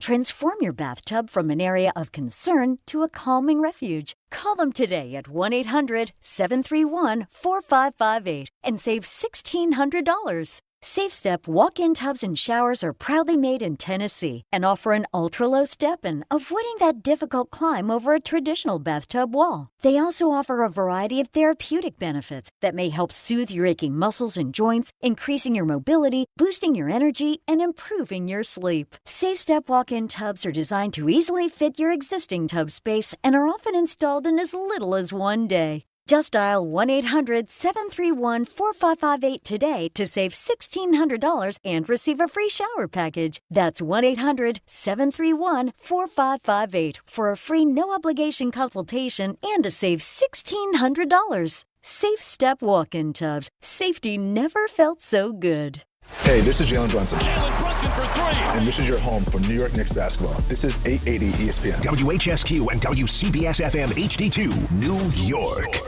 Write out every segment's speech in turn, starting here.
Transform your bathtub from an area of concern to a calming refuge. Call them today at 1-800-731-4558 and save $1,600. SafeStep walk-in tubs and showers are proudly made in Tennessee and offer an ultra-low step-in, avoiding that difficult climb over a traditional bathtub wall. They also offer a variety of therapeutic benefits that may help soothe your aching muscles and joints, increasing your mobility, boosting your energy, and improving your sleep. SafeStep walk-in tubs are designed to easily fit your existing tub space and are often installed in as little as one day. Just dial 1-800-731-4558 today to save $1,600 and receive a free shower package. That's 1-800-731-4558 for a free no-obligation consultation and to save $1,600. Safe Step Walk-in Tubs. Safety never felt so good. Hey, this is Jalen Brunson. Jalen Brunson for three. And this is your home for New York Knicks basketball. This is 880 ESPN. WHSQ and WCBS-FM HD2, New York.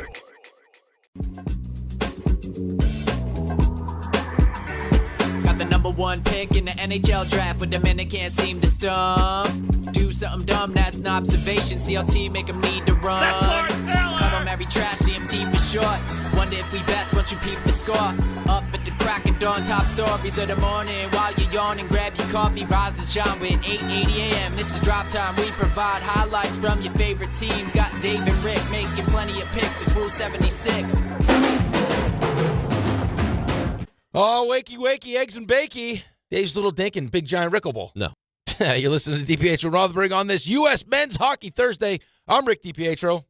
Got the number one pick in the NHL draft, but the men that can't seem to stump. Do something dumb, that's an observation. CLT make them need to run. That's Lawrence Taylor. Cut them every trash, CMT for short. Wonder if we best once you peep the score. Up at the crack of dawn, top stories of the morning. While you're yawning, grab your coffee, rise and shine with 8:80 a.m. This is Drop Time. We provide highlights from your favorite teams. Got Dave and Rick making plenty of picks. It's Rule 76. Oh, wakey, wakey, eggs and bakey. Dave's Little Dink and Big Giant Rickleball. No. You're listening to DiPietro Rothenberg on this U.S. Men's Hockey Thursday. I'm Rick DiPietro.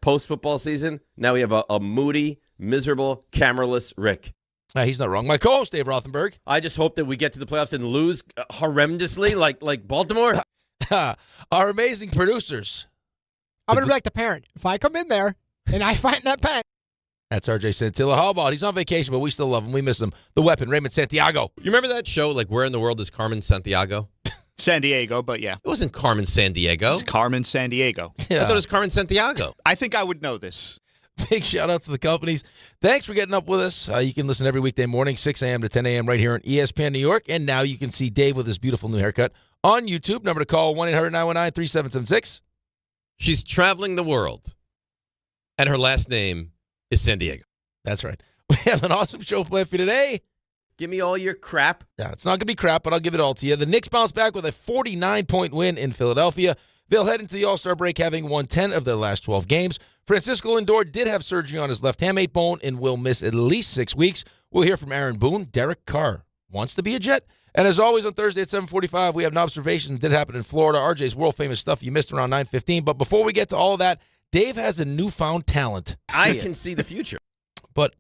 Post-football season, now we have a moody, miserable, cameraless Rick. He's not wrong. My co-host, Dave Rothenberg. I just hope that we get to the playoffs and lose horrendously like Baltimore. Our amazing producers. I'm going to be like the parent. If I come in there and I find that pen. That's RJ Santilla. How about he's on vacation, but we still love him. We miss him. The weapon, Raymond Santiago. You remember that show, like Where in the World is Carmen Santiago? San Diego, but yeah. It wasn't Carmen Sandiego. It's Carmen San Diego. Yeah. I thought it was Carmen Santiago. I think I would know this. Big shout out to the companies. Thanks for getting up with us. You can listen every weekday morning, 6 a.m. to 10 a.m. right here on ESPN New York. And now you can see Dave with his beautiful new haircut on YouTube. Number to call, 1-800-919-3776. She's traveling the world, and her last name is San Diego. That's right. We have an awesome show planned for you today. Give me all your crap. Yeah, it's not going to be crap, but I'll give it all to you. The Knicks bounce back with a 49-point win in Philadelphia. They'll head into the All-Star break having won 10 of their last 12 games. Francisco Lindor did have surgery on his left hamate bone and will miss at least 6 weeks. We'll hear from Aaron Boone. Derek Carr wants to be a Jet. And as always on Thursday at 7:45, we have Knobservations Did Happen in Florida. RJ's world-famous stuff you missed around 9:15. But before we get to all of that, Dave has a newfound talent. I can see the future. But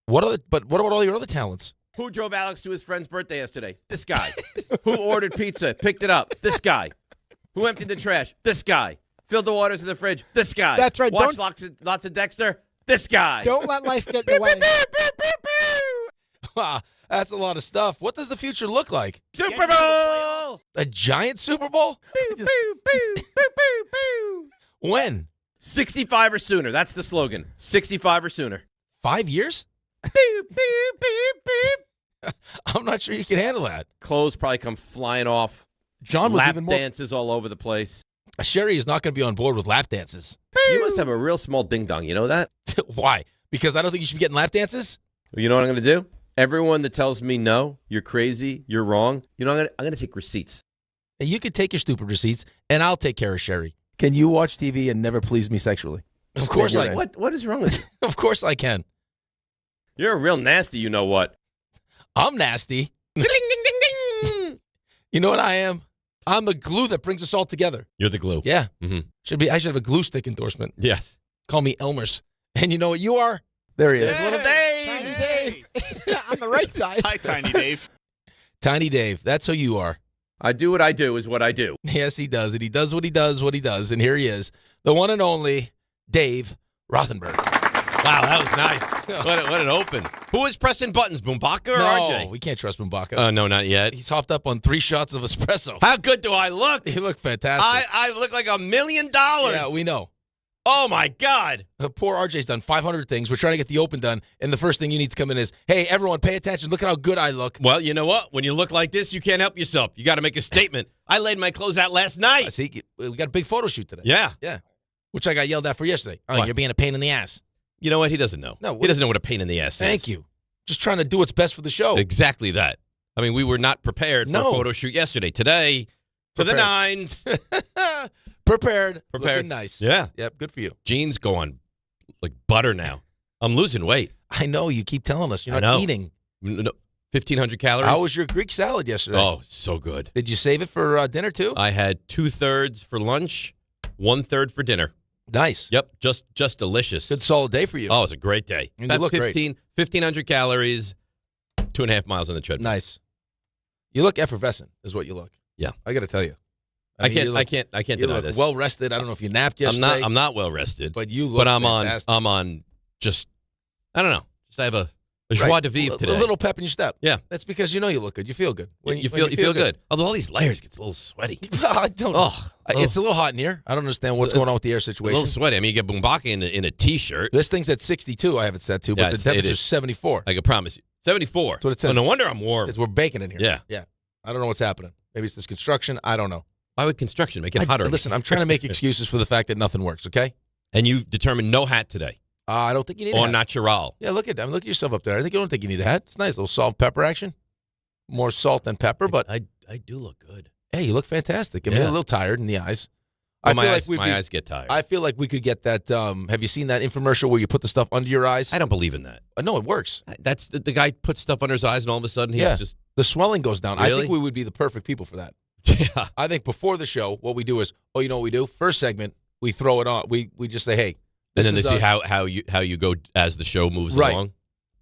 what about all your other talents? Who drove Alex to his friend's birthday yesterday? This guy. Who ordered pizza, picked it up? This guy. Who emptied the trash? This guy. Filled the waters in the fridge? This guy. That's right. Watched lots of Dexter? This guy. Don't let life get in the way. Wow, that's a lot of stuff. What does the future look like? Super Bowl! A giant Super Bowl? When? 65 or sooner. That's the slogan. 65 or sooner. 5 years? I'm not sure you can handle that. Clothes probably come flying off. John was lap even more. dances all over the place. Sherry is not going to be on board with lap dances. You must have a real small ding-dong. You know that? Why? Because I don't think you should be getting lap dances? You know what I'm going to do? Everyone that tells me no, you're crazy, you're wrong, you know, I'm going to take receipts. And you could take your stupid receipts, and I'll take care of Sherry. Can you watch TV and never please me sexually? Of course I can. What is wrong with you? Of course I can. You're a real nasty, you know what? I'm nasty. Ding, ding, ding, ding. You know what I am? I'm the glue that brings us all together. You're the glue. Yeah. Mm-hmm. I should have a glue stick endorsement. Yes. Call me Elmer's. And you know what you are? There he is. There's little Dave. Tiny Dave. On the right side. Hi, Tiny Dave. Tiny Dave. That's who you are. I do what I do is what I do. Yes, he does. And he does what he does, And here he is. The one and only Dave Rothenberg. Wow, that was nice. What an open. Who is pressing buttons, Boombaka or RJ? No, we can't trust Boombaka. No, not yet. He's hopped up on 3 shots of espresso. How good do I look? You look fantastic. I look like $1 million. Yeah, we know. Oh, my God. Poor RJ's done 500 things. We're trying to get the Open done, and the first thing you need to come in is, hey, everyone, pay attention. Look at how good I look. Well, you know what? When you look like this, you can't help yourself. You got to make a statement. I laid my clothes out last night. See, we got a big photo shoot today. Yeah. Yeah. Which I got yelled at for yesterday. Oh, What? you're being a pain in the ass. You know what? He doesn't know. No, he doesn't know what a pain in the ass is. Thank you. Just trying to do what's best for the show. Exactly that. I mean, we were not prepared for a photo shoot yesterday. Today, to the nines. Prepared. Looking nice. Yeah. Yep, good for you. Jeans go on like butter now. I'm losing weight. I know. You keep telling us you're not eating. No, 1,500 calories. How was your Greek salad yesterday? Oh, so good. Did you save it for dinner, too? I had 2/3 for lunch, 1/3 for dinner. Nice. Yep, just delicious. Good solid day for you. Oh, it was a great day. And you look great. 1,500 calories, 2.5 miles on the treadmill. Nice. You look effervescent, is what you look. Yeah, I got to tell you. I can't You deny look this. well rested. I don't know if you napped yesterday. I'm not well rested. But you look. But I'm fantastic. on. Just I don't know. Just I have a joie de vivre today. A little pep in your step. Yeah, that's because you know you look good. You feel good. You feel good. Although all these layers gets a little sweaty. I don't. It's a little hot in here. I don't understand what's going on with the air situation. A little sweaty. I mean, you get Boombaka in a t-shirt. This thing's at 62. I have it set to, but the temperature's 74. I can promise you, 74. That's what it says. Oh, no wonder I'm warm. We're baking in here. Yeah. Yeah. I don't know what's happening. Maybe it's this construction. I don't know. Why would construction make it hotter? Listen, I'm trying to make excuses for the fact that nothing works. Okay. And you've determined no hat today. I don't think you need a Or hat. natural. Yeah, look at that. Look at yourself up there. I don't think you need a hat. It's nice. A little salt and pepper action. More salt than pepper, but I do look good. Hey, you look fantastic. I mean, you're a little tired in the eyes. Oh, my eyes get tired. I feel like we could get that. Have you seen that infomercial where you put the stuff under your eyes? I don't believe in that. No, it works. That's the guy puts stuff under his eyes, and all of a sudden he's just the swelling goes down. Really? I think we would be the perfect people for that. Yeah. I think before the show, what we do is, you know what we do? First segment, we throw it on. We just say, hey, and then they see how you go as the show moves along.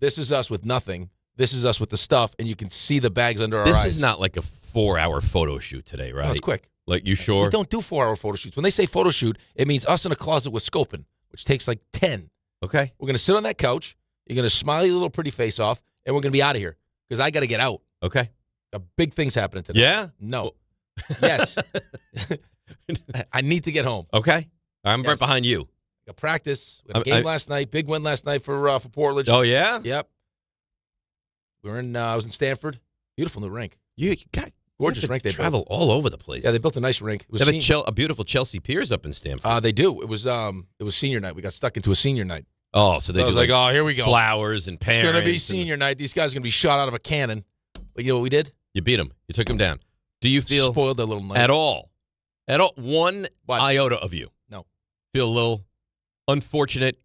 This is us with nothing. This is us with the stuff, and you can see the bags under our eyes. This is not like a 4-hour photo shoot today, right? No, it's quick. Like, you sure? We don't do 4-hour photo shoots. When they say photo shoot, it means us in a closet with scoping, which takes like 10. Okay. We're going to sit on that couch. You're going to smile your little pretty face off, and we're going to be out of here because I got to get out. Okay. Got big things happening today. Yeah? No. Yes. I need to get home. Okay. I'm right behind you. Got practice. We had a game last night. Big win last night for Portland. Oh, yeah? Yep. I was in Stanford. Beautiful new rink. You got gorgeous rink. They travel all over the place. Yeah, they built a nice rink. It was they have a beautiful Chelsea Piers up in Stanford. They do. It was senior night. We got stuck into a senior night. Oh, so they I was like, here we go. Flowers and parents. It's going to be senior night. These guys are going to be shot out of a cannon. But you know what we did? You beat them. You took them down. Do you feel spoiled their little night at all? One iota of you? No. Feel a little unfortunate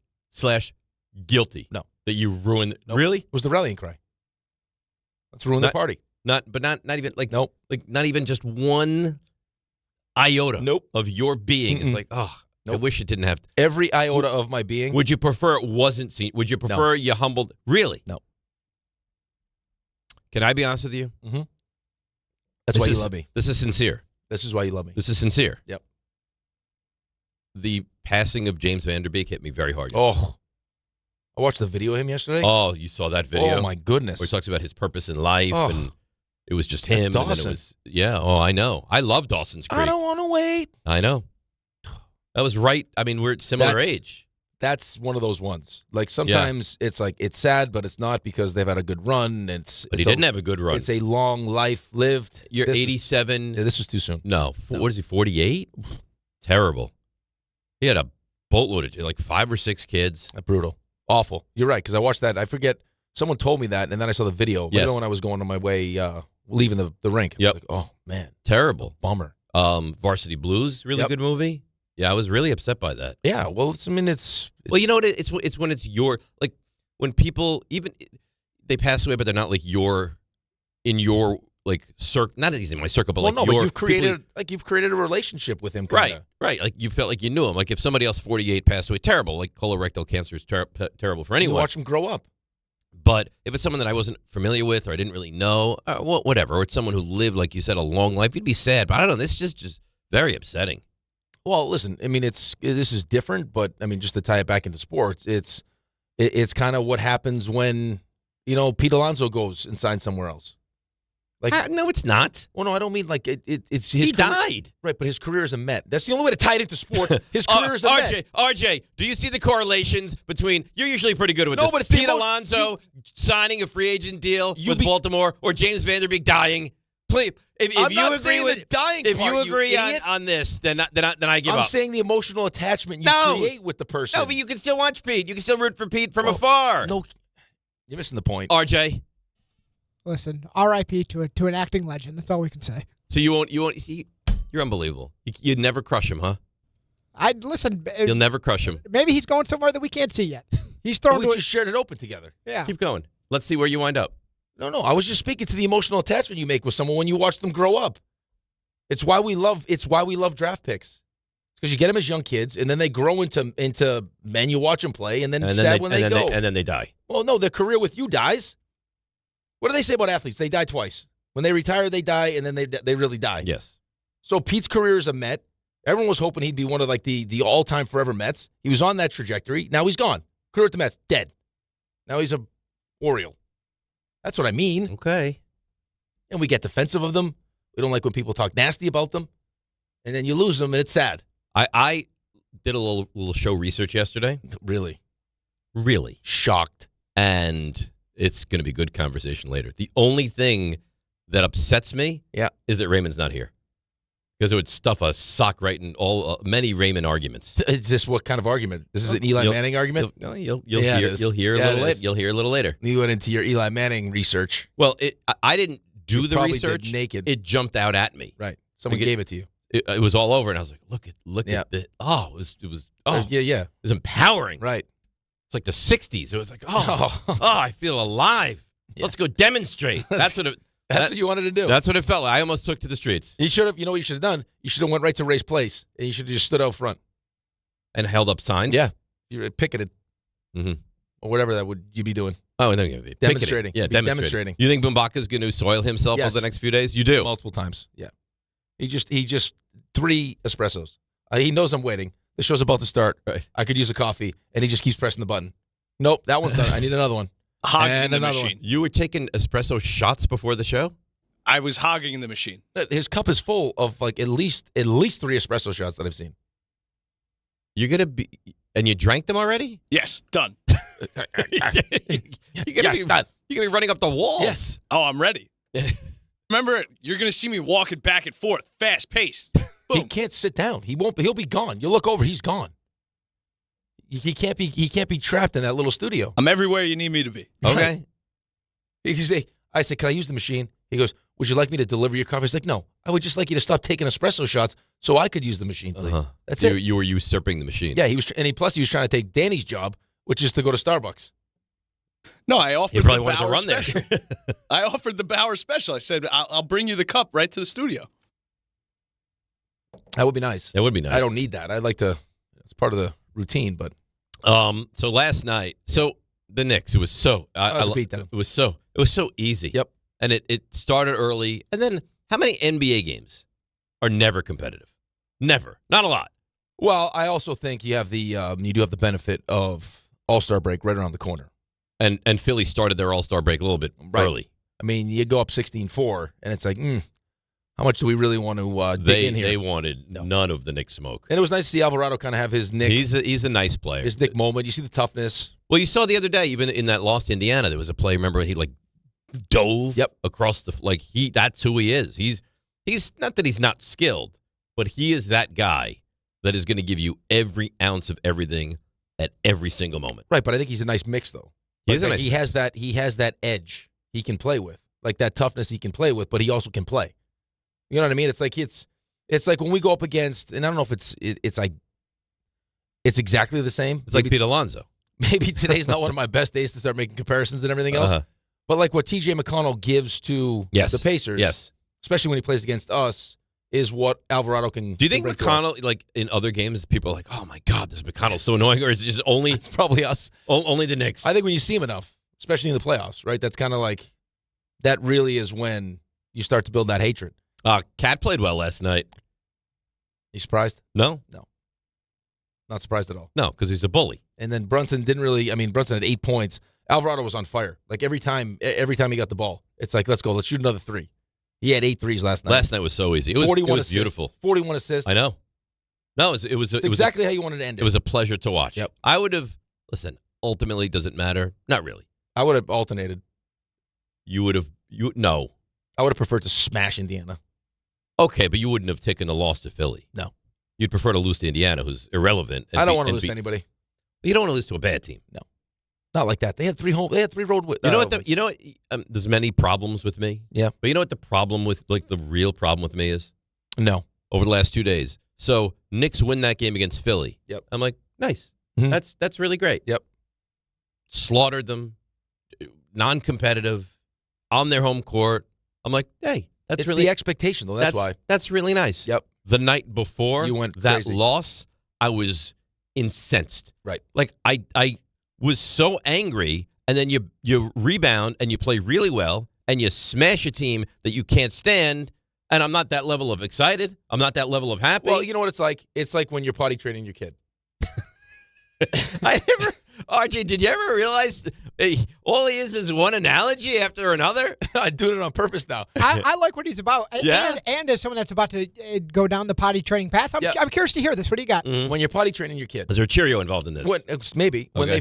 / guilty? No. That you ruined? Nope. Really? It was the rallying cry. Let's ruin the party. Not even like nope. Like not even just one iota. Nope. Of your being is like, nope. I wish it didn't have to. Every iota of my being. Would you prefer it wasn't seen? Would you prefer you humbled? Really? No. Can I be honest with you? Mm-hmm. That's why you love me. This is sincere. This is why you love me. This is sincere. Yep. The passing of James Vanderbeek hit me very hard. Oh. I watched the video of him yesterday. Oh, you saw that video? Oh, my goodness. Where he talks about his purpose in life, and it was just him. That's and Dawson. then it was, I know. I love Dawson's Creek. I don't want to wait. I know. That was right. I mean, we're at similar age. That's one of those ones. Like, sometimes it's like, it's sad, but it's not because they've had a good run. But he didn't have a good run. It's a long life lived. You're 87. This was too soon. No. What is he, 48? Terrible. He had a boatload of, like 5 or 6 kids. Brutal. Awful. You're right, because I watched that. I forget. Someone told me that, and then I saw the video. Yes. When I was going on my way, leaving the rink. Yep. Like, oh, man. Terrible. Bummer. Varsity Blues, really good movie. Yeah, I was really upset by that. Yeah, well, it's well, you know what? It's when it's your, like, when people, even, they pass away, but they're not, like, in your, like, circle, not in my circle, but, but you've created a relationship with him. Kinda. Right. Like, you felt like you knew him. Like, if somebody else 48 passed away, terrible. Like, colorectal cancer is terrible for anyone. You watch him grow up. But if it's someone that I wasn't familiar with or I didn't really know, whatever, or it's someone who lived, like you said, a long life, you'd be sad. But I don't know. This is just very upsetting. Well, listen, I mean, this is different, but, I mean, just to tie it back into sports, it's kind of what happens when, Pete Alonso goes and signs somewhere else. Like, no, it's not. Well, no, I don't mean like it's his He career, died. Right, but his career is a Met. That's the only way to tie it into sports. His career is a Met. RJ, do you see the correlations between, you're usually pretty good with this, but it's Pete Alonso signing a free agent deal with Baltimore or James Vanderbeek dying? please. If I'm you not agree saying with the dying if part, you agree idiot. on this, then I give I'm up. saying the emotional attachment you No. create with the person. No, but you can still watch Pete. You can still root for Pete from afar. No, you're missing the point. RJ. Listen, R.I.P. to an acting legend. That's all we can say. So you won't. You're unbelievable. You'd never crush him, huh? Listen. You'll never crush him. Maybe he's going somewhere that we can't see yet. He's thrown we to just shared it open together. Yeah. Keep going. Let's see where you wind up. No, I was just speaking to the emotional attachment you make with someone when you watch them grow up. It's why we love draft picks. Because you get them as young kids, and then they grow into men. You watch them play, and then it's sad when they go. And then they die. Well, no, their career with you dies. What do they say about athletes? They die twice. When they retire, they die, and then they really die. Yes. So Pete's career is a Met. Everyone was hoping he'd be one of like the all-time forever Mets. He was on that trajectory. Now he's gone. Career with the Mets, dead. Now he's a Oriole. That's what I mean. Okay. And we get defensive of them. We don't like when people talk nasty about them. And then you lose them, and it's sad. I did a little show research yesterday. Really? Shocked. And it's going to be good conversation later. The only thing that upsets me is that Raymond's not here. Because it would stuff a sock right in many Raymond arguments. Is this what kind of argument? This is an Eli Manning argument? You'll hear a little later. You went into your Eli Manning research. Well, I didn't do the probably research. did naked. It jumped out at me. Right. Someone gave it to you. It was all over, and I was like, look at it. Oh, it was yeah. It was empowering. Right. It's like the 60s. It was like, I feel alive. Yeah. Let's go demonstrate. That's what you wanted to do. That's what it felt like. I almost took to the streets. You should have. You know what you should have done? You should have went right to Ray's place, and you should have just stood out front and held up signs. Yeah, you picketed, or whatever you'd be doing. Oh, no, you'd be demonstrating. Yeah, demonstrating. You think Mbaka's going to soil himself over the next few days? You do multiple times. Yeah, he just 3 espressos. He knows I'm waiting. The show's about to start. Right. I could use a coffee, and he just keeps pressing the button. Nope, that one's done. I need another one. Hogging the machine. One. You were taking espresso shots before the show? I was hogging the machine. His cup is full of like at least 3 espresso shots that I've seen. You're gonna be, and you drank them already? Yes, done. You're gonna be running up the walls. Yes. Oh, I'm ready. Remember, you're gonna see me walking back and forth, fast paced. He can't sit down. He won't. He'll be gone. You look over. He's gone. He can't be trapped in that little studio. I'm everywhere you need me to be. Okay. I say, can I use the machine? He goes, would you like me to deliver your coffee? He's like, no, I would just like you to stop taking espresso shots so I could use the machine, please. That's it. You were usurping the machine. Yeah, he was, plus he was trying to take Danny's job, which is to go to Starbucks. No, I offered you probably the wanted to Bauer run there. special. I offered the Bauer special. I said, I'll bring you the cup right to the studio. That would be nice. It would be nice. I don't need that. I'd like to. It's part of the routine, but. So last night, the Knicks. It was so. Beatdown. It was so easy. Yep. And it started early. And then how many NBA games are never competitive? Never. Not a lot. Well, I also think you have you do have the benefit of All-Star break right around the corner. And Philly started their All-Star break a little bit early. I mean, you go up 16-4, and it's like, how much do we really want to dig in here? They wanted none of the Knicks smoke. And it was nice to see Alvarado kind of have his Nick. He's a nice player. His Nick moment. You see the toughness. Well, you saw the other day, even in that loss to Indiana, there was a play. Remember, he dove across the that's who he is. He's not that he's not skilled, but he is that guy that is going to give you every ounce of everything at every single moment. Right, but I think he's a nice mix though. He has that edge he can play with. Like that toughness he can play with, but he also can play. You know what I mean? It's like when we go up against, and I don't know if it's exactly the same. It's like Pete Alonso. Maybe today's not one of my best days to start making comparisons and everything else. But like what TJ McConnell gives to the Pacers, especially when he plays against us, is what Alvarado can. Do you think McConnell, like in other games, people are like, "Oh my God, this McConnell's so annoying," or is it just only? It's probably us. Only the Knicks. I think when you see him enough, especially in the playoffs, right? That's kind of like that. Really is when you start to build that hatred. Cat played well last night. You surprised? No. Not surprised at all. No, because he's a bully. And then Brunson didn't really. I mean, Brunson had 8 points. Alvarado was on fire. Like every time he got the ball, it's like, let's go. Let's shoot another 3. He had 8 threes last night. Last night was so easy. It was beautiful. 41 assists. I know. No, it was exactly how you wanted to end it. It was a pleasure to watch. Yep. I would have. Listen, ultimately, does it matter? Not really. I would have alternated. You would have. No. I would have preferred to smash Indiana. Okay, but you wouldn't have taken the loss to Philly. No. You'd prefer to lose to Indiana, who's irrelevant. I don't want to lose to anybody. You don't want to lose to a bad team. No. Not like that. They had three road wins. You know what? You know what? There's many problems with me. Yeah. But you know what the problem with, like, the real problem with me is? No. Over the last 2 days. So Knicks win that game against Philly. Yep. I'm like, nice. Mm-hmm. That's really great. Yep. Slaughtered them. Non-competitive. On their home court. I'm like, hey, that's it's really the expectation, though. That's why. That's really nice. Yep. The night before You went that crazy. loss, I was incensed. Right. Like, I was so angry, and then you rebound and you play really well, and you smash a team that you can't stand, and I'm not that level of excited. I'm not that level of happy. Well, you know what it's like? It's like when you're potty training your kid. RJ, did you ever realize all he is one analogy after another? I'm doing it on purpose now. I like what he's about. Yeah. And as someone that's about to go down the potty training path, I'm curious to hear this. What do you got? When you're potty training your kid. Is there a Cheerio involved in this? Maybe. When Okay.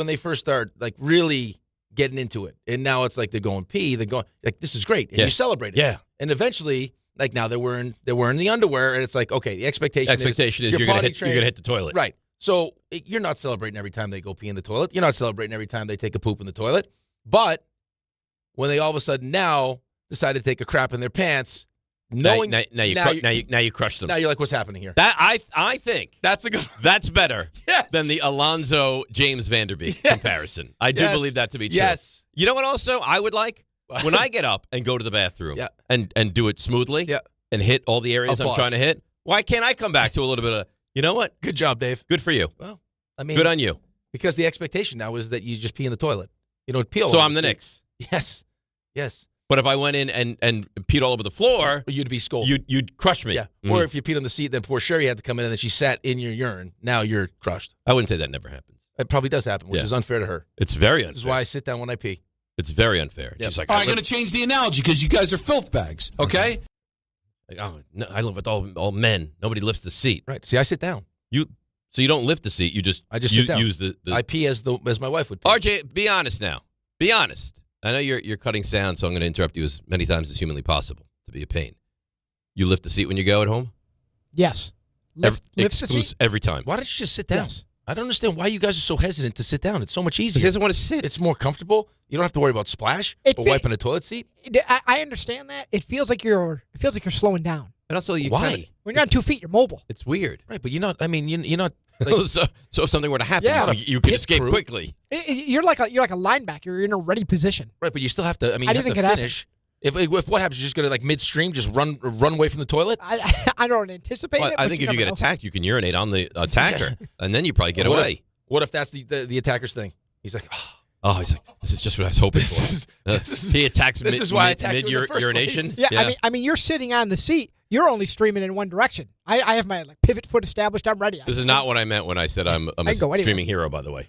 they first start, like, really getting into it. And now it's like they're going pee. They're going, like, this is great. And you celebrate it. Yeah. And eventually, like, now they're wearing the underwear, and it's like, okay, the expectation is you're going to hit the toilet. Right. So you're not celebrating every time they go pee in the toilet. You're not celebrating every time they take a poop in the toilet. But when they all of a sudden now decide to take a crap in their pants, knowing now you crush them. Now you're like, what's happening here? That I think That's better than the Alonzo James Vanderbeek comparison. I do believe that to be true. Yes. You know what? Also, I would like when I get up and go to the bathroom and do it smoothly and hit all the areas I'm Applause. trying to hit. Why can't I come back to a little bit of, you know what? Good job, Dave. Good for you. Well, I mean, good on you. Because the expectation now is that you just pee in the toilet. You don't pee all So over I'm the seat. Knicks. Yes. But if I went in and peed all over the floor, You'd be scolded. you'd crush me. Yeah. Mhm. Or if you peed on the seat, then poor Sherry had to come in and then she sat in your urine. Now you're crushed. I wouldn't say that never happens. It probably does happen, which is unfair to her. It's very unfair. This is why I sit down when I pee. It's very unfair. Yep. She's like, All right, I'm going to change the analogy because you guys are filth bags, okay? like, oh, no, I live with all men. Nobody lifts the seat. Right. See, I sit down. So you don't lift the seat. I just sit down. Use the I pee as my wife would pee. RJ, be honest now. Be honest. I know you're cutting sound, so I'm going to interrupt you as many times as humanly possible to be a pain. You lift the seat when you go at home? Yes. Lift the seat? Every time. Why don't you just sit down? Yes. I don't understand why you guys are so hesitant to sit down. It's so much easier. He doesn't want to sit. It's more comfortable. You don't have to worry about splash or wiping a toilet seat. I understand that. It feels like you're slowing down. And also, why? When you're on 2 feet, you're mobile. It's weird. Right, but you're not. I mean, you're not. Like, so if something were to happen, you could escape quickly. You're like a linebacker. You're in a ready position. right, but you still have to. I mean, I you didn't have think to it finish. If what happens, you're just gonna like midstream, just run away from the toilet. I don't anticipate Well, it. I think if you get attacked, you can urinate on the attacker, and then you probably get away. What if that's the attacker's thing? He's like, he's like, this is just what I was hoping for. He attacks this is why I attacked you in the first urination. place. Yeah, I mean, you're sitting on the seat. You're only streaming in one direction. I have my pivot foot established. I'm ready. This is not what I meant when I said I'm a go anywhere. streaming hero. By the way,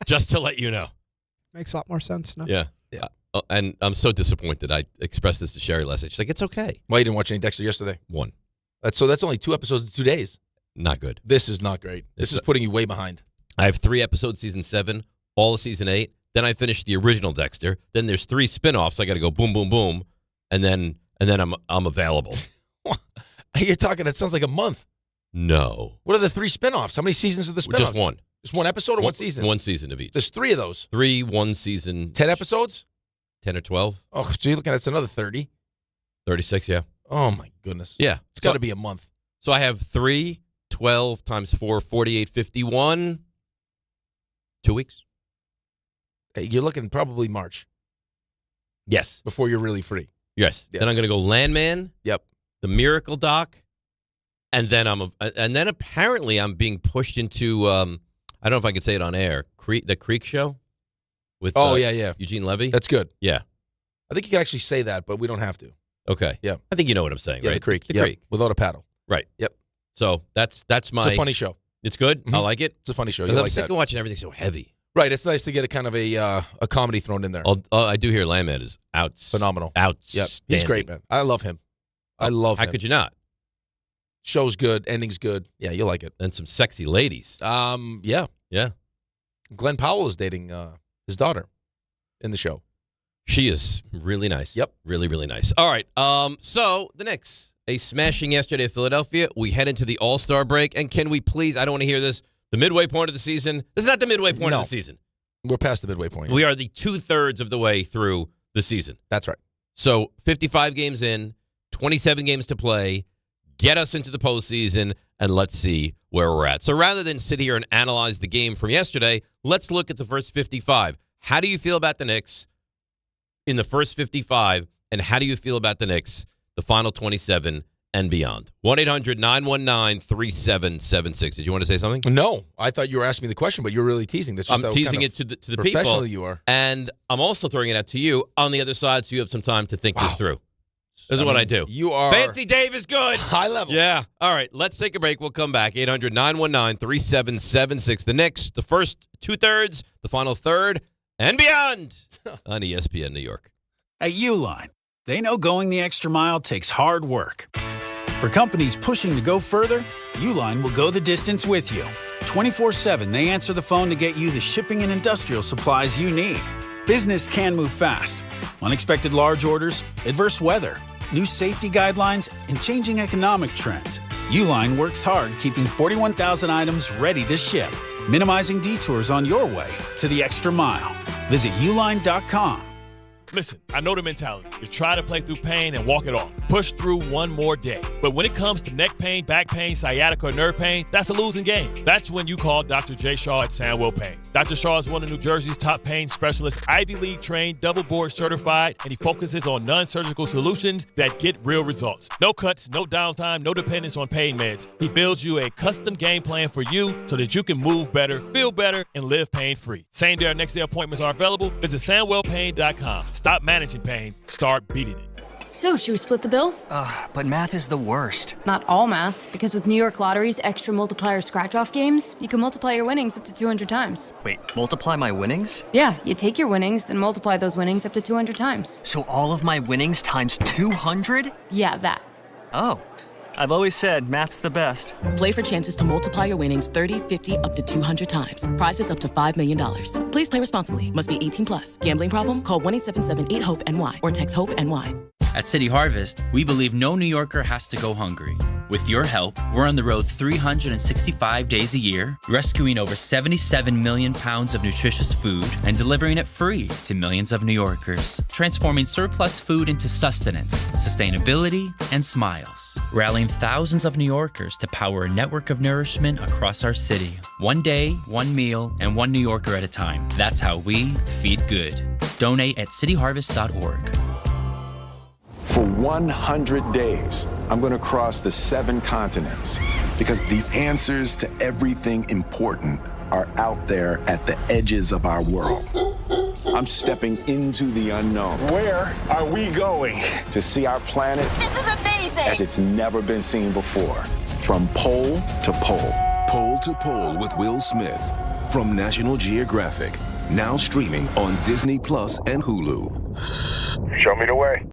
just to let you know. Makes a lot more sense now. Yeah. And I'm so disappointed. I expressed this to Sherry last night. She's like, it's okay. Why you didn't watch any Dexter yesterday? One. That's only 2 episodes in 2 days. Not good. This is not great. This is putting you way behind. I have 3 episodes, season 7, all of season 8. Then I finished the original Dexter. Then there's 3 spinoffs. I got to go boom, boom, boom, and then I'm available. You're talking. It sounds like a month. No. What are the 3 spinoffs? How many seasons are the spinoffs? Just one. Just one episode or one season? One season of each. There's 3 of those. 3 1 season. 10 episodes? 10 or 12. Oh, so you're looking at it's another 30. 36, yeah. Oh my goodness. Yeah. It's got to be a month. So I have 3, 12 times 4, 48, 51. 2 weeks. Hey, you're looking probably March. Yes. Before you're really free. Yes. Yep. Then I'm going to go Landman. Yep. The Miracle Doc. And then apparently I'm being pushed into I don't know if I can say it on air. The Creek Show with Eugene Levy. That's good. Yeah. I think you can actually say that, but we don't have to. Okay. Yeah. I think you know what I'm saying, Yeah, right? the Creek. The Yep. Creek. Without a paddle. Right. Yep. So that's my. It's a funny show. It's good. Mhm. I like it. It's a funny show. You I'm like sick that. of watching everything so heavy. Right. It's nice to get a kind of a comedy thrown in there. I do hear Landman is Phenomenal. Outstanding. Yep. He's great, man. I love him. I love him. How could you not? Show's good. Ending's good. Yeah, you'll like it. And some sexy ladies. Yeah. Yeah. Glenn Powell is dating his daughter in the show. She is really nice. Yep. Really, really nice. All right. So the Knicks, a smashing yesterday at Philadelphia. We head into the All-Star break. And can we please, I don't want to hear this, the midway point of the season. This is not the midway point of the season. We're past the midway point. We are the 2/3 of the way through the season. That's right. So 55 games in, 27 games to play. Get us into the postseason, and let's see where we're at. So rather than sit here and analyze the game from yesterday, let's look at the first 55. How do you feel about the Knicks in the first 55, and how do you feel about the Knicks, the final 27 and beyond? 1-800-919-3776. Did you want to say something? No. I thought you were asking me the question, but you're really teasing. That's just I'm teasing it to the people. Professional you are. And I'm also throwing it out to you on the other side so you have some time to think this through. This is what I do. You are. Fancy Dave is good. High level. Yeah. All right. Let's take a break. We'll come back. 800-919-3776. The Knicks, the first 2/3, the final third, and beyond on ESPN New York. At Uline, they know going the extra mile takes hard work. For companies pushing to go further, Uline will go the distance with you. 24/7, they answer the phone to get you the shipping and industrial supplies you need. Business can move fast. Unexpected large orders, adverse weather, new safety guidelines, and changing economic trends. Uline works hard keeping 41,000 items ready to ship, minimizing detours on your way to the extra mile. Visit uline.com. Listen, I know the mentality. You try to play through pain and walk it off. Push through one more day. But when it comes to neck pain, back pain, sciatica, or nerve pain, that's a losing game. That's when you call Dr. J. Shaw at Sandwell Pain. Dr. Shaw is one of New Jersey's top pain specialists, Ivy League trained, double board certified, and he focuses on non-surgical solutions that get real results. No cuts, no downtime, no dependence on pain meds. He builds you a custom game plan for you so that you can move better, feel better, and live pain-free. Same day or next day appointments are available. Visit SandwellPain.com. Stop managing pain. Start beating it. So, should we split the bill? But math is the worst. Not all math, because with New York Lottery's extra multiplier scratch-off games, you can multiply your winnings up to 200 times. Wait, multiply my winnings? Yeah, you take your winnings, then multiply those winnings up to 200 times. So all of my winnings times 200? Yeah, that. Oh. I've always said math's the best. Play for chances to multiply your winnings 30, 50, up to 200 times. Prizes up to $5 million. Please play responsibly. Must be 18 plus. Gambling problem? Call 1-877-8-HOPE-NY or text HOPE-NY. At City Harvest, we believe no New Yorker has to go hungry. With your help, we're on the road 365 days a year, rescuing over 77 million pounds of nutritious food and delivering it free to millions of New Yorkers, transforming surplus food into sustenance, sustainability, and smiles, rallying thousands of New Yorkers to power a network of nourishment across our city. One day, one meal, and one New Yorker at a time. That's how we feed good. Donate at cityharvest.org. For 100 days, I'm going to cross the 7 continents because the answers to everything important are out there at the edges of our world. I'm stepping into the unknown. Where are we going? To see our planet This is amazing. as it's never been seen before. From pole to pole. Pole to Pole with Will Smith from National Geographic. Now streaming on Disney Plus and Hulu. Show me the way.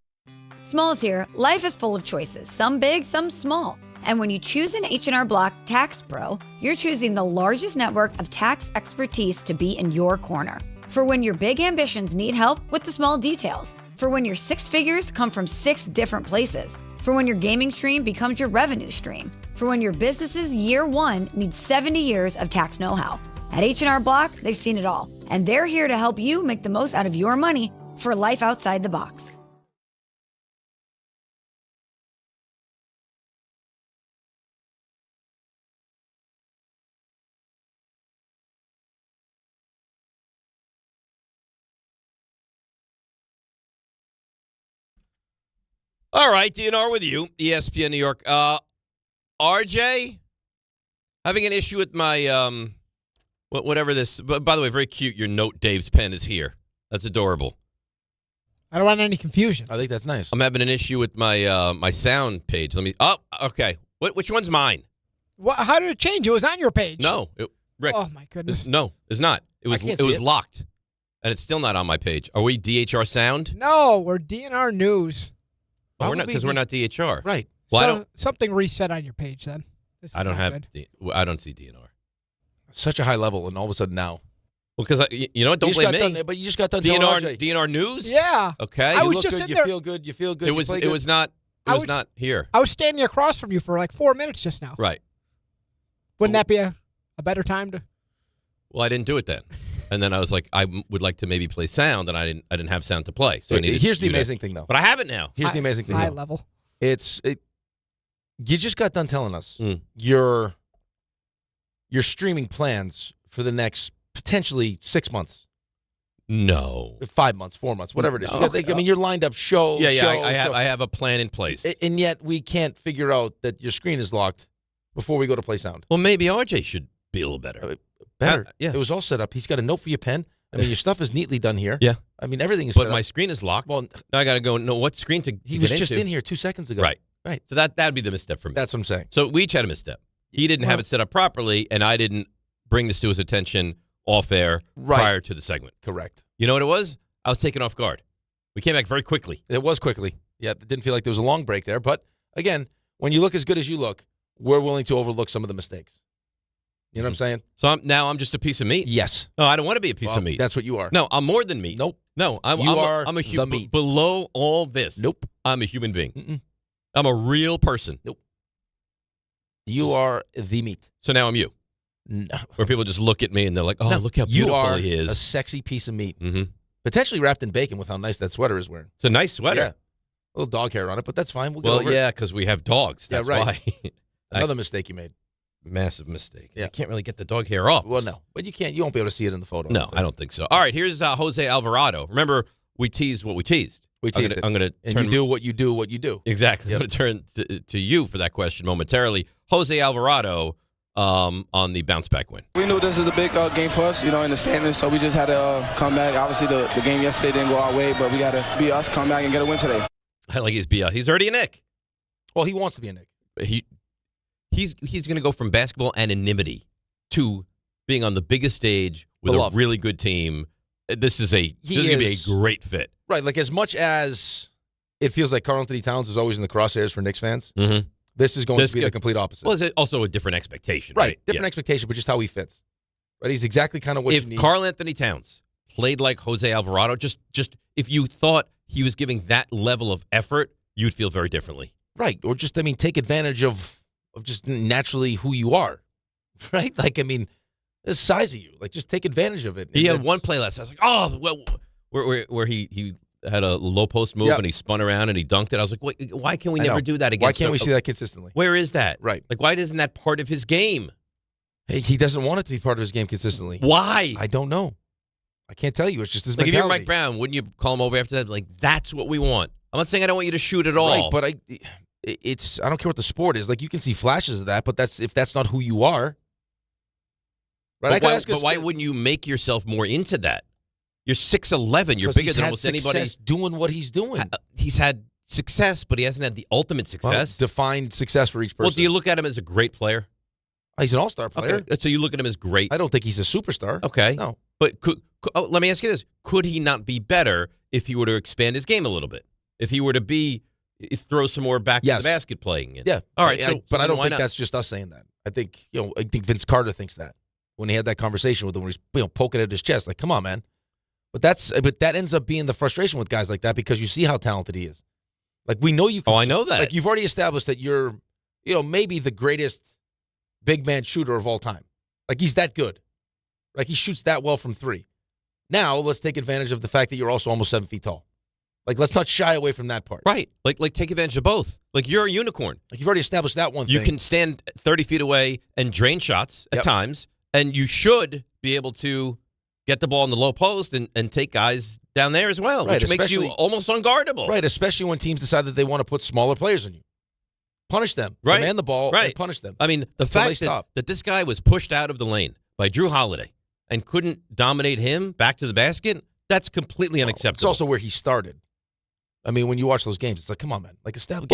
Smalls here. Life is full of choices, some big, some small. And when you choose an H&R Block Tax Pro, you're choosing the largest network of tax expertise to be in your corner. For when your big ambitions need help with the small details. For when your 6 figures come from 6 different places. For when your gaming stream becomes your revenue stream. For when your business's year 1 needs 70 years of tax know-how. At H&R Block, they've seen it all. And they're here to help you make the most out of your money for life outside the box. All right, DNR with you, ESPN New York. RJ, having an issue with my, whatever this, by the way, very cute, your note Dave's pen is here. That's adorable. I don't want any confusion. I think that's nice. I'm having an issue with my my sound page. Okay. Which one's mine? How did it change? It was on your page. No. Rick. Oh, my goodness. No, it's not. It was locked, and it's still not on my page. Are we DHR Sound? No, we're DNR News. Oh, we're not, because we're not DHR. Right. Well, so something reset on your page then. I don't see DNR. Such a high level, and all of a sudden now. Well, because you know what? Don't blame me. But you just got done telling RJ. DNR News. Yeah. Okay. I You was look just good, in you there. feel good. You feel good. It was. It was not. It was not here. I was standing across from you for like 4 minutes just now. Right. Wouldn't that be a better time to? Well, I didn't do it then, and then I was like, I would like to maybe play sound, and I didn't have sound to play. So I needed. Here's the amazing thing, though. But I have it now. Here's the amazing thing. High level. You just got done telling us your streaming plans for the next potentially 6 months. No. 5 months, 4 months, whatever it is. No. I mean, you're lined up show. I have a plan in place. And yet we can't figure out that your screen is locked before we go to play sound. Well, maybe RJ should be a little better. Better. Yeah. It was all set up. He's got a note for your pen. I mean, your stuff is neatly done here. Yeah. I mean, everything is But set up. my screen is locked. Well, now I got to go know what screen to he get was just into. in here 2 seconds ago. Right. Right. So that would be the misstep for me. That's what I'm saying. So we each had a misstep. He didn't have it set up properly, and I didn't bring this to his attention off air prior to the segment. Correct. You know what it was? I was taken off guard. We came back very quickly. It was quickly. Yeah, it didn't feel like there was a long break there. But, again, when you look as good as you look, we're willing to overlook some of the mistakes. You know what I'm saying? So I'm just a piece of meat? Yes. No, I don't want to be a piece of meat. That's what you are. No, I'm more than meat. Nope. No, I'm a human. the meat. Below all this, Nope. I'm a human being. Mm-mm. I'm a real person. Nope. You are the meat. So now I'm you. No. Where people just look at me and they're like, oh, look how beautiful he is. A sexy piece of meat. Mm-hmm. Potentially wrapped in bacon with how nice that sweater is wearing. It's a nice sweater. Yeah. A little dog hair on it, but that's fine. We'll Well, go over yeah, it. because we have dogs. That's right. why. Another mistake you made. Massive mistake. Yeah. I can't really get the dog hair off. Well, no. But you can't. You won't be able to see it in the photo. No, I don't think so. All right, here's Jose Alvarado. Remember, we teased what we teased. We teased it. I'm going to And you do what you do, what you do. Exactly. Yep. I'm going to turn to you for that question momentarily. Jose Alvarado on the bounce back win. We knew this was a big game for us, in the standings, so we just had to come back. Obviously, the game yesterday didn't go our way, but we got to be us, come back, and get a win today. I like his BL. He's already a Knick. Well, he wants to be a Knick. He's going to go from basketball anonymity to being on the biggest stage with Beloved. a really good team. This is going to be a great fit. Right. Like, as much as it feels like Karl Anthony Towns is always in the crosshairs for Knicks fans, Mm-hmm. this is going to be the complete opposite. Well, it's also a different expectation. Right. Different expectation, but just how he fits. Right. He's exactly kind of what you need. If Karl Anthony Towns played like Jose Alvarado, just if you thought he was giving that level of effort, you'd feel very differently. Right. Or just, take advantage of just naturally who you are. Right? Like, the size of you. Like, just take advantage of it. He had one play last. I was like, oh, well, where he had a low post move and he spun around and he dunked it. I was like, wait, why can we never do that again? Why can't we see that consistently? Where is that? Right. Like, why isn't that part of his game? He doesn't want it to be part of his game consistently. Why? I don't know. I can't tell you. It's just his Like, if mentality. you're Mike Brown, wouldn't you call him over after that? Like, that's what we want. I'm not saying I don't want you to shoot at all. Right, but I don't care what the sport is. Like, you can see flashes of that, but if that's not who you are. Right. But why wouldn't you make yourself more into that? You're 6'11". You're bigger than almost anybody. Doing what he's doing. He's had success, but he hasn't had the ultimate success. Well, defined success for each person. Well, do you look at him as a great player? He's an all-star player. Okay. So you look at him as great. I don't think he's a superstar. Okay. No. But let me ask you this. Could he not be better if he were to expand his game a little bit? If he were to throw some more back to the basket playing in? Yeah. All right. But I don't think that's just us saying that. I think, Vince Carter thinks that when he had that conversation with him, when he's poking at his chest, like, come on, man. But that ends up being the frustration with guys like that because you see how talented he is. Like, we know you can. Oh, I know that. Like, you've already established that you're, maybe the greatest big man shooter of all time. Like, he's that good. Like, he shoots that well from three. Now, let's take advantage of the fact that you're also almost 7 feet tall. Like, let's not shy away from that part. Right. Like take advantage of both. Like, you're a unicorn. Like, you've already established that one thing. You can stand 30 feet away and drain shots at times, and you should be able to get the ball in the low post and take guys down there as well, right, which makes you almost unguardable. Right, especially when teams decide that they want to put smaller players on you. Punish them. Right. Demand the ball and punish them. I mean, the fact that this guy was pushed out of the lane by Drew Holiday and couldn't dominate him back to the basket, that's completely unacceptable. It's also where he started. I mean, when you watch those games, it's like, come on, man. Like, establish.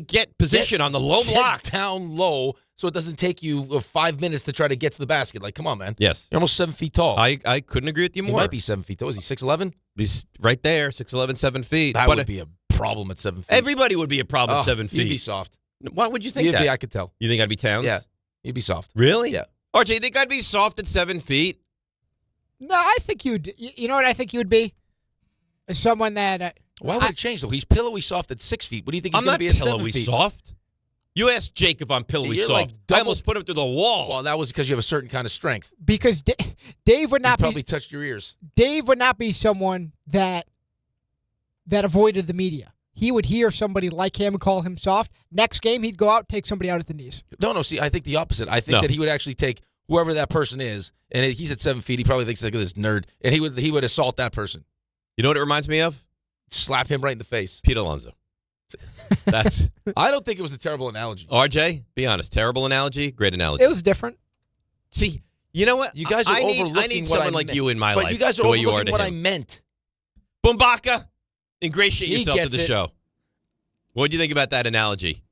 Get position on the low block. Get down low so it doesn't take you 5 minutes to try to get to the basket. Like, come on, man. Yes. You're almost 7 feet tall. I couldn't agree with you more. He might be 7 feet tall. Is he 6'11"? He's right there, 6'11", 7 feet. That would be a problem at 7 feet. Everybody would be a problem at 7 feet. He'd be soft. Why would you think that? I could tell. You think I'd be Towns? Yeah. He'd be soft. Really? Yeah. RJ, you think I'd be soft at 7 feet? No, I think you'd. You know what I think you would be? Someone that. Why would it change though? He's pillowy soft at 6 feet. What do you think he's going to be at 7 pillowy feet? soft. You asked Jake if I'm pillowy You're soft. I almost put him through the wall. Well, that was because you have a certain kind of strength. Because Dave would not probably touched your ears. Dave would not be someone that avoided the media. He would hear somebody like him and call him soft. Next game, he'd go out, take somebody out at the knees. No. See, I think the opposite. I think that he would actually take whoever that person is, and he's at 7 feet. He probably thinks like this nerd, and he would assault that person. You know what it reminds me of? Slap him right in the face. Pete Alonso. That's. I don't think it was a terrible analogy. RJ, be honest. Terrible analogy, great analogy. It was different. See, you know what? You guys are overlooking I need what someone I like meant. you in my But life. you guys are the way you are overlooking to what him. I meant. Bumbaka, ingratiate He yourself to gets the it. show. What do you think about that analogy?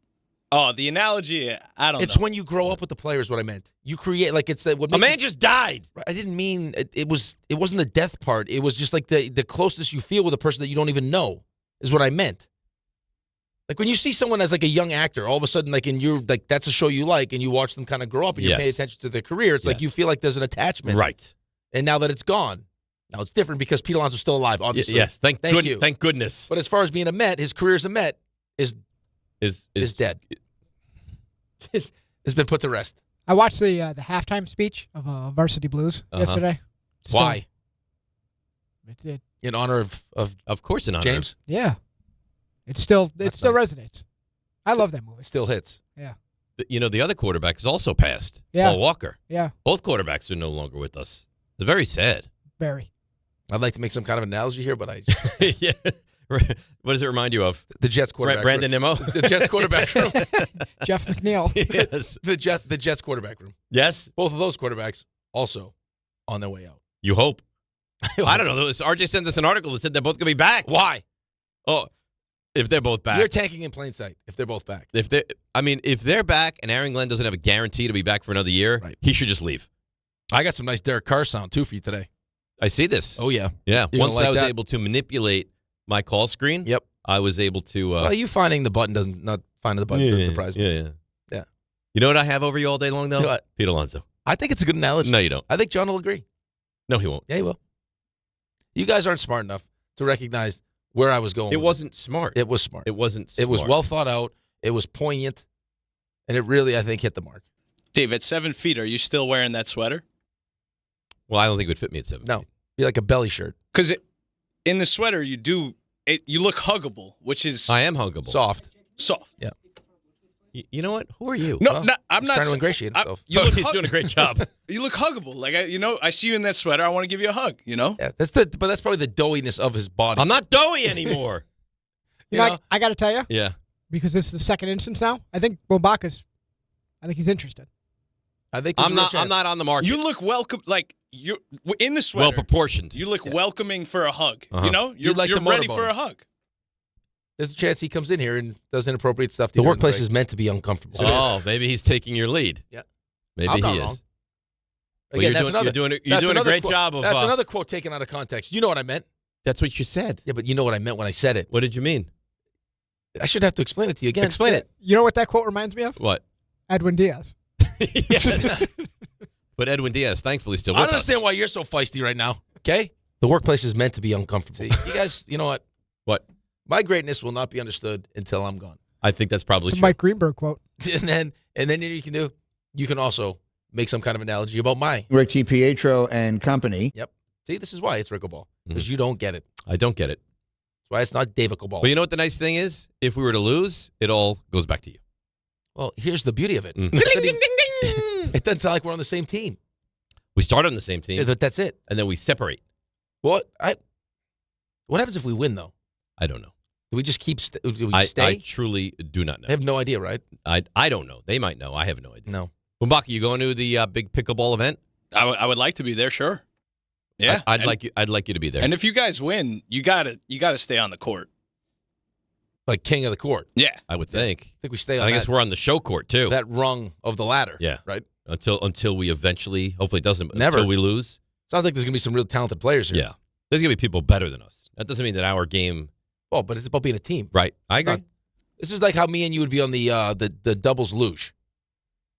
Oh, the analogy, I don't know. It's when you grow up with the players. What I meant. You create like it's that. A man just died. I didn't mean it wasn't the death part. It was just like the closeness you feel with a person that you don't even know is what I meant. Like when you see someone as like a young actor, all of a sudden like that's a show you like, and you watch them kind of grow up and you pay attention to their career. It's like you feel like there's an attachment, right? And now that it's gone, now it's different because Pete Alonso's still alive. Obviously, Yes. Thank you. Thank goodness. But as far as being a Met, his career as a Met is dead. Has been put to rest. I watched the halftime speech of Varsity Blues yesterday. Why? It's it. In honor of course, in honor James. of. Yeah. It still resonates. I love that movie. Still hits. Yeah. You know, the other quarterback is also passed. Yeah. Paul Walker. Yeah. Both quarterbacks are no longer with us. It's very sad. Very. I'd like to make some kind of analogy here, but I. Yeah. What does it remind you of? The Jets quarterback. Brandon Nimmo? The Jets quarterback room. Jeff McNeil. Yes. The Jets quarterback room. Yes. Both of those quarterbacks also on their way out. You hope. I don't know. RJ sent us an article that said they're both going to be back. Why? Oh, if they're both back. You're tanking in plain sight if they're both back. If they're back and Aaron Glenn doesn't have a guarantee to be back for another year, he should just leave. I got some nice Derek Carr sound, too, for you today. I see this. Oh, yeah. Yeah. You're Once gonna like I was that? able to manipulate my call screen, Yep. I was able to. Well, you finding the button not finding the button doesn't surprise me. Yeah. You know what I have over you all day long, though? What? Pete Alonso. I think it's a good analogy. No, you don't. I think John will agree. No, he won't. Yeah, he will. You guys aren't smart enough to recognize where I was going. It wasn't smart. It was smart. It wasn't smart. It was well thought out. It was poignant. And it really, I think, hit the mark. Dave, at 7 feet, are you still wearing that sweater? Well, I don't think it would fit me at 7 No. feet. Be like a belly shirt. Because in the sweater, you look huggable, which is I am huggable. Soft. Yeah. You know what? Who are you? No, I'm He's not trying to ingratiate himself. He's doing a great job. You look huggable. Like I see you in that sweater. I want to give you a hug. You know. Yeah, but that's probably the doughiness of his body. I'm not doughy anymore. You know, I got to tell you. Yeah. Because this is the second instance now. I think he's interested. I think I'm not on the market. You look welcome. Like you in the sweater. Well proportioned. You look welcoming for a hug. Uh-huh. You know, you're You'd like to ready motorboat for a him. hug. There's a chance he comes in here and does inappropriate stuff. The workplace is meant to be uncomfortable. Oh, maybe he's taking your lead. Yeah. Maybe I'm he not is. wrong. Well, Again, you're doing a great quote. job of. That's another quote taken out of context. You know what I meant. That's what you said. Yeah, but you know what I meant when I said it. What did you mean? I should have to explain it to you again. Explain it. You know what that quote reminds me of? What? Edwin Diaz. Yes. But Edwin Diaz, thankfully, still with I don't understand us. why you're so feisty right now. Okay? The workplace is meant to be uncomfortable. You guys, you know what? What? My greatness will not be understood until I'm gone. I think that's probably It's a true. Mike Greenberg quote. And then you can also make some kind of analogy about my Rick DiPietro and company. Yep. See, this is why it's Rickleball. Because you don't get it. I don't get it. That's why it's not David-Ball. But you know what the nice thing is? If we were to lose, it all goes back to you. Well, here's the beauty of it. Mhm. It doesn't sound like we're on the same team. We start on the same team. But that's it. And then we separate. What happens if we win, though? I don't know. Do we just keep do we stay? I truly do not know. I have no idea, right? I don't know. They might know. I have no idea. No. Bumbaka, you going to the big pickleball event? I would like to be there. Sure. Yeah. I'd like you to be there. And if you guys win, you gotta stay on the court. Like king of the court. Yeah. I would think. I think we stay on I guess we're on the show court, too. that rung of the ladder. Yeah. Right? Until we eventually, hopefully it doesn't, Never. until we lose. Sounds like there's going to be some real talented players here. Yeah. There's going to be people better than us. That doesn't mean that our game. Oh, but it's about being a team. Right. I agree. This is like how me and you would be on the doubles luge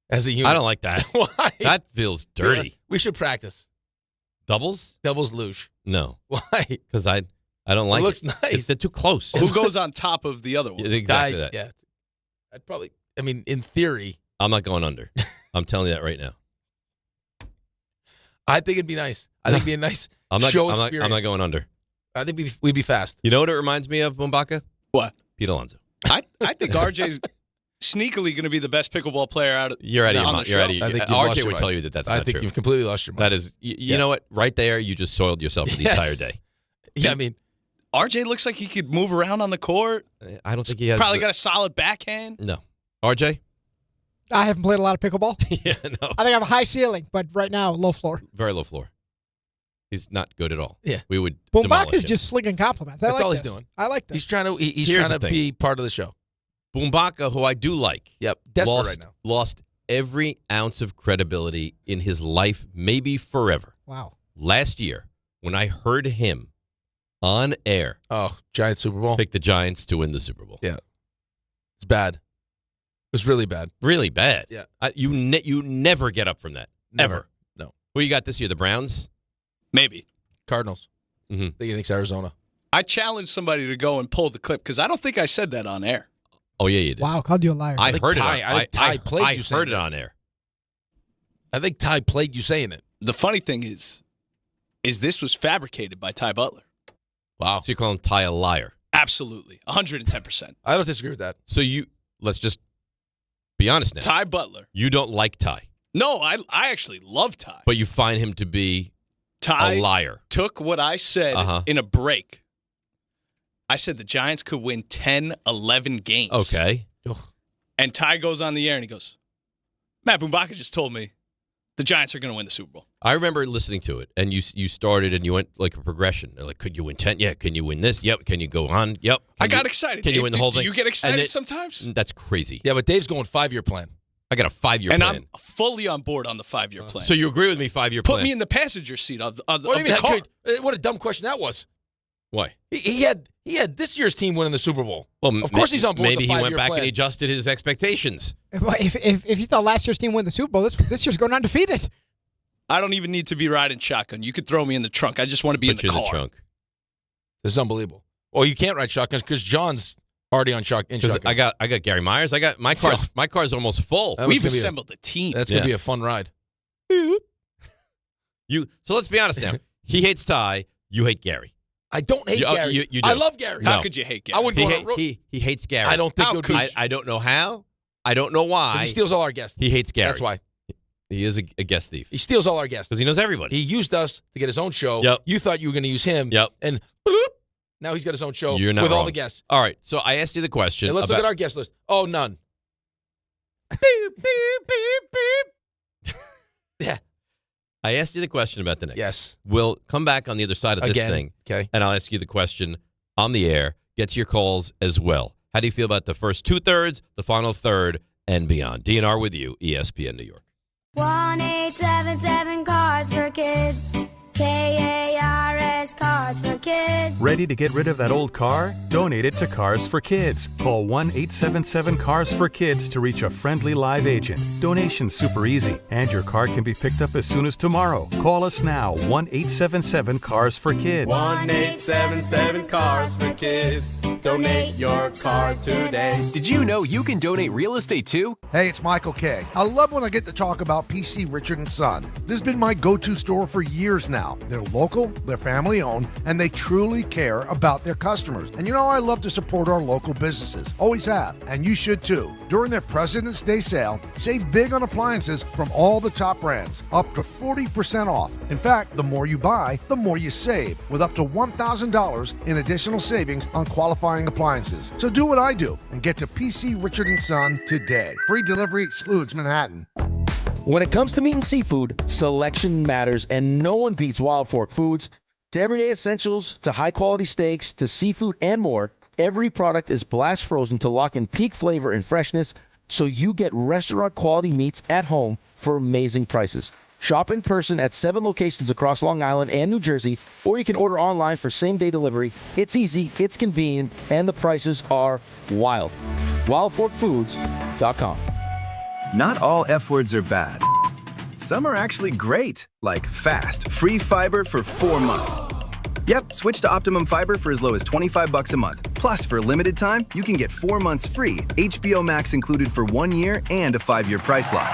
as a unit. I don't like that. Why? That feels dirty. We should practice. Doubles luge. No. Why? Because I don't like it. Looks nice. They're too close. Who goes on top of the other one? Yeah, exactly that. Yeah. I'd probably, in theory. I'm not going under. I'm telling you that right now. I think it'd be nice. I think it'd be a nice show experience. I'm not going under. I think we'd be fast. You know what it reminds me of, Bumbaka? What? Pete Alonso. I think RJ's sneakily going to be the best pickleball player out of You're out of your mind. You're out of your I think RJ would tell you that that's not true. I think you've completely lost your mind. That is, you know what? Right there, you just soiled yourself for the entire day. Yeah, RJ looks like he could move around on the court. I don't think he has. Probably got a solid backhand. No. RJ? I haven't played a lot of pickleball. Yeah, no. I think I have a high ceiling, but right now, low floor. Very low floor. He's not good at all. Yeah. We would Bumbaka's just slinging compliments. That's all he's doing. I like this. He's trying to be part of the show. Bumbaka, who I do like. Yep. Desperate right now. Lost every ounce of credibility in his life, maybe forever. Wow. Last year, when I heard him on air. Oh, Giants Super Bowl. Pick the Giants to win the Super Bowl. Yeah. It's bad. It was really bad. Really bad. Yeah. You never get up from that. Never. Ever. No. Who you got this year? The Browns? Maybe. Cardinals. Mm-hmm. I think he thinks Arizona. I challenged somebody to go and pull the clip because I don't think I said that on air. Oh, yeah, you did. Wow, called you a liar. I heard Ty, it. I heard it on air. I think Ty played you saying it. The funny thing is this was fabricated by Ty Butler. Wow. So you're calling Ty a liar? Absolutely. 110%. I don't disagree with that. So let's just be honest now. Ty Butler. You don't like Ty. No, I actually love Ty. But you find him to be a liar. Took what I said in a break. I said the Giants could win 10, 11 games. Okay. And Ty goes on the air and he goes, Matt Bumbaka just told me the Giants are going to win the Super Bowl. I remember listening to it, and you started and you went like a progression. They're like, could you win 10? Yeah. Can you win this? Yep. Can you go on? Yep. I got excited. Can you win the whole thing? Do you get excited sometimes? That's crazy. Yeah, but Dave's going 5-year plan. I got a 5-year plan. plan. And I'm fully on board on the 5-year plan. So you agree with me, 5-year plan? Put me in the passenger seat of the car. car. What a dumb question that was. Why? He had this year's team winning the Super Bowl. Well, of course he's on board. Maybe with the he went back plan. and he adjusted his expectations. If you thought last year's team won the Super Bowl, this year's going undefeated. I don't even need to be riding shotgun. You could throw me in the trunk. I just want to be in the car. In the trunk. This is unbelievable. Well, you can't ride shotguns because John's already on shotgun. I got Gary Myers. I got my car's my car's almost full. We've assembled a team. That's gonna be a fun ride. So let's be honest now. He hates Ty. You hate Gary. I don't hate Gary. You do. I love Gary. How could you hate Gary? I wouldn't he hates Gary. I don't think it would be. I don't know how. I don't know why. He steals all our guests. He hates Gary. That's why. He is a guest thief. He steals all our guests. Because he knows everybody. He used us to get his own show. Yep. You thought you were going to use him. Yep. And now he's got his own show You're not with wrong. all the guests. All right. So I asked you the question. And let's look at our guest list. Oh, none. Beep, beep, beep, beep. Yeah. I asked you the question about the Knicks. Yes. We'll come back on the other side of this thing. Okay. And I'll ask you the question on the air. Get to your calls as well. How do you feel about the first 2/3, the final third, and beyond? DNR with you, ESPN New York. 1-877 Cards for Kids. KARS Cards for Kids. Ready to get rid of that old car? Donate it to Cars for Kids. Call 1-877-CARS for Kids to reach a friendly live agent. Donation's super easy, and your car can be picked up as soon as tomorrow. Call us now, 1-877-CARS for Kids. 1-877 Cars for Kids. Donate your car today. Did you know you can donate real estate too? Hey, it's Michael K. I love when I get to talk about PC Richard & Son. This has been my go-to store for years now. They're local, they're family-owned, and they truly care about their customers. And you know, I love to support our local businesses. Always have. And you should too. During their President's Day sale, save big on appliances from all the top brands, up to 40% off. In fact, the more you buy, the more you save, with up to $1,000 in additional savings on qualifying appliances. So do what I do and get to PC Richard & Son today. Free delivery excludes Manhattan. When it comes to meat and seafood, selection matters, and no one beats Wild Fork Foods. To everyday essentials, to high-quality steaks, to seafood and more, every product is blast frozen to lock in peak flavor and freshness, so you get restaurant-quality meats at home for amazing prices. Shop in person at 7 locations across Long Island and New Jersey, or you can order online for same-day delivery. It's easy, it's convenient, and the prices are wild. WildForkFoods.com. Not all F words are bad. some are actually great, like fast, free fiber for 4 months. Yep, switch to Optimum Fiber for as low as $25 a month. Plus, for a limited time, you can get 4 months free, HBO Max included for 1 year, and a 5-year price lock.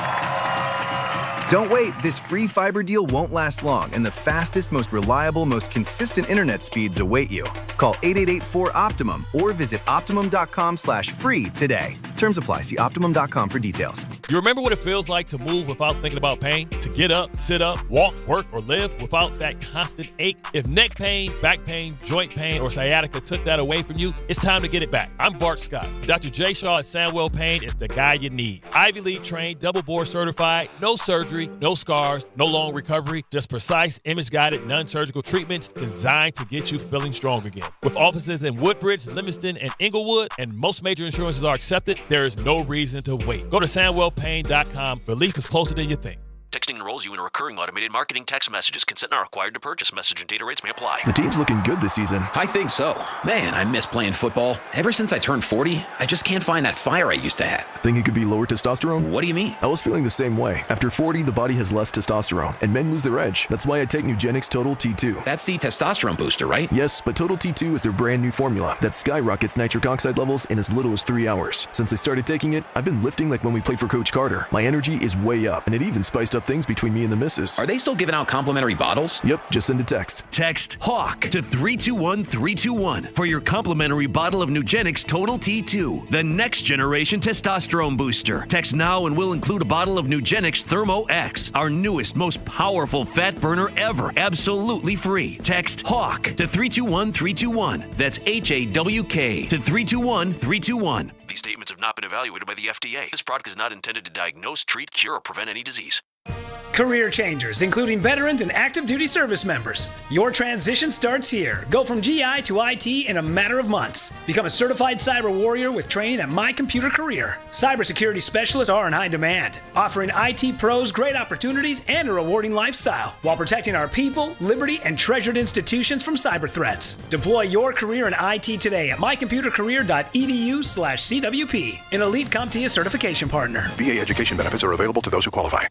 Don't wait, this free fiber deal won't last long, and the fastest, most reliable, most consistent internet speeds await you. Call 888-4-OPTIMUM or visit Optimum.com/free today. Terms apply. See Optimum.com for details. You remember what it feels like to move without thinking about pain? To get up, sit up, walk, work, or live without that constant ache? If neck pain, back pain, joint pain, or sciatica took that away from you, it's time to get it back. I'm Bart Scott. Dr. J. Shaw at Sandwell Pain is the guy you need. Ivy League trained, double board certified, no surgery, no scars, no long recovery, just precise, image-guided, non-surgical treatments designed to get you feeling strong again. With offices in Woodbridge, Livingston, and Inglewood, and most major insurances are accepted, there is no reason to wait. Go to SandwellPain.com. Relief is closer than you think. Texting enrolls you in a recurring automated marketing text messages. Consent not required to purchase. Message and data rates may apply. The team's looking good this season. I think so. Man, I miss playing football. Ever since I turned 40, I just can't find that fire I used to have. Think it could be lower testosterone? What do you mean? I was feeling the same way. After 40, the body has less testosterone, and men lose their edge. That's why I take Nugenix Total T2. That's the testosterone booster, right? Yes, but Total T2 is their brand new formula that skyrockets nitric oxide levels in as little as 3 hours. Since I started taking it, I've been lifting like when we played for Coach Carter. My energy is way up, and it even spiced up things between me and the missus. Are they still giving out complimentary bottles? Yep, just send a text. Text HAWK to 321-321 for your complimentary bottle of Nugenix Total T2, the next generation testosterone booster. Text now and we'll include a bottle of Nugenix Thermo X, our newest, most powerful fat burner ever, absolutely free. Text HAWK to 321-321. That's HAWK to 321-321. These statements have not been evaluated by the FDA. This product is not intended to diagnose, treat, cure, or prevent any disease. Career changers, including veterans and active duty service members. Your transition starts here. Go from GI to IT in a matter of months. Become a certified cyber warrior with training at My Computer Career. Cybersecurity specialists are in high demand, offering IT pros great opportunities and a rewarding lifestyle while protecting our people, liberty, and treasured institutions from cyber threats. Deploy your career in IT today at mycomputercareer.edu/CWP, an elite CompTIA certification partner. VA education benefits are available to those who qualify.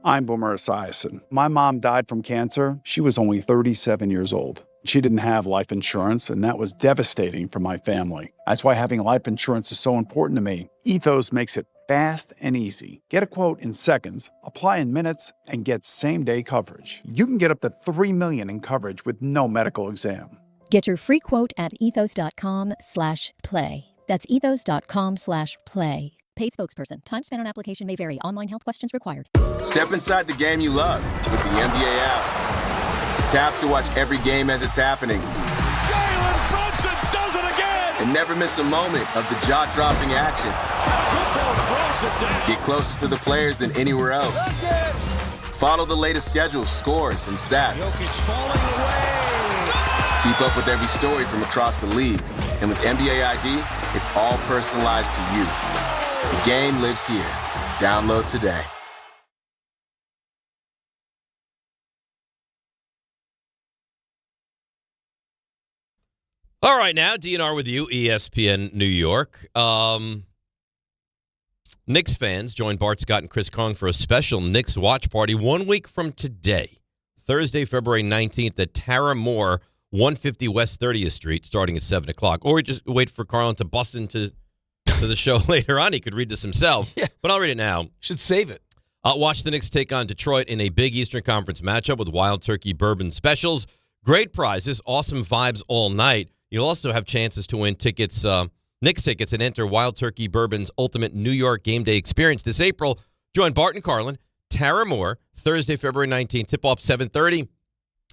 I'm Boomer Esiason. My mom died from cancer. She was only 37 years old. She didn't have life insurance, and that was devastating for my family. That's why having life insurance is so important to me. Ethos makes it fast and easy. Get a quote in seconds, apply in minutes, and get same-day coverage. You can get up to $3 million in coverage with no medical exam. Get your free quote at ethos.com/play. That's ethos.com/play. Paid spokesperson. Time spent on application may vary. Online health questions required. Step inside the game you love with the NBA app. Tap to watch every game as it's happening. Jalen Brunson does it again! And never miss a moment of the jaw-dropping action. Get closer to the players than anywhere else. Follow the latest schedules, scores, and stats. Keep up with every story from across the league. And with NBA ID, it's all personalized to you. The game lives here. Download today. All right, now, DNR with you, ESPN New York. Knicks fans join Bart Scott and Chris Kong for a special Knicks watch party 1 week from today, Thursday, February 19th at Tara Moore, 150 West 30th Street, starting at 7 o'clock. Or just wait for Carlin to bust into the show later on. He could read this himself, but I'll read it now. Should save it. Watch the Knicks take on Detroit in a big Eastern Conference matchup with Wild Turkey Bourbon specials. Great prizes, awesome vibes all night. You'll also have chances to win tickets, Knicks tickets, and enter Wild Turkey Bourbon's ultimate New York game day experience this April. Join Bart and Carlin, Tara Moore, Thursday, February 19th, tip-off 7:30.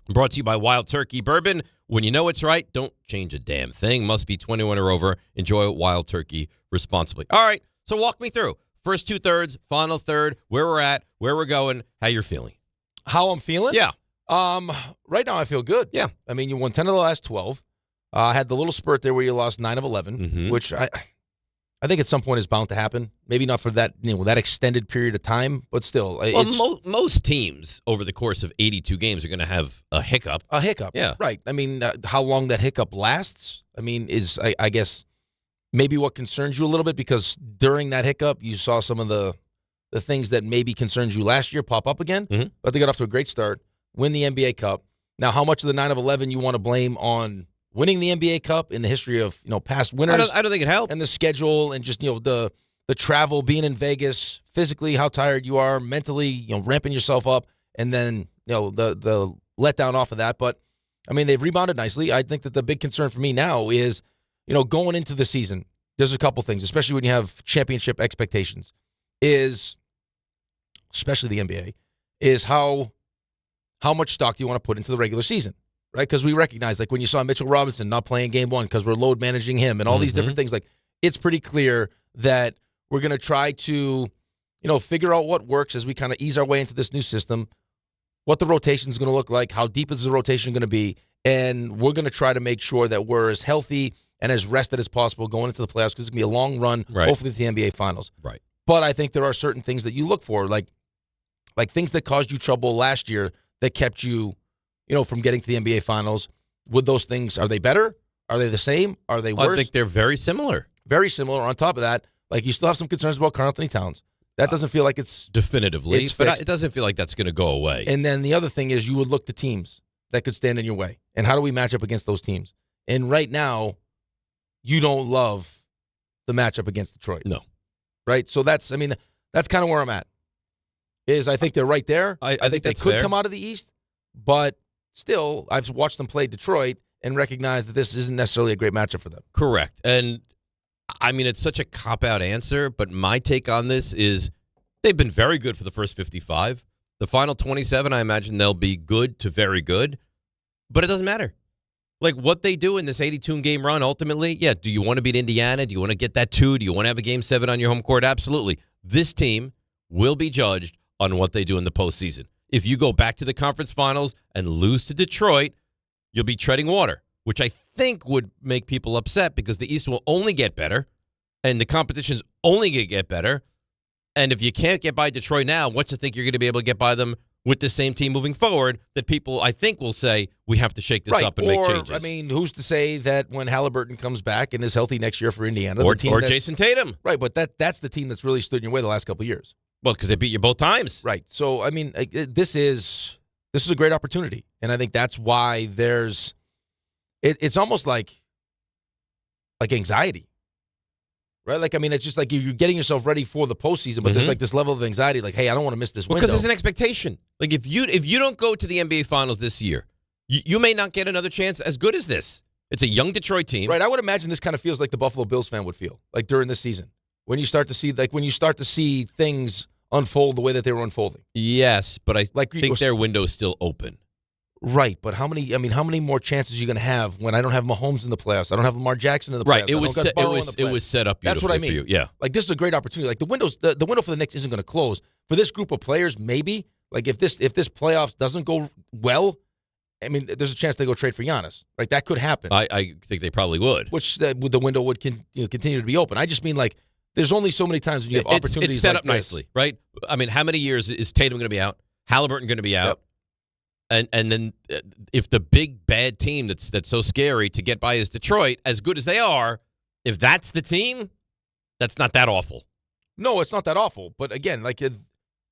Brought to you by Wild Turkey Bourbon. When you know it's right, don't change a damn thing. Must be 21 or over. Enjoy Wild Turkey responsibly. All right, so walk me through. First 2/3, final third, where we're at, where we're going, how you're feeling. How I'm feeling? Yeah. Right now I feel good. Yeah. I mean, you won 10 of the last 12. Had the little spurt there where you lost 9 of 11, which I think at some point is bound to happen. Maybe not for that that extended period of time, but still. Well, most teams over the course of 82 games are going to have a hiccup. A hiccup, yeah. Right. I mean, how long that hiccup lasts, I mean, is, I guess, maybe what concerns you a little bit, because during that hiccup, you saw some of the the things that maybe concerns you last year pop up again. But they got off to a great start, win the NBA Cup. Now, how much of the 9 of 11 you want to blame on winning the NBA Cup in the history of past winners? I don't think it helped. And the schedule and just the travel, being in Vegas, physically how tired you are, mentally ramping yourself up, and then the letdown off of that. But I mean, they've rebounded nicely. I think that the big concern for me now is going into the season. There's a couple things, especially when you have championship expectations, especially the NBA, is how much stock do you want to put into the regular season, right? Because we recognize, like when you saw Mitchell Robinson not playing game 1 because we're load managing him and all these different things, like it's pretty clear that we're going to try to, figure out what works as we kind of ease our way into this new system, what the rotation is going to look like, how deep is the rotation going to be, and we're going to try to make sure that we're as healthy and as rested as possible going into the playoffs because it's going to be a long run, hopefully to the NBA Finals. Right. But I think there are certain things that you look for, like things that caused you trouble last year that kept you, from getting to the NBA Finals. Would those things, are they better? Are they the same? Are they worse? I think they're very similar. Very similar. On top of that, like you still have some concerns about Karl Anthony Towns. That doesn't feel like it's definitively, it's but it doesn't feel like that's going to go away. And then the other thing is you would look to teams that could stand in your way. And how do we match up against those teams? And right now, you don't love the matchup against Detroit. No. Right? So that's kind of where I'm at. I think they're right there. I think they could come out of the East, but still, I've watched them play Detroit and recognize that this isn't necessarily a great matchup for them. Correct. And I mean, it's such a cop-out answer, but my take on this is they've been very good for the first 55. The final 27, I imagine they'll be good to very good, but it doesn't matter. Like what they do in this 82-game run, ultimately, yeah, do you want to beat Indiana? Do you want to get that 2? Do you want to have a Game 7 on your home court? Absolutely. This team will be judged on what they do in the postseason. If you go back to the conference finals and lose to Detroit, you'll be treading water, which I think would make people upset because the East will only get better and the competition's only going to get better. And if you can't get by Detroit now, what do you think you're going to be able to get by them with the same team moving forward that people, I think, will say, we have to shake this up and make changes? I mean, who's to say that when Halliburton comes back and is healthy next year for Indiana? Or Jason Tatum. Right, but that's the team that's really stood in your way the last couple of years. Well, because they beat you both times. Right. So, I mean, this is a great opportunity. And I think that's why it's almost like anxiety. Right? Like, I mean, it's just like you're getting yourself ready for the postseason, but there's like this level of anxiety, like, hey, I don't want to miss this window. Because there's an expectation. Like, if you don't go to the NBA Finals this year, you may not get another chance as good as this. It's a young Detroit team. Right. I would imagine this kind of feels like the Buffalo Bills fan would feel, like during this season. When you start to see things unfold the way that they were unfolding. Yes, but I think their window is still open. Right, but how many more chances are you going to have when I don't have Mahomes in the playoffs? I don't have Lamar Jackson in the playoffs. Right, it was set up beautifully. That's what I mean. For you. Yeah, like this is a great opportunity. Like the window for the Knicks isn't going to close for this group of players. Maybe like if this playoffs doesn't go well, I mean, there's a chance they go trade for Giannis. Right, that could happen. I think they probably would. Which the window would continue to be open. I just mean like there's only so many times when you have opportunities. It's set like up nicely, right? I mean, how many years is Tatum going to be out? Halliburton going to be out? Yep. And then if the big bad team that's so scary to get by is Detroit, as good as they are, if that's the team, that's not that awful. No, it's not that awful. But again, like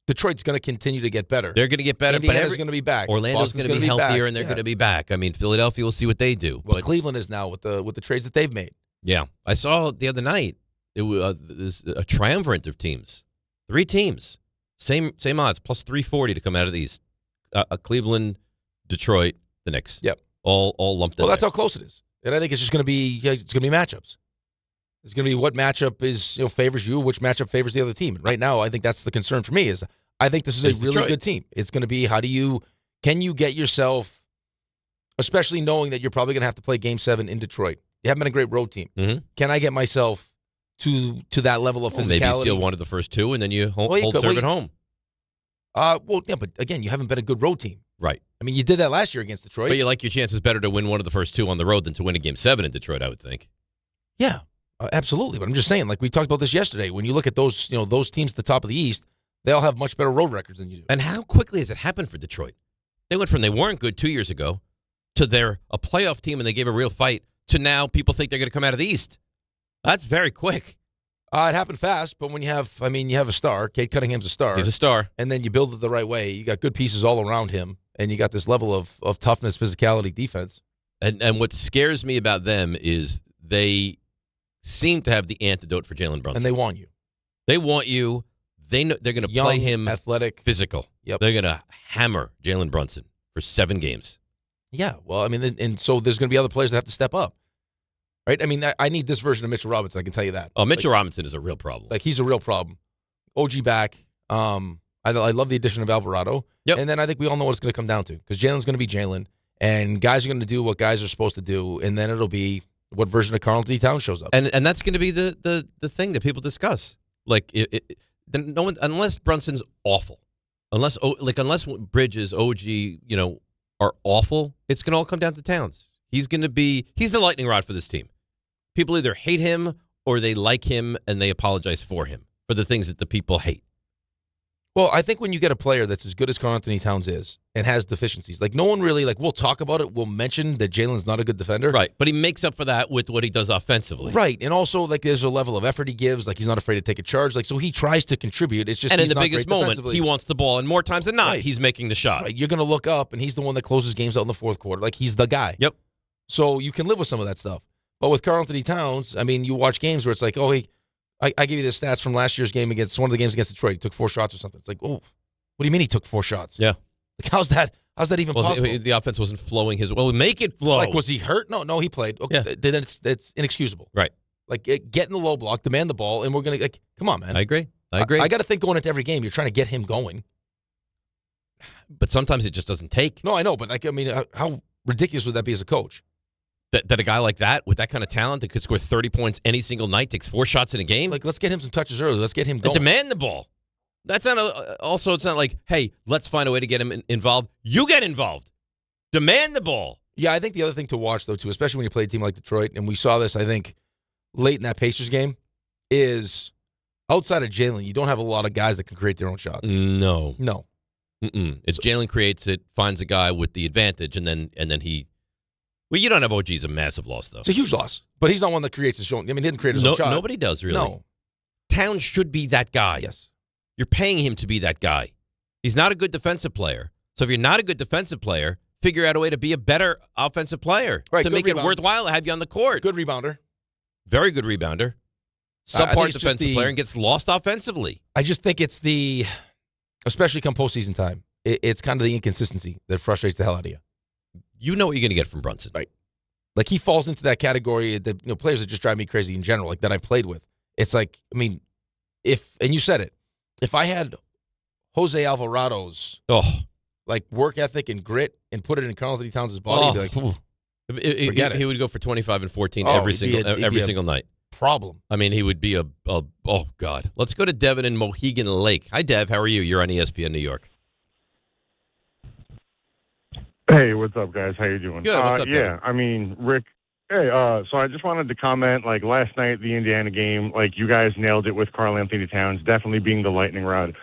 Detroit's going to continue to get better. They're going to get better. Indiana's going to be back. Orlando's going to be healthier, and they're going to be back. I mean, Philadelphia will see what they do. Well, Cleveland is now with the trades that they've made. Yeah, I saw the other night. It was a triumvirate of teams. 3 teams, same odds, plus 340 to come out of the East. Cleveland, Detroit, the Knicks. Yep. All lumped in. Well, that's how close it is. And I think it's just going to be matchups. It's going to be what matchup favors you, which matchup favors the other team. And right now, I think that's the concern for me is I think this is a really good team. It's going to be can you get yourself, especially knowing that you're probably going to have to play Game 7 in Detroit. You haven't been a great road team. Mm-hmm. Can I get myself to that level of physicality? Maybe you steal one of the first 2, and then you hold serve at home. Well, yeah, but again, you haven't been a good road team. Right. I mean, you did that last year against Detroit. But you like your chances better to win one of the first 2 on the road than to win a Game 7 in Detroit, I would think. Yeah, absolutely. But I'm just saying, like we talked about this yesterday, when you look at those teams at the top of the East, they all have much better road records than you do. And how quickly has it happened for Detroit? They went from they weren't good 2 years ago to they're a playoff team and they gave a real fight to now people think they're going to come out of the East. That's very quick. It happened fast, but when you have a star. Cade Cunningham's a star. He's a star. And then you build it the right way. You got good pieces all around him, and you got this level of toughness, physicality, defense. And what scares me about them is they seem to have the antidote for Jalen Brunson. And they want you. They want you. They know they're going to play him athletic, physical. Yep. They're going to hammer Jalen Brunson for 7 games. Yeah, well, I mean, and so there's going to be other players that have to step up, right? I mean, I need this version of Mitchell Robinson. I can tell you that. Oh, Mitchell Robinson is a real problem. Like, he's a real problem. OG back. I love the addition of Alvarado. Yep. And then I think we all know what it's going to come down to, because Jalen's going to be Jalen, and guys are going to do what guys are supposed to do, and then it'll be what version of Karl-Anthony Towns shows up. And that's going to be the thing that people discuss. Like, then no one, unless Brunson's awful, unless Bridges, OG, are awful, it's going to all come down to Towns. He's the lightning rod for this team. People either hate him or they like him and they apologize for him for the things that the people hate. Well, I think when you get a player that's as good as Karl-Anthony Towns is and has deficiencies, like no one really, like we'll talk about it, we'll mention that Jalen's not a good defender. Right, but he makes up for that with what he does offensively. Right, and also like there's a level of effort he gives, like he's not afraid to take a charge, like so he tries to contribute. It's just and he's in the not biggest great moment, he wants the ball, and more times than not, he's making the shot. Right, you're going to look up, and he's the one that closes games out in the fourth quarter. Like he's the guy. Yep. So you can live with some of that stuff. But with Karl-Anthony Towns, I mean, you watch games where it's like, oh, I give you the stats from last year's game against one of the games against Detroit. He took 4 shots or something. It's like, oh. What do you mean he took 4 shots? Yeah. Like, how's that even possible? The offense wasn't flowing his way. Well, make it flow. Like, was he hurt? No, he played. Okay, yeah. Then it's inexcusable. Right. Like, get in the low block, demand the ball, and we're going to, like, come on, man. I agree. I got to think going into every game, you're trying to get him going. But sometimes it just doesn't take. No, I know, but, like, I mean, how ridiculous would that be as a coach? That a guy like that, with that kind of talent, that could score 30 points any single night, takes 4 shots in a game? Like, let's get him some touches early. Let's get him going. And demand the ball. That's not also, it's not like, hey, let's find a way to get him involved. You get involved. Demand the ball. Yeah, I think the other thing to watch, though, too, especially when you play a team like Detroit, and we saw this, I think, late in that Pacers game, is outside of Jalen, you don't have a lot of guys that can create their own shots. No. It's Jalen creates it, finds a guy with the advantage, and then he. Well, you don't have OG as a massive loss, though. It's a huge loss, but he's not one that creates his own. I mean, he didn't create his own shot. Nobody does, really. No. Towns should be that guy. Yes. You're paying him to be that guy. He's not a good defensive player. So if you're not a good defensive player, figure out a way to be a better offensive player to make it worthwhile to have you on the court. Good rebounder. Very good rebounder. Subpar defensive player and gets lost offensively. I just think it's especially come postseason time, it's kind of the inconsistency that frustrates the hell out of you. You know what you're going to get from Brunson. Right. Like he falls into that category that players that just drive me crazy in general, like that I've played with. It's like, I mean, and you said it, if I had Jose Alvarado's work ethic and grit and put it in Karl-Anthony Towns' body, he'd be like, forget it. He would go for 25 and 14 every single night. Problem. I mean, he would be oh, God. Let's go to Devin in Mohegan Lake. Hi, Dev. How are you? You're on ESPN New York. Hey, what's up, guys? How you doing? Good. What's up, yeah, Devin? I mean, Rick, hey, so I just wanted to comment, like, last night, the Indiana game, like, you guys nailed it with Karl-Anthony Towns, definitely being the lightning rod.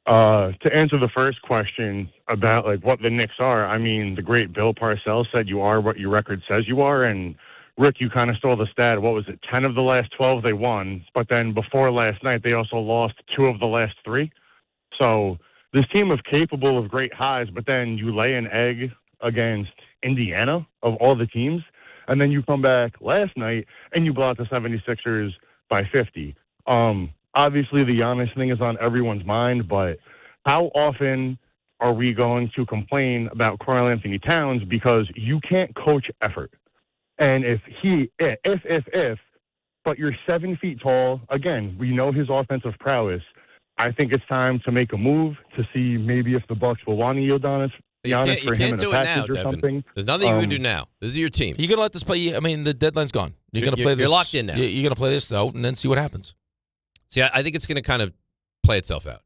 To answer the first question about, like, what the Knicks are, I mean, the great Bill Parcells said you are what your record says you are, and Rick, you kind of stole the stat. What was it, 10 of the last 12 they won, but then before last night, they also lost 2 of the last 3. So this team is capable of great highs, but then you lay an egg against Indiana of all the teams, and then you come back last night and you blow out the 76ers by 50. Obviously, the Giannis thing is on everyone's mind, but how often are we going to complain about Karl-Anthony Towns because you can't coach effort? And if but you're 7 feet tall, again, we know his offensive prowess. I think it's time to make a move to see maybe if the Bucks will want to yield on Giannis for him in a package or something. There's nothing you can do now. This is your team. You're going to let this play. I mean, the deadline's gone. You're going to play this. You're locked in now. You're going to play this out and then see what happens. See, I think it's going to kind of play itself out.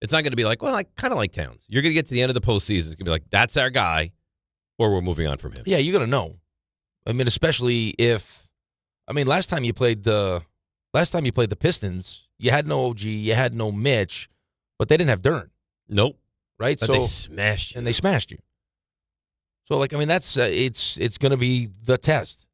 It's not going to be like, well, I kind of like Towns. You're going to get to the end of the postseason. It's going to be like, that's our guy, or we're moving on from him. Yeah, you're going to know. I mean, especially if, last time you played the Pistons, you had no OG, you had no Mitch, but they didn't have Dern. Nope. Right? But they smashed you. And they smashed you. So, that's it's going to be the test.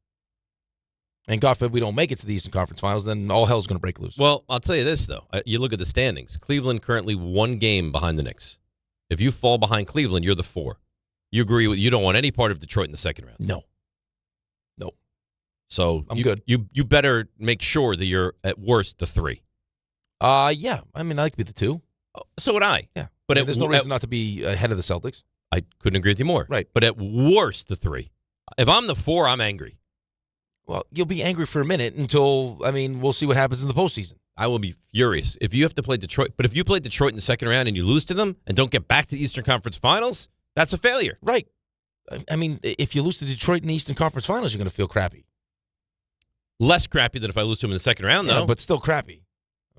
and God forbid we don't make it to the Eastern Conference Finals, then all hell's going to break loose. Well, I'll tell you this, though. You look at the standings. Cleveland currently 1 game behind the Knicks. If you fall behind Cleveland, you're the 4. You agree with you don't want any part of Detroit in the second round. No. So I'm good. You better make sure that you're at worst the 3. Yeah. I mean, I like to be the 2. So would I. Yeah. But there's no reason not to be ahead of the Celtics. I couldn't agree with you more. Right. But at worst the 3. If I'm the 4, I'm angry. Well, you'll be angry for a minute until, we'll see what happens in the postseason. I will be furious if you have to play Detroit. But if you play Detroit in the second round and you lose to them and don't get back to the Eastern Conference Finals, that's a failure. Right. I mean, if you lose to Detroit in the Eastern Conference Finals, you're going to feel crappy. Less crappy than if I lose to them in the second round, though. Yeah, but still crappy.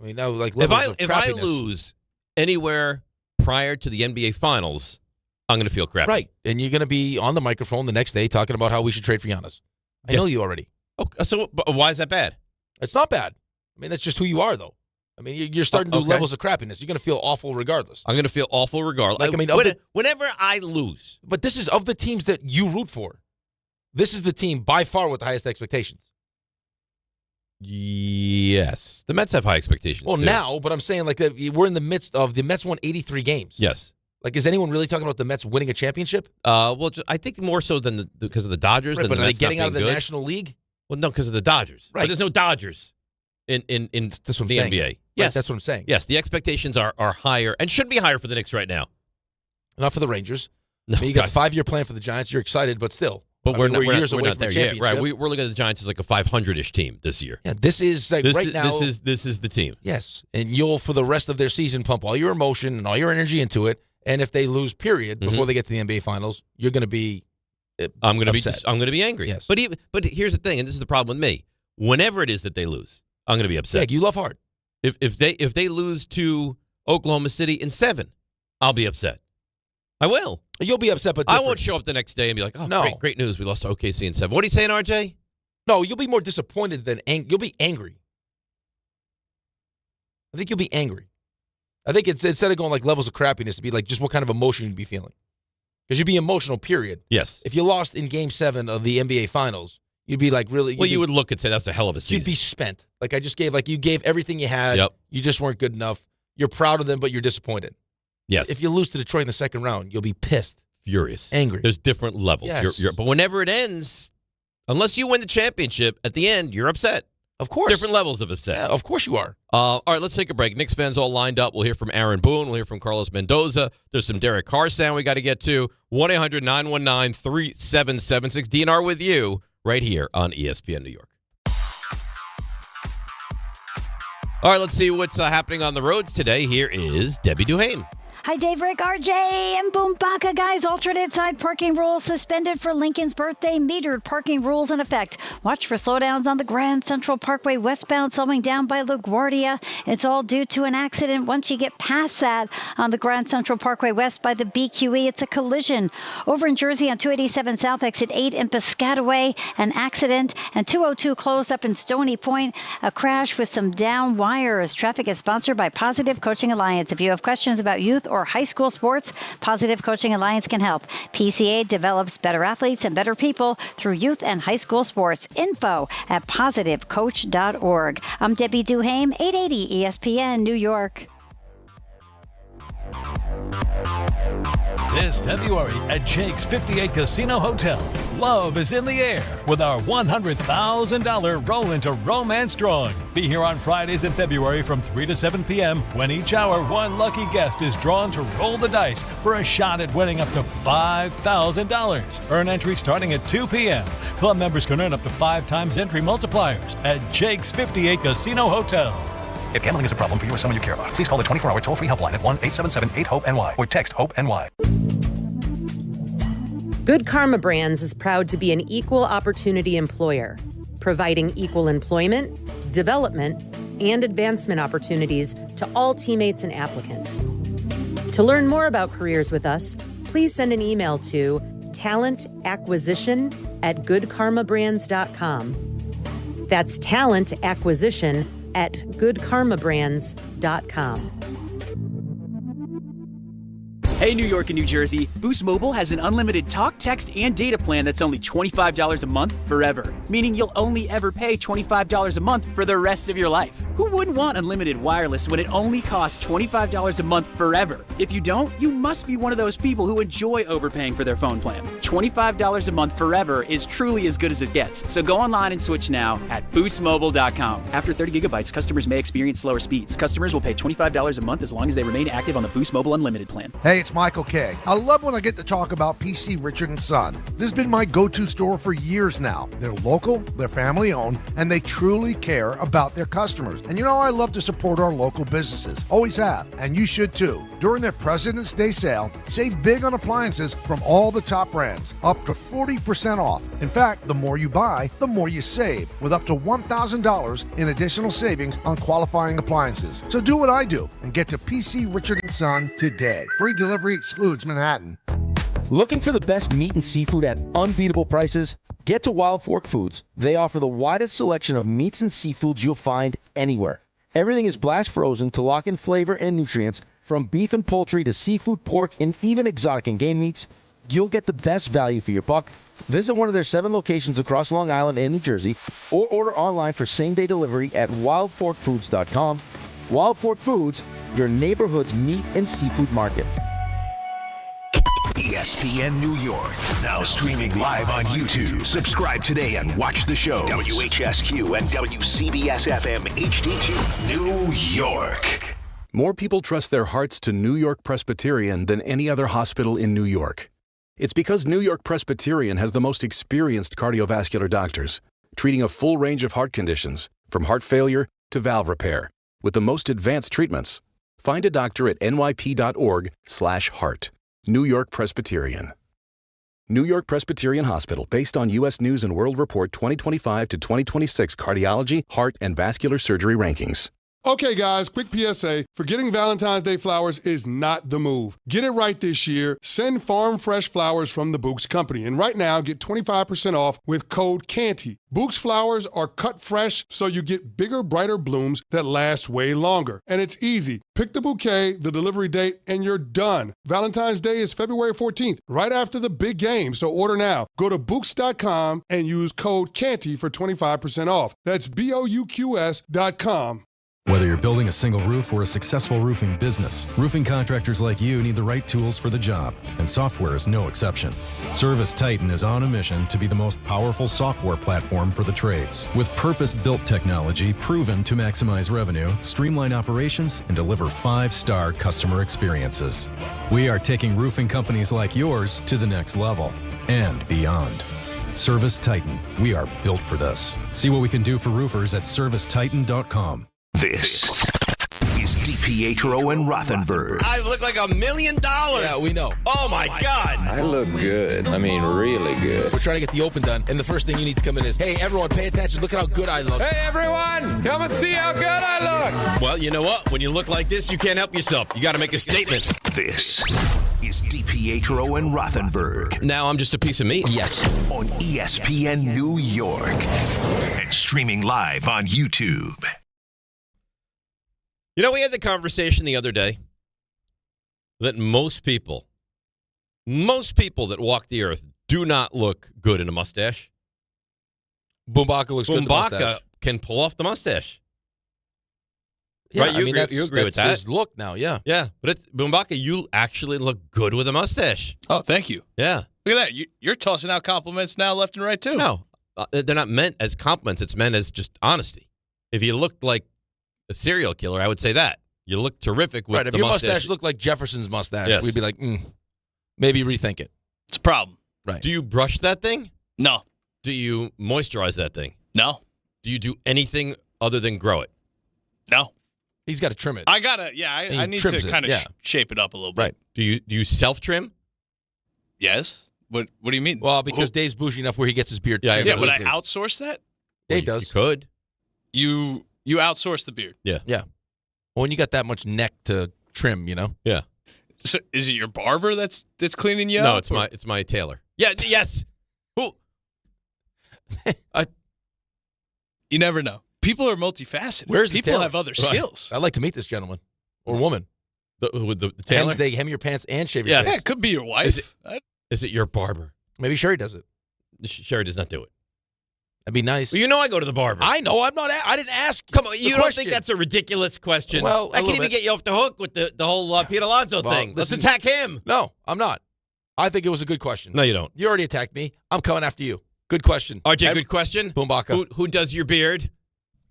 I mean, now if I lose anywhere prior to the NBA Finals, I'm going to feel crappy. Right, and you're going to be on the microphone the next day talking about how we should trade for Giannis. I know you already. Okay, so why is that bad? It's not bad. I mean, that's just who you are, though. I mean, you're starting to do levels of crappiness. You're going to feel awful regardless. I'm going to feel awful regardless. Whenever I lose. But this is of the teams that you root for. This is the team by far with the highest expectations. Yes. The Mets have high expectations, Well, too. now, but I'm saying, we're in the midst of the Mets won 83 games. Yes. Is anyone really talking about the Mets winning a championship? I think more so than because of the Dodgers. Right, than but the are they Mets getting out of the good. National League? Well, no, because of the Dodgers. Right. But there's no Dodgers in that's what I'm the saying. NBA. Right, Yes. that's what I'm saying. Yes, the expectations are higher and should be higher for the Knicks right now. Not for the Rangers. No, you got a 5-year plan for the Giants. You're excited, but still. But we're years away not from there the yet. championship. Right. We're looking at the Giants as like a 500-ish team this year. Yeah, this is right now. This is the team. Yes, and you'll for the rest of their season pump all your emotion and all your energy into it. And if they lose, period, before they get to the NBA Finals, you're going to be. I'm going to be angry. Yes. But here's the thing, and this is the problem with me. Whenever it is that they lose, I'm going to be upset. Yeah, you love hard. If they lose to Oklahoma City in 7, I'll be upset. I will. You'll be upset, but I won't show up the next day and be like, "Oh, no. great news, we lost to OKC in 7." What are you saying, RJ? No, you'll be more disappointed than you'll be angry. I think you'll be angry. I think it's instead of going like levels of crappiness, to be like just what kind of emotion you'd be feeling. Because you'd be emotional, period. Yes. If you lost in Game 7 of the NBA Finals, you'd be like really. Well, you would look and say that's a hell of a season. You'd be spent. Like I just gave, you gave everything you had. Yep. You just weren't good enough. You're proud of them, but you're disappointed. Yes. If you lose to Detroit in the second round, you'll be pissed. Furious. Angry. There's different levels. Yes. But whenever it ends, unless you win the championship, at the end, you're upset. Of course. Different levels of upset. Yeah, of course you are. All right, let's take a break. Knicks fans all lined up. We'll hear from Aaron Boone. We'll hear from Carlos Mendoza. There's some Derek Carr sound we got to get to. 1-800-919-3776. DNR with you right here on ESPN New York. All right, let's see what's happening on the roads today. Here is Debbie Duhame. Hi, Dave, Rick, RJ, and Boom Baka, guys. Alternate side parking rules suspended for Lincoln's birthday. Metered parking rules in effect. Watch for slowdowns on the Grand Central Parkway westbound, slowing down by LaGuardia. It's all due to an accident. Once you get past that on the Grand Central Parkway west by the BQE, it's a collision. Over in Jersey on 287 South, exit 8 in Piscataway, an accident. And 202 closed up in Stony Point, a crash with some down wires. Traffic is sponsored by Positive Coaching Alliance. If you have questions about youth or high school sports, Positive Coaching Alliance can help. PCA develops better athletes and better people through youth and high school sports. Info at positivecoach.org. I'm Debbie Duhame, 880 ESPN, New York. This February at Jake's 58 Casino Hotel, love is in the air with our $100,000 Roll into Romance drawing. Be here on Fridays in February from 3 to 7 p.m. when each hour one lucky guest is drawn to roll the dice for a shot at winning up to $5,000. Earn entry starting at 2 p.m. Club members can earn up to 5 times entry multipliers at Jake's 58 Casino Hotel. If gambling is a problem for you or someone you care about, please call the 24-hour toll-free helpline at 1-877-8-HOPE-NY or text HOPE-NY. Good Karma Brands is proud to be an equal opportunity employer, providing equal employment, development, and advancement opportunities to all teammates and applicants. To learn more about careers with us, please send an email to talentacquisition@goodkarmabrands.com. That's talentacquisition@goodkarmabrands.com. Hey, New York and New Jersey, Boost Mobile has an unlimited talk, text, and data plan that's only $25 a month forever, meaning you'll only ever pay $25 a month for the rest of your life. Who wouldn't want unlimited wireless when it only costs $25 a month forever? If you don't, you must be one of those people who enjoy overpaying for their phone plan. $25 a month forever is truly as good as it gets, so go online and switch now at boostmobile.com. After 30 gigabytes, customers may experience slower speeds. Customers will pay $25 a month as long as they remain active on the Boost Mobile Unlimited plan. Hey, it's Michael K. I love when I get to talk about PC Richard & Son. This has been my go-to store for years now. They're local, they're family-owned, and they truly care about their customers. And you know, I love to support our local businesses. Always have, and you should too. During their President's Day sale, save big on appliances from all the top brands, up to 40% off. In fact, the more you buy, the more you save, with up to $1,000 in additional savings on qualifying appliances. So do what I do and get to PC Richard & Son today. Free delivery excludes Manhattan. Looking for the best meat and seafood at unbeatable prices? Get to Wild Fork Foods. They offer the widest selection of meats and seafoods you'll find anywhere. Everything is blast frozen to lock in flavor and nutrients. From beef and poultry to seafood, pork, and even exotic and game meats, you'll get the best value for your buck. Visit one of their 7 locations across Long Island and New Jersey, or order online for same-day delivery at wildforkfoods.com. Wild Fork Foods, your neighborhood's meat and seafood market. ESPN New York, now streaming live on YouTube. Subscribe today and watch the show. WHSQ and WCBS-FM HD2, New York. More people trust their hearts to New York Presbyterian than any other hospital in New York. It's because New York Presbyterian has the most experienced cardiovascular doctors, treating a full range of heart conditions, from heart failure to valve repair, with the most advanced treatments. Find a doctor at nyp.org/heart. New York Presbyterian. New York Presbyterian Hospital, based on U.S. News & World Report 2025 to 2026 cardiology, heart, and vascular surgery rankings. Okay, guys, quick PSA. Forgetting Valentine's Day flowers is not the move. Get it right this year. Send farm fresh flowers from the Books Company. And right now, get 25% off with code CANTY. Books flowers are cut fresh, so you get bigger, brighter blooms that last way longer. And it's easy. Pick the bouquet, the delivery date, and you're done. Valentine's Day is February 14th, right after the big game, so order now. Go to Books.com and use code CANTY for 25% off. That's BOUQS.com. Whether you're building a single roof or a successful roofing business, roofing contractors like you need the right tools for the job, and software is no exception. Service Titan is on a mission to be the most powerful software platform for the trades, with purpose-built technology proven to maximize revenue, streamline operations, and deliver 5-star customer experiences. We are taking roofing companies like yours to the next level and beyond. Service Titan, we are built for this. See what we can do for roofers at servicetitan.com. This is DiPietro and Rothenberg. I look like $1 million. Yeah, we know. Oh my God. I look good. I mean, really good. We're trying to get the Open done, and the first thing you need to come in is, hey, everyone, pay attention. Look at how good I look. Hey, everyone, come and see how good I look. Well, you know what? When you look like this, you can't help yourself. You got to make a statement. This is DiPietro and Rothenberg. Now I'm just a piece of meat. Yes. On ESPN New York. And streaming live on YouTube. You know, we had the conversation the other day that most people that walk the earth do not look good in a mustache. Boombaka looks good in a mustache. Boombaka can pull off the mustache. Yeah, right? You agree with that? His look now, yeah. Yeah, but Boombaka, you actually look good with a mustache. Oh, thank you. Yeah. Look at that. You're tossing out compliments now left and right, too. No, they're not meant as compliments. It's meant as just honesty. If you looked like a serial killer, I would say that. You look terrific with if the your mustache looked like Jefferson's mustache, Yes. we'd be like, maybe rethink it. It's a problem. Right. Do you brush that thing? No. Do you moisturize that thing? No. Do you do anything other than grow it? No. He's got to trim it. I need to kind of shape it up a little bit. Right. Do you self-trim? Yes. What do you mean? Well, because Dave's bougie enough where he gets his beard trimmed. Yeah, would I outsource that? Dave does. You could. You outsource the beard. Yeah. Yeah. Well, when you got that much neck to trim, you know? Yeah. So is it your barber that's cleaning you No, up? it's my tailor. Yeah, yes. Who? You never know. People are multifaceted. Where's people tailor? have other skills. I'd like to meet this gentleman or woman. With the tailor? They hem your pants and shave your Yes. face. Yeah, it could be your wife. Is it your barber? Maybe Sherry does it. Sherry does not do it. That'd be nice. Well, you know I go to the barber. I know. I'm not. I didn't ask. Come on, you don't question. think that's a ridiculous question? Well, I can even get you off the hook with the whole Pete Alonso thing. Let's attack him. No, I'm not. I think it was a good question. No, you don't. You already attacked me. I'm coming after you. Good question. RJ, good question. Boom Baka. Who does your beard?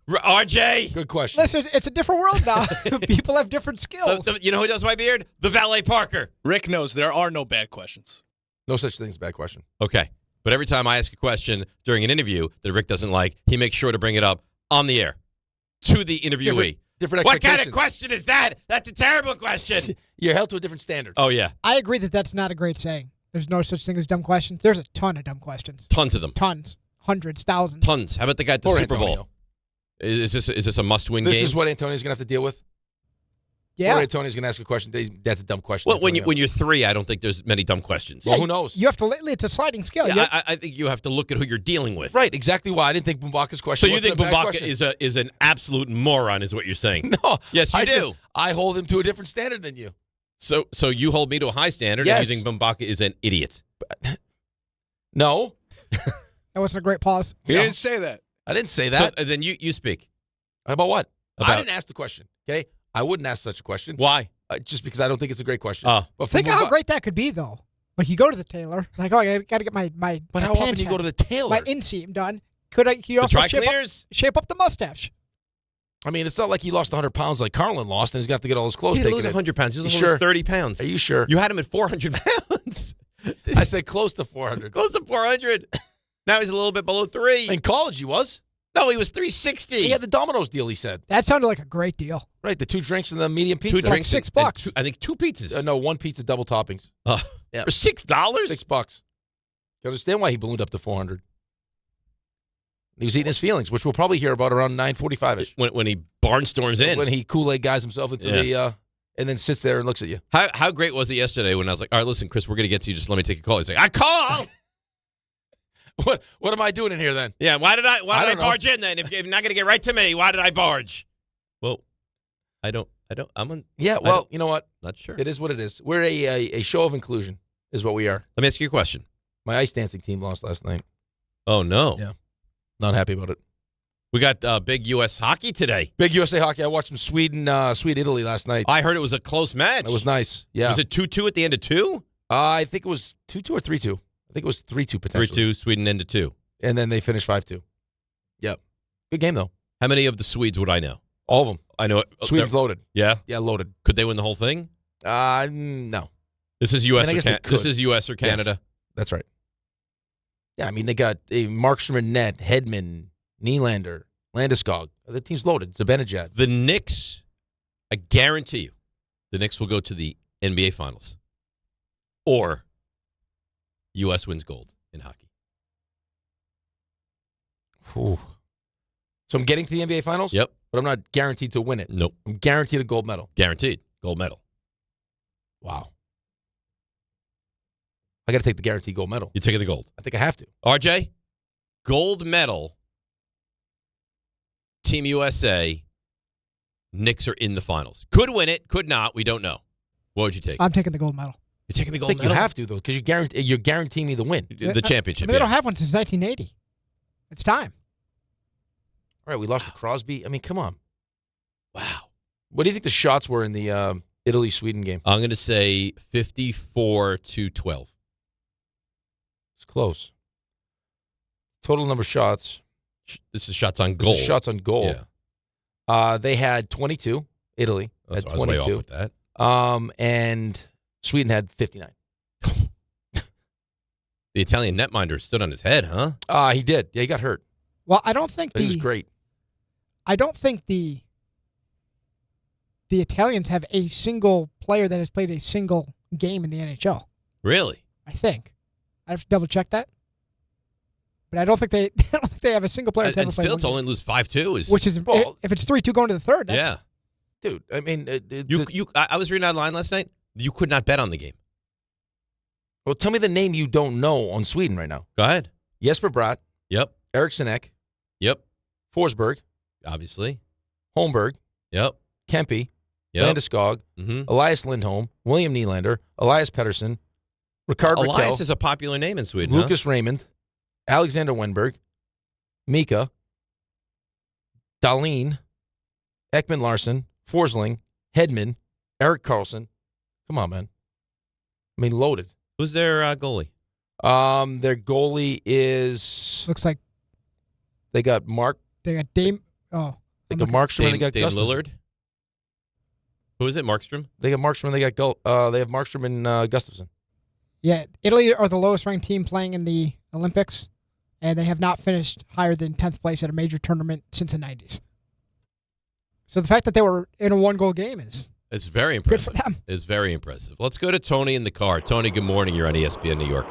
RJ. Good question. Listen, it's a different world now. People have different skills. You know who does my beard? The valet Parker. Rick knows there are no bad questions. No such thing as a bad question. Okay. But every time I ask a question during an interview that Rick doesn't like, he makes sure to bring it up on the air to the interviewee. Different what kind expectations. of question is that? That's a terrible question. You're held to a different standard. Oh, yeah. I agree that that's not a great saying. There's no such thing as dumb questions. There's a ton of dumb questions. Tons of them. Tons. Hundreds. Thousands. Tons. How about the guy at the Poor Super Antonio. Bowl? Is this a must-win game? This is what Antonio's going to have to deal with? Yeah. Or Antonio's going to ask a question. That's a dumb question. Well, when you're 3, I don't think there's many dumb questions. Well, who knows? You have to. It's a sliding scale. Yeah, I think you have to look at who you're dealing with. Right, exactly why. I didn't think Mbaka's question So you think wasn't a bad Mbaka question. is an absolute moron, is what you're saying? No. Yes, you do. I hold him to a different standard than you. So you hold me to a high standard, Yes. and you think Mbaka is an idiot? No. That wasn't a great pause. He didn't say that. I didn't say that. So, then you speak. About what? I About- didn't ask the question, okay? I wouldn't ask such a question. Why? Just because I don't think it's a great question. But Think of how great that could be, though. Like, you go to the tailor. Like, oh, I got to get my But how often do you go to the tailor? My inseam done. Could you also dry cleaners? shape up the mustache? I mean, it's not like he lost 100 pounds like Carlin lost, and he's going to have to get all his clothes He taken. didn't lose 100 pounds. He You lost sure? 30 pounds. Are you sure? You had him at 400 pounds. I said close to 400. Close to 400. Now he's a little bit below 3. In college, he was. No, he was 360. He had the Domino's deal, he said. That sounded like a great deal. Right, the 2 drinks and the medium pizza. 2 drinks, like $6. I think 2 pizzas. No, 1 pizza, double toppings. Yeah. For $6? $6. You understand why he ballooned up to 400? He was eating his feelings, which we'll probably hear about around 9:45ish. When he barnstorms in. When he Kool-Aid guys himself into the and then sits there and looks at you. How great was it yesterday when I was like, all right, listen, Chris, we're going to get to you. Just let me take a call. He's like, I call. What am I doing in here then? Yeah, why did I don't know. barge in then? If you're not going to get right to me, why did I barge? Well, I'm on. Yeah, well, you know what? Not sure. It is what it is. We're a show of inclusion is what we are. Let me ask you a question. My ice dancing team lost last night. Oh, no. Yeah. Not happy about it. We got big U.S. hockey today. Big USA hockey. I watched some Sweden-Italy last night. I heard it was a close match. It was nice. Yeah. Was it 2-2 at the end of 2? I think it was 2-2 or 3-2. I think it was 3-2 potentially. 3-2, Sweden ended 2. And then they finished 5-2. Yep. Good game, though. How many of the Swedes would I know? All of them. I know. Sweden's loaded. Yeah? Yeah, loaded. Could they win the whole thing? No. This is U.S. I guess they could. This is U.S. or Canada? Yes, that's right. Yeah, I mean, they got Markstrom, Net, Hedman, Nylander, Landeskog. The team's loaded. Zibanejad. The Knicks, I guarantee you, the Knicks will go to the NBA Finals. Or U.S. wins gold in hockey. Ooh. So I'm getting to the NBA Finals? Yep. But I'm not guaranteed to win it. Nope. I'm guaranteed a gold medal. Guaranteed. Gold medal. Wow. I got to take the guaranteed gold medal. You're taking the gold. I think I have to. RJ, gold medal, Team USA, Knicks are in the finals. Could win it, could not. We don't know. What would you take? I'm taking the gold medal. You're taking the I gold think medal? you have to, though, because you're guaranteeing me the win. The championship. I mean, they don't have one since 1980. It's time. All right, we lost to Crosby. I mean, come on. Wow. What do you think the shots were in the Italy-Sweden game? I'm going to say 54-12. It's close. Total number of shots. This is shots on goal. This is shots on goal. Yeah. They had 22. Italy had I was way 22. off with that. And Sweden had 59. The Italian netminder stood on his head, huh? He did. Yeah, he got hurt. Well, I don't think But he was great. I don't think the Italians have a single player that has played a single game in the NHL. Really? I think. I have to double check that. But I don't think they have a single player that's ever And played still, one to only game. lose 5-2 Which is if it's 3-2 going to the third. That's, yeah. Dude, I mean, I was reading online last night. You could not bet on the game. Well, tell me the name you don't know on Sweden right now. Go ahead. Jesper Bratt. Yep. Eriksson Ek. Yep. Forsberg. Obviously. Holmberg. Yep. Kempe. Landeskog, Elias Lindholm, William Nylander, Elias Pettersson, Rickard Elias Rakell, is a popular name in Sweden. Lucas Raymond, Alexander Wenberg, Mika, Dahlin, Ekman Larsson, Forsling, Hedman, Erik Karlsson. Come on, man. I mean, loaded. Who's their goalie? Their goalie is... Looks like... They got Mark... They got Dame... Oh. They got Markstrom and they got Dame Gustafsson. Lillard? Who is it, Markstrom? They got Markstrom and they got they have Markstrom and Gustafsson. Yeah, Italy are the lowest ranked team playing in the Olympics, and they have not finished higher than 10th place at a major tournament since the 90s. So the fact that they were in a one-goal game is... It's very impressive. Good for them. It's very impressive. Let's go to Tony in the car. Tony, good morning. You're on ESPN New York.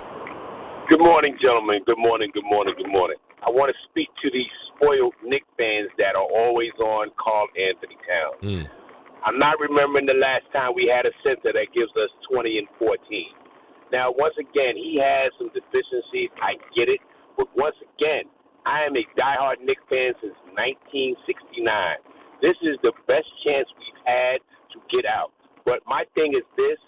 Good morning, gentlemen. Good morning, good morning, good morning. I want to speak to these spoiled Knicks fans that are always on Carl Anthony Towns. I'm not remembering the last time we had a center that gives us 20 and 14. Now, once again, he has some deficiencies. I get it. But once again, I am a diehard Knicks fan since 1969. This is the best chance we've had to get out. But my thing is this.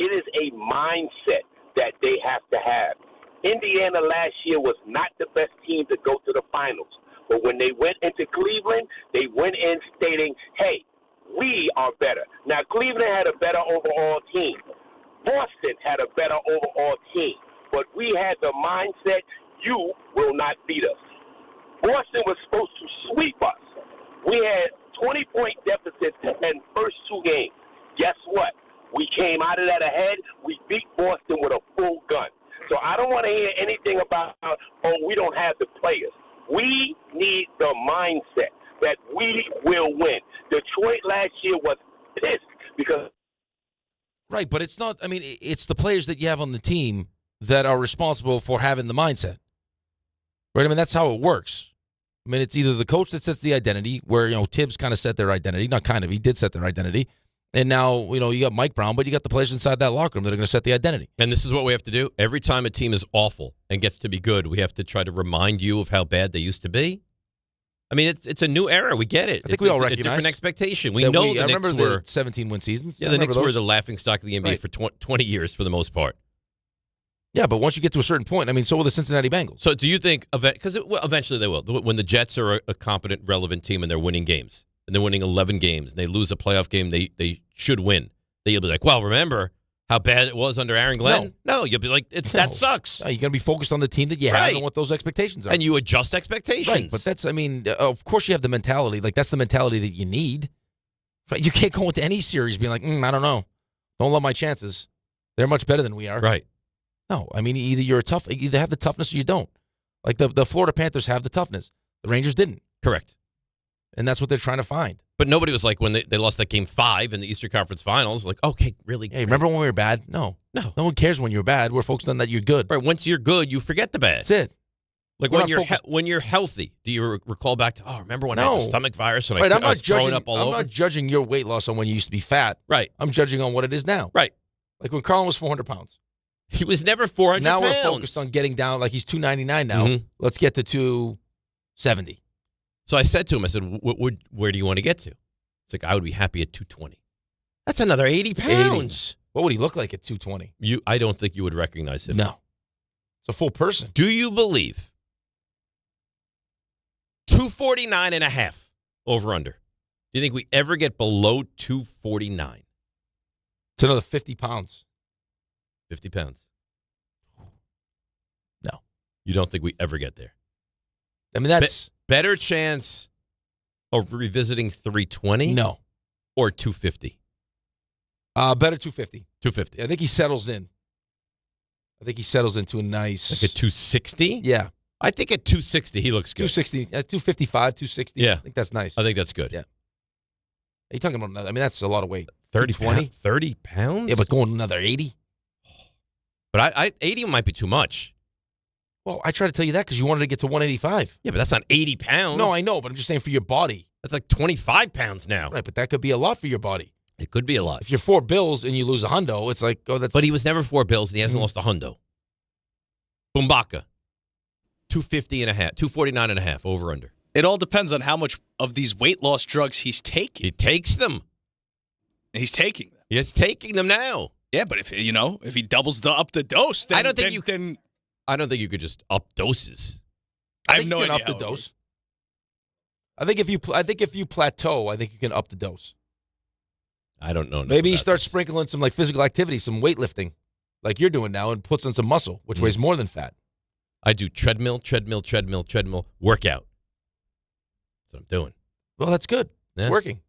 It is a mindset that they have to have. Indiana last year was not the best team to go to the finals. But when they went into Cleveland, they went in stating, hey, we are better. Now, Cleveland had a better overall team. Boston had a better overall team. But we had the mindset, you will not beat us. Boston was supposed to sweep us. We had 20-point deficits in first two games. Guess what? We came out of that ahead. We beat Boston with a full gun. So I don't want to hear anything about, we don't have the players. We need the mindset that we will win. Detroit last year was pissed because... Right, but it's not, I mean, it's the players that you have on the team that are responsible for having the mindset. Right? I mean, that's how it works. I mean, it's either the coach that sets the identity, where, Tibbs kind of set their identity. Not kind of, he did set their identity. And now, you got Mike Brown, but you got the players inside that locker room that are going to set the identity. And this is what we have to do. Every time a team is awful and gets to be good, we have to try to remind you of how bad they used to be. I mean, it's a new era. We get it. I think we all recognize a different expectation. We know the I Knicks remember were the 17-win seasons. Yeah, the Knicks were the laughingstock of the NBA for 20 years for the most part. Yeah, but once you get to a certain point, I mean, so will the Cincinnati Bengals. So do you think, because eventually they will, when the Jets are a competent, relevant team and they're winning games, and they're winning 11 games, and they lose a playoff game they should win, then you'll be like, well, remember how bad it was under Aaron Glenn? No, you'll be like, that sucks. No, you're going to be focused on the team that you have and what those expectations are. And you adjust expectations. Right, but that's, I mean, of course you have the mentality. Like, that's the mentality that you need. Right? You can't go into any series being like, I don't know. Don't love my chances. They're much better than we are. Right. No, I mean, either have the toughness or you don't. Like the Florida Panthers have the toughness. The Rangers didn't. Correct. And that's what they're trying to find. But nobody was like, when they lost that game 5 in the Eastern Conference Finals, like, okay, really? Hey, remember when we were bad? No. No one cares when you're bad. We're focused on that you're good. Right. Once you're good, you forget the bad. That's it. Like when you're healthy, do you recall back to, remember when I had the stomach virus and I was throwing up all over? I'm not judging your weight loss on when you used to be fat. Right. I'm judging on what it is now. Right. Like when Carlin was 400 pounds. He was never 400 now pounds. We're focused on getting down. Like he's 299 now. Mm-hmm. Let's get to 270. So I said to him, I said, where do you want to get to? It's like, I would be happy at 220. That's another 80 pounds. 80. What would he look like at 220? I don't think you would recognize him. No. It's a full person. Do you believe 249 and a half over under? Do you think we ever get below 249? It's another 50 pounds. 50 pounds. No. You don't think we ever get there? I mean, that's... Better chance of revisiting 320? No. Or 250? Better 250. 250. I think he settles in. I think he settles into a nice... Like a 260? Yeah. I think at 260 he looks good. 260, 255, 260. Yeah. I think that's nice. I think that's good. Yeah. Are you talking about another? I mean, that's a lot of weight. 30 pounds? Yeah, but going another 80? But 80 might be too much. Well, I try to tell you that because you wanted to get to 185. Yeah, but that's not 80 pounds. No, I know, but I'm just saying for your body. That's like 25 pounds now. Right, but that could be a lot for your body. It could be a lot. If you're $4 and you lose a hundo, it's like, oh, that's... But he was never $4 and he hasn't lost a hundo. Bumbaka, 250 and a half, 249 and a half, over under. It all depends on how much of these weight loss drugs he's taking. He takes them. He's taking them. He's taking them now. Yeah, but if he doubles up the dose, then I don't think you could just up doses. I have no idea. Up the dose. I think if you plateau, I think you can up the dose. I don't know. Maybe he starts sprinkling some like physical activity, some weightlifting, like you're doing now, and puts on some muscle, which weighs more than fat. I do treadmill, workout. That's what I'm doing. Well, that's good. Yeah. It's working.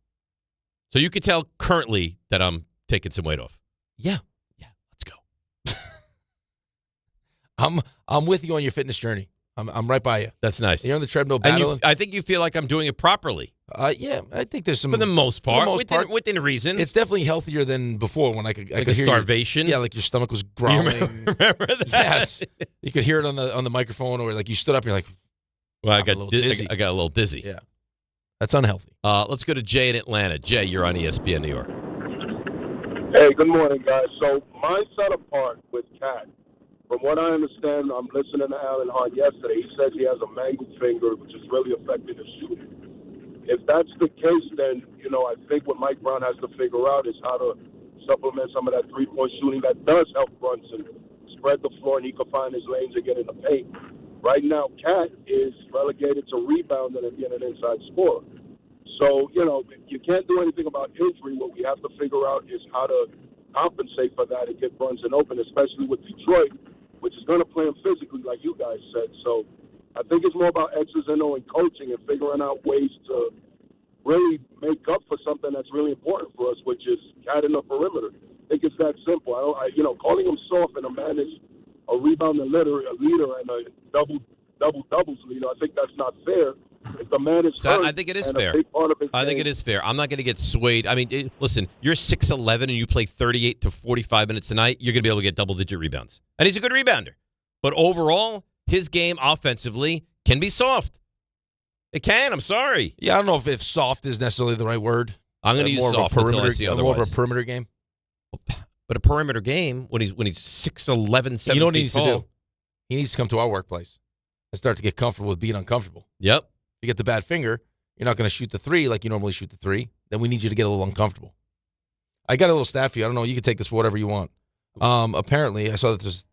So you could tell currently that I'm taking some weight off. Yeah, let's go. I'm with you on your fitness journey. I'm right by you. That's nice. You're on the treadmill battling. I think you feel like I'm doing it properly. Yeah, I think there's some. For the most part, within reason. It's definitely healthier than before when I could like hear starvation. Like your stomach was growling. Remember that? Yes, you could hear it on the microphone, or like you stood up and you're like, well, I got a little dizzy. Yeah, that's unhealthy. Let's go to Jay in Atlanta. Jay, you're on ESPN New York. Hey, good morning, guys. So mine set apart with Cat. From what I understand, I'm listening to Alan Hahn yesterday. He says he has a mangled finger, which is really affecting his shooting. If that's the case, then, I think what Mike Brown has to figure out is how to supplement some of that three-point shooting that does help Brunson spread the floor and he can find his lanes and get in the paint. Right now, Cat is relegated to rebounding and being an inside scorer. So, you can't do anything about injury. What we have to figure out is how to compensate for that and get Brunson open, especially with Detroit, which is going to play him physically, like you guys said. So I think it's more about X's and O and coaching and figuring out ways to really make up for something that's really important for us, which is Cat in the perimeter. I think it's that simple. Calling him soft and a man is a rebounding leader and a double-doubles leader, I think that's not fair. If the man is hurt, I think it is fair. I think it is fair. I'm not going to get swayed. I mean, listen, you're 6'11" and you play 38 to 45 minutes a night, you're going to be able to get double-digit rebounds. And he's a good rebounder. But overall, his game offensively can be soft. It can. I'm sorry. Yeah, I don't know if soft is necessarily the right word. I'm going to use soft until I see otherwise. More of a perimeter game. But a perimeter game when he's 6'11", 7 feet You know what he needs tall. to do? He needs to come to our workplace and start to get comfortable with being uncomfortable. Yep. You get the bad finger, you're not going to shoot the three like you normally shoot the three. Then we need you to get a little uncomfortable. I got a little stat for you. I don't know. You can take this for whatever you want. Apparently, I saw this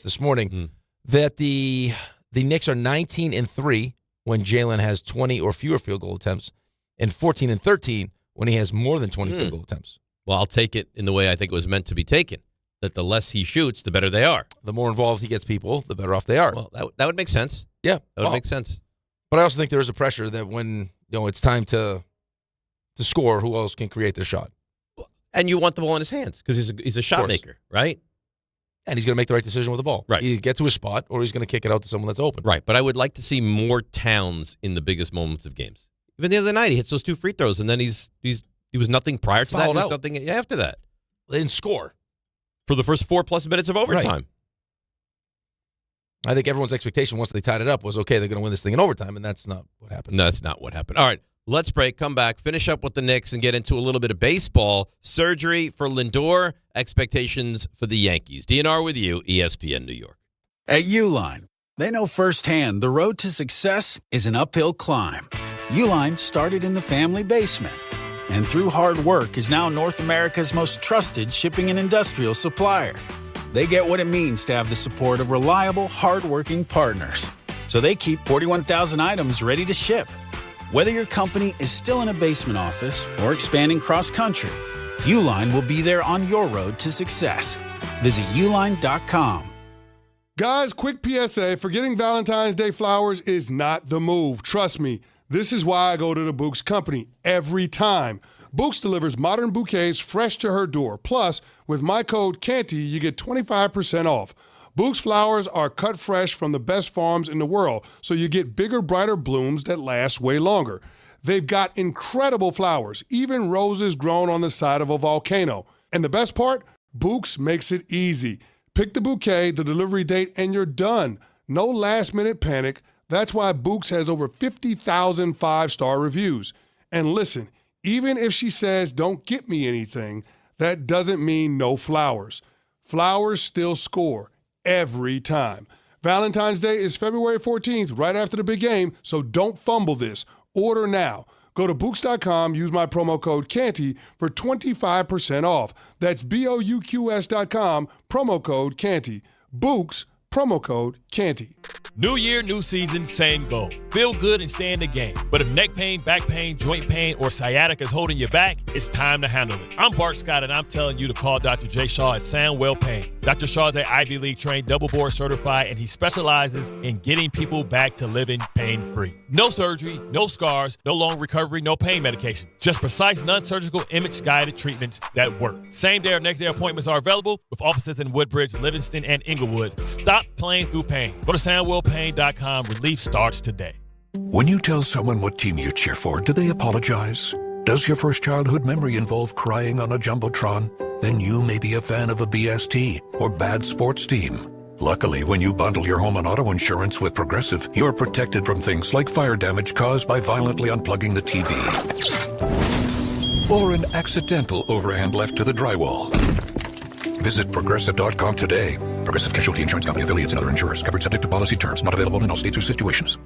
this morning that the Knicks are 19-3 when Jalen has 20 or fewer field goal attempts, and 14-13 when he has more than 20 field goal attempts. Well, I'll take it in the way I think it was meant to be taken. That the less he shoots, the better they are. The more involved he gets people, the better off they are. Well, that would make sense. Yeah, that would make sense. But I also think there is a pressure that when it's time to score, who else can create their shot? And you want the ball in his hands because he's a shot maker, right? And he's going to make the right decision with the ball. Right. Either get to his spot or he's going to kick it out to someone that's open. Right. But I would like to see more Towns in the biggest moments of games. Even the other night, he hits those 2 free throws, and then he was nothing prior to that. He was nothing after that. They didn't score for the first 4+ minutes of overtime. Right. I think everyone's expectation once they tied it up was, okay, they're going to win this thing in overtime, and that's not what happened. No, that's not what happened. All right, let's break, come back, finish up with the Knicks, and get into a little bit of baseball. Surgery for Lindor, expectations for the Yankees. DNR with you, ESPN New York. At Uline, they know firsthand the road to success is an uphill climb. Uline started in the family basement, and through hard work is now North America's most trusted shipping and industrial supplier. They get what it means to have the support of reliable, hardworking partners. So they keep 41,000 items ready to ship. Whether your company is still in a basement office or expanding cross-country, Uline will be there on your road to success. Visit uline.com. Guys, quick PSA, forgetting Valentine's Day flowers is not the move. Trust me, this is why I go to the Books Company every time. Books delivers modern bouquets fresh to her door. Plus, with my code Canty, you get 25% off. Books flowers are cut fresh from the best farms in the world, so you get bigger, brighter blooms that last way longer. They've got incredible flowers, even roses grown on the side of a volcano. And the best part? Books makes it easy. Pick the bouquet, the delivery date, and you're done. No last-minute panic. That's why Books has over 50,000 5-star reviews. And listen, even if she says, don't get me anything, that doesn't mean no flowers. Flowers still score every time. Valentine's Day is February 14th, right after the big game, so don't fumble this. Order now. Go to Books.com, use my promo code Canty for 25% off. That's BOUQS.com, promo code Canty. Books, promo code Canty. New year, new season, same goal. Feel good and stay in the game. But if neck pain, back pain, joint pain, or sciatica is holding you back, it's time to handle it. I'm Bart Scott, and I'm telling you to call Dr. J. Shaw at Sandwell Pain. Dr. Shaw is an Ivy League trained, double board certified, and he specializes in getting people back to living pain-free. No surgery, no scars, no long recovery, no pain medication. Just precise, non-surgical, image-guided treatments that work. Same-day or next-day appointments are available with offices in Woodbridge, Livingston, and Inglewood. Stop playing through pain. Go to SandwellPain.com. Relief starts today. When you tell someone what team you cheer for, do they apologize? Does your first childhood memory involve crying on a Jumbotron? Then you may be a fan of a BST or bad sports team. Luckily, when you bundle your home and auto insurance with Progressive, you're protected from things like fire damage caused by violently unplugging the TV. Or an accidental overhand left to the drywall. Visit Progressive.com today. Progressive Casualty Insurance Company, affiliates, and other insurers. Covered subject to policy terms. Not available in all states or situations.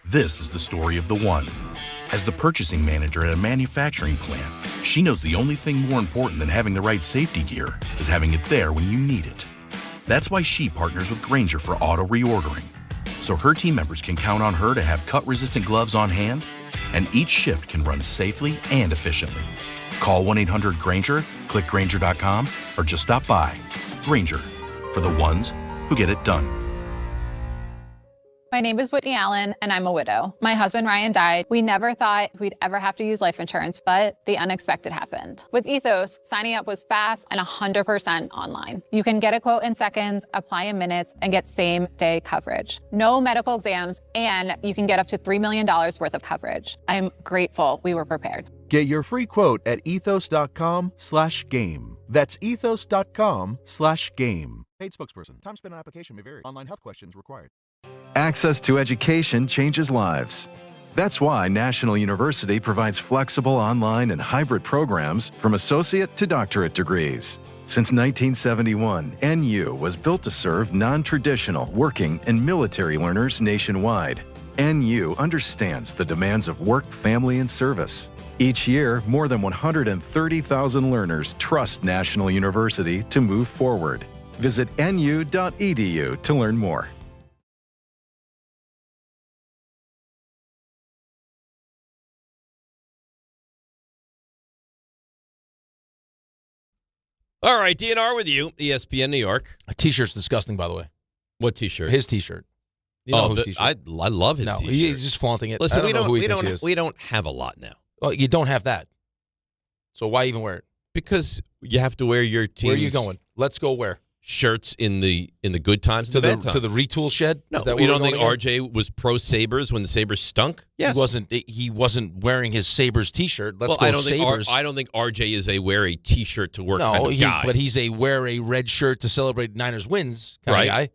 This is the story of the one. As the purchasing manager at a manufacturing plant, she knows the only thing more important than having the right safety gear is having it there when you need it. That's why she partners with Grainger for auto reordering, so her team members can count on her to have cut-resistant gloves on hand, and each shift can run safely and efficiently. Call 1-800-GRAINGER, click Grainger.com, or just stop by. Grainger, for the ones who get it done. My name is Whitney Allen, and I'm a widow. My husband, Ryan, died. We never thought we'd ever have to use life insurance, but the unexpected happened. With Ethos, signing up was fast and 100% online. You can get a quote in seconds, apply in minutes, and get same-day coverage. No medical exams, and you can get up to $3 million worth of coverage. I'm grateful we were prepared. Get your free quote at ethos.com/game. That's ethos.com/game. Paid spokesperson. Time spent on application may vary. Online health questions required. Access to education changes lives. That's why National University provides flexible online and hybrid programs from associate to doctorate degrees. Since 1971, NU was built to serve non-traditional working and military learners nationwide. NU understands the demands of work, family, and service. Each year, more than 130,000 learners trust National University to move forward. Visit nu.edu to learn more. All right, DNR with you, ESPN New York. A T-shirt's disgusting, by the way. What T-shirt? His T-shirt. You know whose I love his T-shirt. He's just flaunting it. Listen, we don't have a lot now. Well, you don't have that. So why even wear it? Because you have to wear your team's Where are you going? Let's go where? Shirts in the good times to and the bad times. To the retool shed? No, you don't think RJ was pro Sabres when the Sabres stunk? Yes. He wasn't wearing his Sabres T-shirt. Let's go I don't Sabres. I don't think RJ is a wear a T-shirt to work kind of guy. But he's a wear a red shirt to celebrate Niners wins kind of guy.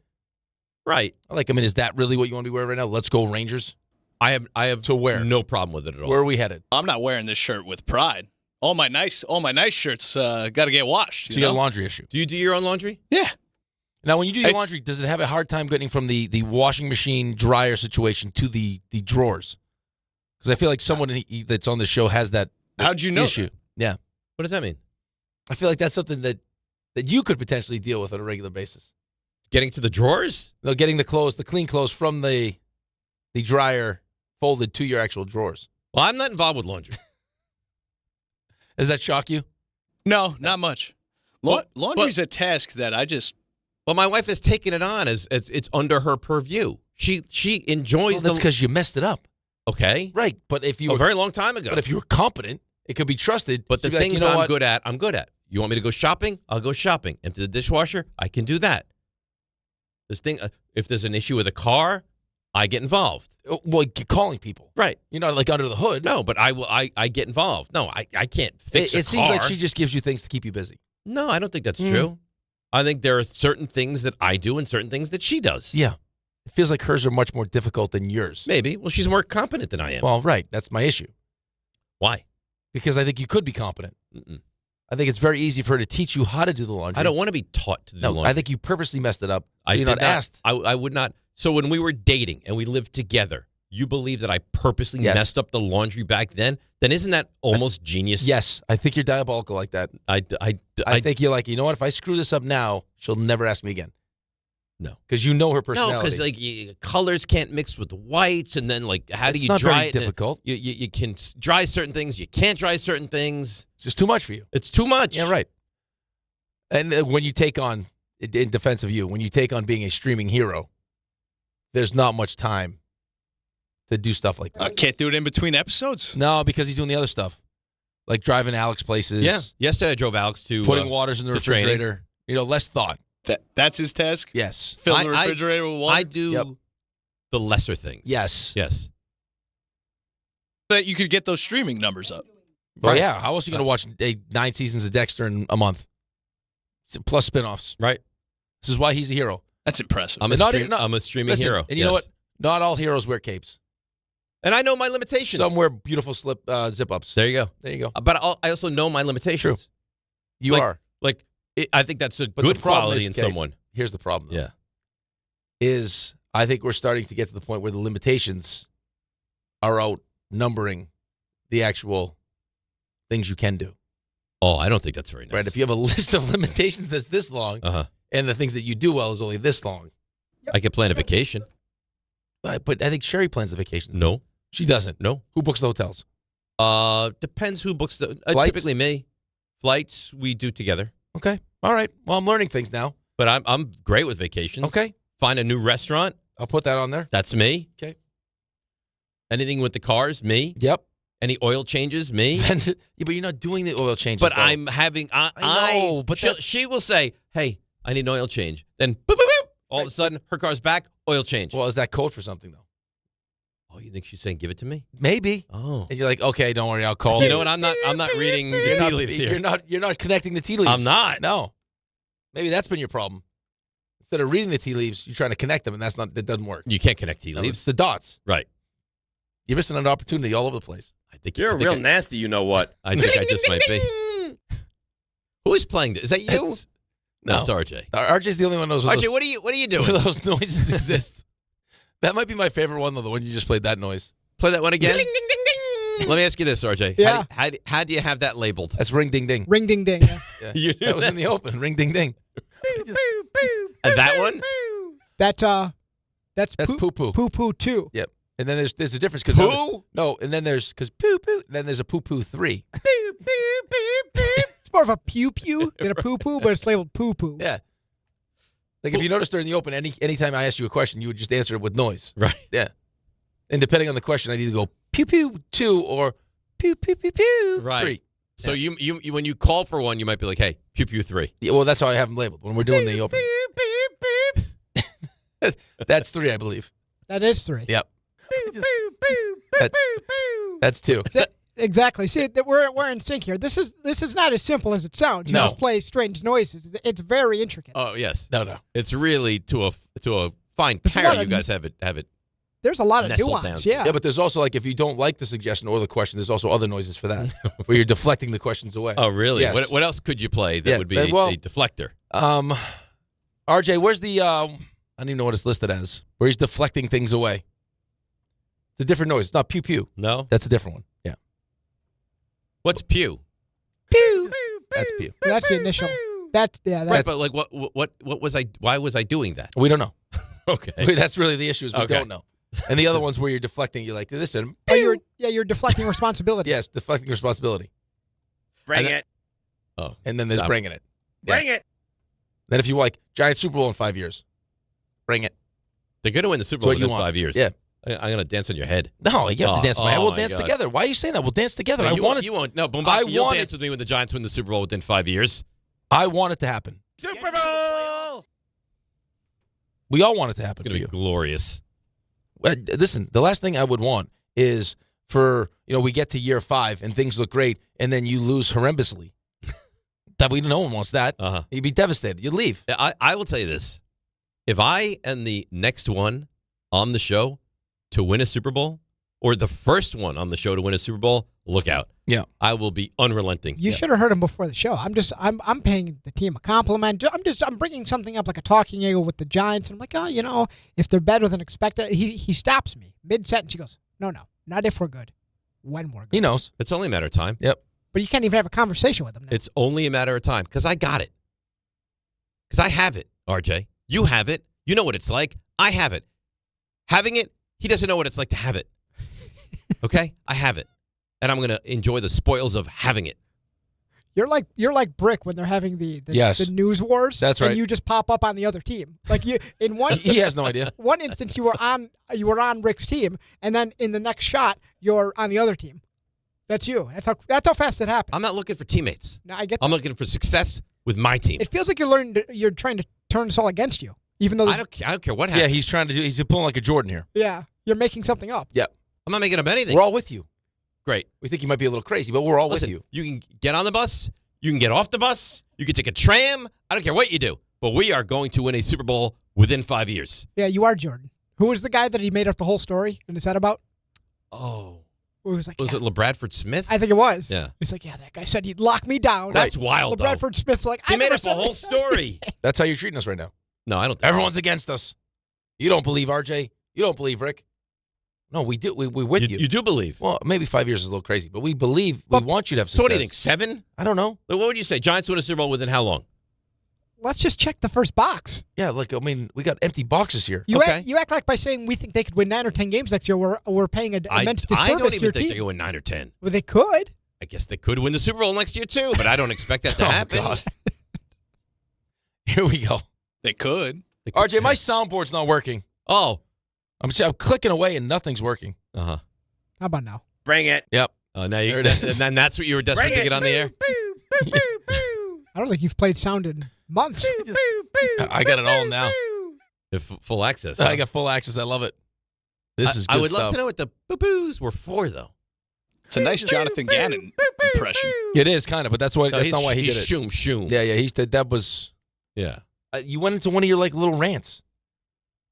Right. Is that really what you want to be wearing right now? Let's go Rangers. I have to wear. No problem with it at all. Where are we headed? I'm not wearing this shirt with pride. All my nice shirts got to get washed. You got a laundry issue. Do you do your own laundry? Yeah. Now, when you do your laundry, does it have a hard time getting from the washing machine dryer situation to the drawers? Because I feel like someone that's on the show has that How'd you know issue. that? Yeah. What does that mean? I feel like that's something that you could potentially deal with on a regular basis. Getting to the drawers? No, getting the clean clothes from the dryer folded to your actual drawers. Well, I'm not involved with laundry. Does that shock you? No, not much. Laundry's a task that I just... Well, my wife has taken it on as it's under her purview. She enjoys that's because you messed it up. Okay. Right, but if you a very long time ago. But if you were competent, it could be trusted. But the things I'm good at, I'm good at. You want me to go shopping? I'll go shopping. Empty the dishwasher? I can do that. If there's an issue with a car, I get involved. Well, calling people. Right. You're not like under the hood. No, but I get involved. No, I can't fix a car. It seems like she just gives you things to keep you busy. No, I don't think that's true. I think there are certain things that I do and certain things that she does. Yeah. It feels like hers are much more difficult than yours. Maybe. Well, she's more competent than I am. Well, right. That's my issue. Why? Because I think you could be competent. I think it's very easy for her to teach you how to do the laundry. I don't want to be taught to do laundry. I think you purposely messed it up. I You're not asked. I would not. So when we were dating and we lived together, you believe that I purposely Yes. messed up the laundry back then isn't that almost genius? Yes, I think you're diabolical like that. I think you're like, you know what? If I screw this up now, she'll never ask me again. No, because you know her No, personality. because colors can't mix with the whites, and then how do It's you not dry very it? difficult. You can dry certain things, you can't dry certain things. It's just too much for you. It's too much. Yeah, right. And when you take on, in defense of you, when you take on being a streaming hero, there's not much time to do stuff like that. Can't do it in between episodes? No, because he's doing the other stuff, like driving Alex places. Yeah. Yesterday I drove Alex to putting waters in the to training. refrigerator. Less thought. That's his task? Yes. Fill the refrigerator with water? I do the lesser things. Yes. Yes. That you could get those streaming numbers up. Well, yeah. How else are you going to watch 9 seasons of Dexter in a month? Plus spinoffs. Right. This is why he's a hero. That's impressive. I'm a streaming hero. And you know what? Not all heroes wear capes. And I know my limitations. Some wear beautiful zip-ups. There you go. There you go. But I also know my limitations. True. You are. I think that's a But good the problem quality is, in okay, someone. Here's the problem, though. Yeah. Is I think we're starting to get to the point where the limitations are outnumbering the actual things you can do. Oh, I don't think that's very nice. Right? If you have a list of limitations that's this long, and the things that you do well is only this long. I could plan a vacation. But I think Sherry plans the vacations. No. She doesn't. No. Who books the hotels? Depends who books the Flights? typically me. Flights we do together. Okay. All right. Well, I'm learning things now. But I'm great with vacations. Okay. Find a new restaurant. I'll put that on there. That's me. Okay. Anything with the cars, me. Yep. Any oil changes, me. Yeah, but you're not doing the oil changes. But though. I'm having. I know, but she will say, "Hey, I need an oil change." Then, boop, boop, boop. All of a sudden, her car's back. Oil change. Well, is that code for something though? Oh, you think she's saying, "Give it to me"? Maybe. Oh. And you're like, okay, don't worry, I'll call. You know what? I'm not reading the tea leaves here. You're not connecting the tea leaves. I'm not. No. Maybe that's been your problem. Instead of reading the tea leaves, you're trying to connect them, and that doesn't work. You can't connect tea No, leaves. it's the dots. Right. You're missing an opportunity all over the place. I think You're real nasty, you know what? I think I just might be. Who is playing this? Is that you? No, it's RJ. RJ's the only one who knows. RJ, what are you doing? Where those noises exist. That might be my favorite one, though. The one you just played. That noise. Play that one again. Ding, ding, ding, ding. Let me ask you this, RJ. Yeah. How do you have that labeled? That's ring ding ding. Ring ding ding. Yeah. Yeah. That was in the open. Ring ding ding. And that one? That's poo poo. Poo poo 2. Yep. And then there's a difference because Poo? no, and then there's because poo poo. Then there's a poo poo 3. It's more of a pew pew than a poo poo, but it's labeled poo poo. Yeah. Like if you notice during the open, anytime I asked you a question, you would just answer it with noise. Right. Yeah. And depending on the question, I'd either go pew pew 2 or pew pew pew pew Right. 3. So you when you call for one, you might be like, "Hey, pew pew 3." Yeah, well, that's how I have them labeled when we're doing the open. That's 3, I believe. That is 3. Yep. That's 2. Exactly. See, we're in sync here. This is not as simple as it sounds. You No. just play strange noises. It's very intricate. Oh yes. No. It's really to a fine There's a pair. lot You of- guys have it. There's a lot of nestled nuance. down. Yeah. Yeah, but there's also like if you don't like the suggestion or the question, there's also other noises for that where you're deflecting the questions away. Oh really? Yes. What else could you play that Yeah, would be well- a deflector? RJ, where's the I don't even know what it's listed as. Where he's deflecting things away. It's a different noise. It's not pew pew. No. That's a different one. Yeah. What's pew? Pew. That's pew. That's the initial. That's Right, but like what was I? Why was I doing that? We don't know. Okay. That's really the issue is we Okay. don't know. And the other ones where you're deflecting, you're like, listen. Oh, you're deflecting responsibility. Yes, deflecting responsibility. Bring And it. Oh. And then there's Stop. bringing it. Bring it. Then if you like Giant Super Bowl in 5 years, bring it. They're going to win the Super That's Bowl what you within want. 5 years. Yeah. I'm going to dance on your head. No, you have to dance. We'll dance God. together. Why are you saying that? We'll dance together. No, I want it. You won't. No, Boone, I you'll want dance with me when the Giants win the Super Bowl within 5 years. I want it to happen. Super Bowl. We all want it to happen It's for going you. to be glorious. Listen, the last thing I would want is for, we get to year 5 and things look great and then you lose horrendously. No one wants that. Uh-huh. You'd be devastated. You'd leave. I will tell you this. If I am the next one on the show to win a Super Bowl, or the first one on the show to win a Super Bowl, look out. Yeah. I will be unrelenting. You should have heard him before the show. I'm paying the team a compliment. I'm bringing something up like a talking angle with the Giants. And I'm like, if they're better than expected, he stops me mid-sentence. He goes, no, not if we're good, when we're good. He knows. It's only a matter of time. Yep. But you can't even have a conversation with him now. It's only a matter of time because I got it. Because I have it, RJ. You have it. You know what it's like. I have it. Having it, he doesn't know what it's like to have it. Okay? I have it. And I'm going to enjoy the spoils of having it. You're like Brick when they're having the news wars. That's right. And you just pop up on the other team. Like you in one he has no idea. One instance you were on Rick's team, and then in the next shot you're on the other team. That's you. That's how fast it happened. I'm not looking for teammates. No, I get that. I'm looking for success with my team. It feels like you're trying to turn this all against you. Even though I don't care what happens. Yeah, he's pulling like a Jordan here. Yeah, you're making something up. Yep. I'm not making up anything. We're all with you. Great. We think you might be a little crazy, but we're all with you. You can get on the bus. You can get off the bus. You can take a tram. I don't care what you do. But we are going to win a Super Bowl within 5 years. Yeah, you are Jordan. Who was the guy that he made up the whole story in his head about? Oh. It was like, was it LeBradford Smith? I think it was. Yeah. He's like, that guy said he'd lock me down. That's wild, LeBradford Smith's like, he I made never up said a whole story. That's how you're treating us right now. No, I don't think Everyone's against us. You don't believe RJ. You don't believe Rick. No, we do. We're with you. You do believe. Well, maybe 5 years is a little crazy, but we believe. We want you to have success. So what do you think, 7? I don't know. What would you say? Giants win a Super Bowl within how long? Let's just check the first box. Yeah, we got empty boxes here. You act like by saying we think they could win 9 or 10 games next year, we're paying an immense disservice I don't to your even think team. they could win 9 or 10. Well, they could. I guess they could win the Super Bowl next year too, but I don't expect that to happen. God. Here we go. They could. RJ, my soundboard's not working. Oh. I'm clicking away and nothing's working. Uh-huh. How about now? Bring it. Yep. Oh, now and then that's what you were desperate to get on the air? I don't think you've played sound in months. I got it all now. Full access. I got full access. I love it. This is good I would stuff. love to know what the boo-boos were for, though. It's a nice Jonathan Gannon impression. It is kind of, but that's not why he did it. Shoom, shoom. Yeah. That was. Yeah. You went into one of your little rants.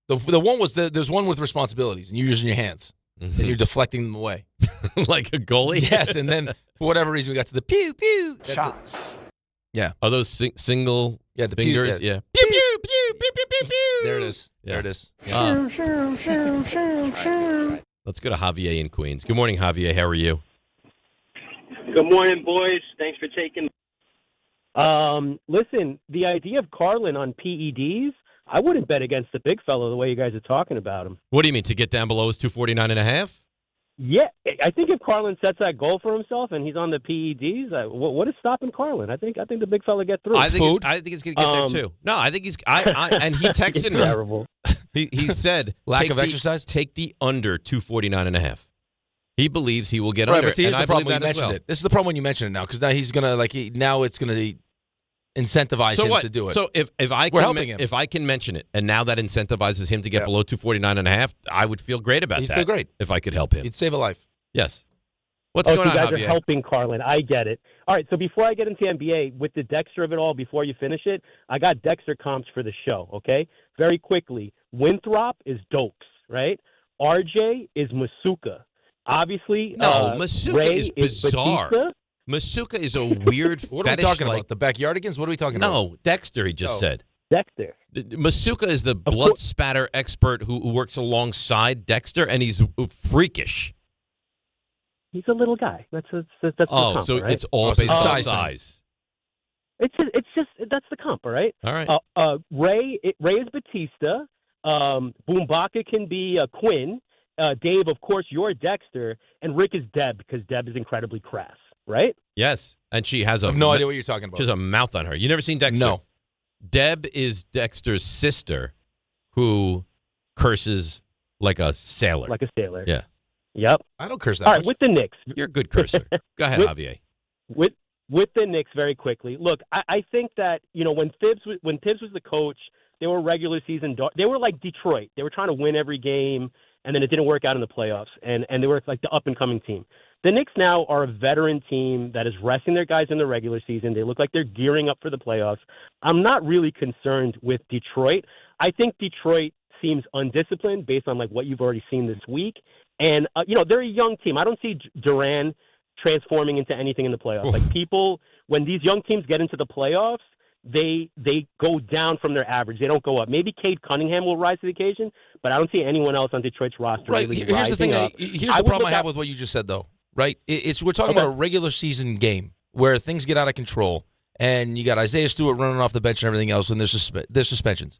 The one was there's one with responsibilities, and you're using your hands, and you're deflecting them away, like a goalie. Yes, and then for whatever reason we got to the pew pew shots. Yeah. Are those single? Yeah, the fingers. Pew, yeah. Pew pew pew pew pew pew pew. There it is. Yeah. There it is. Let's go to Javier in Queens. Good morning, Javier. How are you? Good morning, boys. Thanks for taking. Listen, the idea of Carlin on PEDs, I wouldn't bet against the big fellow the way you guys are talking about him. What do you mean, to get down below his 249.5? Yeah, I think if Carlin sets that goal for himself and he's on the PEDs, what is stopping Carlin? I think the big fella get through. I think he's going to get there too. No, I think he's. And he texted me. Terrible. He said lack of exercise. Take the under 249.5. He believes he will get right, under. But see, here's and the I problem when believe you that as mentioned well. it. This is the problem when you mention it now, because now he's gonna now it's gonna incentivize him to do it. So if I We're can helping him. if I can mention it, and now that incentivizes him to get below 249.5, I would feel great about You'd that. feel great if I could help him. You'd save a life. Yes. What's so going on, you guys Javier? are helping Carlin. I get it. All right, so before I get into NBA, with the Dexter of it all, before you finish it, I got Dexter comps for the show, okay? Very quickly. Winthrop is Dokes, right? RJ is Masuka. Obviously, Masuka Ray is bizarre. Batista. Masuka is a weird What are we fetish. talking about? The backyardigans? What are we talking about? No, Dexter, he just said. Dexter. Masuka is the blood spatter expert who works alongside Dexter, and he's freakish. He's a little guy. That's the comp, so right? it's all based on size. size. It's just that's the comp, all right? All right. Ray is Batista. Boone can be Quinn. Dave, of course, you're Dexter, and Rick is Deb because Deb is incredibly crass, right? Yes, and she has I have no idea what you're talking about. She has a mouth on her. You never seen Dexter? No. Deb is Dexter's sister, who curses like a sailor. Like a sailor. Yeah. Yep. I don't curse that All much. right, with the Knicks. You're a good cursor. Go ahead, Javier. With the Knicks, very quickly. Look, I think that when Tibbs was the coach, they were regular season. They were like Detroit. They were trying to win every game, and then it didn't work out in the playoffs. And they were like the up and coming team. The Knicks now are a veteran team that is resting their guys in the regular season. They look like they're gearing up for the playoffs. I'm not really concerned with Detroit. I think Detroit seems undisciplined based on like what you've already seen this week. And, they're a young team. I don't see Duran transforming into anything in the playoffs. Like when these young teams get into the playoffs, they go down from their average. They don't go up. Maybe Cade Cunningham will rise to the occasion, but I don't see anyone else on Detroit's roster really Here's the thing. up. Here's the problem I have with what you just said, though. Right? We're talking about a regular season game where things get out of control, and you got Isaiah Stewart running off the bench and everything else, and there's suspensions.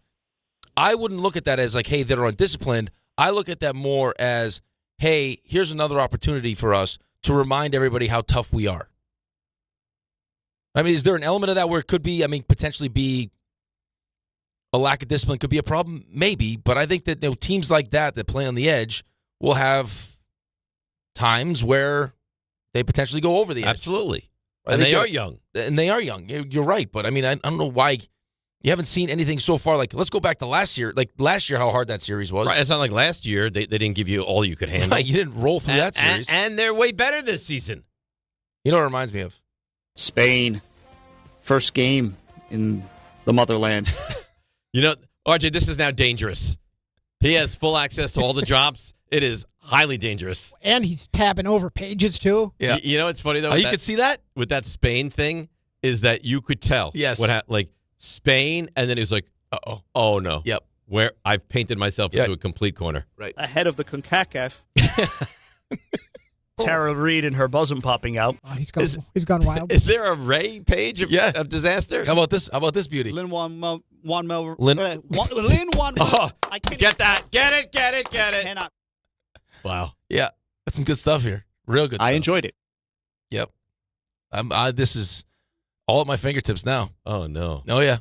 I wouldn't look at that as like, hey, they're undisciplined. I look at that more as, hey, here's another opportunity for us to remind everybody how tough we are. I mean, is there an element of that where it could be, potentially be a lack of discipline could be a problem? Maybe, but I think that teams like that play on the edge will have times where they potentially go over the edge. Absolutely. And they are young. And they are young. You're right, but I don't know why you haven't seen anything so far. Like, let's go back to last year. Like, last year, how hard that series was. Right, it's not like last year. They didn't give you all you could handle. You didn't roll through that series. And they're way better this season. You know what it reminds me of? Spain. First game in the motherland. RJ, this is now dangerous. He has full access to all the drops. It is highly dangerous. And he's tabbing over pages, too. Yeah. You know what's funny, though? You could see that? With that Spain thing is that you could tell. Yes. What happened. Like, Spain, and then he was like, uh-oh. Oh, no. Yep. Where I've painted myself into a complete corner. Right. Ahead of the CONCACAF. Tara Reid and her bosom popping out. Oh, he's gone wild. Is there a Ray page of disaster? How about this beauty? Lin Juan Mel. Lin Juan. Oh, I can't get that. Get it. Cannot. Wow. Yeah. That's some good stuff here. Real good stuff. I enjoyed it. Yep. This is all at my fingertips now. Oh, no. Oh, yeah.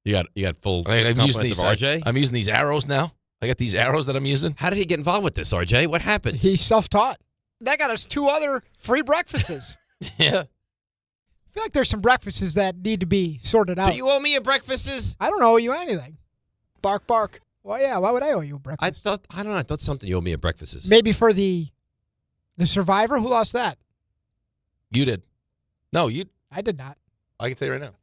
You got full I'm using these, RJ? I'm using these arrows now. I got these arrows that I'm using. How did he get involved with this, RJ? What happened? He's self-taught. That got us 2 other free breakfasts. Yeah. I feel like there's some breakfasts that need to be sorted out. Do you owe me a breakfasts? I don't owe you anything. Bark, bark. Well, yeah, why would I owe you a breakfast? I don't know. I thought something you owe me a breakfasts. Maybe for the Survivor? Who lost that? You did. No, you. I did not. I can tell you right now.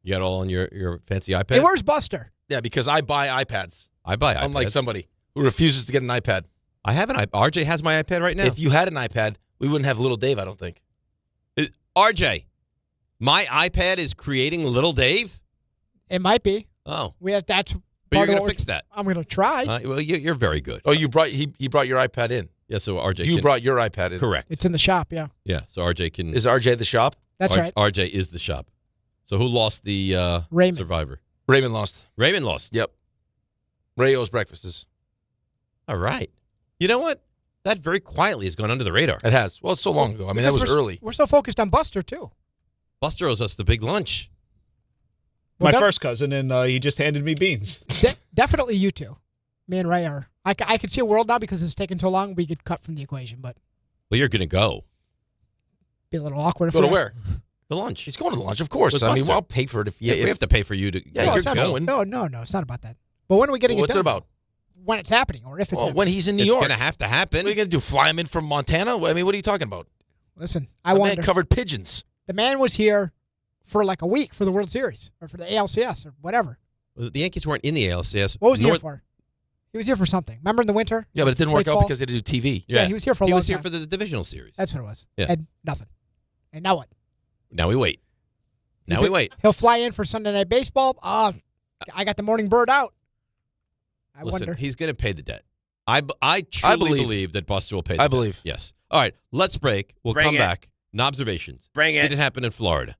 You got all on your fancy iPad? Hey, where's Buster? Yeah, because I buy iPads. I buy iPads. Unlike somebody who refuses to get an iPad. I have an iPad. RJ has my iPad right now. If you had an iPad, we wouldn't have Little Dave, I don't think. RJ, my iPad is creating Little Dave? It might be. Oh. That's but you're going to fix that. I'm going to try. Well, you're very good. Oh, he brought your iPad in. Yeah, so RJ You brought your iPad in. Correct. It's in the shop, yeah. Yeah, so RJ can... Is RJ the shop? That's right. RJ is the shop. So who lost the Raymond. Survivor? Raymond lost. Raymond lost. Yep. Ray owes breakfasts. All right. You know what? That very quietly has gone under the radar. It has. Well, it's so long ago. I mean, that was early. We're so focused on Buster, too. Buster owes us the big lunch. My first cousin, and he just handed me beans. Definitely you two. Me and Ray are. I could see a world now because it's taken so long we get cut from the equation, but. Well, you're going to go. Be a little awkward if Go to where? The lunch. He's going to the lunch, of course. I mean, I'll pay for it if we have to pay for you to. Yeah, you're going. No, it's not about that. But when are we getting it done? What's it about? When it's happening, or if it's happening. When he's in New York. It's going to have to happen. What are you going to do? Fly him in from Montana? I mean, what are you talking about? Listen, The man covered pigeons. The man was here for like a week for the World Series or for the ALCS or whatever. Well, the Yankees weren't in the ALCS. What was he here for? He was here for something. Remember in the winter? Yeah, but it didn't work out because they didn't do TV. Yeah, he was here for a long time. He was here for the divisional series. That's what it was. Yeah. And nothing. And now what? Now we wait. We wait. He'll fly in for Sunday Night Baseball. I got the morning bird out. I Listen, wonder. he's going to pay the debt. I truly believe that Buster will pay the debt. I believe. Yes. All right, let's break. We'll come back. Knobservations. Bring it. Did it happen in Florida?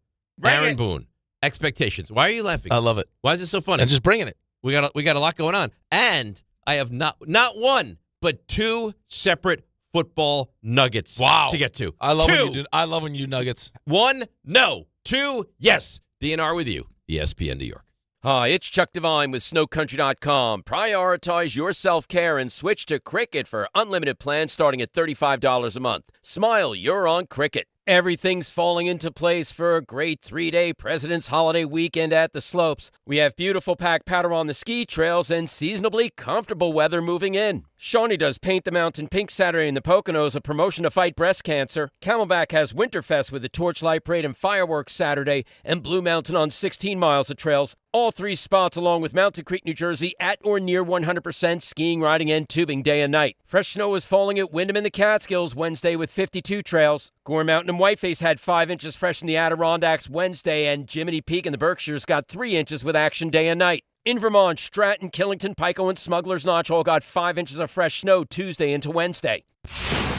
Aaron Boone. Expectations. Why are you laughing? I love it. Why is it so funny? I'm just bringing it. We got a lot going on. And I have not one, but 2 separate football nuggets to get to. I love when you do nuggets. 1, no. 2, yes. DNR with you, ESPN New York. Hi, it's Chuck Devine with SnowCountry.com. Prioritize your self-care and switch to Cricket for unlimited plans starting at $35 a month. Smile, you're on Cricket. Everything's falling into place for a great 3-day President's Holiday weekend at the slopes. We have beautiful pack powder on the ski trails and seasonably comfortable weather moving in. Shawnee does Paint the Mountain Pink Saturday in the Poconos, a promotion to fight breast cancer. Camelback has Winterfest with the Torchlight Parade and Fireworks Saturday, and Blue Mountain on 16 miles of trails. All 3 spots along with Mountain Creek, New Jersey at or near 100% skiing, riding, and tubing day and night. Fresh snow is falling at Windham in the Catskills Wednesday with 52 trails. Gore Mountain and Whiteface had 5 inches fresh in the Adirondacks Wednesday, and Jiminy Peak in the Berkshires got 3 inches with action day and night. In Vermont, Stratton, Killington, Pico, and Smuggler's Notch all got 5 inches of fresh snow Tuesday into Wednesday.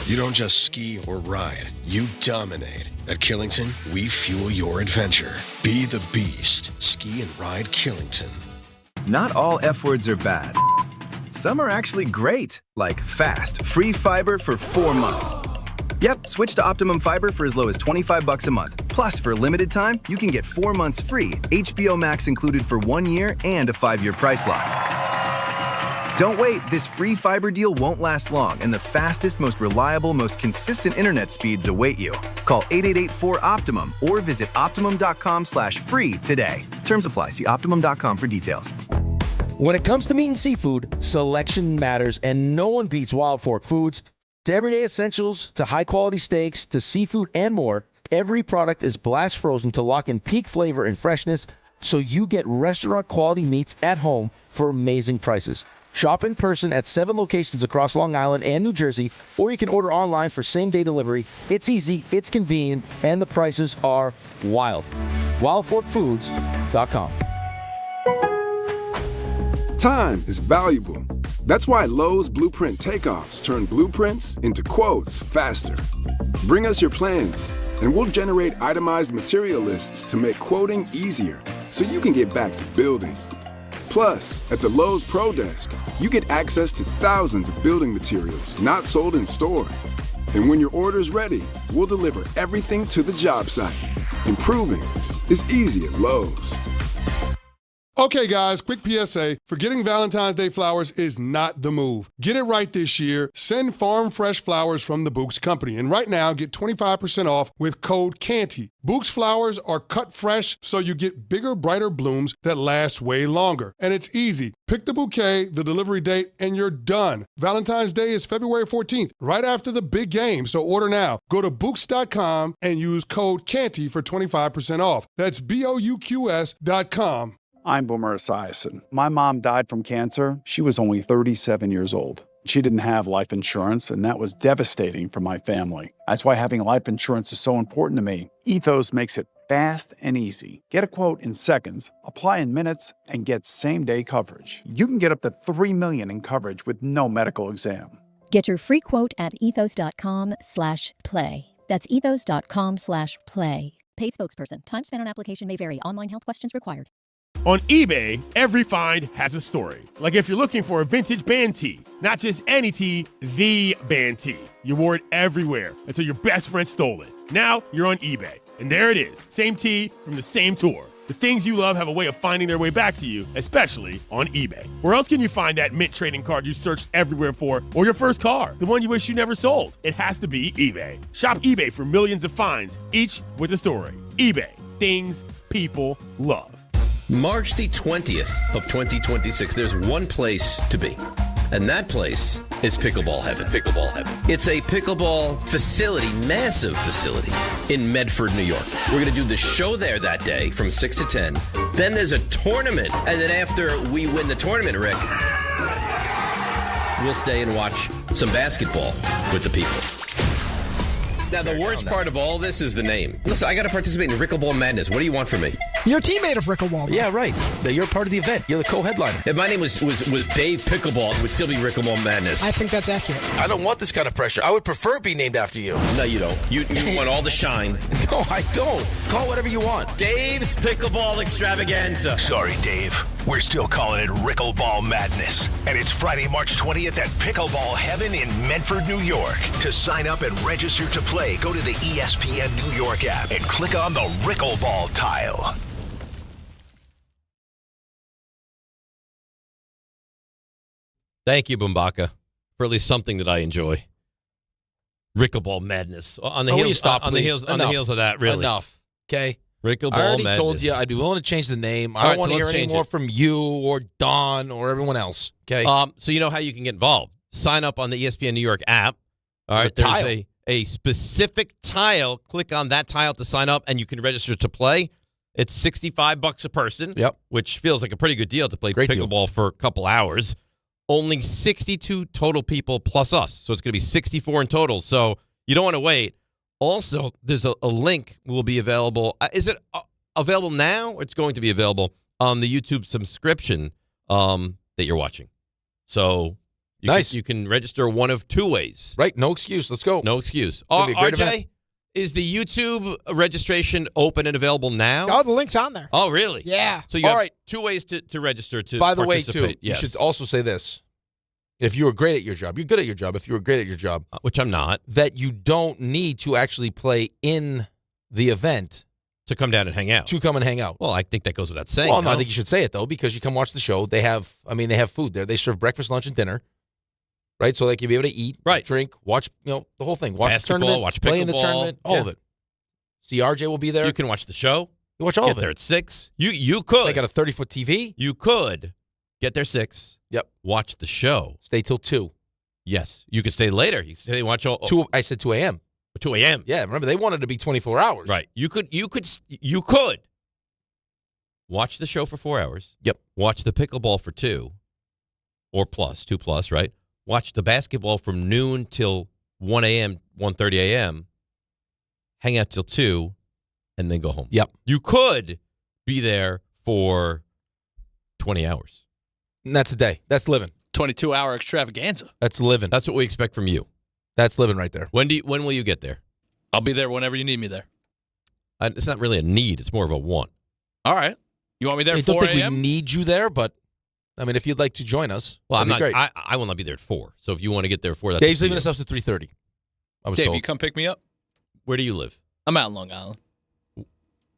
You don't just ski or ride, you dominate. At Killington, we fuel your adventure. Be the beast. Ski and ride Killington. Not all F words are bad. Some are actually great, like fast, free fiber for 4 months. Yep, switch to Optimum Fiber for as low as $25 a month. Plus, for a limited time, you can get 4 months free, HBO Max included for 1 year, and a 5-year price lock. Don't wait, this free fiber deal won't last long, and the fastest, most reliable, most consistent internet speeds await you. Call 888-4-OPTIMUM or visit Optimum.com/free today. Terms apply. See Optimum.com for details. When it comes to meat and seafood, selection matters, and no one beats Wild Fork Foods. To everyday essentials, to high-quality steaks, to seafood and more, every product is blast frozen to lock in peak flavor and freshness so you get restaurant-quality meats at home for amazing prices. Shop in person at 7 locations across Long Island and New Jersey, or you can order online for same-day delivery. It's easy, it's convenient, and the prices are wild. WildForkFoods.com. Time is valuable. That's why Lowe's Blueprint Takeoffs turn blueprints into quotes faster. Bring us your plans, and we'll generate itemized material lists to make quoting easier so you can get back to building. Plus, at the Lowe's Pro Desk, you get access to thousands of building materials not sold in store. And when your order's ready, we'll deliver everything to the job site. Improving is easy at Lowe's. Okay, guys, quick PSA. Forgetting Valentine's Day flowers is not the move. Get it right this year. Send farm fresh flowers from the Books Company. And right now, get 25% off with code CANTY. Books flowers are cut fresh, so you get bigger, brighter blooms that last way longer. And it's easy. Pick the bouquet, the delivery date, and you're done. Valentine's Day is February 14th, right after the big game, so order now. Go to Books.com and use code CANTY for 25% off. That's BOUQS.com. I'm Boomer Esiason. My mom died from cancer. She was only 37 years old. She didn't have life insurance, and that was devastating for my family. That's why having life insurance is so important to me. Ethos makes it fast and easy. Get a quote in seconds, apply in minutes, and get same-day coverage. You can get up to $3 million in coverage with no medical exam. Get your free quote at ethos.com/play. That's ethos.com/play. Paid spokesperson. Time spent on application may vary. Online health questions required. On eBay, every find has a story. Like if you're looking for a vintage band tee, not just any tee, the band tee. You wore it everywhere until your best friend stole it. Now you're on eBay, and there it is. Same tee from the same tour. The things you love have a way of finding their way back to you, especially on eBay. Where else can you find that mint trading card you searched everywhere for, or your first car, the one you wish you never sold? It has to be eBay. Shop eBay for millions of finds, each with a story. eBay, things people love. March the 20th of 2026, there's one place to be, and that place is Pickleball Heaven. Pickleball Heaven. It's a pickleball facility, massive facility, in Medford, New York. We're going to do the show there that day from 6 to 10. Then there's a tournament, and then after we win the tournament, Rick, we'll stay and watch some basketball with the people. Now, the worst part of all this is the name. Listen, I got to participate in Rickleball Madness. What do you want from me? You're a teammate of Rickleball. Yeah, right. You're part of the event. You're the co-headliner. If my name was Dave Pickleball, it would still be Rickleball Madness. I think that's accurate. I don't want this kind of pressure. I would prefer it be named after you. No, you don't. You want all the shine. No, I don't. Call whatever you want. Dave's Pickleball Extravaganza. Sorry, Dave. We're still calling it Rickleball Madness. And it's Friday, March 20th at Pickleball Heaven in Medford, New York. To sign up and register to play, go to the ESPN New York app and click on the Rickleball tile. Thank you, Bumbaka, for at least something that I enjoy. Rickleball Madness. On the heels of that, really. Enough. Okay. Rickleball I already Madness. told you I'd be willing to change the name. I don't want to hear any more from you or Don or everyone else. Okay. So you know how you can get involved. sign up on the ESPN New York app. All right, there's a specific tile. Click on that tile to sign up, and you can register to play. It's $65 a person. Yep. Which feels like a pretty good deal to play Great pickleball deal. for a couple hours. Only 62 total people plus us, so it's going to be 64 in total. So you don't want to wait. Also, there's a link will be available. Is it available now? Or it's going to be available on the YouTube subscription that you're watching. So you can register one of two ways. Right, no excuse. Let's go. No excuse. It's gonna be a great RJ, event. is the YouTube registration open and available now? Oh, the link's on there. Oh, really? Yeah. So you have two ways to register to By the way, participate. too, Yes. you should also say this. If you were great at your job, you're good at your job. If you were great at your job, which I'm not, that you don't need to actually play in the event to come down and hang out. To come and hang out. Well, I think that goes without saying. Well, no, I think you should say it, though, because you come watch the show. They have food there. They serve breakfast, lunch, and dinner. Right? So they can be able to eat, drink, watch, the whole thing. Watch Basketball, the tournament, watch play in the pickleball. tournament, all of it. See, RJ will be there. You can watch the show. You watch all Get of it. there at 6. You could. They got a 30-foot TV. You could get there 6. Yep. Watch the show. Stay till 2. Yes. You could stay later. You could stay watch all 2. I said 2 a.m. 2 a.m. Yeah, remember they wanted to be 24 hours. Right. You could watch the show for 4 hours. Yep. Watch the pickleball for 2 or plus, 2 plus, right? Watch the basketball from noon till 1 a.m., 1:30 a.m., hang out till 2, and then go home. Yep. You could be there for 20 hours. And that's a day. That's living. 22-hour extravaganza. That's living. That's what we expect from you. That's living right there. When will you get there? I'll be there whenever you need me there. It's not really a need. It's more of a want. All right. You want me there I at don't 4 think a.m.? we need you there, but I mean, if you'd like to join us, Well, I'm that'd not. be great. I will not be there at 4. So if you want to get there at 4, that's Dave's up to leaving you. us house at 3:30. I was Dave, told. you come pick me up? Where do you live? I'm out in Long Island.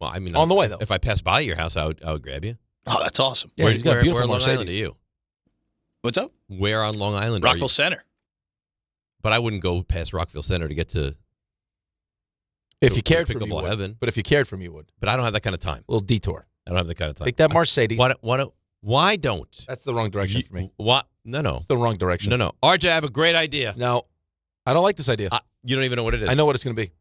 Well, I mean, On the way, though. If I pass by your house, I would grab you. Oh, that's awesome. Yeah, he's got a where beautiful on Long Mercedes. Island are you? What's up? Where on Long Island are you? Rockville Center. But I wouldn't go past Rockville Center to get to If you cared for me, pickleball you would. heaven. But if you cared for me, you would. But I don't have that kind of time. A little detour. I don't have that kind of time. Take that Mercedes. Why don't? That's the wrong direction for me. What? No. It's the wrong direction. No. RJ, I have a great idea. No, I don't like this idea. You don't even know what it is. I know what it's going to be.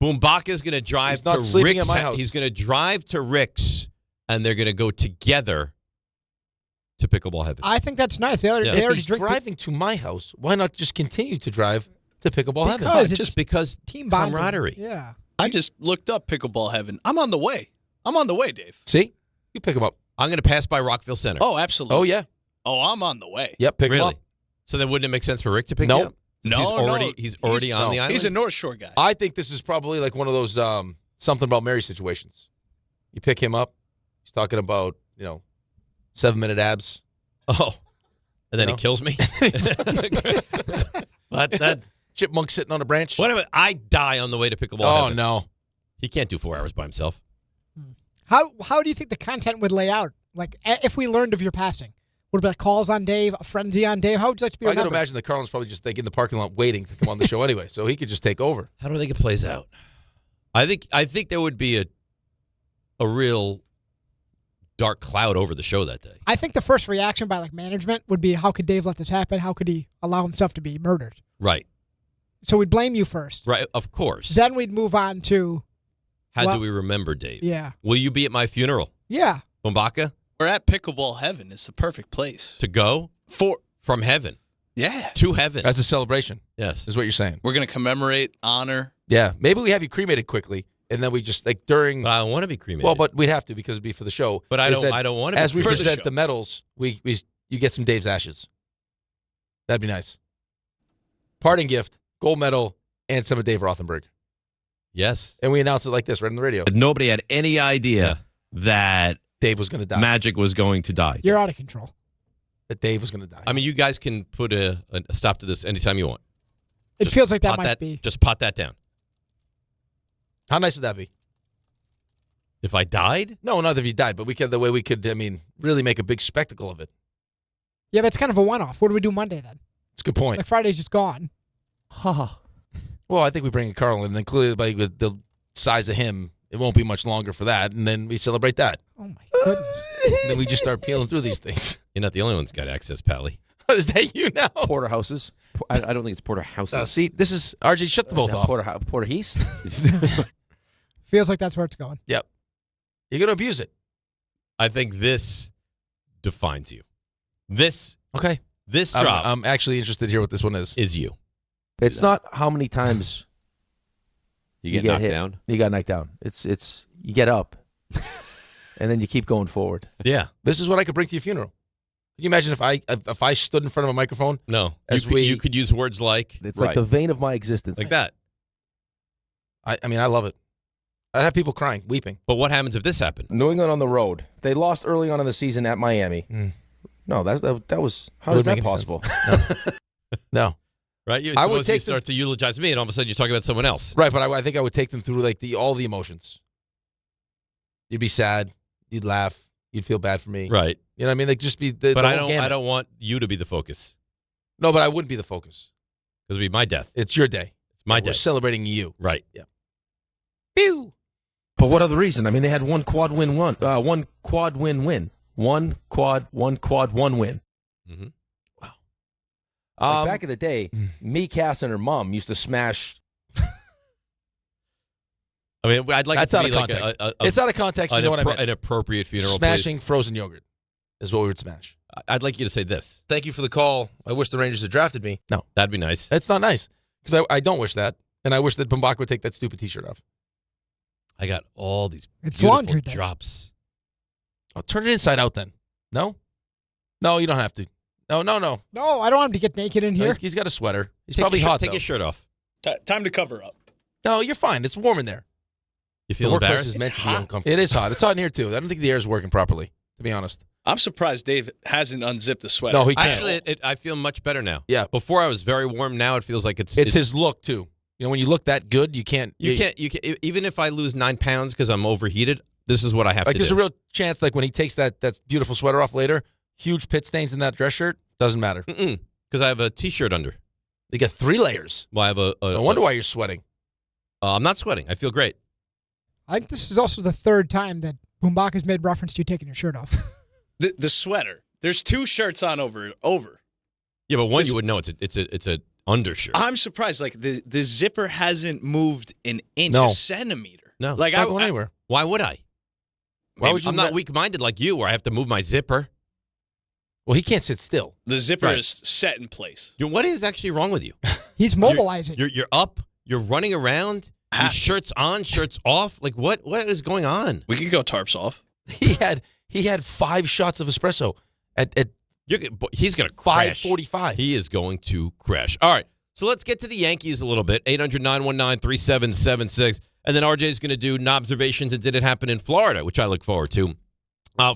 Boombaka's going to drive He's not to sleeping Rick's. at my house. He's going to drive to Rick's, and they're going to go together to pickleball heaven. I think that's nice. They already, Yeah. they If already he's drink. driving to my house, why not just continue to drive to pickleball heaven? Because it's Just because team bonding. camaraderie. Yeah. I just looked up pickleball heaven. I'm on the way. Dave. See, you pick him up. I'm going to pass by Rockville Center. Oh, absolutely. Oh yeah. Oh, I'm on the way. Yep. Pick him really? up. So then wouldn't it make sense for Rick to pick Nope. you up? No, He's already on the island. He's a North Shore guy. I think this is probably like one of those something about Mary situations. You pick him up. He's talking about 7-minute abs. Oh, and then No. he kills me. But that Chipmunk sitting on a branch. what if I die on the way to pickleball? Oh heaven? no. He can't do 4 hours by himself. How do you think the content would lay out? Like, if we learned of your passing, would it be like calls on Dave, a frenzy on Dave? How would you like to be I can remembered? imagine that Carlin's probably just in the parking lot waiting to come on the show anyway, so he could just take over. How do you think it plays out? I think there would be a real dark cloud over the show that day. I think the first reaction by management would be, how could Dave let this happen? How could he allow himself to be murdered? Right. So we'd blame you first. Right. Of course. Then we'd move on to, How well, do we remember Dave? yeah. Will you be at my funeral, Yeah. Boombaka? We're at pickleball heaven. It's the perfect place. To go from heaven Yeah. to heaven. That's a celebration, Yes. is what you're saying. We're going to commemorate, honor. Yeah. Maybe we have you cremated quickly, and then we just, during... But I don't want to be cremated. Well, but we'd have to because it'd be for the show. But I Is don't. that I don't want to. As we For the present show. the medals, you get some Dave's ashes. That'd be nice. Parting gift, gold medal, and some of Dave Rothenberg. Yes. And we announced it like this right on the radio. Nobody had any idea that Dave was going to die. Magic was going to die. You're out of control. That Dave was going to die. I mean, you guys can put a stop to this anytime you want. It Just feels like that pot might be. Just pot that down. How nice would that be? If I died? No, not if you died, but we could really make a big spectacle of it. Yeah, but it's kind of a one-off. What do we do Monday then? It's a good point. Like Friday's just gone. Well, I think we bring in Carlin, and then clearly with the size of him, it won't be much longer for that, and then we celebrate that. Oh, my goodness. And then we just start peeling through these things. You're not the only one that's got access, Pally. Is that you now? Porterhouses. I don't think it's porterhouses. See, this is RJ. Shut the both off. Porterhees. Feels like that's where it's going. Yep. You're gonna abuse it. I think this defines you. This This drop. I'm actually interested to hear what this one is. Is you. It's not how many times you get knocked hit. down. You got knocked down. It's you get up, and then you keep going forward. Yeah. This is what I could bring to your funeral. Can you imagine if I stood in front of a microphone? No. As You could use words like. It's like the vein of my existence. Like that. I mean, I love it. I'd have people crying, weeping. But what happens if this happened? New England on the road. They lost early on in the season at Miami. No, that was how is that possible? No. Right? I would you start to eulogize me, and all of a sudden you're talking about someone else. Right, but I think I would take them through like all the emotions. You'd be sad. You'd laugh. You'd feel bad for me. Right. You know what I mean? Like just be. But I don't want you to be the focus. No, but I wouldn't be the focus. Because it'd be my death. It's your day. It's my day. We're celebrating you. Right. Yeah. Pew. But what other reason? I mean, they had one quad win. One quad win. One quad win. Mm-hmm. Wow. Like back in the day, me, Cass, and her mom used to smash. I mean, I'd like That's it to out be of like context. It's out of context. You know what I meant? An appropriate funeral. Smashing please. frozen yogurt is what we would smash. I'd like you to say this. Thank you for the call. I wish the Rangers had drafted me. No, that'd be nice. That's not nice because I don't wish that, and I wish that Bumbach would take that stupid T-shirt off. I got all these It's beautiful laundry day. drops. I'll turn it inside out then. No, you don't have to. No. No, I don't want him to get naked in here. He's got a sweater. He's Take probably your hot. Take though. your shirt off. Time to cover up. No, you're fine. It's warm in there. You The feel workplace embarrassed? is meant to be uncomfortable. It is hot. It's hot in here too. I don't think the air is working properly. To be honest. I'm surprised Dave hasn't unzipped the sweater. No, he can't. Actually, I feel much better now. Yeah. Before I was very warm. Now it feels like it's his look too. You know, when you look that good, you can't. You can't. Even if I lose 9 pounds because I'm overheated, this is what I have Like to there's do. a real chance, like when he takes that beautiful sweater off later, huge pit stains in that dress shirt. Doesn't matter. Because I have a T-shirt under. You got 3 layers. Well, I have a. No wonder why you're sweating. I'm not sweating. I feel great. I think this is also the third time that Bumbach has made reference to you taking your shirt off. The sweater. There's 2 shirts on over. Yeah, but one you would know it's a undershirt. I'm surprised. Like the zipper hasn't moved an inch, No. a centimeter. No, like not going anywhere. Why would I? Why would you I'm not weak-minded like you, where I have to move my zipper. Well, he can't sit still. The zipper Right. is set in place. What is actually wrong with you? He's mobilizing. You're up. You're running around. Your shirt's on, shirt's off. Like what is going on? We could go tarps off. He had 5 shots of espresso at he's going to crash. 5:45. He is going to crash. All right, so let's get to the Yankees a little bit. 800-919-3776. And then RJ's going to do Knobservations and Did It Happen in Florida, which I look forward to.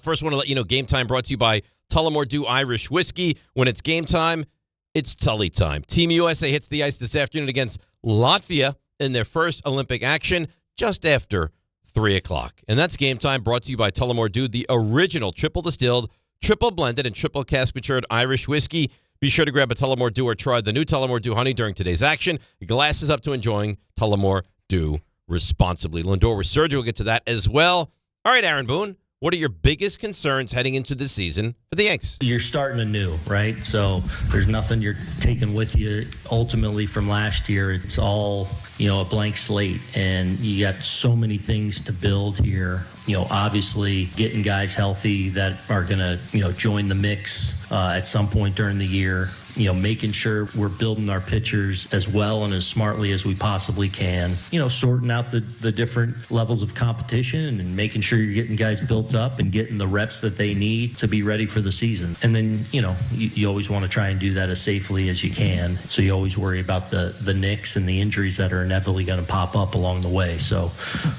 First, want to let you know, Game Time brought to you by Tullamore Dew Irish Whiskey. When it's game time, it's Tully time. Team USA hits the ice this afternoon against Latvia in their first Olympic action just after 3 o'clock. And that's Game Time brought to you by Tullamore Dew, the original triple distilled, triple blended, and triple cask matured Irish whiskey. Be sure to grab a Tullamore Dew or try the new Tullamore Dew Honey during today's action. Glasses up to enjoying Tullamore Dew responsibly. Lindor with Sergio will get to that as well. All right, Aaron Boone, what are your biggest concerns heading into this season for the Yanks? You're starting anew, right? So there's nothing you're taking with you ultimately from last year. It's all, a blank slate, and you got so many things to build here. Obviously getting guys healthy that are going to, join the mix at some point during the year. Making sure we're building our pitchers as well and as smartly as we possibly can. Sorting out the different levels of competition and making sure you're getting guys built up and getting the reps that they need to be ready for the season. And then, you always want to try and do that as safely as you can. So you always worry about the nicks and the injuries that are inevitably going to pop up along the way. So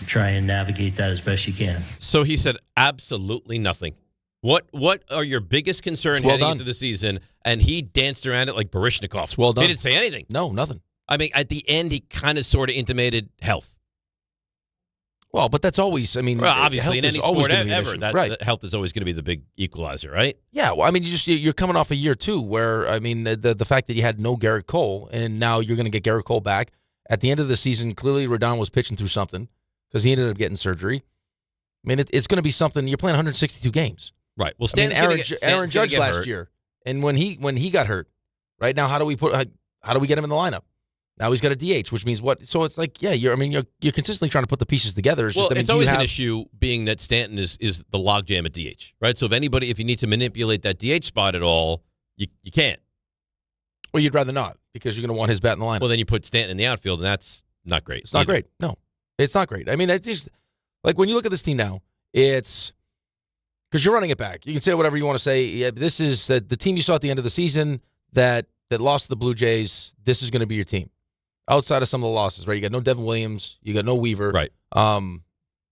try and navigate that as best you can. So he said absolutely nothing. What are your biggest concerns heading into the season? And he danced around it like Baryshnikov. Well done. He didn't say anything. No, nothing. I mean, at the end, he kind of sort of intimated health. Well, but that's always, well, obviously, in any sport ever, right. Health is always going to be the big equalizer, right? Yeah, well, I mean, you're coming off a year, too, where, I mean, the fact that you had no Garrett Cole, and now you're going to get Garrett Cole back. At the end of the season, clearly Rodon was pitching through something because he ended up getting surgery. I mean, it's going to be something. You're playing 162 games. Right. Well, Aaron Judge last year. And when he got hurt, right now, how do we get him in the lineup? Now he's got a DH, which means what? So it's like, yeah, you're consistently trying to put the pieces together. It's it's always an issue being that Stanton is the logjam at DH, right? So if you need to manipulate that DH spot at all, you can't. Well, you'd rather not because you're going to want his bat in the lineup. Well, then you put Stanton in the outfield, and that's not great. It's not great. No, it's not great. I mean, it's just, like when you look at this team now, it's because you're running it back. You can say whatever you want to say. Yeah, this is the team you saw at the end of the season that lost to the Blue Jays. This is going to be your team. Outside of some of the losses, right? You got no Devin Williams, you got no Weaver. Right. From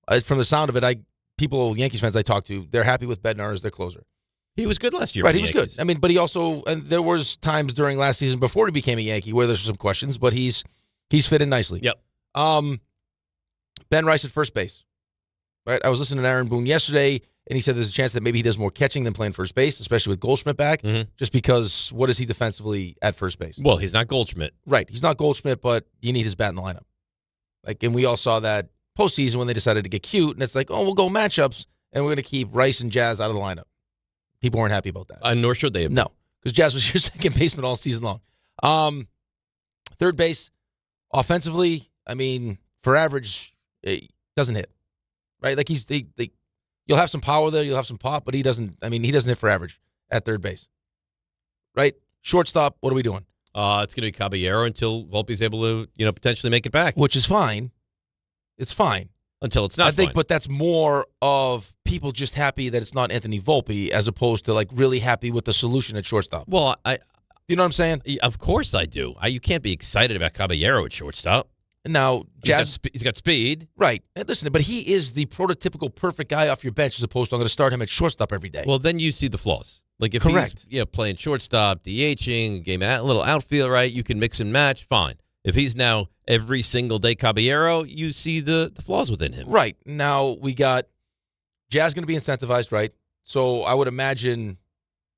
the sound of it, Yankees fans I talk to, they're happy with Bednar as their closer. He was good last year. Right, he was good. I mean, but he also, and there was times during last season before he became a Yankee where there's some questions, but he's fit in nicely. Yep. Ben Rice at first base. Right. I was listening to Aaron Boone yesterday, and he said there's a chance that maybe he does more catching than playing first base, especially with Goldschmidt back, just because what is he defensively at first base? Well, he's not Goldschmidt. Right. He's not Goldschmidt, but you need his bat in the lineup. And we all saw that postseason when they decided to get cute, and it's like, oh, we'll go matchups, and we're going to keep Rice and Jazz out of the lineup. People weren't happy about that. Nor should they have. No, because Jazz was your second baseman all season long. Third base, offensively, I mean, for average, it doesn't hit. Right? Like you'll have some power there, you'll have some pop, but he doesn't hit for average at third base. Right? Shortstop, what are we doing? It's going to be Caballero until Volpe's able to, potentially make it back. Which is fine. It's fine. Until it's not fine. But But that's more of people just happy that it's not Anthony Volpe as opposed to like really happy with the solution at shortstop. Well, you know what I'm saying? Of course I do. You can't be excited about Caballero at shortstop. Now, Jazz, he's got speed. Right. And listen, but he is the prototypical perfect guy off your bench as opposed to I'm going to start him at shortstop every day. Well, then you see the flaws. Like if Correct. he's playing shortstop, DHing, a little outfield, right? You can mix and match, fine. If he's now every single day Caballero, you see the flaws within him. Right. Now we got Jazz going to be incentivized, right? So I would imagine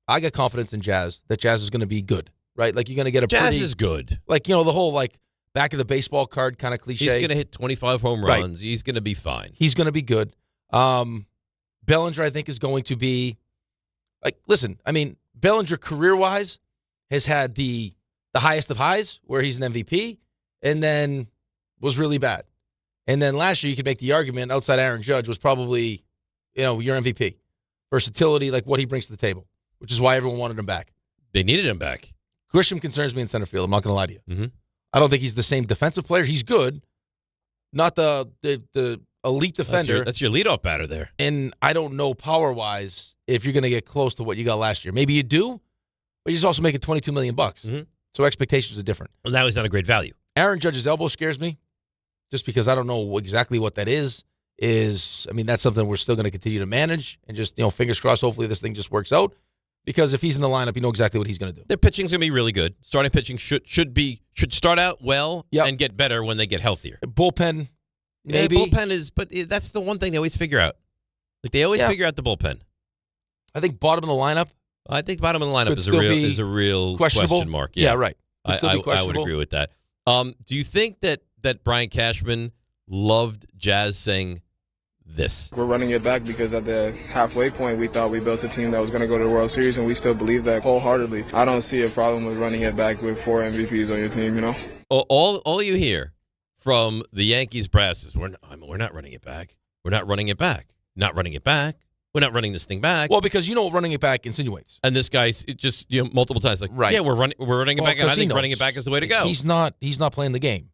I got confidence in Jazz that Jazz is going to be good, right? Like you're going to get Jazz is good. Like, the whole like back of the baseball card kind of cliche. He's going to hit 25 home runs. Right. He's going to be fine. He's going to be good. Bellinger, I think, is going to be listen, I mean, Bellinger career-wise has had the highest of highs where he's an MVP and then was really bad. And then last year you could make the argument outside Aaron Judge was probably, your MVP. Versatility, like what he brings to the table, which is why everyone wanted him back. They needed him back. Grisham concerns me in center field. I'm not going to lie to you. Mm-hmm. I don't think he's the same defensive player. He's good. Not the elite defender. That's your leadoff batter there. And I don't know power-wise if you're going to get close to what you got last year. Maybe you do, but he's also making $22 million. Mm-hmm. So expectations are different. Well, now he's not a great value. Aaron Judge's elbow scares me just because I don't know exactly what that is. That's something we're still going to continue to manage and just, fingers crossed, hopefully this thing just works out. Because if he's in the lineup, you know exactly what he's going to do. Their pitching's going to be really good. Starting pitching should start out well and get better when they get healthier. Bullpen, maybe. Yeah, bullpen is, but that's the one thing they always figure out. Like they always figure out the bullpen. I think bottom of the lineup. I think bottom of the lineup is a real question mark. Yeah, right. I would agree with that. Do you think that Brian Cashman loved Jazz saying this? We're running it back because at the halfway point, we thought we built a team that was going to go to the World Series, and we still believe that wholeheartedly. I don't see a problem with running it back with 4 MVPs on your team, All you hear from the Yankees brass is, we're not running it back. We're not running it back. Not running it back. We're not running this thing back. Well, because what running it back insinuates. And this guy's just multiple times like, right. Yeah, we're running it back, and I think running it back is the way to go. He's not playing the game.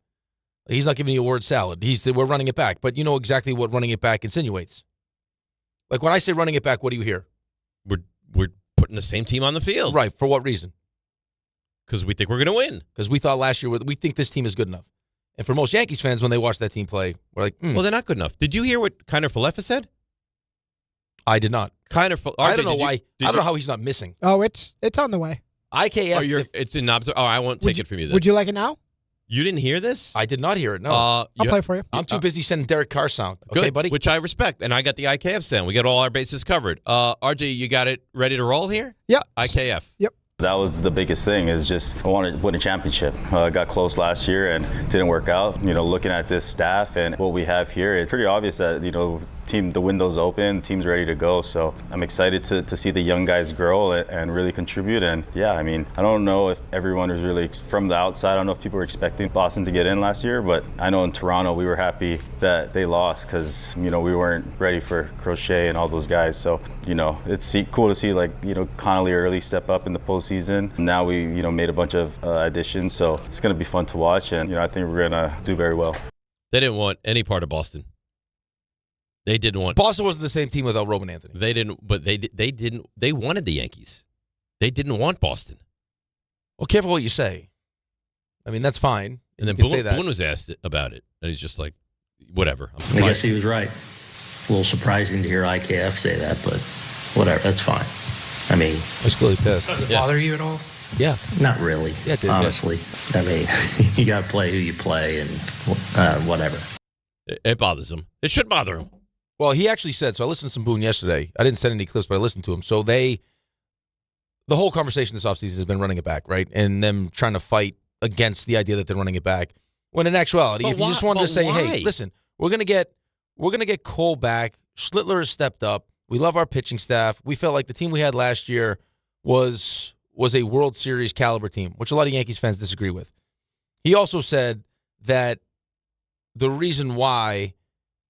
He's not giving you a word salad. We're running it back, but you know exactly what running it back insinuates. Like when I say running it back, what do you hear? We're putting the same team on the field. Right. For what reason? Because we think we're going to win. Because we thought last year we think this team is good enough. And for most Yankees fans, when they watch that team play, we're like, well, they're not good enough. Did you hear what Kiner Falefa said? I did not. I don't know why. I don't know how he's not missing. Oh, it's on the way. IKF. It's in Knobservations. I won't take it from you then. Would you like it now? You didn't hear this? I did not hear it, no. I'll play for you. I'm too busy sending Derek Carr sound. Okay, good, buddy? Which I respect. And I got the IKF sound. We got all our bases covered. RJ, you got it ready to roll here? Yeah. IKF. Yep. That was the biggest thing, is just I wanted to win a championship. Got close last year and didn't work out. Looking at this staff and what we have here, it's pretty obvious that, the window's open, team's ready to go. So I'm excited to see the young guys grow and really contribute. And yeah, I mean, I don't know if everyone was really from the outside. I don't know if people were expecting Boston to get in last year, but I know in Toronto we were happy that they lost because, we weren't ready for Crochet and all those guys. So, it's cool to see Connolly early step up in the postseason. Now we, made a bunch of additions, so it's going to be fun to watch, and I think we're going to do very well. They didn't want any part of Boston. They didn't want. Boston wasn't the same team without Roman Anthony. They didn't, but they didn't. They wanted the Yankees. They didn't want Boston. Well, careful what you say. I mean, that's fine. And then Boone was asked about it, and he's just like, whatever. I guess he was right. A little surprising to hear IKF say that, but whatever. That's fine. I mean, I was clearly pissed. Does it bother you at all? Yeah. Not really, honestly. I mean, you got to play who you play and whatever. It bothers him. It should bother him. Well, he actually said, so I listened to some Boone yesterday. I didn't send any clips, but I listened to him. So the whole conversation this offseason has been running it back, right? And them trying to fight against the idea that they're running it back. When in actuality, if you just wanted to say, hey, listen, we're gonna get Cole back. Schlittler has stepped up. We love our pitching staff. We felt like the team we had last year was a World Series caliber team, which a lot of Yankees fans disagree with. He also said that the reason why,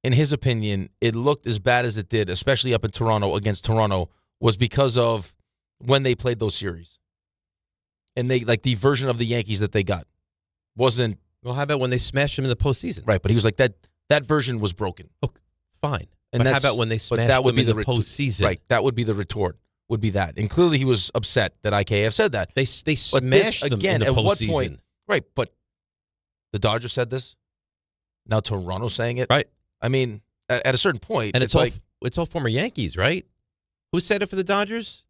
in his opinion, it looked as bad as it did, especially up in Toronto against Toronto, was because of when they played those series. And they the version of the Yankees that they got wasn't. Well, how about when they smashed them in the postseason? Right, but he was like, that version was broken. Okay, fine. And but how about when they smashed them in the postseason? Right, that would be the retort. Would be that. And clearly he was upset that IKF said that. They smashed them in the postseason. What point? Right, but the Dodgers said this. Now Toronto's saying it. Right. I mean, at a certain point, and it's all former Yankees, right? Who said it for the Dodgers?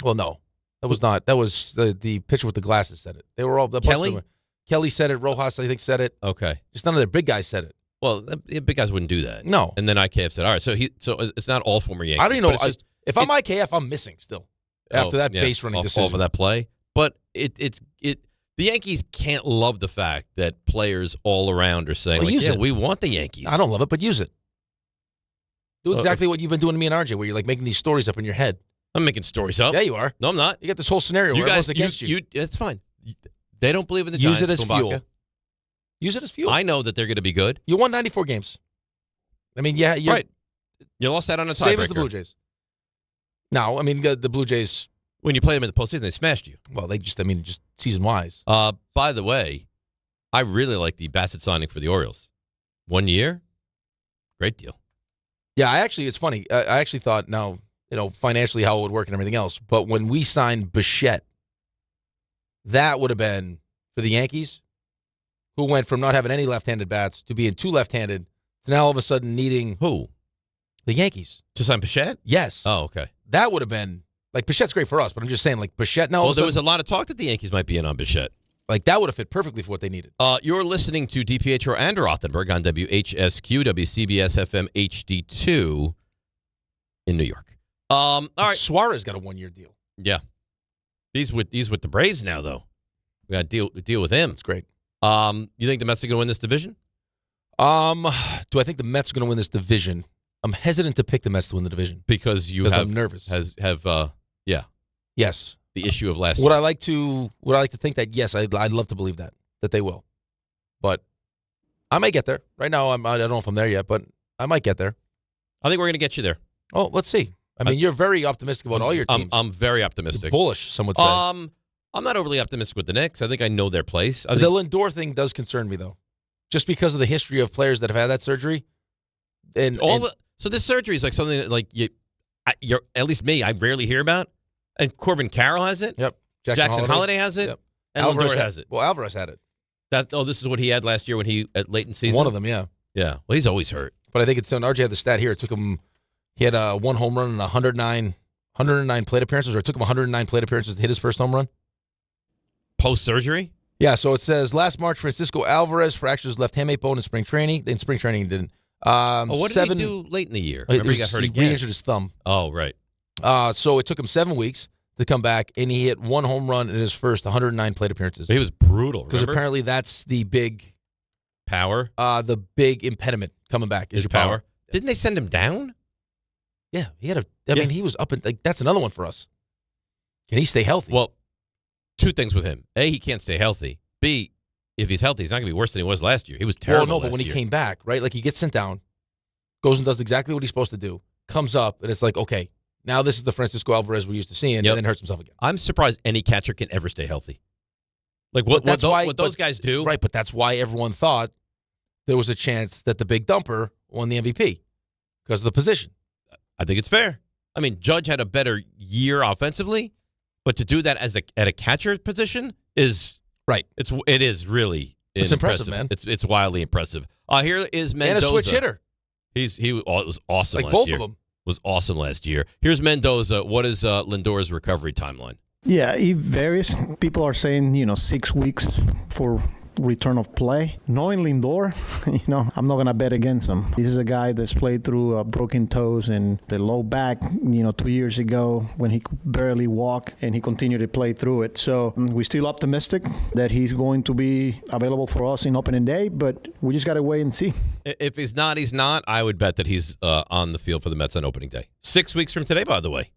Well, no, that was not. That was the pitcher with the glasses said it. They were all Kelly. Kelly said it. Rojas, I think, said it. Okay. Just none of their big guys said it. Well, the big guys wouldn't do that. No. And then IKF said, all right, so it's not all former Yankees. I don't even know. If I'm IKF, I'm missing still after that base running decision. Off of that play. But the Yankees can't love the fact that players all around are saying, we want the Yankees. I don't love it, but use it. Do exactly what you've been doing to me and RJ, where you're making these stories up in your head. I'm making stories up. Yeah, you are. No, I'm not. You got this whole scenario where everyone's against you. It's fine. They don't believe in the Giants. Use it as fuel. Use it as fuel. I know that they're going to be good. You won 94 games. I mean, yeah, you're right. You lost that on a tiebreaker. Same as the Blue Jays. No, I mean, the Blue Jays. When you played them in the postseason, they smashed you. Well, just season-wise. By the way, I really like the Bassett signing for the Orioles. 1 year, great deal. Yeah, it's funny. I actually thought, now, financially how it would work and everything else, but when we signed Bichette, that would have been for the Yankees, who went from not having any left-handed bats to being two left-handed to now all of a sudden needing who? The Yankees. To sign Bichette? Yes. Oh, okay. That would have been, Bichette's great for us, but I'm just saying, Bichette now. Well, there was a lot of talk that the Yankees might be in on Bichette. That would have fit perfectly for what they needed. You're listening to DiPietro and Rothenberg on WHSQ, WCBS FM HD2 in New York. All right. Suarez got a 1-year deal. Yeah. He's with the Braves now, though. We got to deal with him. That's great. You think the Mets are going to win this division? Do I think the Mets are going to win this division? I'm hesitant to pick the Mets to win the division because I'm nervous. Yes. The issue of last year. Would I like to think that? Yes, I'd love to believe that they will, but I might get there. Right now, I don't know if I'm there yet, but I might get there. I think we're going to get you there. Oh, let's see. I mean, you're very optimistic about all your teams. I'm very optimistic. You're bullish, some would say. I'm not overly optimistic with the Knicks. I think I know their place. The Lindor thing does concern me, though, just because of the history of players that have had that surgery. So this surgery is like something that you're at least me, I rarely hear about. And Corbin Carroll has it. Yep. Jackson Holiday has it. Yep. And Lindor has it. Well, Alvarez had it. This is what he had last year when he late in season. One of them, yeah. Yeah. Well, he's always hurt. But I think RJ had the stat here. It took him. He had 1 home run and 109 plate appearances, or it took him 109 plate appearances to hit his first home run. Post surgery. Yeah. So it says last March, Francisco Alvarez fractured his left hamate bone in spring training. In spring training, he didn't. What did he do late in the year? Remember he got hurt again. He re-injured his thumb. Oh, right. So it took him 7 weeks to come back, and he hit 1 home run in his first 109 plate appearances. He was brutal, because apparently that's the big power. The big impediment coming back is your power. Didn't they send him down? Yeah, he had I mean, he was up and that's another one for us. Can he stay healthy? Well, two things with him. A, he can't stay healthy. B, if he's healthy, he's not going to be worse than he was last year. He was terrible. Well, no, but when he came back, right? Like he gets sent down, goes and does exactly what he's supposed to do, comes up, and it's like, okay, now this is the Francisco Alvarez we're used to seeing, and then hurts himself again. I'm surprised any catcher can ever stay healthy. Like what those guys do. Right, but that's why everyone thought there was a chance that the big dumper won the MVP because of the position. I think it's fair. I mean, Judge had a better year offensively, but to do that at a catcher position is right. It is really impressive, man. It's wildly impressive. Here is Mendoza. And a switch hitter. He was awesome like last year. Both of them. Was awesome last year. Here's Mendoza. What is Lindor's recovery timeline? Yeah, it varies. People are saying, 6 weeks for return of play. Knowing Lindor, I'm not going to bet against him. This is a guy that's played through broken toes and the low back, 2 years ago when he could barely walk, and he continued to play through it. So we're still optimistic that he's going to be available for us in opening day, but we just got to wait and see. If he's not, he's not. I would bet that he's on the field for the Mets on opening day. 6 weeks from today, by the way.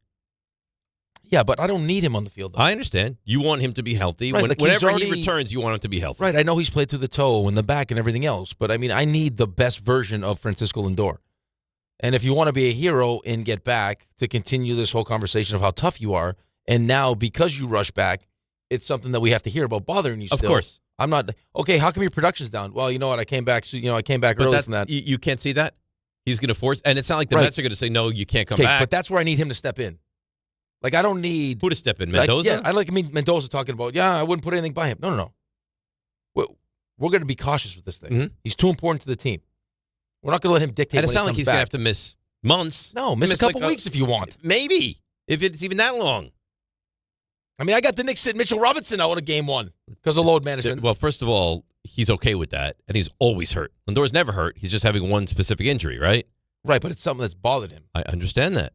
Yeah, but I don't need him on the field, though. I understand. You want him to be healthy. Right, Whenever he returns, you want him to be healthy. Right, I know he's played through the toe and the back and everything else, but, I mean, I need the best version of Francisco Lindor. And if you want to be a hero and get back to continue this whole conversation of how tough you are, and now because you rush back, it's something that we have to hear about bothering you still. Of course. I'm not, okay, how come your production's down? Well, you know what, I came back early from that. You can't see that? He's going to force, and it's not like the Mets are going to say, no, you can't come back. But that's where I need him to step in. Like, I don't need... Who to step in? Mendoza? Mendoza talking about, I wouldn't put anything by him. No. We're going to be cautious with this thing. Mm-hmm. He's too important to the team. We're not going to let him dictate And when it's not like he's going to have back. to miss months. No, miss a couple weeks if you want. Maybe, if it's even that long. I mean, I got the Knicks sitting Mitchell Robinson out of game one because of load management. Well, first of all, he's okay with that, and he's always hurt. Lindor's never hurt. He's just having one specific injury, right? Right, but it's something that's bothered him. I understand that.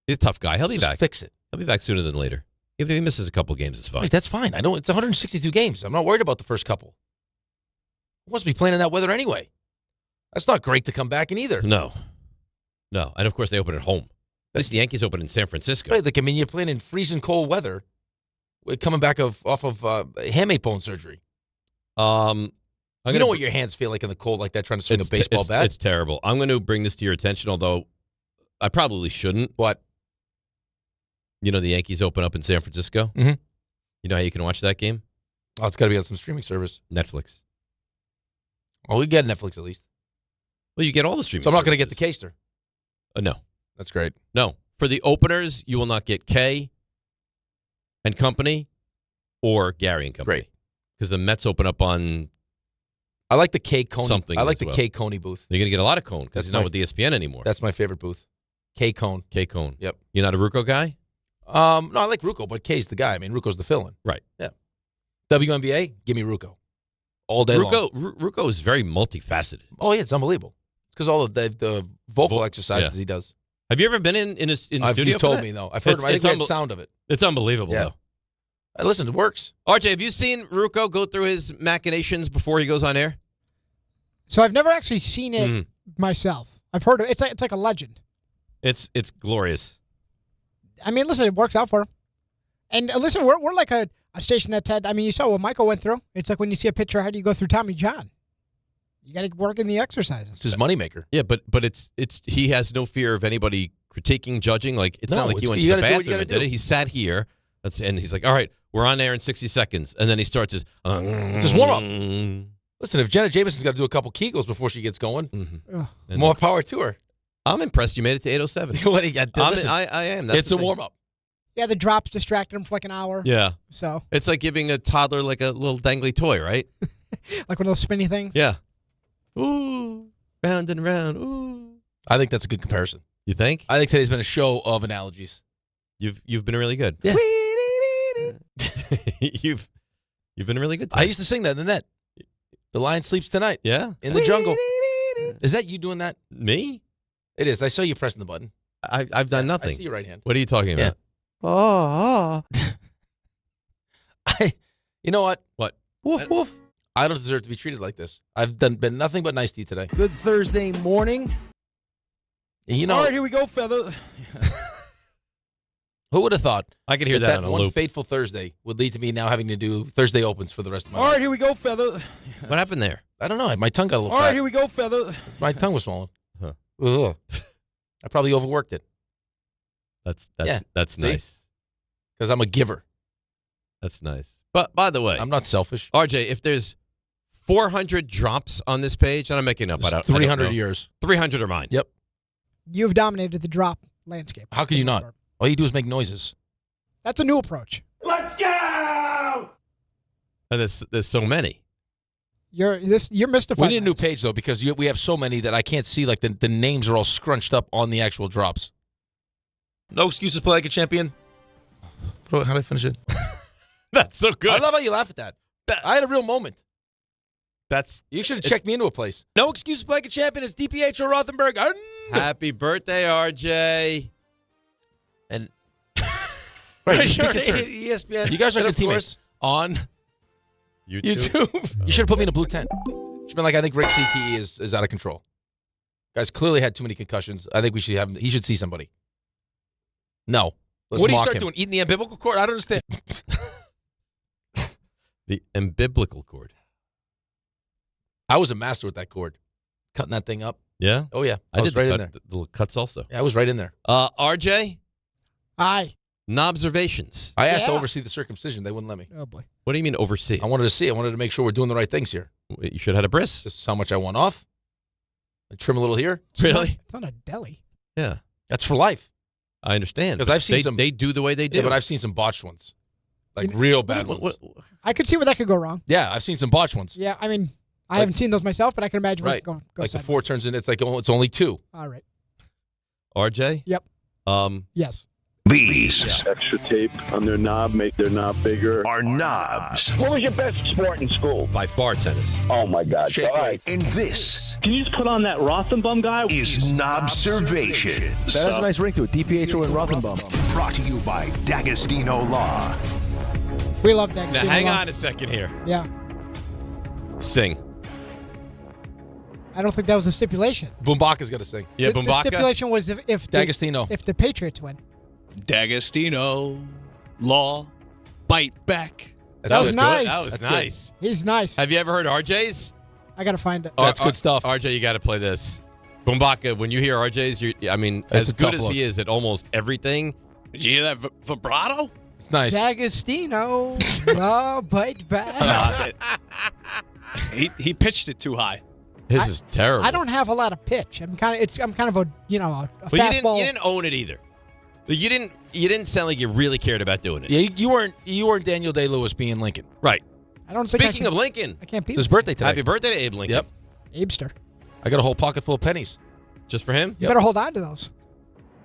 He's a tough guy. He'll be back. Fix it. He'll be back sooner than later. Even if he misses a couple games, it's fine. Right, that's fine. It's 162 games. I'm not worried about the first couple. He wants to be playing in that weather anyway. That's not great to come back in either. No. And, of course, they open at home. At least the Yankees open in San Francisco. Right, you're playing in freezing cold weather. We're coming back off of hamate bone surgery. You know what your hands feel like in the cold like that trying to swing a baseball bat? It's terrible. I'm going to bring this to your attention, although I probably shouldn't. What? The Yankees open up in San Francisco. Mm-hmm. You know how you can watch that game? Oh, it's got to be on some streaming service. Netflix. Oh, we get Netflix at least. Well, you get all the streaming So I'm not going to services. get the K-ster. No. That's great. No. For the openers, you will not get K and Company or Gary and Company. Great. Because the Mets open up on... I like the K Coney. Something I like as the well. K Coney booth. You're going to get a lot of Cone because he's not with ESPN anymore. That's my favorite booth. K Cone. K Cone. Yep. You're not a Rucco guy? No, I like Rucco, but K's the guy. I mean, Rucco's the fill-in. Right. Yeah. WNBA, give me Rucco. All day long. Rucco is very multifaceted. Oh, yeah, it's unbelievable. It's because all of the vocal exercises he does. Have you ever been in a studio? You've told me, though. I've heard him. I think we had the sound of it. It's unbelievable, though. Listen, it works. RJ, have you seen Rucco go through his machinations before he goes on air? So I've never actually seen it myself. I've heard of it. It's like a legend. It's glorious. I mean, listen, it works out for him. And listen, we're like a station that's had, I mean, you saw what Michael went through. It's like when you see a pitcher, how do you go through Tommy John? You got to work in the exercises. It's his moneymaker. Yeah, but it's he has no fear of anybody critiquing, judging. Like it's not like you went to the bathroom and did it. He sat here, and he's like, all right, we're on air in 60 seconds. And then he starts his... It's his warm-up. Listen, if Jenna Jameson's got to do a couple Kegels before she gets going, more power to her. I'm impressed you made it to 8:07. I am. It's a warm-up. Yeah, the drops distracted him for like an hour. Yeah. So it's like giving a toddler like a little dangly toy, right? Like one of those spinny things? Yeah. Ooh, round and round. Ooh. I think that's a good comparison. You think? I think today's been a show of analogies. You've been really good. Yeah. You've been really good today. I used to sing that in the net. The lion sleeps tonight. Yeah. In the jungle. Is that you doing that? Me? It is. I saw you pressing the button. I've done nothing. I see your right hand. What are you talking about? Oh. You know what? What? Woof, woof. I don't deserve to be treated like this. I've been nothing but nice to you today. Good Thursday morning. You know, all right, here we go, feather. Who would have thought? I could hear that on a one loop. fateful Thursday would lead to me now having to do Thursday opens for the rest of my All life. right, here we go, feather. What happened there? I don't know. My tongue got a little All fat. right, here we go, feather. My tongue was swollen. Huh. Ugh. I probably overworked it. That's See? nice. Because I'm a giver. That's nice. But by the way, I'm not selfish. RJ, if there's 400 drops on this page, and I'm making up, I don't 300 know. years. 300 are mine. Yep. You've dominated the drop landscape. How can you not? All you do is make noises. That's a new approach. Let's go! And there's so many. You're mystified. We need a new page, though, because we have so many that I can't see. Like, the names are all scrunched up on the actual drops. No excuses, play like a champion. How did I finish it? That's so good. I love how you laugh at that. I had a real moment. You should have checked me into a place. No excuses, play like a champion. It's DiPietro Rothenberg. Happy birthday, RJ. And Right, sure, ESPN. You guys are good teammates on YouTube. You should have put me in a blue tent. You should have been like, I think Rick CTE is out of control. Guys clearly had too many concussions. I think we should have him. He should see somebody. No. Let's what do you mock start him. doing? Eating the umbilical cord? I don't understand. The umbilical cord. I was a master with that cord. Cutting that thing up. Yeah? Oh, yeah. I was did right the, in there. the little cuts also. Yeah, I was right in there. RJ? Hi. Knobservations. I asked to oversee the circumcision. They wouldn't let me. Oh, boy. What do you mean oversee? I wanted to see. I wanted to make sure we're doing the right things here. You should have had a bris. This is how much I want off. I trim a little here. Really? It's not a deli. Yeah. That's for life. I understand. Because I've seen they do the way they do. Yeah, but I've seen some botched ones. Like real bad ones. I could see where that could go wrong. Yeah, I've seen some botched ones. Yeah, I mean, I haven't seen those myself, but I can imagine where it Right. could go Like the sideways. 4 turns in, it's like it's only 2. All right. RJ? Yep. Yes. These extra tape on their knob make their knob bigger. are knobs. What was your best sport in school? By far, tennis. Oh my God! All right. And this Can you just put on that Rothenbaum guy? is Knobservations. That has a nice ring to it. DiPietro and Rothenbaum. Brought to you by D'Agostino Law. We love next. Now, hang on a second here. Yeah. Sing. I don't think that was a stipulation. Boombaka's got to sing. Yeah, The Boombaka. stipulation was if D'Agostino. if the Patriots win. D'Agostino, Law, Bite Back. That was good. nice. That was That's nice. He's nice. Have you ever heard RJ's? I got to find it. That's good stuff. RJ, you got to play this. Boombaka, when you hear RJ's, I mean, That's as a good tough as look. he is at almost everything. Did you hear that vibrato? It's nice. D'Agostino. Oh, bite back. He pitched it too high. His is terrible. I don't have a lot of pitch. I'm kind of a a But fastball. you didn't own it either. You didn't sound like you really cared about doing it. Yeah, you weren't Daniel Day-Lewis being Lincoln. Right. I don't think Speaking of Lincoln, I can't beat It's his birthday today. happy birthday to Abe Lincoln. Yep. Abester. I got a whole pocket full of pennies. Just for him? You better hold on to those.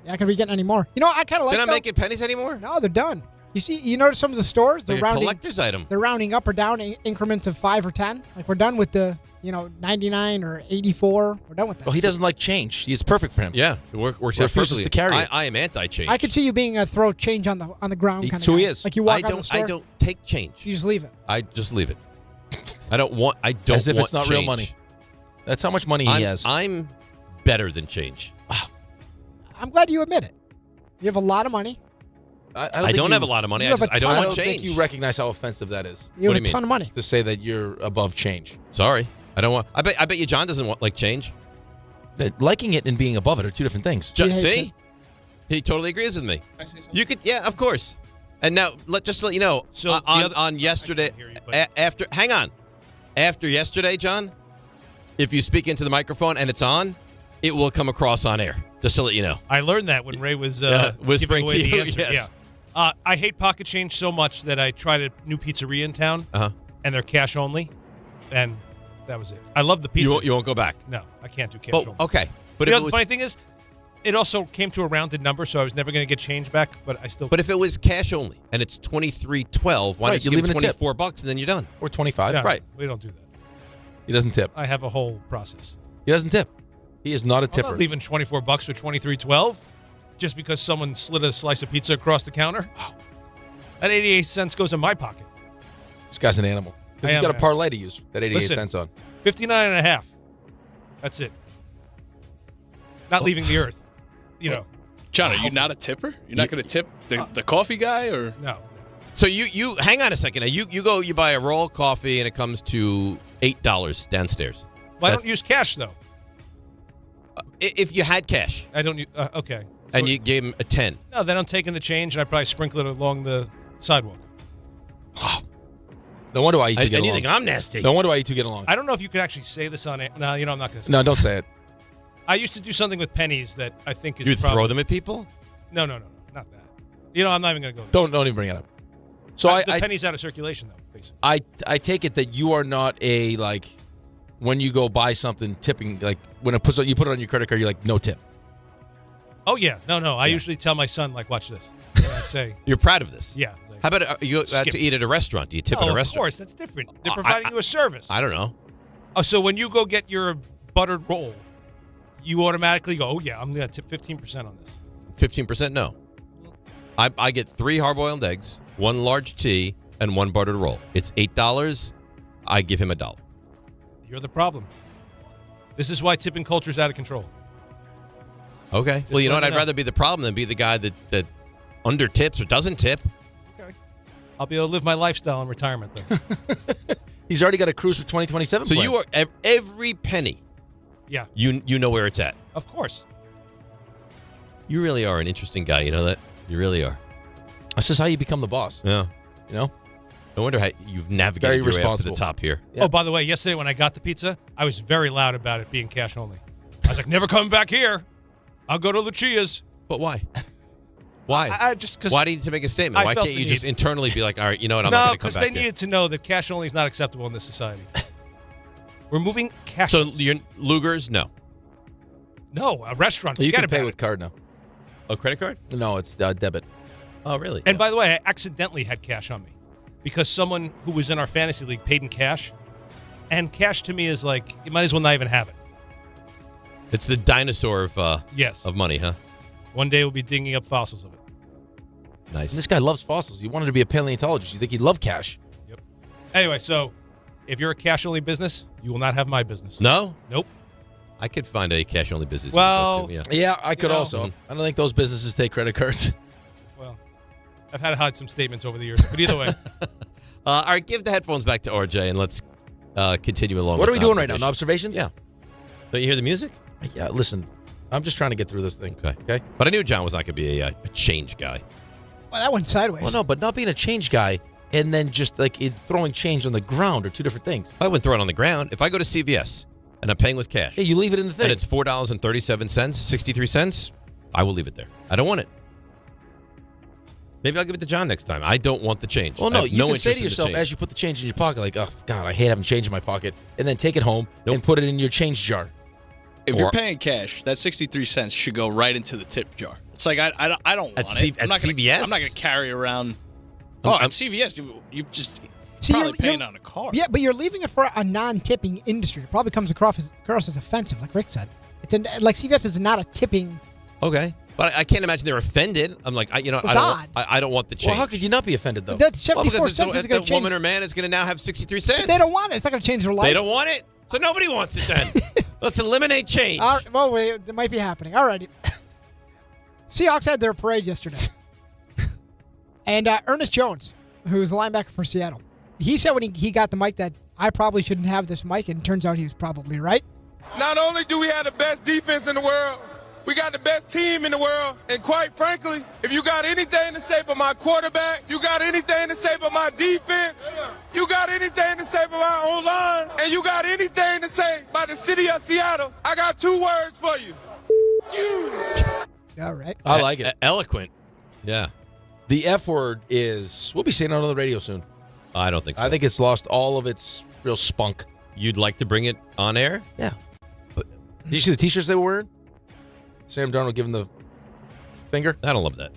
You're not gonna be getting any more. You know, I kind of like. They're not making pennies anymore? No, they're done. You notice some of the stores they're Like a rounding. collector's item. They're rounding up or down in increments of 5 or 10. Like we're done with the 99 or 84. We're done with that. Well, he doesn't like change. It's perfect for him. Yeah, it works He out refuses perfectly. to carry it. I am anti-change. I could see you being a throw change on the ground kind That's of who guy. he is. Like you walk I out of the don't. store. I don't take change. You just leave it. I just leave it. I don't want. I don't. As if want it's not change. real money. That's how much money he has. I'm better than change. I'm glad you admit it. You have a lot of money. I don't have a lot of money. You have a I don't ton. want I don't change. think you recognize how offensive that is. You What have do you a ton mean? of money. To say that you're above change. Sorry, I don't want. I bet you John doesn't want like change. That liking it and being above it are two different things. He hates See, it. he totally agrees with me. You could, yeah, of course. And now, just to let you know, So the on, other- on yesterday, I can't hear you, but- after yesterday, John, if you speak into the microphone and it's on, it will come across on air. Just to let you know. I learned that when Ray was whispering giving away to you, the answer. yes. Yeah. I hate pocket change so much that I tried a new pizzeria in town, and they're cash only, and that was it. I love the pizza. You won't go back. No, I can't do cash Oh, only. okay. But You if know, it the funny thing is, it also came to a rounded number, so I was never going to get change back, but I still. But if it was cash only and it's $23.12, why Right, don't you you give him leave it a tip. $24 and then you're done? Or 25. No, right. We don't do that. He doesn't tip. I have a whole process. He doesn't tip. He is not a I'm tipper. not leaving $24 for $23.12 just because someone slid a slice of pizza across the counter. That 88 cents goes in my pocket. This guy's an animal. I Because he's am got a an parlay to use that 88 Listen, cents on. 59.5. That's it. Not leaving the earth. John, are you not a tipper? You're not going to tip the coffee guy, or no? So you hang on a second. Now you buy a roll of coffee and it comes to $8 downstairs. Well, I don't use cash though. If you had cash, I don't. Okay. And you gave him a 10. No, then I'm taking the change and I probably sprinkle it along the sidewalk. No wonder why you two get And you along. think I'm nasty. No wonder why you two get along. I don't know if you could actually say this on it. No, I'm not going to say No, it. don't say it. I used to do something with pennies that I think is You'd throw them at people? No, not that. I'm not even going to go there. Don't even bring it up. So the penny's out of circulation, though, basically. I take it that you are not a, like, when you go buy something, tipping, like, when you put it on your credit card, you're like, no tip. Oh, yeah. No. I usually tell my son, like, watch this. And I say, You're proud of this? yeah. How about you have to eat at a restaurant? Do you tip at a Of restaurant? course. That's different. They're providing you a service. I don't know. Oh, so when you go get your buttered roll, you automatically go, oh, yeah, I'm going to tip 15% on this. 15%? No. I get 3 hard-boiled eggs, 1 large tea, and 1 buttered roll. It's $8. I give him $1. You're the problem. This is why tipping culture is out of control. Okay. Well, you know what? I'd rather be the problem than be the guy that under tips or doesn't tip. Okay. I'll be able to live my lifestyle in retirement, then. He's already got a cruise for 2027 So plan. you are every penny. Yeah. You know where it's at. Of course. You really are an interesting guy. You know that? You really are. This is how you become the boss. Yeah. You know? No wonder how you've navigated Very your way up to responsible. the top here. Oh, by the way, yesterday when I got the pizza, I was very loud about it being cash only. I was like, never coming back here. I'll go to Lucia's. But why? Why? I just because Why do you need to make a statement? Why felt can't the you just need. internally be like, all right, you know what? I'm not No, going to come because back they here. needed to know that cash only is not acceptable in this society. We're moving cash. So your Luger's, no. No, a restaurant. You Forget can pay about with it. card now. Oh, credit card? No, it's debit. Oh, really? And by the way, I accidentally had cash on me because someone who was in our fantasy league paid in cash. And cash to me is like, you might as well not even have it. It's the dinosaur of Yes. of money, huh? One day we'll be digging up fossils of it. Nice. And this guy loves fossils. You wanted to be a paleontologist. You think he'd love cash. Yep. Anyway, so if you're a cash-only business, you will not have my business. No? Nope. I could find a cash-only business. Well, Yeah, I could know. also. I don't think those businesses take credit cards. Well, I've had some statements over the years, but either way. All right, give the headphones back to RJ and let's continue along. What are with we doing right now? observations? Observations? Yeah. Don't you hear the music? Yeah, listen. I'm just trying to get through this thing. Okay. But I knew John was not going to be a change guy. Well, that went sideways. Well, no, but not being a change guy and then just like throwing change on the ground are two different things. I wouldn't throw it on the ground. If I go to CVS and I'm paying with cash, Yeah, you leave it in the thing. and it's $4.37, 63 cents, I will leave it there. I don't want it. Maybe I'll give it to John next time. I don't want the change. Well, I no, have you can interest say to in the yourself change. as you put the change in your pocket, like, oh, God, I hate having change in my pocket, and then take it home and put it in your change jar. if you're paying cash, that 63 cents should go right into the tip jar. It's like I don't At want it. at CVS? I'm not gonna carry around. I'm- At CVS, you just See, probably you're- paying you're- on a card. Yeah, but you're leaving it for a non-tipping industry. It probably comes across as offensive, like Rick said. It's like CVS is not a tipping. Okay. But I can't imagine they're offended. I'm like, I It's don't odd. I don't want the change. Well, how could you not be offended, though? That 74 because cents isn't going the to change. woman or man is going to now have 63 cents. If they don't want it. It's not going to change their life. They don't want it? So nobody wants it then. Let's eliminate change. All right, well, wait, it might be happening. All righty. Seahawks had their parade yesterday. And Ernest Jones, who's the linebacker for Seattle, he said when he got the mic that I probably shouldn't have this mic, and it turns out he was probably right. Not only do we have the best defense in the world, we got the best team in the world. And quite frankly, if you got anything to say about my quarterback, you got anything to say about my defense, you got anything to say about my O-line, and you got anything to say about the city of Seattle, I got 2 words for you. You. All right. I like it. Eloquent. Yeah. The F word is, we'll be saying it on the radio soon. I don't think so. I think it's lost all of its real spunk. You'd like to bring it on air? Yeah. But did you see the T-shirts they were wearing? Sam Darnold giving the finger? I don't love that.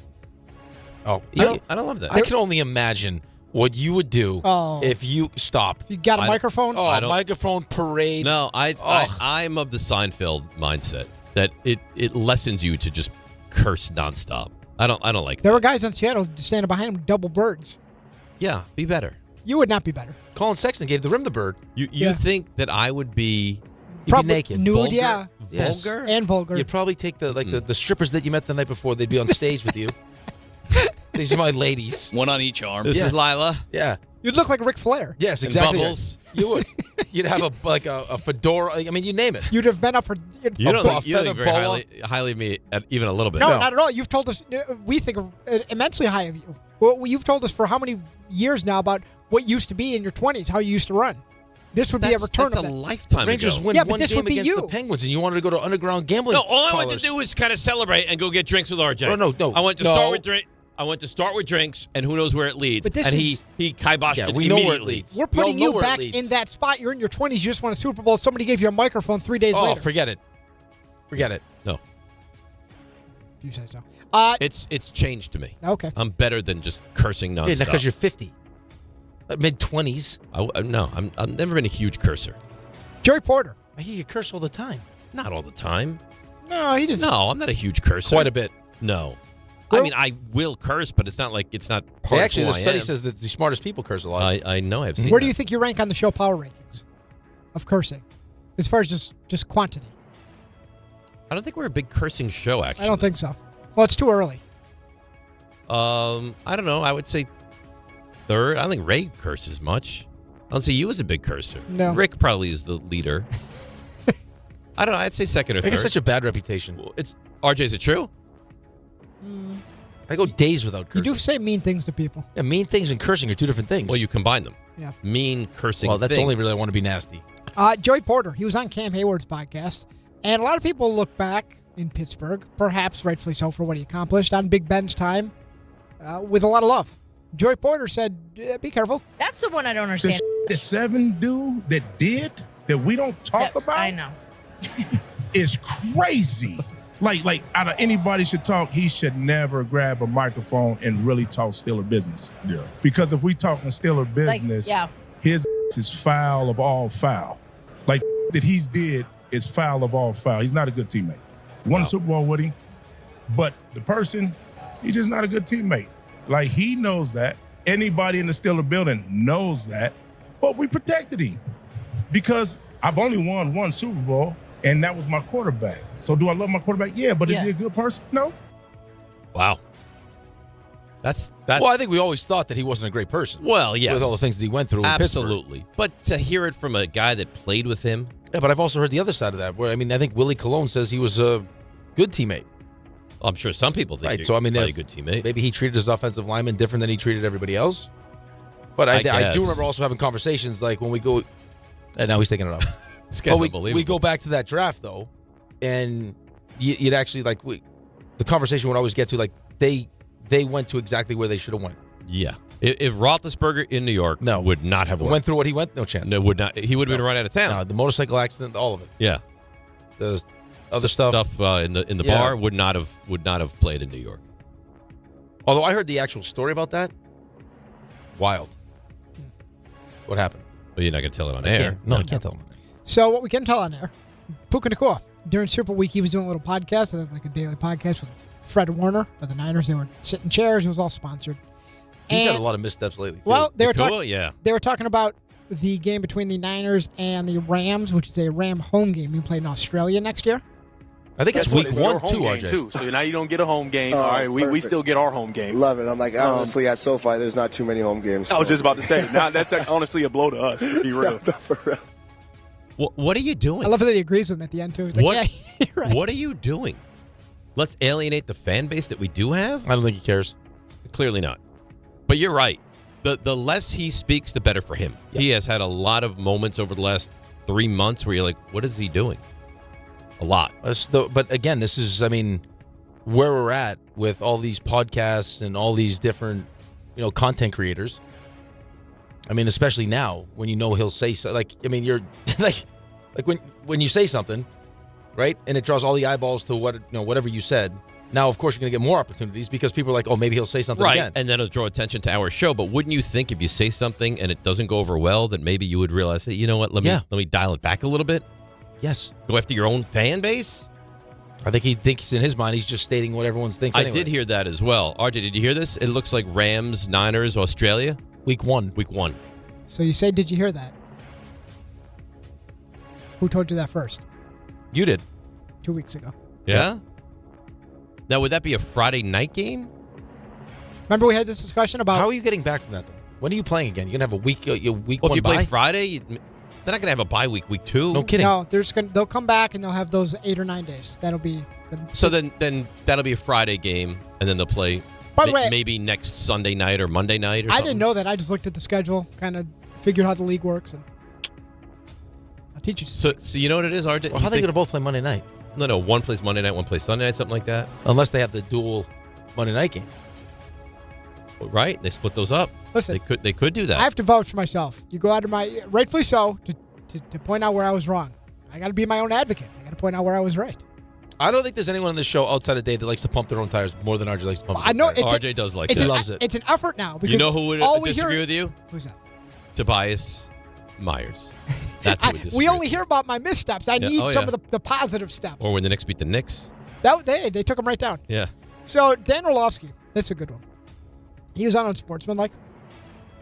Oh, I don't love that. I can only imagine what you would do if you stop. If you got a microphone? Oh, microphone parade. No, I'm of the Seinfeld mindset that it lessens you to just curse nonstop. I don't like that. There were guys in Seattle standing behind him, double birds. Yeah, be better. You would not be better. Colin Sexton gave the rim the bird. You think that I would be You'd be naked. Nude, Vulgar? yeah. Yes. Vulgar? And vulgar. You'd probably take the strippers that you met the night before. They'd be on stage with you. These are my ladies. One on each arm. This is Lila. Yeah. You'd look like Ric Flair. Yes, And exactly. Bubbles. You would. You'd have a fedora. I mean, you name it. You'd have been up for. You don't think very highly of me, even a little bit. No, not at all. You've told us. We think immensely high of you. Well, you've told us for how many years now about what used to be in your 20s, how you used to run. This would be a return That's of a that. lifetime Rangers ago. win Yeah, but one this game would be against you. the Penguins, and you wanted to go to underground gambling. No, all I wanted parlors. to do was kind of celebrate and go get drinks with RJ. Oh, no. I went to start with drink. I went to start with drinks, and who knows where it leads. But this and is- he kiboshed it we know where it immediately. leads. We're putting We all know you where it back leads. in that spot. You're in your 20s. You just won a Super Bowl. Somebody gave you a microphone 3 days Oh, later. forget it. Forget it. No, If you say so. it's changed to me. Okay. I'm better than just cursing nonstop. Yeah, that's because you're 50. Mid-20s. No, I've never been a huge cursor. Joey Porter. I hear you curse all the time. Not all the time. No, he just. No, I'm not a huge cursor. Quite a bit. No. I mean, I will curse, but it's not like it's not part Actually, of who the I study am. says that the smartest people curse a lot. I know. I've seen Where that. do you think you rank on the show power rankings of cursing, as far as just quantity? I don't think we're a big cursing show, actually. I don't think so. Well, it's too early. I don't know. I would say third. I don't think Ray curses much. I don't see you as a big cursor. No. Rick probably is the leader. I don't know. I'd say second or I third. think it's such a bad reputation. Well, it's RJ. Is it true? I go days without cursing. You do say mean things to people. Yeah, mean things and cursing are two different things. Well, you combine them. Yeah. Mean cursing. Well, that's things. only really I want to be nasty. Joey Porter, he was on Cam Hayward's podcast, and a lot of people look back in Pittsburgh, perhaps rightfully so for what he accomplished on Big Ben's time, with a lot of love. Joey Porter said, be careful. That's the one I don't understand. The 7 dude that did that we don't talk about. I know. is crazy. Like out of anybody should talk, he should never grab a microphone and really talk Steeler business. Yeah. Because if we talking Steeler business, his is foul of all foul. Like that he's did is foul of all foul. He's not a good teammate. Won a Super Bowl with him, but the person, he's just not a good teammate. Like he knows that. Anybody in the Steeler building knows that. But we protected him because I've only won one Super Bowl, and that was my quarterback. So do I love my quarterback? Yeah, but is he a good person? No. Wow. That's. Well, I think we always thought that he wasn't a great person. Well, yes. With all the things that he went through in Pittsburgh. Absolutely. But to hear it from a guy that played with him. Yeah, but I've also heard the other side of that. Where I think Willie Colon says he was a good teammate. Well, I'm sure some people think right. So I mean, a good teammate. Maybe he treated his offensive lineman different than he treated everybody else. But I do remember also having conversations like when we go. And now he's taking it up. This guy's but unbelievable. we go back to that draft though, and you'd actually the conversation would always get to they went to exactly where they should have went. Yeah. If Roethlisberger in New York would not have went through what he went, no chance. No, would not. He would have been run out of town. No, the motorcycle accident, all of it. Yeah. The other stuff in the bar would not have played in New York. Although I heard the actual story about that. Wild. What happened? Well, you're not going to tell it on air. No, I can't tell him. So what we can tell on air, Puka Nacua, during Super Week, he was doing a little podcast, like a daily podcast with Fred Warner of the Niners. They were sitting in chairs. It was all sponsored. He's had a lot of missteps lately. Well, they were They were talking about the game between the Niners and the Rams, which is a Ram home game being played in Australia next year. I think it's week 1 too, RJ. Too. So now you don't get a home game. All right, we still get our home game. Love it. I'm like, honestly, at SoFi, there's not too many home games. I was just about to say, now that's honestly a blow to us, to be real. For real. What are you doing? I love that he agrees with him at the end, too. It's like, What? yeah, you're right. What are you doing? Let's alienate the fan base that we do have? I don't think he cares. Clearly not. But you're right. The less he speaks, the better for him. Yeah. He has had a lot of moments over the last 3 months where you're like, what is he doing? A lot. But again, this is, where we're at with all these podcasts and all these different, content creators. Especially now when he'll say so. You're like when you say something, right, and it draws all the eyeballs to whatever you said. Now, of course, you're going to get more opportunities because people are like, oh, maybe he'll say something right. again. And then it'll draw attention to our show. But wouldn't you think if you say something and it doesn't go over well, that maybe you would realize, hey, you know what, let me dial it back a little bit? Yes. Go after your own fan base? I think he thinks in his mind he's just stating what everyone thinks anyway. I did hear that as well. RJ, did you hear this? It looks like Rams, Niners, Australia. Week 1. So you say, did you hear that? Who told you that first? You did. 2 weeks ago. Yeah? Now, would that be a Friday night game? Remember we had this discussion about... How are you getting back from that? When are you playing again? You're going to have a week Well, one if you play bye? Friday, they're not going to have a bye week 2. No kidding. No, they'll come back and they'll have those 8 or 9 days. That'll be... So then that'll be a Friday game, and then they'll play By the way, maybe next Sunday night or Monday night or I something. didn't know that. I just looked at the schedule, kind of figured how the league works, and I'll teach you. So you know what it is, RJ? Well, how are they going to both play Monday night? No. One plays Monday night, one plays Sunday night, something like that. Unless they have the dual Monday night game. Right? They split those up. Listen, they could do that. I have to vouch for myself. You go out of my, rightfully so, to point out where I was wrong. I got to be my own advocate. I got to point out where I was right. I don't think there's anyone on this show outside of Dave that likes to pump their own tires more than RJ likes to pump his I know own tires. RJ does like it. that. He loves it. It's an effort now. Because You know who would all we disagree hear, with you? Who's that? Tobias Myers. That's who would disagree we only with hear about my missteps. I Yeah. need Oh, some yeah. of the positive steps. you. Or when the Knicks beat the Knicks. They took him right down. Yeah. So Dan Orlovsky, that's a good one. He was on Sportsmanlike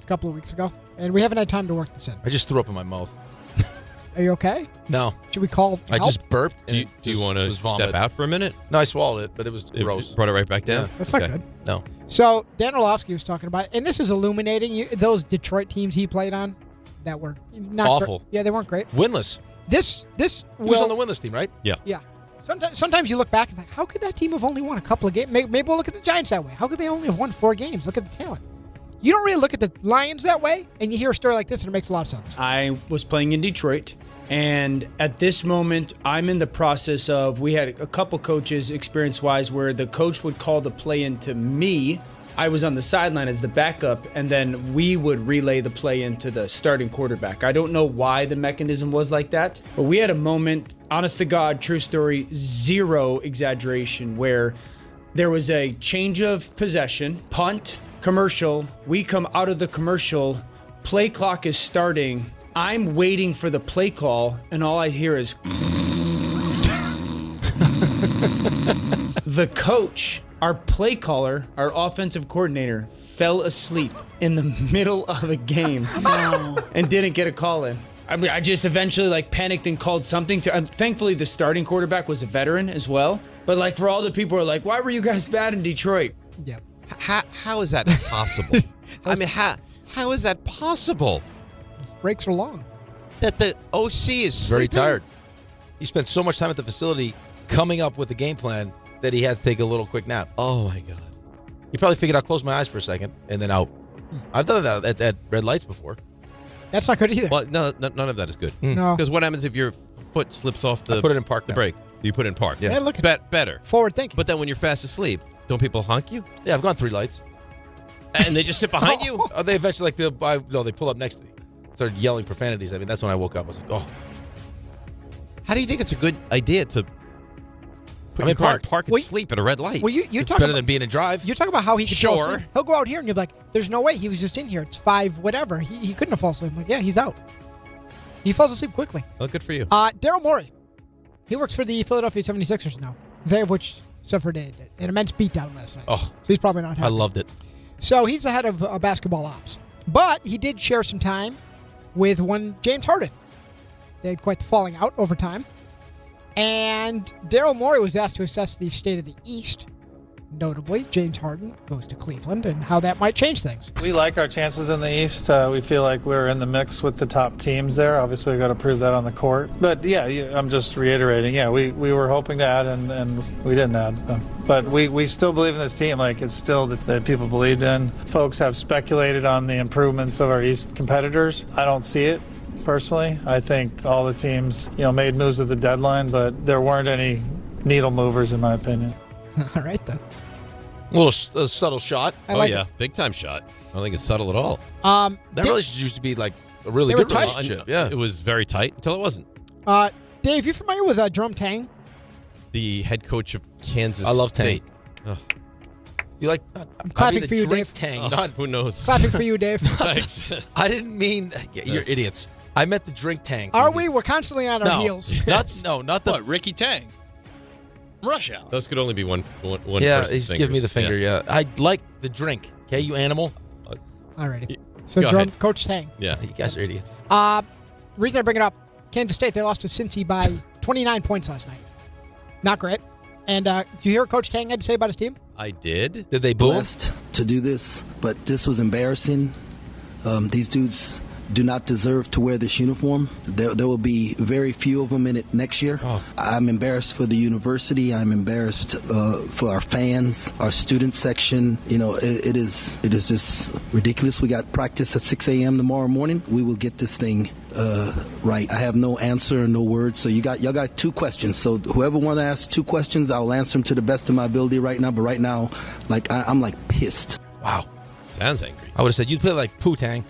a couple of weeks ago, and we haven't had time to work this in. I just threw up in my mouth. Are you okay? No. Should we call I help? just burped. Do you want to step out for a minute? No, I swallowed it, but it was gross. Brought it right back down? Yeah. That's not good. No. So Dan Orlovsky was talking about, and this is illuminating, those Detroit teams he played on that were not Awful. Yeah, they weren't great. Winless. This He was on the winless team, right? Yeah. Yeah. Sometimes you look back and think, how could that team have only won a couple of games? Maybe we'll look at the Giants that way. How could they only have won 4 games? Look at the talent. You don't really look at the Lions that way, and you hear a story like this, and it makes a lot of sense. I was playing in Detroit, and at this moment, I'm in the process of, we had a couple coaches experience-wise where the coach would call the play into me. I was on the sideline as the backup, and then we would relay the play into the starting quarterback. I don't know why the mechanism was like that, but we had a moment, honest to God, true story, zero exaggeration, where there was a change of possession, punt, commercial. We come out of the commercial, play clock is starting. I'm waiting for the play call, and all I hear is the coach, our play caller, our offensive coordinator, fell asleep in the middle of a game and didn't get a call in. I mean, I just eventually panicked and called something to. Thankfully, the starting quarterback was a veteran as well. But for all the people who are like, why were you guys bad in Detroit? Yeah. How is that possible? I mean, how is that possible? These breaks are long. That the OC is Very sleeping? tired. He spent so much time at the facility coming up with a game plan that he had to take a little quick nap. Oh, my God. He probably figured I'll close my eyes for a second and then out. I've done that at red lights before. That's not good either. Well, no, none of that is good. No. Because what happens if your foot slips off the I put it in park the now. brake? You put it in park. Yeah. Yeah, look at Better. forward thinking. But then when you're fast asleep, don't people honk you? Yeah, I've gone 3 lights. And they just sit behind you? Oh, they eventually they pull up next to me. Started yelling profanities. I mean, that's when I woke up. I was like, oh. How do you think it's a good idea to put I'm your in car in park. park and sleep at a red light? Well, you It's talk better about, than being in drive. you talk about how he could fall Sure. asleep. He'll go out here and you'll be like, there's no way. He was just in here. It's 5 whatever. He couldn't have fallen asleep. I'm like, yeah, he's out. He falls asleep quickly. Well, good for you. Daryl Morey. He works for the Philadelphia 76ers now. They of which suffered an immense beatdown last night. Oh, so he's probably not happy. I loved it. So he's the head of basketball ops. But he did share some time with one James Harden. They had quite the falling out over time. And Daryl Morey was asked to assess the state of the East. Notably, James Harden goes to Cleveland and how that might change things. We like our chances in the East. We feel like we're in the mix with the top teams there. Obviously, we've got to prove that on the court. But, yeah, I'm just reiterating. Yeah, we were hoping to add, and we didn't add. But we still believe in this team. It's still that people believed in. Folks have speculated on the improvements of our East competitors. I don't see it. Personally, I think all the teams, made moves at the deadline, but there weren't any needle movers, in my opinion. All right, then. A little subtle shot. Big time shot. I don't think it's subtle at all. That relationship used to be a really good relationship. Yeah, it was very tight until it wasn't. Dave, you familiar with Jerome Tang? The head coach of Kansas I love State. Tang. You like? I'm clapping for you, Dave. Tang, who knows? Clapping for you, Dave. Thanks. I didn't mean. Yeah, you're idiots. I meant the drink Tang. Are we? We're constantly on our heels. Not the. What, Ricky Tang? Rush Hour. Those could only be one Yeah, person's he's giving me the finger. Yeah. I like the drink. Okay, you animal. All righty. So, Go ahead. Coach Tang. Yeah. You guys are idiots. Reason I bring it up, Kansas State, they lost to Cincy by 29 points last night. Not great. And do you hear what Coach Tang had to say about his team? I did. Did they boom? Blessed to do this, but this was embarrassing. These dudes do not deserve to wear this uniform. There will be very few of them in it next year. I'm embarrassed for the university. I'm embarrassed for our fans, our student section. It is just ridiculous. We got practice at 6 a.m. tomorrow morning. We will get this thing right. I have no answer, no words. So y'all got 2 questions. So whoever want to ask 2 questions, I'll answer them to the best of my ability right now. But right now, I'm pissed. Wow. Sounds angry. I would have said you'd play like Poo-Tang.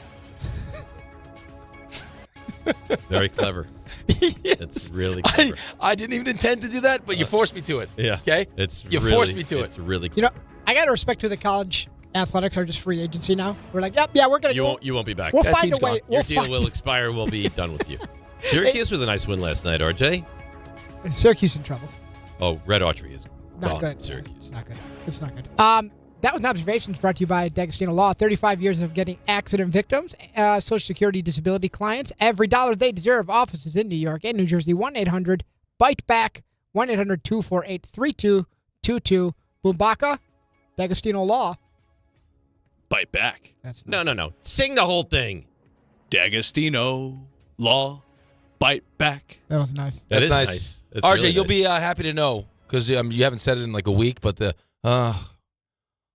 Very clever. It's really clever. I didn't even intend to do that, but you forced me to it. Yeah. Okay? You forced me to it. It's really You know, I got to respect to the college athletics are just free agency now. We're like, yep, yeah, we're going to You won't be back. We'll That find team's a way. gone. Your deal will expire. We'll be done with you. Syracuse with a nice win last night, RJ. Syracuse in trouble. Oh, Red Archery is Not gone. good. Syracuse. Not good. It's not good. That was Knobservations brought to you by D'Agostino Law. 35 years of getting accident victims, Social Security disability clients, every dollar they deserve. Offices in New York and New Jersey. 1-800-BITE-BACK. 1-800-248-3222. Bumbaka. D'Agostino Law. Bite back. That's nice. No. Sing the whole thing. D'Agostino Law. Bite back. That was nice. That's nice. It's RJ, really you'll nice. be happy to know because you haven't said it in like a week, but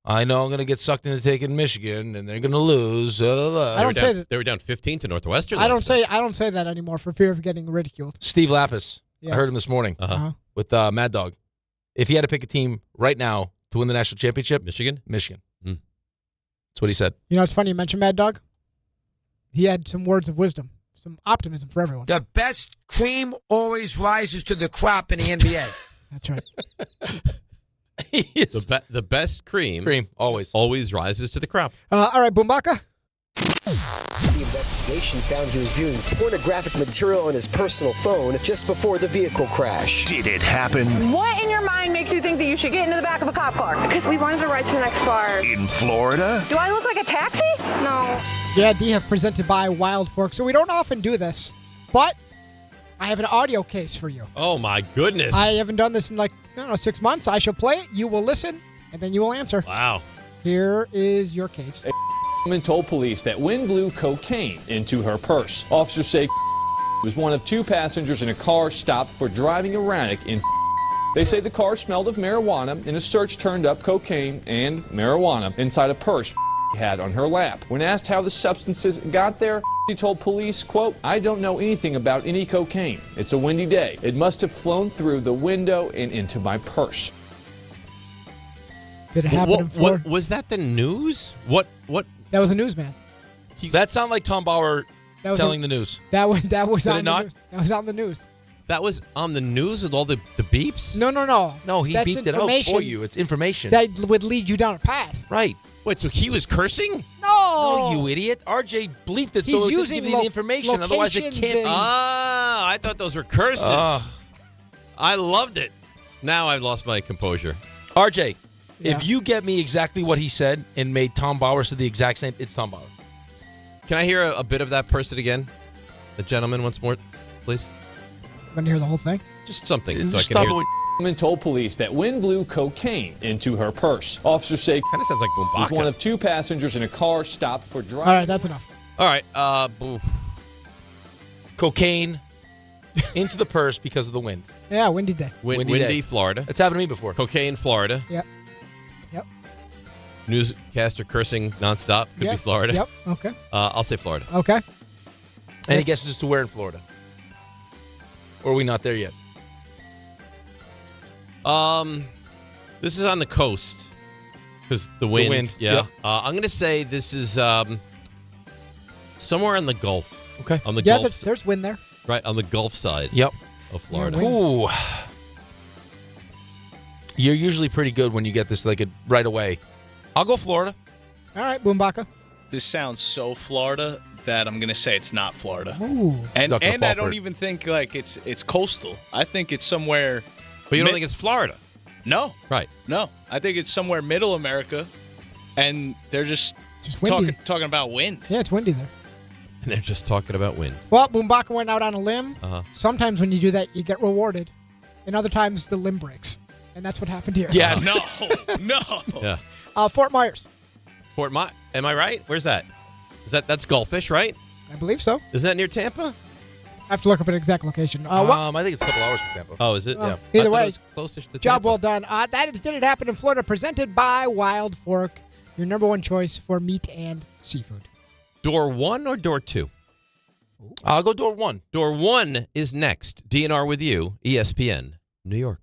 I know I'm going to get sucked into taking Michigan, and they're going to lose. I don't say that. They were down 15 to Northwestern. I don't say that anymore for fear of getting ridiculed. Steve Lapis. Yeah. I heard him this morning with Mad Dog. If he had to pick a team right now to win the national championship, Michigan. That's what he said. You know, it's funny you mentioned Mad Dog. He had some words of wisdom, some optimism for everyone. The best cream always rises to the crop in the NBA. That's right. The best cream always rises to the crop. All right, Bumbaka. The investigation found he was viewing pornographic material on his personal phone just before the vehicle crash. Did it happen What in your mind makes you think that you should get into the back of a cop car? Because we wanted to ride to the next bar. in Florida? Do I look like a taxi? No. Yeah, DIHIF presented by Wild Fork. So we don't often do this, but I have an audio case for you. Oh, my goodness. I haven't done this in 6 months. I shall play it. You will listen, and then you will answer. Wow. Here is your case. A woman told police that wind blew cocaine into her purse. Officers say was one of 2 passengers in a car stopped for driving erratic in. They say the car smelled of marijuana, and a search turned up cocaine and marijuana inside a purse had on her lap. When asked how the substances got there, she told police, quote, "I don't know anything about any cocaine. It's a windy day. It must have flown through the window and into my purse." Did it happen in Florida? Was that the news? What? That was a newsman. That sounded like Tom Bauer telling the news. That was Did on it the not? news. That was on the news. That was on the news with all the beeps? No. No, he That's beeped it out information for you. It's information. That would lead you down a path. Right. Wait, so he was cursing? No, you idiot. RJ bleeped it He's so it using didn't give you the information. Otherwise, it locations can't. and- I thought those were curses. I loved it. Now I've lost my composure. RJ, Yeah. if you get me exactly what he said and made Tom Bauer say the exact same, it's Tom Bauer. Can I hear a bit of that person again? The gentleman once more, please? Want to hear the whole thing? Just something. So I Just can hear. stop it. Woman told police that wind blew cocaine into her purse. Officers say kind of sounds like was Bumbaka. one of 2 passengers in a car stopped for driving. All right, that's enough. All right. Cocaine into the purse because of the wind. Yeah, windy day. Windy, day. Florida. That's happened to me before. Cocaine, Florida. Yep. Newscaster cursing nonstop. Could be Florida. Yep. Okay. I'll say Florida. Okay. Any guesses as to where in Florida? Or are we not there yet? This is on the coast because the wind. Yeah. Yep. I'm gonna say this is somewhere in the Gulf. Okay. On the Yeah, Gulf. there's wind there. Right on the Gulf side. Yep. Of Florida. Ooh. You're usually pretty good when you get this right away. I'll go Florida. All right, Bumbaka. This sounds so Florida that I'm going to say it's not Florida. Ooh. And not gonna fall I for don't it. even think it's coastal. I think it's somewhere. But you don't think it's Florida? No. Right. No. I think it's somewhere middle America, and they're just windy. talking about wind. Yeah, it's windy there. And they're just talking about wind. Well, Boombaka went out on a limb. Uh-huh. Sometimes when you do that, you get rewarded. And other times, the limb breaks. And that's what happened here. Yes. No. Yeah. Fort Myers. Am I right? Where's that? That's Goldfish, right? I believe so. Isn't that near Tampa? I have to look up an exact location. I think it's a couple hours from Tampa. Oh, is it? Well, Yeah. either way, closest to job Tampa. well done. Did it happen in Florida? Presented by Wild Fork, your number one choice for meat and seafood. Door 1 or door 2? I'll go door 1. Door 1 is next. DNR with you, ESPN, New York.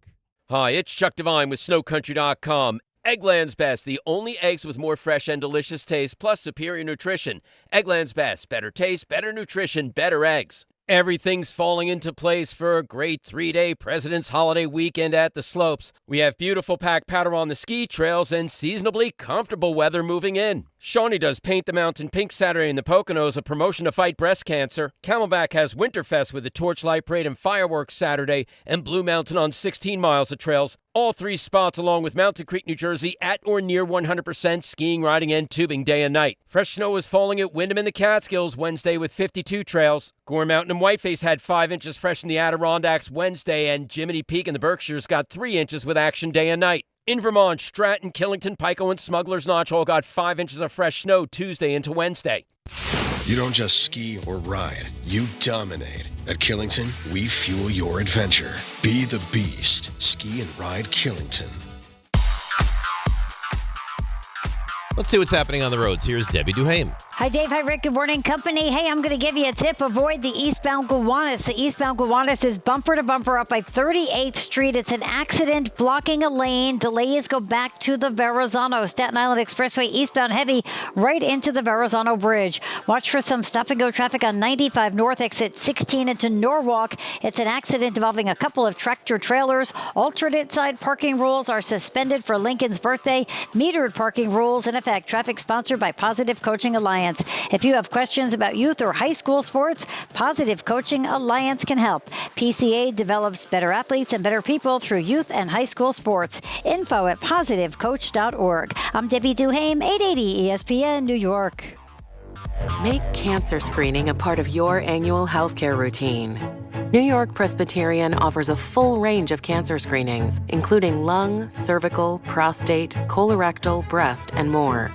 Hi, it's Chuck Devine with SnowCountry.com. Eggland's Best, the only eggs with more fresh and delicious taste, plus superior nutrition. Eggland's Best, better taste, better nutrition, better eggs. Everything's falling into place for a great 3-day President's Holiday weekend at the slopes. We have beautiful pack powder on the ski trails and seasonably comfortable weather moving in. Shawnee does Paint the Mountain Pink Saturday in the Poconos, a promotion to fight breast cancer. Camelback has Winterfest with the Torchlight Parade and Fireworks Saturday, and Blue Mountain on 16 miles of trails. All 3 spots along with Mountain Creek, New Jersey at or near 100% skiing, riding, and tubing day and night. Fresh snow is falling at Windham in the Catskills Wednesday with 52 trails. Gore Mountain and Whiteface had 5 inches fresh in the Adirondacks Wednesday, and Jiminy Peak in the Berkshires got 3 inches with action day and night. In Vermont, Stratton, Killington, Pico, and Smuggler's Notch all got 5 inches of fresh snow Tuesday into Wednesday. You don't just ski or ride, you dominate. At Killington, we fuel your adventure. Be the beast. Ski and ride Killington. Let's see what's happening on the roads. Here's Debbie Duhaime. Hi, Dave. Hi, Rick. Good morning, company. Hey, I'm going to give you a tip. Avoid the eastbound Gowanus. The eastbound Gowanus is bumper to bumper up by 38th Street. It's an accident blocking a lane. Delays go back to the Verrazano. Staten Island Expressway eastbound heavy right into the Verrazano Bridge. Watch for some stop-and-go traffic on 95 North, exit 16 into Norwalk. It's an accident involving a couple of tractor-trailers. Alternate side parking rules are suspended for Lincoln's birthday. Metered parking rules in effect. Traffic sponsored by Positive Coaching Alliance. If you have questions about youth or high school sports, Positive Coaching Alliance can help. PCA develops better athletes and better people through youth and high school sports. Info at positivecoach.org. I'm Debbie Duhaime, 880 ESPN, New York. Make cancer screening a part of your annual healthcare routine. New York Presbyterian offers a full range of cancer screenings, including lung, cervical, prostate, colorectal, breast, and more.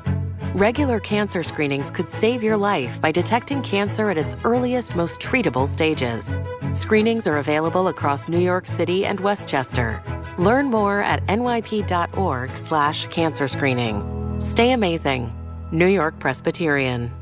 Regular cancer screenings could save your life by detecting cancer at its earliest, most treatable stages. Screenings are available across New York City and Westchester. Learn more at nyp.org/cancer screening. Stay amazing. New York Presbyterian.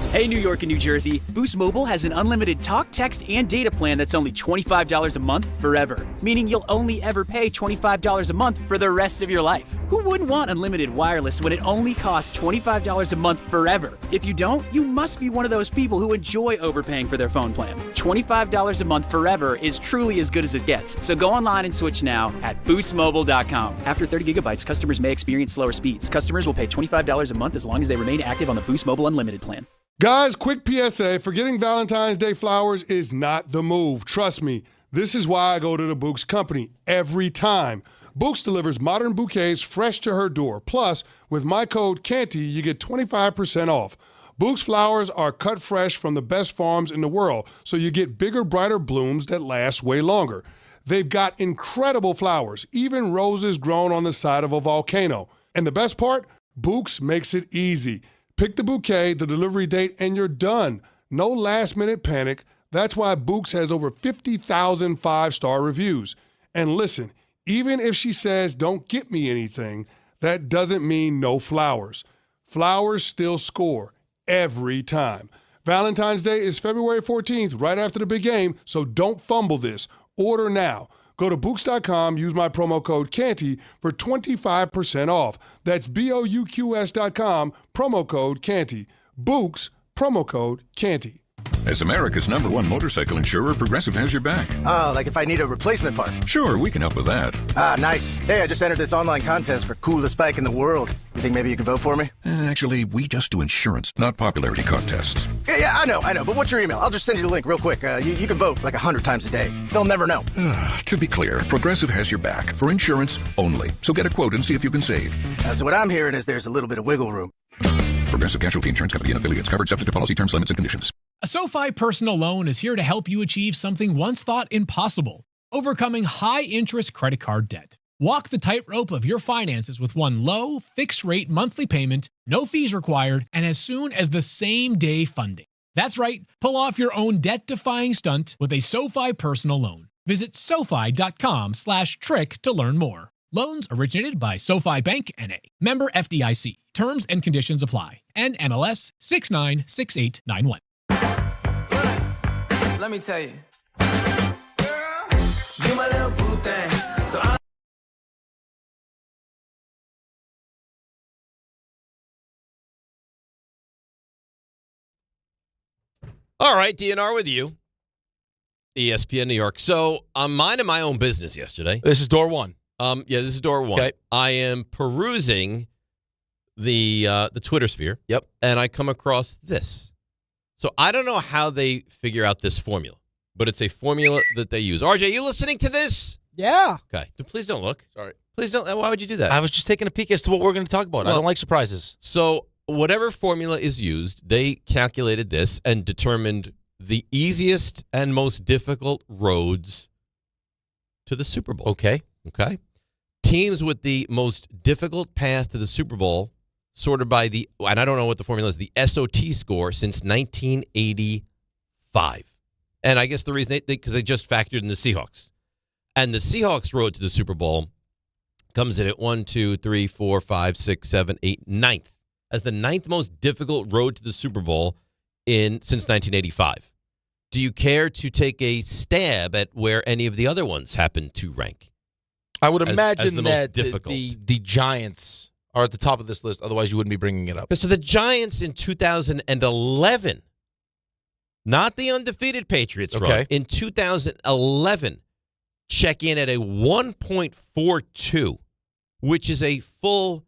Hey, New York and New Jersey, Boost Mobile has an unlimited talk, text, and data plan that's only $25 a month forever, meaning you'll only ever pay $25 a month for the rest of your life. Who wouldn't want unlimited wireless when it only costs $25 a month forever? If you don't, you must be one of those people who enjoy overpaying for their phone plan. $25 a month forever is truly as good as it gets, so go online and switch now at boostmobile.com. After 30 gigabytes, customers may experience slower speeds. Customers will pay $25 a month as long as they remain active on the Boost Mobile Unlimited plan. Guys, quick PSA, forgetting Valentine's Day flowers is not the move. Trust me, this is why I go to the Bouqs company every time. Bouqs delivers modern bouquets fresh to her door. Plus, with my code CANTY, you get 25% off. Bouqs flowers are cut fresh from the best farms in the world, so you get bigger, brighter blooms that last way longer. They've got incredible flowers, even roses grown on the side of a volcano. And the best part? Bouqs makes it easy. Pick the bouquet, the delivery date, and you're done. No last-minute panic. That's why Bouqs has over 50,000 five-star reviews. And listen, even if she says, don't get me anything, that doesn't mean no flowers. Flowers still score every time. Valentine's Day is February 14th, right after the big game, so don't fumble this. Order now. Go to Bouqs.com, use my promo code CANTY for 25% off. That's BOUQS.com, promo code CANTY. Bouqs, promo code CANTY. As America's #1 motorcycle insurer, Progressive has your back. Oh, like if I need a replacement part? Sure, we can help with that. Ah, nice. Hey, I just entered this online contest for coolest bike in the world. You think maybe you can vote for me? Actually, we just do insurance, not popularity contests. Yeah, I know. But what's your email? I'll just send you the link real quick. You can vote like 100 times a day. They'll never know. To be clear, Progressive has your back for insurance only. So get a quote and see if you can save. So what I'm hearing is there's a little bit of wiggle room. Progressive Casualty Insurance Company and affiliates, covered subject to policy terms, limits, and conditions. A SoFi personal loan is here to help you achieve something once thought impossible, overcoming high-interest credit card debt. Walk the tightrope of your finances with one low, fixed-rate monthly payment, no fees required, and as soon as the same-day funding. That's right, pull off your own debt-defying stunt with a SoFi personal loan. Visit SoFi.com/trick to learn more. Loans originated by SoFi Bank N.A. Member FDIC. Terms and conditions apply. NMLS 696891. Let me tell you. You my little boo thing. So All right, DNR with you. ESPN New York. So I'm minding my own business yesterday. This is door one. Yeah, this is door one. Okay. I am perusing the Twitter sphere. Yep. And I come across this. So I don't know how they figure out this formula, but it's a formula that they use. RJ, you listening to this? Yeah. Okay. Please don't look. Sorry. Please don't. Why would you do that? I was just taking a peek as to what we're going to talk about. Well, I don't like surprises. So whatever formula is used, they calculated this and determined the easiest and most difficult roads to the Super Bowl. Okay. Teams with the most difficult path to the Super Bowl, sorted by the, and I don't know what the formula is, the SOT score since 1985. And I guess the reason, because they just factored in the Seahawks. And the Seahawks road to the Super Bowl comes in at 1, 2, 3, 4, 5, 6, 7, 8, 9th. As the 9th most difficult road to the Super Bowl since 1985. Do you care to take a stab at where any of the other ones happen to rank? I would imagine the that most difficult. the Giants are at the top of this list. Otherwise, you wouldn't be bringing it up. So the Giants in 2011, not the undefeated Patriots run, in 2011, check in at a 1.42, which is a full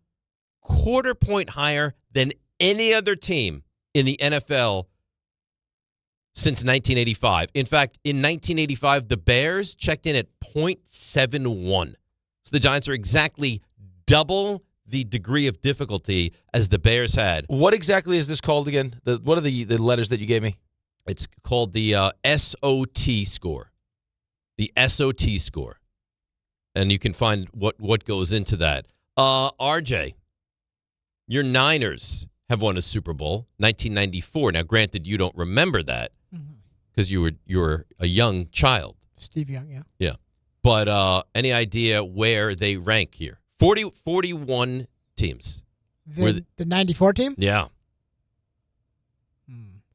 quarter point higher than any other team in the NFL since 1985. In fact, in 1985, the Bears checked in at 0.71. So the Giants are exactly double the degree of difficulty as the Bears had. What exactly is this called again? What are the letters that you gave me? It's called the SOT score. The SOT score. And you can find what goes into that. RJ, your Niners have won a Super Bowl, 1994. Now, granted, you don't remember that because you were a young child. Steve Young, yeah. Yeah. But any idea where they rank here? 41 teams. The 94 team? Yeah.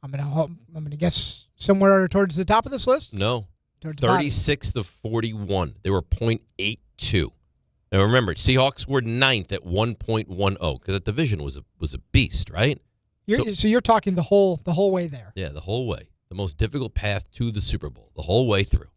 I'm gonna guess somewhere towards the top of this list. No. 36th of 41. They were 0.82. Now remember, Seahawks were 9th at 1.10 because that division was a beast, right? So you're talking the whole way there. Yeah, the whole way. The most difficult path to the Super Bowl, the whole way through.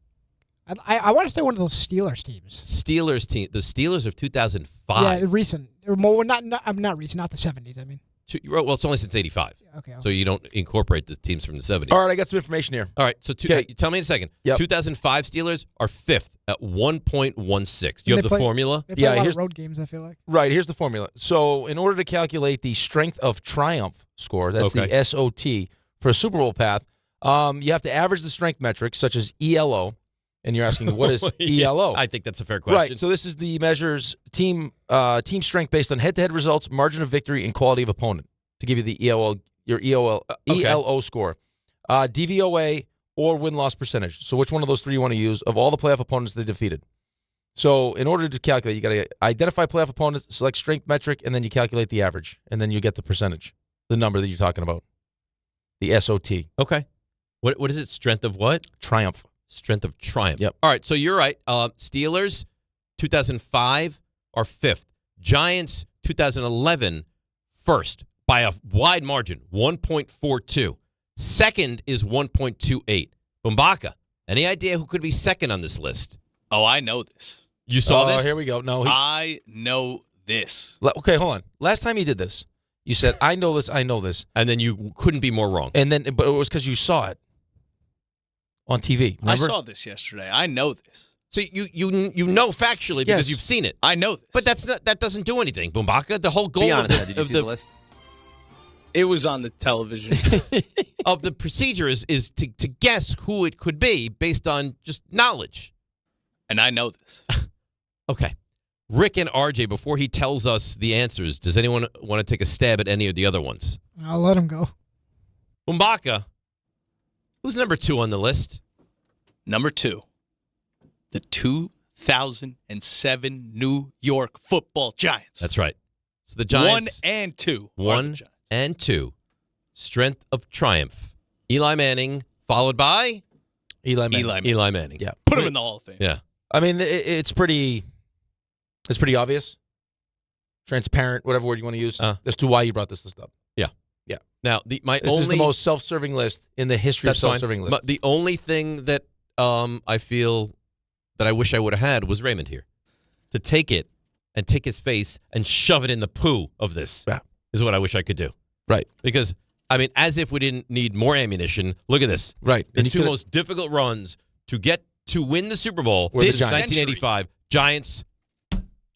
I want to say one of those Steelers teams. The Steelers of 2005. Yeah, recent. Well, not recent, not the 70s. I mean. Well, it's only since 85. Okay. So you don't incorporate the teams from the 70s. All right, I got some information here. All right, so tell me in a second. Yep. 2005 Steelers are 5th at 1.16. Do you have the formula? They play a lot of road games, I feel like. Right, here's the formula. So in order to calculate the strength of triumph score, that's the SOT, for a Super Bowl path, you have to average the strength metrics, such as ELO. And you're asking, what is ELO? I think that's a fair question. Right. So this is the measures team strength based on head-to-head results, margin of victory, and quality of opponent. To give you the ELO score, DVOA or win-loss percentage. So which one of those three you want to use of all the playoff opponents they defeated? So in order to calculate, you got to identify playoff opponents, select strength metric, and then you calculate the average, and then you get the percentage, the number that you're talking about, the SOT. Okay. What is it? Strength of what? Triumph. Strength of triumph. Yep. All right, so you're right. Steelers, 2005, are 5th. Giants, 2011, 1st by a wide margin, 1.42. Second is 1.28. Bumbaka, any idea who could be second on this list? Oh, I know this. You saw this? Here we go. No, I know this. Okay, hold on. Last time you did this, you said, I know this, I know this. And then you couldn't be more wrong. But it was because you saw it on TV. Remember? I saw this yesterday. I know this. So you know factually because you've seen it. I know this. But that doesn't do anything, Bumbaka. The whole goal Be honest, of did you see the list? It was on the television. of the procedure is to guess who it could be based on just knowledge. And I know this. Okay. Rick and RJ, before he tells us the answers, does anyone want to take a stab at any of the other ones? I'll let him go. Umbaka, who's number 2 on the list? Number 2, the 2007 New York Football Giants. That's right. So the Giants. 1 and 2. 1 and 2. Strength of triumph. Eli Manning, followed by? Eli Manning. Eli Manning. Yeah. Put him in the Hall of Fame. Yeah. I mean, it's pretty obvious. Transparent, whatever word you want to use, as to why you brought this list up. Yeah. Yeah. Now, this is the most self-serving list in the history of self-serving lists. But the only thing that I feel that I wish I would have had was Raymond here. To take it and take his face and shove it in the poo of this is what I wish I could do. Right. Because, I mean, as if we didn't need more ammunition, look at this. Right. The 2 most difficult runs to get to win the Super Bowl this 1985. Giants.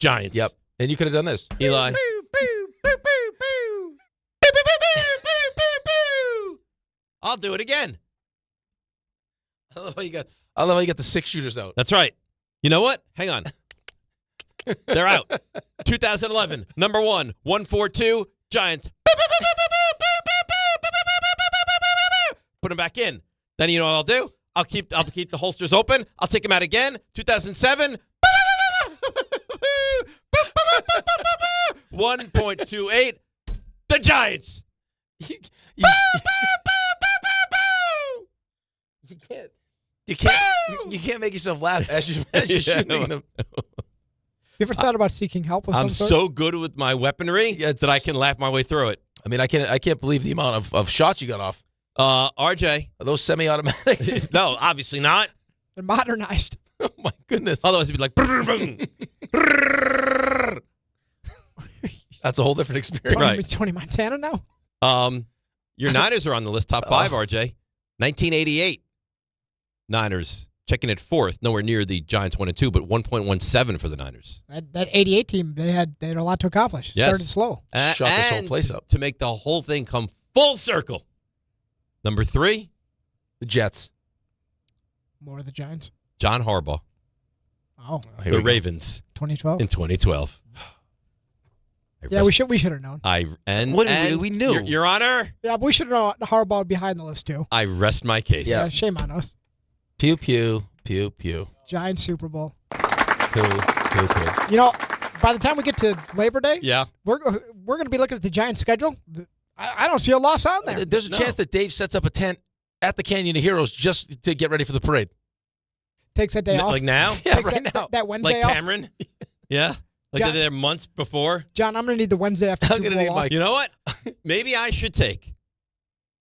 Yep. And you could have done this. Eli. I'll do it again. I love how you got the 6 shooters out. That's right. You know what? Hang on. They're out. 2011, number 1, 142, Giants. Put them back in. Then you know what I'll do? I'll keep the holsters open. I'll take them out again. 2007. 1.28. The Giants. You can't make yourself laugh as you're shooting them. You ever thought about seeking help with some I'm sort? so good with my weaponry that I can laugh my way through it. I mean, I can't believe the amount of shots you got off. RJ. Are those semi-automatic? No, obviously not. They're modernized. Oh, my goodness. Otherwise, it'd be like... That's a whole different experience. Right. Tony Montana now? Your Niners are on the list, top 5, RJ. 1988. Niners checking at 4th, nowhere near the Giants 1 and 2, but 1.17 for the Niners. That 88 team, they had a lot to accomplish. It started slow. Shot this whole place up. To make the whole thing come full circle. Number 3, the Jets. More of the Giants. John Harbaugh. Oh, the Ravens. 2012. In 2012. Yeah, we should have known. We knew. Your Honor. Yeah, but we should have known Harbaugh behind the list too. I rest my case. Yeah, shame on us. Pew pew pew pew. Giants Super Bowl. Pew pew pew. You know, by the time we get to Labor Day, yeah, we're going to be looking at the Giants schedule. I don't see a loss on there. There's a chance that Dave sets up a tent at the Canyon of Heroes just to get ready for the parade. Takes that day off. Like now? Yeah, right now. That Wednesday off. Like Cameron? Yeah. Like they're there months before. John, I'm going to need the Wednesday after Super Bowl off. You know what? Maybe I should take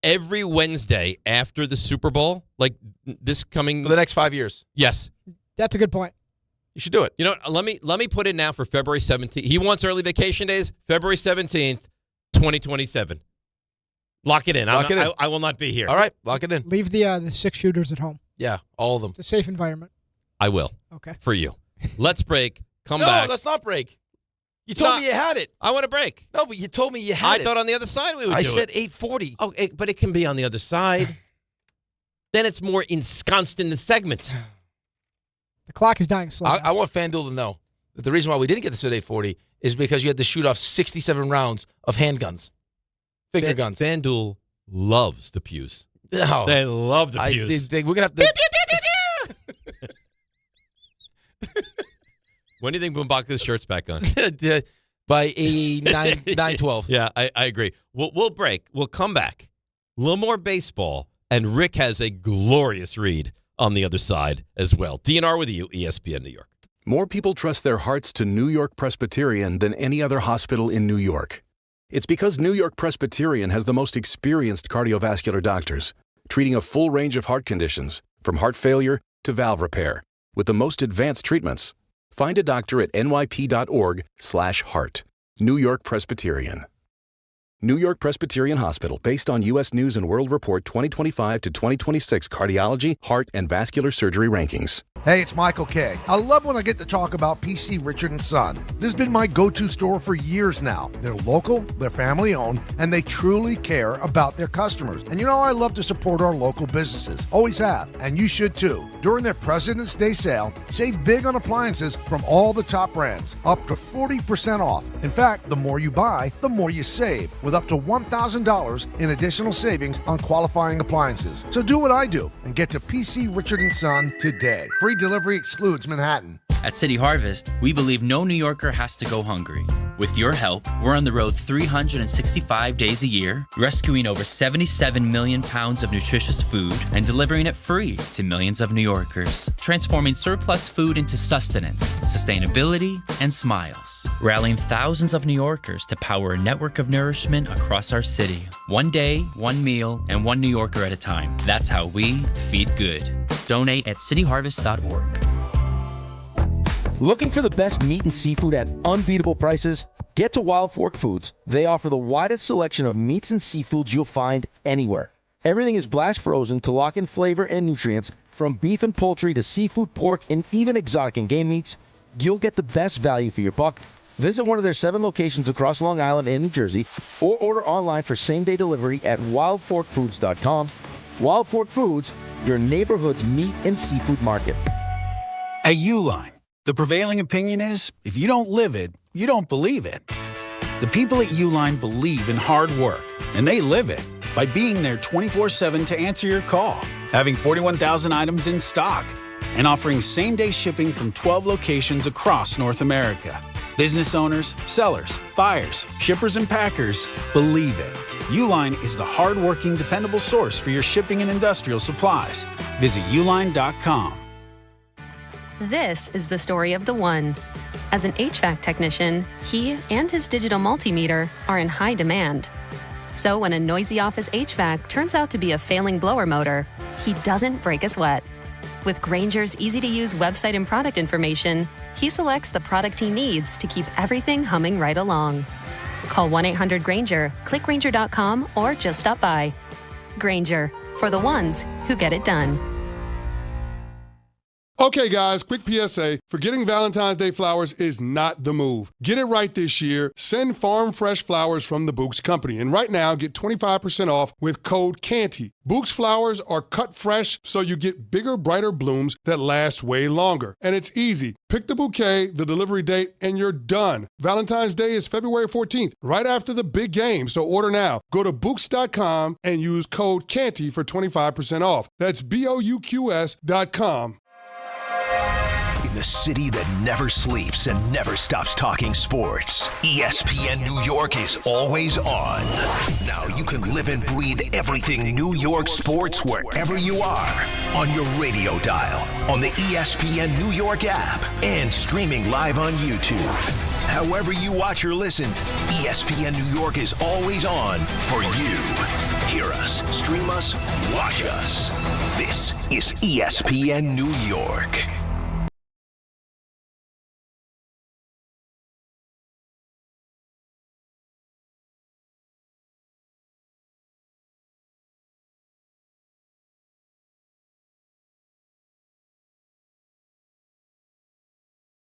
every Wednesday after the Super Bowl, like this coming... For the next 5 years. Yes. That's a good point. You should do it. You know, let me put in now for February 17th. He wants early vacation days. February 17th, 2027. Lock it in. Lock it in. I will not be here. All right, lock it in. Leave the 6 shooters at home. Yeah, all of them. It's a safe environment. I will. Okay. For you. Let's break. Come back. No, let's not break. You told me you had it. I want to break. No, but you told me you had it. I thought on the other side we would do it. I said 8:40. Oh, but it can be on the other side. Then it's more ensconced in the segment. The clock is dying slowly. I want FanDuel to know that the reason why we didn't get this at 8:40 is because you had to shoot off 67 rounds of handguns. Finger guns. FanDuel loves the pews. No. They love the pews. We're going to have to... When do you think Mbaka's shirt's back on? By 9:12. Yeah, I agree. We'll break. We'll come back. A little more baseball. And Rick has a glorious read on the other side as well. DNR with you, ESPN New York. More people trust their hearts to New York Presbyterian than any other hospital in New York. It's because New York Presbyterian has the most experienced cardiovascular doctors, treating a full range of heart conditions, from heart failure to valve repair, with the most advanced treatments. Find a doctor at nyp.org/heart. New York Presbyterian. New York Presbyterian Hospital, based on U.S. News & World Report 2025 to 2026 cardiology, heart, and vascular surgery rankings. Hey, it's Michael K. I love when I get to talk about PC Richard & Son. This has been my go-to store for years now. They're local, they're family-owned, and they truly care about their customers. And you know, I love to support our local businesses. Always have, and you should too. During their President's Day sale, save big on appliances from all the top brands, up to 40% off. In fact, the more you buy, the more you save, with up to $1,000 in additional savings on qualifying appliances. So do what I do and get to PC Richard & Son today. Free delivery excludes Manhattan. At City Harvest, we believe no New Yorker has to go hungry. With your help, we're on the road 365 days a year, rescuing over 77 million pounds of nutritious food and delivering it free to millions of New Yorkers, transforming surplus food into sustenance, sustainability, and smiles, rallying thousands of New Yorkers to power a network of nourishment across our city. One day, one meal, and one New Yorker at a time. That's how we feed good. Donate at cityharvest.org. Looking for the best meat and seafood at unbeatable prices? Get to Wild Fork Foods. They offer the widest selection of meats and seafoods you'll find anywhere. Everything is blast frozen to lock in flavor and nutrients, from beef and poultry to seafood, pork, and even exotic and game meats. You'll get the best value for your buck. Visit one of their 7 locations across Long Island and New Jersey, or order online for same-day delivery at wildforkfoods.com. Wild Fork Foods, your neighborhood's meat and seafood market. At Uline, the prevailing opinion is, if you don't live it, you don't believe it. The people at Uline believe in hard work, and they live it by being there 24/7 to answer your call, having 41,000 items in stock, and offering same-day shipping from 12 locations across North America. Business owners, sellers, buyers, shippers, and packers believe it. Uline is the hard-working, dependable source for your shipping and industrial supplies. Visit uline.com. This is the story of the one. As an HVAC technician, he and his digital multimeter are in high demand. So when a noisy office HVAC turns out to be a failing blower motor, he doesn't break a sweat. With Grainger's easy-to-use website and product information, he selects the product he needs to keep everything humming right along. Call 1-800-GRAINGER, click Grainger.com, or just stop by. Grainger, for the ones who get it done. Okay, guys, quick PSA. Forgetting Valentine's Day flowers is not the move. Get it right this year. Send farm fresh flowers from the Books Company. And right now, get 25% off with code CANTY. Books flowers are cut fresh, so you get bigger, brighter blooms that last way longer. And it's easy. Pick the bouquet, the delivery date, and you're done. Valentine's Day is February 14th, right after the big game, so order now. Go to Books.com and use code CANTY for 25% off. That's BOUQS.com. In the city that never sleeps and never stops talking sports, ESPN New York is always on. Now you can live and breathe everything New York sports wherever you are. On your radio dial, on the ESPN New York app, and streaming live on YouTube. However you watch or listen, ESPN New York is always on for you. Hear us, stream us, watch us. This is ESPN New York.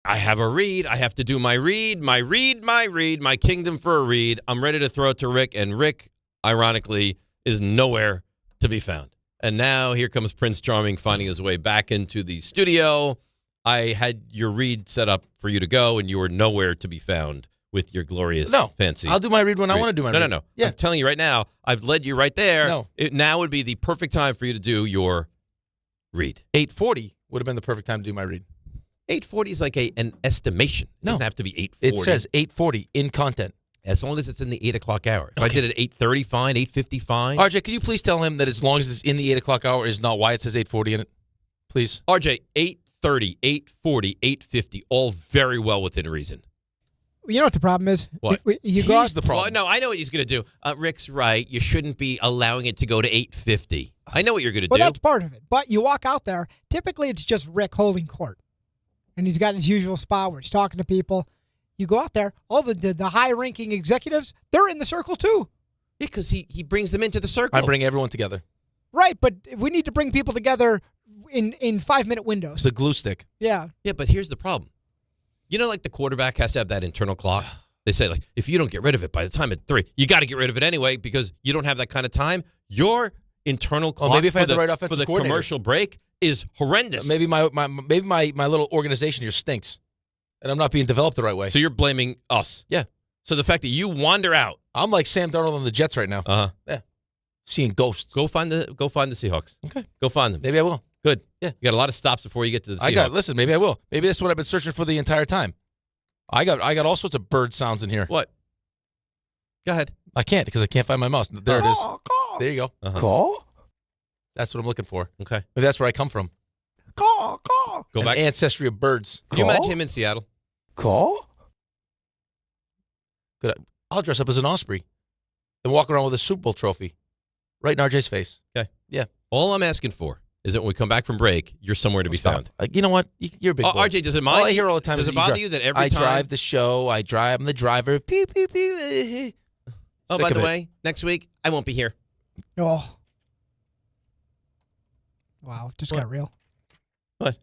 I have a read. I have to do my read, my kingdom for a read. I'm ready to throw it to Rick, and Rick, ironically, is nowhere to be found. And now here comes Prince Charming finding his way back into the studio. I had your read set up for you to go, and you were nowhere to be found with your glorious fancy. I'll do my read when I want to do my read. No. Yeah. I'm telling you right now, I've led you right there. No. Now would be the perfect time for you to do your read. 8:40 would have been the perfect time to do my read. 8:40 is like an estimation. It doesn't have to be 8:40. It says 8:40 in content. As long as it's in the 8 o'clock hour. If I did it at 8:30, fine. 8:50, fine. RJ, could you please tell him that as long as it's in the 8 o'clock hour is not why it says 8:40 in it? Please. RJ, 8:30, 8:40, 8:50, all very well within reason. You know what the problem is? What? He's the problem. Well, no, I know what he's going to do. Rick's right. You shouldn't be allowing it to go to 8:50. I know what you're going to do. Well, that's part of it. But you walk out there, typically it's just Rick holding court. And he's got his usual spot where he's talking to people. You go out there, all the high-ranking executives, they're in the circle too. Because he brings them into the circle. I bring everyone together. Right, but we need to bring people together in 5-minute windows. The glue stick. Yeah. Yeah, but here's the problem. You know, like the quarterback has to have that internal clock. They say, like, if you don't get rid of it by the time at 3, you got to get rid of it anyway because you don't have that kind of time. Your internal clock maybe if I had the right for offensive the coordinator. commercial break is horrendous. Maybe my little organization here stinks, and I'm not being developed the right way. So you're blaming us. Yeah. So the fact that you wander out. I'm like Sam Darnold on the Jets right now. Uh-huh. Yeah. Seeing ghosts. Go find the Seahawks. Okay. Go find them. Maybe I will. Good. Yeah. You got a lot of stops before you get to the Seahawks. Listen, maybe I will. Maybe this is what I've been searching for the entire time. I got all sorts of bird sounds in here. What? Go ahead. I can't because I can't find my mouse. There it is. Caw. There you go. Uh-huh. Call? That's what I'm looking for. Okay. Maybe that's where I come from. Caw. Go An back. ancestry of birds. Can you imagine him in Seattle? Call? Good. I'll dress up as an osprey and walk around with a Super Bowl trophy right in RJ's face. Okay. Yeah. All I'm asking for is that when we come back from break, you're somewhere to be found. You know what? You're a big boy. RJ, does it mind? All I hear all the time does is it bother you that every time I drive the show, I'm the driver. Pew, pew, pew. Oh, Sick by of the it. way, next week I won't be here. Oh. Wow, just got real. What?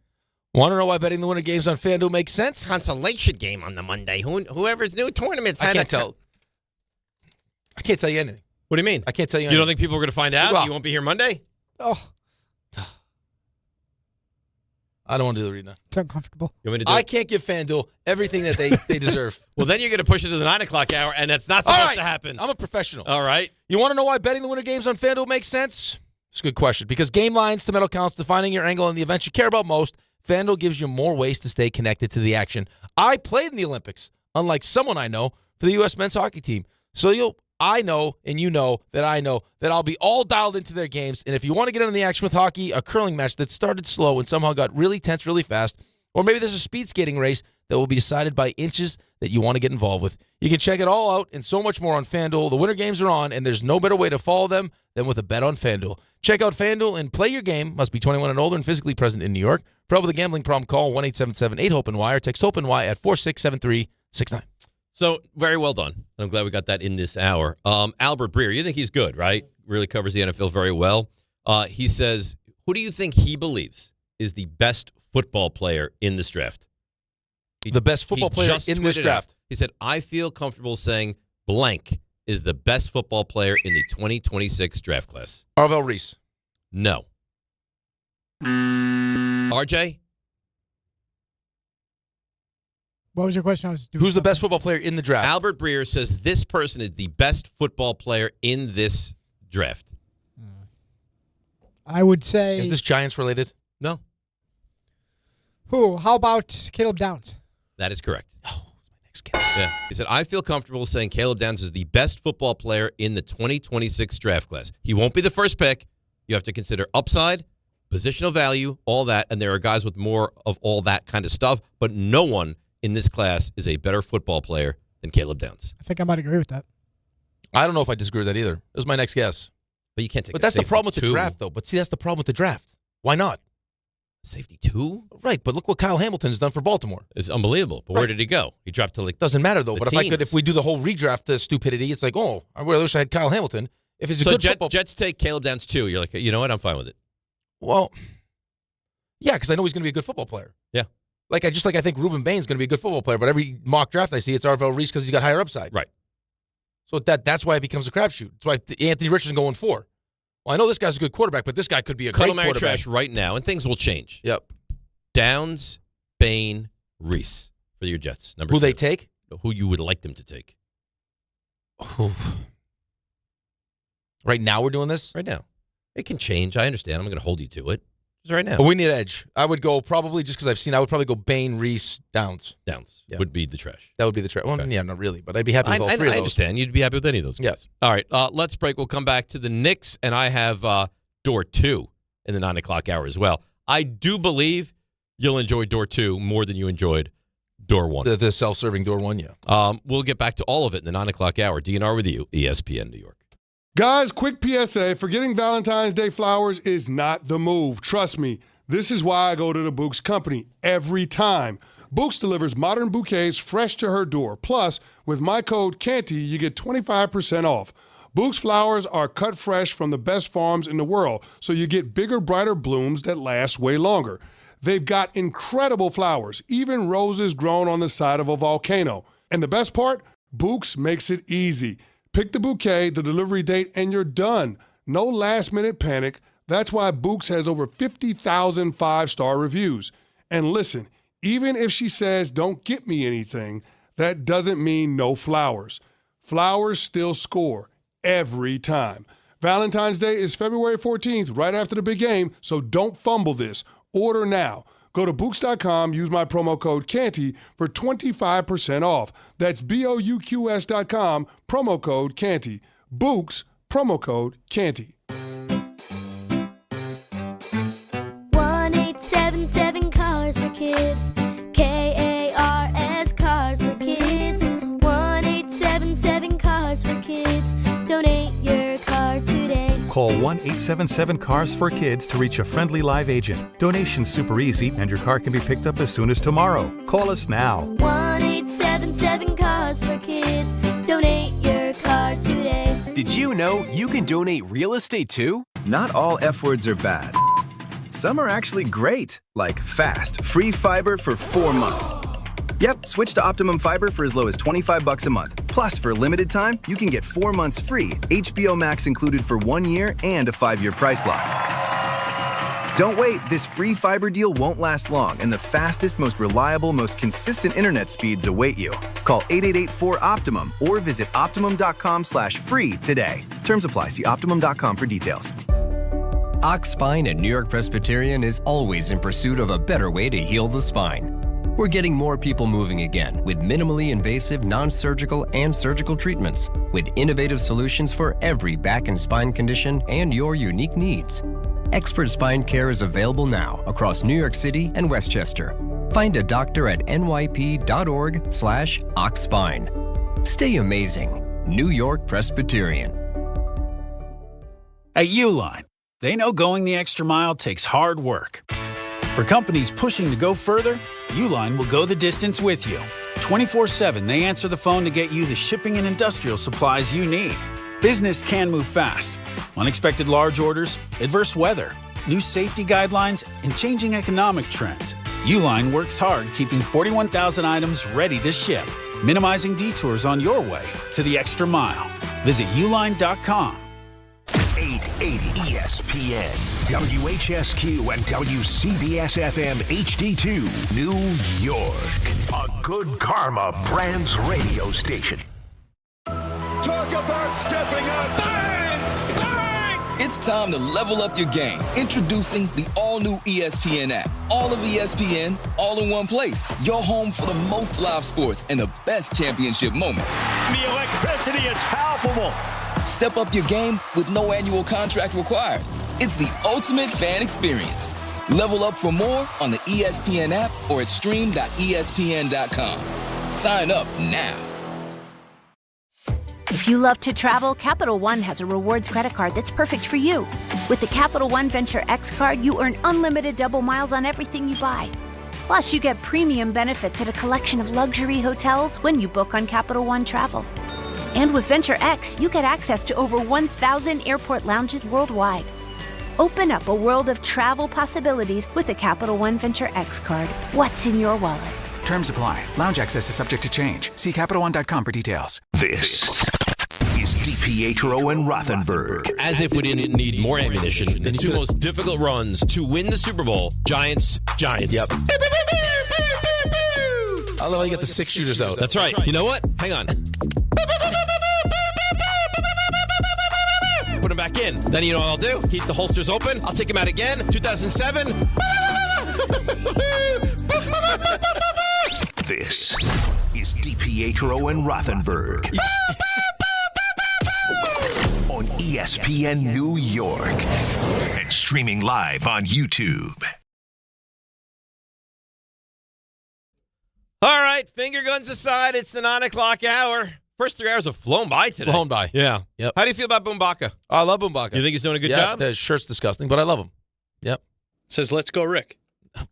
Want to know why betting the winter games on FanDuel makes sense? Consolation game on the Monday. Whoever's new tournaments. I can't tell. I can't tell you anything. What do you mean? I can't tell you You anything. don't think people are going to find out? Well- You won't be here Monday? Oh, I don't want to do the read now. it's uncomfortable. You want me to do I it? can't give FanDuel everything that they deserve. Well, then you're going to push it to the 9 o'clock hour, and that's not All supposed right. to happen. I'm a professional. All right. You want to know why betting the winter games on FanDuel makes sense? It's a good question. Because game lines to medal counts, defining your angle in the events you care about most, FanDuel gives you more ways to stay connected to the action. I played in the Olympics, unlike someone I know, for the U.S. men's hockey team. So I know, and you know that I'll be all dialed into their games. And if you want to get into the action with hockey, a curling match that started slow and somehow got really tense really fast, or maybe there's a speed skating race that will be decided by inches that you want to get involved with. You can check it all out and so much more on FanDuel. The winter games are on, and there's no better way to follow them than with a bet on FanDuel. Check out FanDuel and play your game. Must be 21 and older and physically present in New York. For help with a gambling problem, call 1-877-8-HOPE-NY or text HOPE-NY at 467369. So, very well done. I'm glad we got that in this hour. Albert Breer, you think he's good, right? Really covers the NFL very well. He says, who do you think he believes is the best football player in this draft? The best football player in this draft. Out. He said, I feel comfortable saying blank is the best football player in the 2026 draft class. Arvell Reese. No. RJ? What was your question? Who's the best football player in the draft? Albert Breer says this person is the best football player in this draft. I would say. Is this Giants related? No. Who? How about Caleb Downs? That is correct. Oh, my next guess. Yeah. He said, I feel comfortable saying Caleb Downs is the best football player in the 2026 draft class. He won't be the first pick. You have to consider upside, positional value, all that, and there are guys with more of all that kind of stuff, but no one in this class is a better football player than Caleb Downs. I think I might agree with that. I don't know if I disagree with that either. It was my next guess. But you can't take But that's the safety problem with the two. draft, though. But see, that's the problem with the draft. Why not? Safety 2? Right, but look what Kyle Hamilton has done for Baltimore. It's unbelievable. But where did he go? He dropped to like Doesn't matter though. the But teens. if we do the whole redraft, the stupidity, it's like, oh, I wish I had Kyle Hamilton. If it's a so good football, Jets take Caleb Downs 2. You're like, you know what? I'm fine with it. well, yeah, because I know he's going to be a good football player. Yeah. I think Reuben Bain's going to be a good football player. But every mock draft I see, it's Arvell Reese because he's got higher upside. Right. So that's why it becomes a crapshoot. That's why Anthony Richardson going 4. Well, I know this guy's a good quarterback, but this guy could be a great Cuddle, marry, quarterback. trash right now, and things will change. Yep. Downs, Bain, Reese for your Jets. Number Who 2. they take? Who you would like them to take. Right now we're doing this? Right now. It can change. I understand. I'm going to hold you to it. Just right now. But we need edge. I would go probably just because I would probably go Bain, Reese, Downs. Downs Yeah. would be the trash. That would be the trash. Well, Okay. yeah, not really, but I'd be happy with all 3 of those. I understand. You'd be happy with any of those guys. Yes. All right. Let's break. We'll come back to the Knicks, and I have door 2 in the 9 o'clock hour as well. I do believe you'll enjoy door 2 more than you enjoyed door 1. The self-serving door 1, yeah. We'll get back to all of it in the 9 o'clock hour. DNR with you, ESPN New York. Guys, quick PSA, forgetting Valentine's Day flowers is not the move. Trust me, this is why I go to the Books Company every time. Books delivers modern bouquets fresh to her door. Plus, with my code CANTY, you get 25% off. Book's flowers are cut fresh from the best farms in the world, so you get bigger, brighter blooms that last way longer. They've got incredible flowers, even roses grown on the side of a volcano. And the best part? Book's makes it easy. Pick the bouquet, the delivery date, and you're done. No last-minute panic. That's why Book's has over 50,000 five-star reviews. And listen, even if she says, don't get me anything, that doesn't mean no flowers. Flowers still score every time. Valentine's Day is February 14th, right after the big game, so don't fumble this. Order now. Go to Books.com, use my promo code Canty for 25% off. That's BOUQS.com, promo code Canty. Books, promo code Canty. 1-877 Cars for Kids. KARS Cars for Kids. 1-877 Cars for Kids. Donate your car today. Call 1-877-CARS-FOR-KIDS to reach a friendly live agent. Donation's super easy, and your car can be picked up as soon as tomorrow. Call us now. 1-877 Cars for Kids. Donate your car today. Did you know you can donate real estate too? Not all F words are bad. Some are actually great, like fast, free fiber for 4 months. Yep, switch to Optimum Fiber for as low as $25 a month. Plus, for a limited time, you can get 4 months free, HBO Max included for 1 year, and a 5-year price lock. Don't wait, this free fiber deal won't last long, and the fastest, most reliable, most consistent internet speeds await you. Call 888-4-OPTIMUM or visit Optimum.com/free today. Terms apply. See Optimum.com for details. Ox Spine at New York Presbyterian is always in pursuit of a better way to heal the spine. We're getting more people moving again with minimally invasive, non-surgical, and surgical treatments with innovative solutions for every back and spine condition and your unique needs. Expert spine care is available now across New York City and Westchester. Find a doctor at nyp.org/oxspine. Stay amazing. New York Presbyterian. At Uline, they know going the extra mile takes hard work. For companies pushing to go further, Uline will go the distance with you. 24/7, they answer the phone to get you the shipping and industrial supplies you need. Business can move fast. Unexpected large orders, adverse weather, new safety guidelines, and changing economic trends. Uline works hard keeping 41,000 items ready to ship, minimizing detours on your way to the extra mile. Visit uline.com. 880 ESPN, WHSQ, and WCBS-FM HD2, New York. A Good Karma Brands radio station. Talk about stepping up. Bang! Bang! It's time to level up your game. Introducing the all-new ESPN app. All of ESPN, all in one place. Your home for the most live sports and the best championship moments. The electricity is palpable. Step up your game with no annual contract required. It's the ultimate fan experience. Level up for more on the ESPN app or at stream.espn.com. Sign up now. If you love to travel, Capital One has a rewards credit card that's perfect for you. With the Capital One Venture X card, you earn unlimited double miles on everything you buy. Plus, you get premium benefits at a collection of luxury hotels when you book on Capital One Travel. And with Venture X, you get access to over 1,000 airport lounges worldwide. Open up a world of travel possibilities with the Capital One Venture X card. What's in your wallet? Terms apply. Lounge access is subject to change. See CapitalOne.com for details. This is DiPietro and Rothenberg. As if we didn't need more ammunition, the two most difficult runs to win the Super Bowl, Giants. Yep. I love how you get the 6 shooters out. That's right. You know what? Hang on. Put them back in. Then you know what I'll do? Keep the holsters open. I'll take them out again. 2007. This is DiPietro and Rothenberg on ESPN New York and streaming live on YouTube. All right, finger guns aside, it's the 9 o'clock hour. First 3 hours have flown by today. Flown by. Yeah. Yep. How do you feel about Boombaka? I love Boombaka. You think he's doing a good Yeah, job? the shirt's disgusting, but I love him. Yep. Says, let's go, Rick.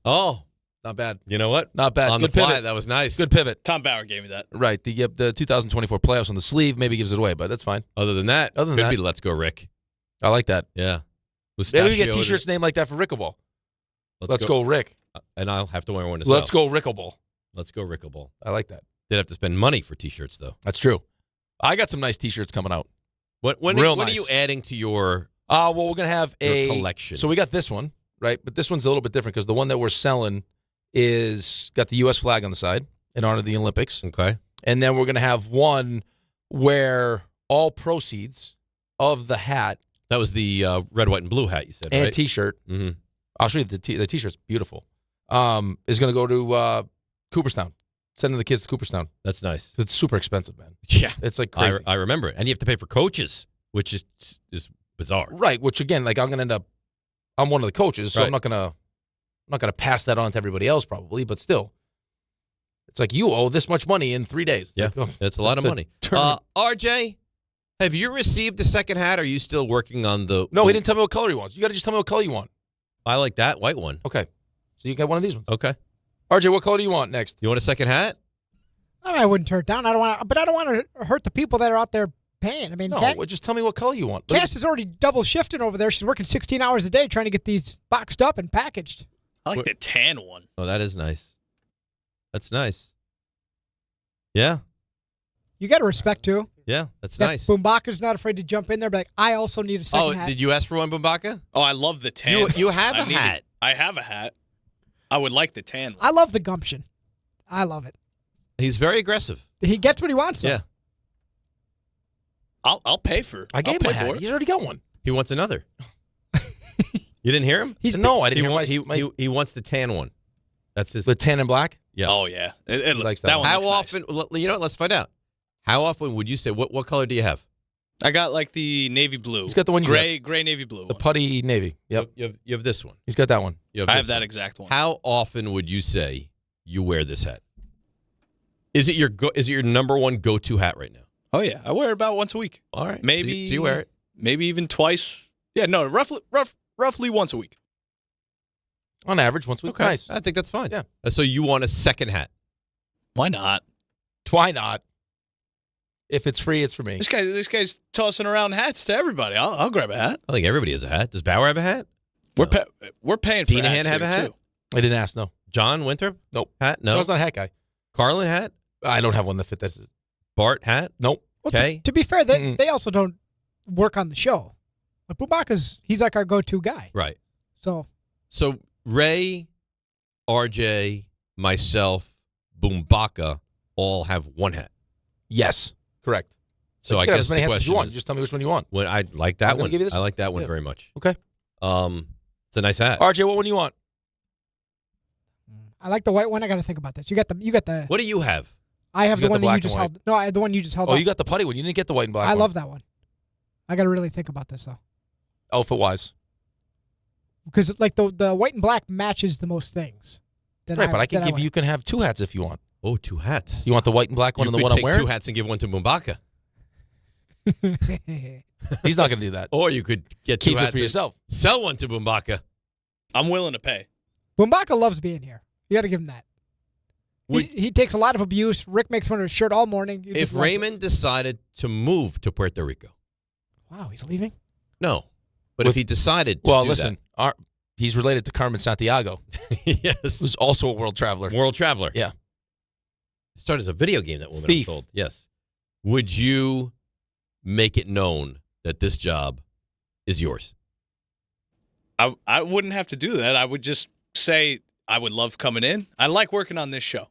Oh. Not bad. You know what? Not bad. On Good the fly, pivot. that was nice. Good pivot. Tom Bauer gave me that. Right. The 2024 playoffs on the sleeve maybe gives it away, but that's fine. Other than that, Could be Let's Go Rick. I like that. Yeah. Maybe we get T-shirts named like that for Rickleball. Let's go Rick. And I'll have to wear one as Let's well. go Rickleball. Let's go Rickleball. I like that. Did have to spend money for T-shirts, though. That's true. I got some nice T-shirts coming out. What are you adding to your well, we're going to have a collection? So we got this one, right? But this one's a little bit different because the one that we're selling is got the U.S. flag on the side in honor of the Olympics. Okay. And then we're going to have one where all proceeds of the hat. That was the red, white, and blue hat you said, and right? T-shirt. Mm-hmm. I'll show you the T-shirt's beautiful. Is going to go to Cooperstown. Sending the kids to Cooperstown. That's nice. It's super expensive, man. Yeah. It's like crazy. I remember it. And you have to pay for coaches, which is bizarre. Right, which again, like I'm going to end up, I'm one of the coaches, so Right. I'm not going to pass that on to everybody else probably, but still. It's like you owe this much money in 3 days. Yeah, Like, that's a lot of money. RJ, have you received the second hat? Or are you still working on the... No, he didn't tell me what color he wants. You got to just tell me what color you want. I like that white one. Okay. So you got one of these ones. Okay. RJ, what color do you want next? You want a second hat? I wouldn't turn it down. I don't want to hurt the people that are out there paying. I mean, No, just tell me what color you want. Cass is already double shifting over there. She's working 16 hours a day trying to get these boxed up and packaged. I like the tan one. Oh, that is nice. That's nice. Yeah. You got to respect, too. Yeah, that's that nice. Boombaka's not afraid to jump in there, but like, I also need a second hat. Did you ask for one, Bumbaka? Oh, I love the tan. You have a hat. I have a hat. I would like the tan one. I love the gumption. I love it. He's very aggressive. He gets what he wants. Yeah. I'll pay for it. I gave him a hat. He's already got one. He wants another. You didn't hear him? No, I didn't hear he wants the tan one. That's his. The tan and black? Yeah. Oh, yeah. He likes that one. How looks often? You know what? Let's find out. How often would you say? What color do you have? I got like the navy blue. He's got the one you gray navy blue. The putty navy. Yep. You have this one. He's got that one. I have that exact one. How often would you say you wear this hat? Is it your number one go-to hat right now? Oh yeah, I wear it about once a week. All right, maybe. So you wear it? Maybe even twice. Yeah, no, roughly once a week. On average, once a week. Okay. Nice. I think that's fine. Yeah. So you want a second hat? Why not? Why not? If it's free, it's for me. This guy's tossing around hats to everybody. I'll grab a hat. I think everybody has a hat. Does Bauer have a hat? We're paying for Dinahan hats have a here, hat? too. I didn't ask. No. John Winthrop? Nope. Hat? No. John's not a hat guy. Carlin hat? I don't have one that fit this. Bart hat? Nope. Well, Okay. to be fair, they also don't work on the show. But Bubaka's, he's like our go-to guy. Right. So Ray, RJ, myself, Boombaka all have one hat. Yes. Correct. So you I can have guess as many the hats as question you want. is, Just tell me which one you want. When I like that I'm gonna one. give you this I one. like that one Yeah. very much. Okay. It's a nice hat. RJ, what one do you want? I like the white one. I got to think about this. You got the. What do you have? I have You the got one the that you black just and held. No, I had the one you just held. Oh, up. you got the putty one. You didn't get the white and black I one. love that one. I got to really think about this though, Outfit-wise. because like the white and black matches the most things. Right, but I can give you can have two hats if you want. Oh, two hats. You want the white and black one and the one I'm take wearing? two hats and give one to Boombaka. He's not going to do that. Or you could get two Keep it hats for and yourself. Sell one to Boombaka. I'm willing to pay. Boombaka loves being here. You got to give him that. He takes a lot of abuse. Rick makes fun of his shirt all morning. He If just loves Raymond decided to move to Puerto Rico. Wow, he's leaving? No. But if he decided to Well, do listen, he's related to Carmen Santiago. Yes. Who's also a world traveler. World traveler. Yeah. Started as a video game, that woman, Thief. I'm told. Yes. Would you make it known that this job is yours? I wouldn't have to do that. I would just say I would love coming in. I like working on this show.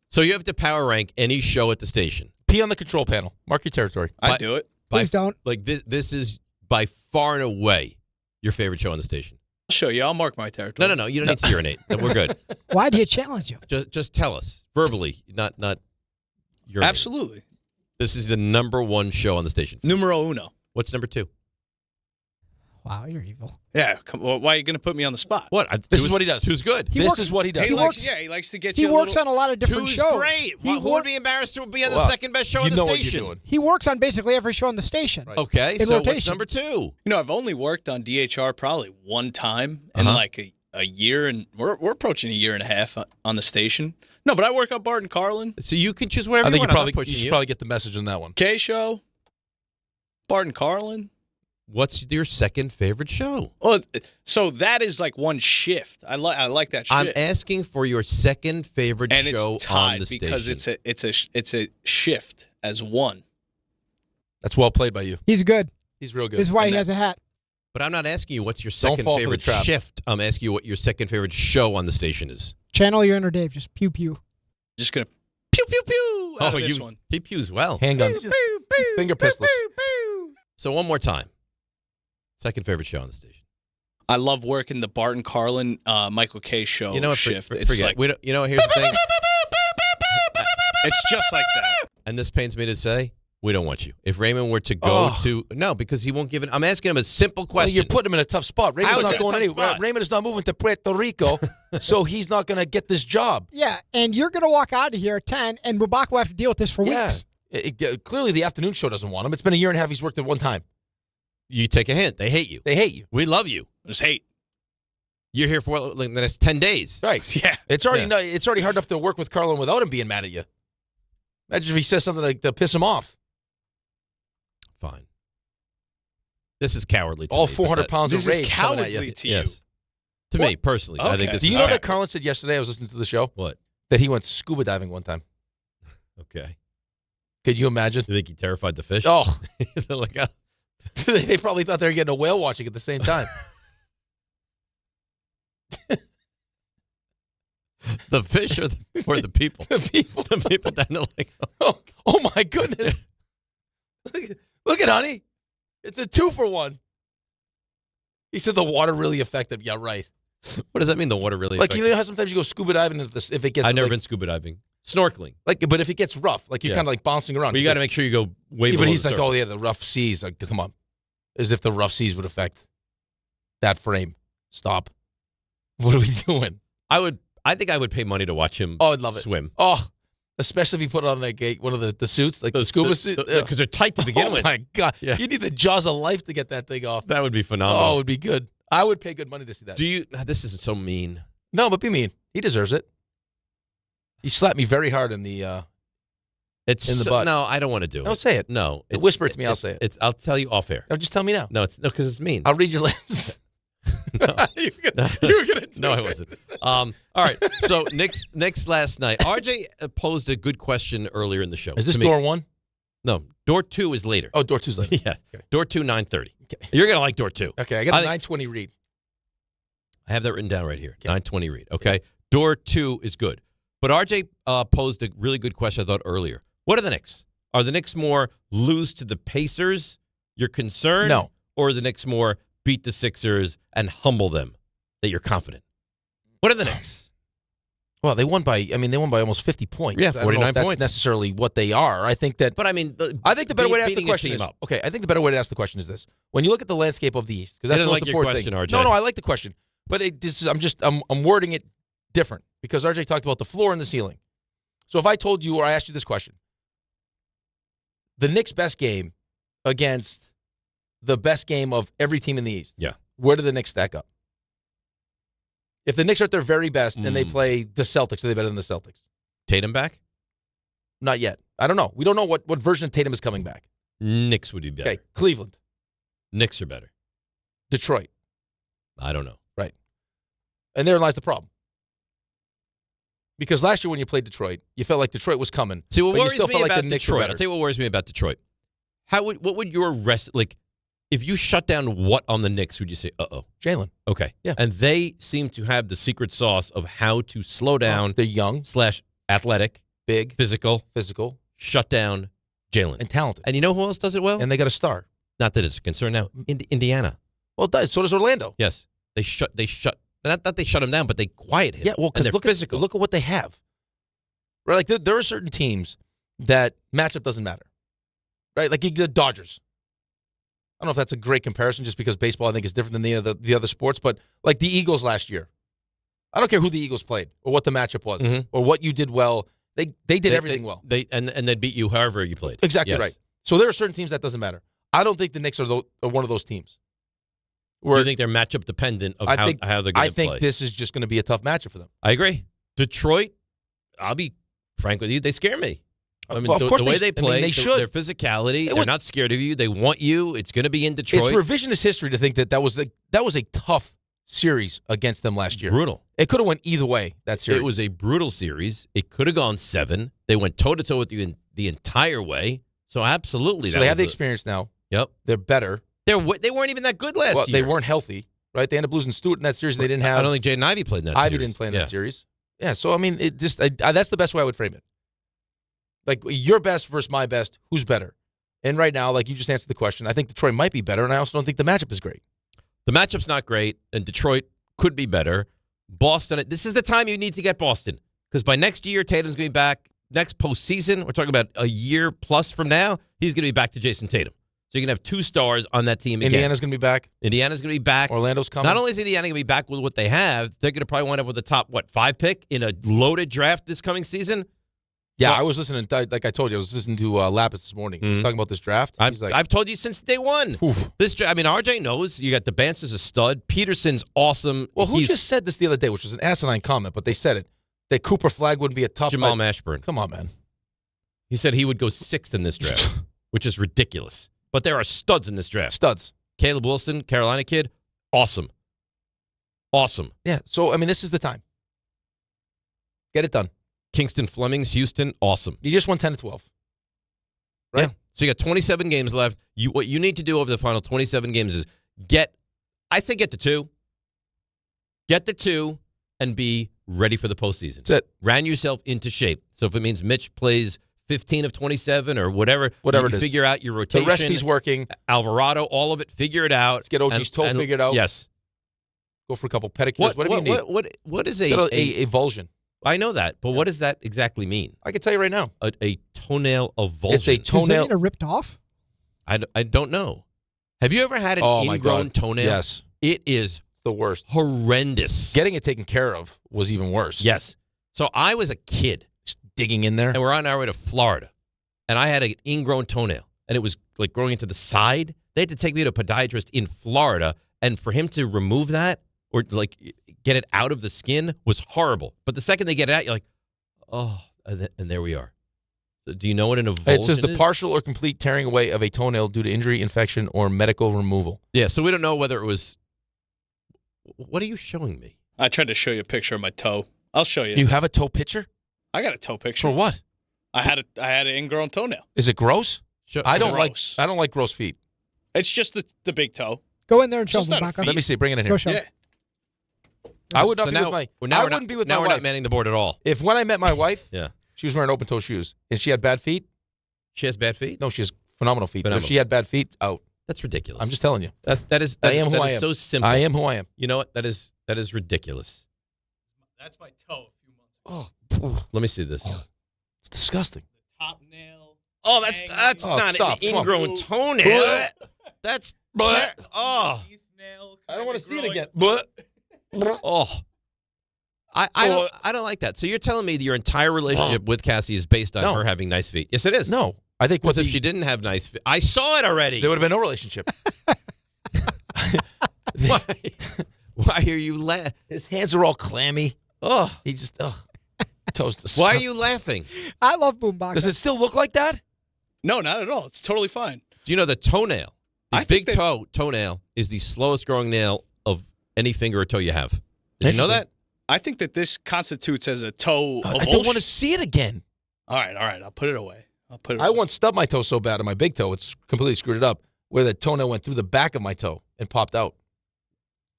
So you have to power rank any show at the station. Pee on the control panel. Mark your territory. I'd do it. Please don't. Like this is by far and away your favorite show on the station. I'll show you. I'll mark my territory. No. You don't need to urinate. We're good. Why do you challenge you? Just tell us verbally, not urinate. Absolutely. This is the number one show on the station. Numero uno. What's number two? Wow, you're evil. Yeah. Well, why are you going to put me on the spot? What? This is what he does. Who's good? This is what he does. He likes to get He you. works on a lot of different Two's shows. great. He Who would be embarrassed to be on the Well, second best show on you the know station? what you're doing. He works on basically every show on the station. Okay, In so what's rotation. number two? I've only worked on DHR probably one time in like a year, and we're approaching a year and a half on the station. No, but I work out Bart and Carlin. So you can choose whatever I think you want. you should probably get the message on that one. K Show, Bart and Carlin. What's your second favorite show? Oh, so that is like one shift. I like that shift. I'm asking for your second favorite and show it's tied on the station. because it's a shift as one. That's well played by you. He's good. He's real good. This is why he has a hat. But I'm not asking you what's your Don't second fall for the favorite trap. shift. I'm asking you what your second favorite show on the station is. Channel your inner Dave. Just pew pew. Just gonna pew pew pew out of this one. He pews well. Handguns. Finger pistols. So one more time. Second favorite show on the station. I love working the Bart and Carlin Michael K show You know what? shift. Forget. It's like We don't, you know, here's the thing. it's just like that. And this pains me to say, we don't want you. If Raymond were to go to no, because he won't give it. I'm asking him a simple Well, question. you're putting him in a tough spot. Raymond's How is not it a going tough anywhere. spot? Raymond is not moving to Puerto Rico, so he's not going to get this job. Yeah, and you're going to walk out of here at 10, and Mubak will have to deal with this for weeks. Clearly, the afternoon show doesn't want him. It's been a year and a half. He's worked at one time. You take a hint. They hate you. They hate you. We love you. There's hate. You're here for like, the next 10 days. Right. Yeah. It's already it's already hard enough to work with Carlin without him being mad at you. Imagine if he says something like to piss him off. Fine. This is cowardly to All me, 400 pounds This of is rage coming at cowardly you. to you. Yes. To me, personally. I think Okay. this Do is you know cowardly. that Carlin said yesterday? I was listening to the show. What? That he went scuba diving one time. Okay. Could you imagine? You think he terrified the fish? Oh. They're like, oh. They probably thought they were getting a whale watching at the same time. The fish or the people? The people. The people down the lake. Oh my goodness. Look at honey. It's a 2-for-1. He said the water really affected him. Yeah, right. What does that mean, the water really Like, affected? you know how sometimes you go scuba diving if it gets... I've never like, been scuba diving. Snorkeling. Like, but if it gets rough, like you're Yeah. kind of like bouncing around. But you got to make sure you go way Yeah, below but he's the like, surface. oh yeah, the rough seas. Like, come on. As if the rough seas would affect that frame. Stop. What are we doing? I think I would pay money to watch him Oh, I'd love it. swim. Oh, especially if he put on like one of the suits, like the scuba suit. Because they're tight to begin Oh with. my God. Yeah. You need the jaws of life to get that thing off. That would be phenomenal. Oh, it would be good. I would pay good money to see that. Do you? This is so mean. No, but be mean. He deserves it. He slapped me very hard in the It's in the so- butt. No, I don't want to do it. No, say it. No, Whisper it to me. I'll say it. I'll tell you off air. No, just tell me now. No, because it's mean. I'll read your lips. No. you were gonna do No, I it. wasn't. All right. So Knicks last night. RJ posed a good question earlier in the show. Is this to me. door 1? No, door 2 is later. Oh, door 2's later. Yeah. Okay. Door 2, 9:30. Okay. You're gonna like door 2. Okay, I got a 9:20 read. I have that written down right here. 9:20 read. Okay. Door 2 is good. But RJ posed a really good question I thought earlier. What are the Knicks? Are the Knicks more lose to the Pacers? You're concerned? No. Or are the Knicks more beat the Sixers and humble them that you're confident? What are the Knicks? Well, they won by almost 50 points. Yeah, I don't know 49 if that's points. necessarily what they are. I think that. But I mean, I think the better way to ask the beating a question team is up. okay. I think the better way to ask the question is this: when you look at the landscape of the East, because I that's the didn't most like your important question, thing. RJ. No, I like the question, but I'm wording it different because RJ talked about the floor and the ceiling. So if I told you or I asked you this question, the Knicks' best game against the best game of every team in the East, yeah, where do the Knicks stack up? If the Knicks are at their very best and they play the Celtics, are they better than the Celtics? Tatum back? Not yet. I don't know. We don't know what version of Tatum is coming back. Knicks would be better. Okay, Cleveland. Knicks are better. Detroit. I don't know. Right. And therein lies the problem. Because last year when you played Detroit, you felt like Detroit was coming. See, what but you worries still me felt like about the Knicks were Detroit, better. I'll tell you what worries me about Detroit. What would your rest, like, if you shut down what on the Knicks, would you say, uh-oh? Jalen. Okay. Yeah. And they seem to have the secret sauce of how to slow down. They're young. / athletic. Big. Physical. Shut down Jalen. And talented. And you know who else does it well? And they got a star. Not that it's a concern now. Indiana. Well, it does. So does Orlando. Yes. They shut. Not that they shut him down, but they quiet him. Yeah, well, because look at what they have. Right? Like, there are certain teams that matchup doesn't matter. Right? Like the Dodgers. I don't know if that's a great comparison just because baseball, I think, is different than the other sports, but like the Eagles last year. I don't care who the Eagles played or what the matchup was or what you did well. They did everything well. And they'd beat you however you played. Exactly Yes. right. So there are certain teams that doesn't matter. I don't think the Knicks are one of those teams. You think they're matchup dependent of how they're going to play? I think this is just going to be a tough matchup for them. I agree. Detroit, I'll be frank with you, they scare me. I mean, Well, of course the way they play, they should. their physicality, they're not scared of you. They want you. It's going to be in Detroit. It's revisionist history to think that was a tough series against them last year. Brutal. It could have went either way, that series. It was a brutal series. It could have gone 7. They went toe-to-toe with you the entire way. So absolutely. So they have the experience now. Yep. They're better. They weren't even that good last year. They weren't healthy, right? They ended up losing Stewart in that series. They didn't have. I don't think Jaden Ivey played in that series. Ivey didn't play in that series. Yeah, so, I mean, it just that's the best way I would frame it. Like, your best versus my best, who's better? And right now, like you just answered the question, I think Detroit might be better, and I also don't think the matchup is great. The matchup's not great, and Detroit could be better. Boston, this is the time you need to get Boston, because by next year, Tatum's going to be back. Next postseason, we're talking about a year plus from now, he's going to be back to Jason Tatum. So you're going to have 2 stars on that team again. Indiana's going to be back. Indiana's going to be back. Orlando's coming. Not only is Indiana going to be back with what they have, they're going to probably wind up with the top, 5 pick in a loaded draft this coming season. Yeah, I was listening, like I told you, I was listening to Lapis this morning. He was talking about this draft. I've told you since day one. RJ knows. You got the Bance is a stud. Peterson's awesome. Well, who just said this the other day, which was an asinine comment, but they said it, that Cooper Flagg wouldn't be a top Jamal Mashburn. Come on, man. He said he would go 6th in this draft, which is ridiculous. But there are studs in this draft. Studs. Caleb Wilson, Carolina kid, awesome. Awesome. Yeah, so, I mean, this is the time. Get it done. Kingston Flemings, Houston, awesome. You just won 10-12. Right? Yeah. So you got 27 games left. What you need to do over the final 27 games is get to 2. Get the 2 and be ready for the postseason. That's it. Ran yourself into shape. So if it means Mitch plays 15 of 27 or whatever it is. Figure out your rotation. The recipe's working. Alvarado, all of it, figure it out. Let's get OG's toe figured out. Yes. Go for a couple pedicures, whatever you need. What is a avulsion? I know that, but what does that exactly mean? I can tell you right now. A toenail avulsion. It's a toenail. Does that mean a ripped off? I don't know. Have you ever had an ingrown toenail? Yes. It is the worst. Horrendous. Getting it taken care of was even worse. Yes. So I was a kid. Just digging in there. And we're on our way to Florida. And I had an ingrown toenail. And it was like growing into the side. They had to take me to a podiatrist in Florida. And for him to remove that or like get it out of the skin was horrible. But the second they get it out, you're like, oh, and there we are. So do you know what an avulsion is? It says the partial or complete tearing away of a toenail due to injury, infection, or medical removal. Yeah, so we don't know whether it was. What are you showing me? I tried to show you a picture of my toe. I'll show you. You have a toe picture? I got a toe picture. For what? I had an ingrown toenail. Is it gross? I don't Gross. like gross feet. It's just the big toe. Go in there and show It's them, not a Baca. feet. Let me see. Bring it in Go here. show. Yeah. I would not So be now, with my. now I we're not, wouldn't be with now my we're wife. not manning the board at all. If when I met my wife, Yeah. she was wearing open toe shoes and she had bad feet. She has bad feet? No, she has phenomenal feet. But Phenomenal. if she had bad feet, out. That's ridiculous. I'm just telling you. That is I am who I am. so simple. I am who I am. You know what? That is ridiculous. That's my toe a few months ago. Oh, Let me see this. it's disgusting. Top nail. Oh, that's Oh, not stop. an Come on. ingrown toenail. That's oh. I don't want to see it again. But Oh. I don't like that. So you're telling me that your entire relationship with Cassie is based on No. her having nice feet? Yes, it is. no, I think Because if she didn't have nice feet, I saw it already. there would have been no relationship. Why are you laughing? His hands are all clammy. Oh, He just toes disgusting. why are you laughing? I love Boone Baca. Does it still look like that? No, not at all. It's totally fine. Do you know the toenail? The I think big toenail is the slowest growing nail of any finger or toe you have. Did you know that? I think that this constitutes as a toe I avulsion. don't want to see it again. All right. I'll put it away. I once stubbed my toe so bad on my big toe, it's completely screwed it up, where the toenail went through the back of my toe and popped out.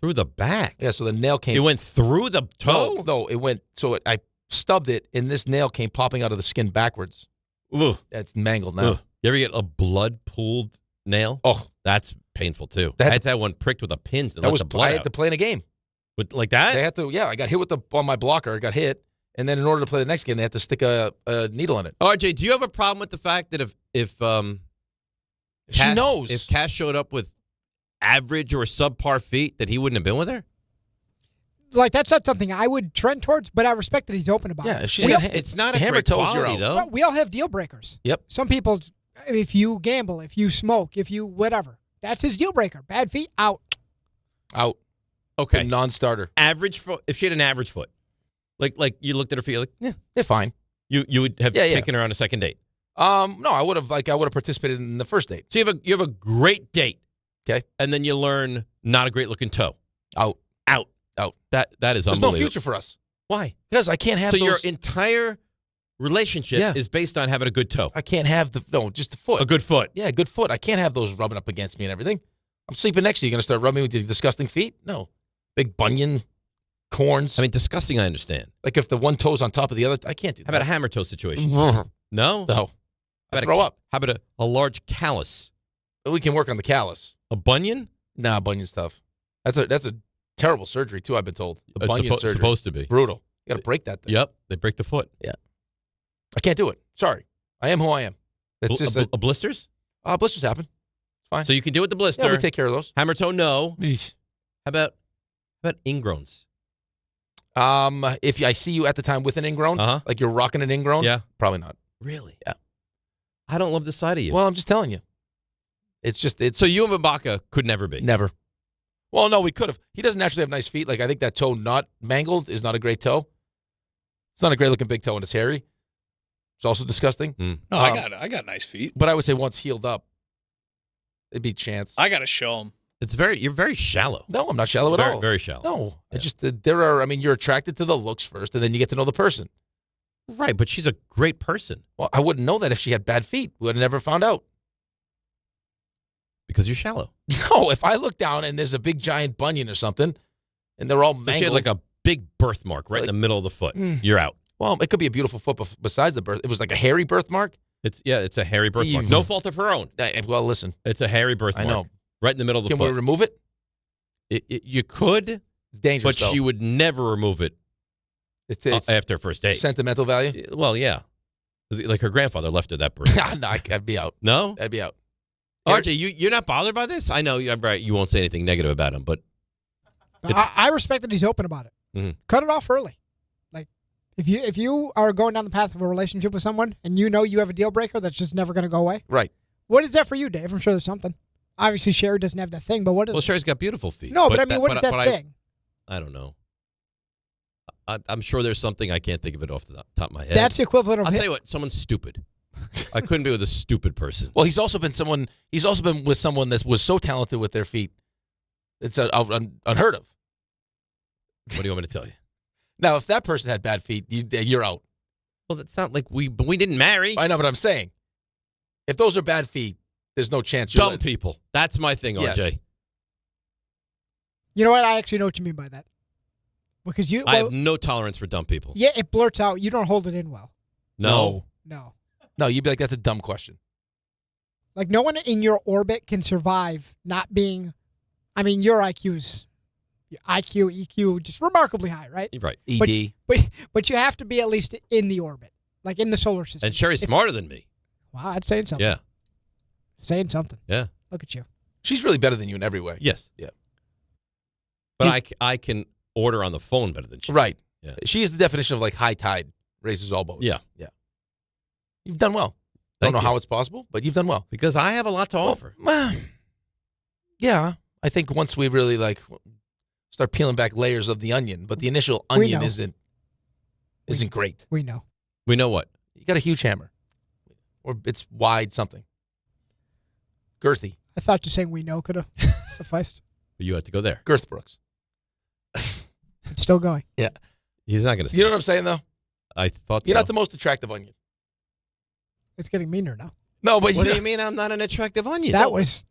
Through the back? Yeah, so the nail came. It went through the toe? No, it went. So I stubbed it, and this nail came popping out of the skin backwards. Ugh. That's mangled now. Ugh. You ever get a blood-pooled nail? Oh, that's painful too. That- I had to have one pricked with a pin to that let was. the blood I had out. to play in a game. Like that? They had to. Yeah, I got hit on my blocker. I got hit, and then in order to play the next game, they had to stick a needle in it. RJ, do you have a problem with the fact that if She knows. if Cass showed up with average or subpar feet, that he wouldn't have been with her? Like, that's not something I would trend towards, but I respect that he's open about Yeah, it. if she's We got all- It's not a hammer great toes, you're quality out. though. well, we all have deal breakers. Yep. Some people, if you gamble, if you smoke, if you whatever, that's his deal breaker. Bad feet, out. Out. Okay. A non-starter. Average foot. If she had an average foot, like you looked at her feet, like, yeah, they're fine. You would have taken her on a second date. No, I would have participated in the first date. So you have a great date. Okay. And then you learn not a great looking toe. Out. That is There's unbelievable. no future for us. Why? Because I can't have So those. your entire relationship is based on having a good toe. I can't have just the foot. A good foot. Yeah, a good foot. I can't have those rubbing up against me and everything. I'm sleeping next to you. You're going to start rubbing me with your disgusting feet? No. Big bunion, corns. I mean, disgusting, I understand. Like if the one toe's on top of the other, I can't do that. How about a hammer toe situation? No. No? I throw up. How about a large callus? We can work on the callus. A bunion? Nah, bunion stuff. That's a terrible surgery, too, I've been told. A It's bunion surgery. supposed to be. Brutal. You got to break that thing. Yep. They break the foot. Yeah. I can't do it. Sorry. I am who I am. It's just a blisters? Blisters happen. It's fine. So you can do it with the blister. Yeah, we take care of those. Hammer toe, no. How about ingrowns? If I see you at the time with an ingrown, like you're rocking an ingrown, probably not. Really? Yeah. I don't love the side of you. Well, I'm just telling you. So you and Ibaka could never be? Never. Well, no, we could have. He doesn't actually have nice feet. Like, I think that toe not mangled is not a great toe. It's not a great-looking big toe, and it's hairy. It's also disgusting. No, I got nice feet. But I would say once healed up, it'd be a chance. I got to show him. You're very shallow. No, I'm not shallow at all. Very shallow. No. Yeah. You're attracted to the looks first, and then you get to know the person. Right, but she's a great person. Well, I wouldn't know that if she had bad feet. We would have never found out. Because you're shallow. No, if I look down and there's a big giant bunion or something, and they're all mangled. So she had like a big birthmark right in the middle of the foot. You're out. Well, it could be a beautiful foot besides the birth. It was like a hairy birthmark. It's a hairy birthmark. No fault of her own. Well, listen. It's a hairy birthmark. I know. Right in the middle of the Can foot. we remove it? You could. Dangerous, but she would never remove it it's after first date. Sentimental value? Well, yeah. Like her grandfather left her that birth. No, I'd be out. No? I'd be out. RJ, you're not bothered by this? I know you won't say anything negative about him, but I respect that he's open about it. Mm-hmm. Cut it off early. Like if you are going down the path of a relationship with someone and you know you have a deal breaker that's just never going to go away. Right. What is that for you, Dave? I'm sure there's something. Obviously, Sherry doesn't have that thing, but what is? Well, Sherry's got beautiful feet. No, but I mean, what is that thing? I don't know. I'm sure there's something. I can't think of it off the top of my head. That's the equivalent of. I'll tell you what. Someone's stupid. I couldn't be with a stupid person. Well, he's also been with someone that was so talented with their feet. It's unheard of. What do you want me to tell you? Now, if that person had bad feet, you're out. Well, that's not like we didn't marry. I know, but I'm saying, if those are bad feet, there's no chance. Dumb people. That's my thing, yes. RJ. You know what? I actually know what you mean by that. Because I have no tolerance for dumb people. Yeah, it blurts out. You don't hold it in well. No. No, you'd be like, that's a dumb question. Like, no one in your orbit can survive not being. I mean, your IQ, EQ, just remarkably high, right? Right. ED. But you have to be at least in the orbit, like in the solar system. And Sherry's smarter than me. Wow, that's saying something. Yeah. Saying something. Yeah. Look at you. She's really better than you in every way. Yes. Yeah. But I can order on the phone better than she. Right. Yeah. She is the definition of like high tide raises all boats. Yeah. Yeah. You've done well. Don't know how it's possible, but you've done well. Because I have a lot to offer. Yeah. I think once we really start peeling back layers of the onion, but the initial onion isn't great. We know. We know what? You got a huge hammer. Or it's wide something. Girthy. I thought just saying we know could have sufficed. But you have to go there. Girth Brooks. It's still going. Yeah. He's not going to. You know what I'm saying, though? I thought You're not the most attractive onion. It's getting meaner now. No, but what do you mean I'm not an attractive onion? That was.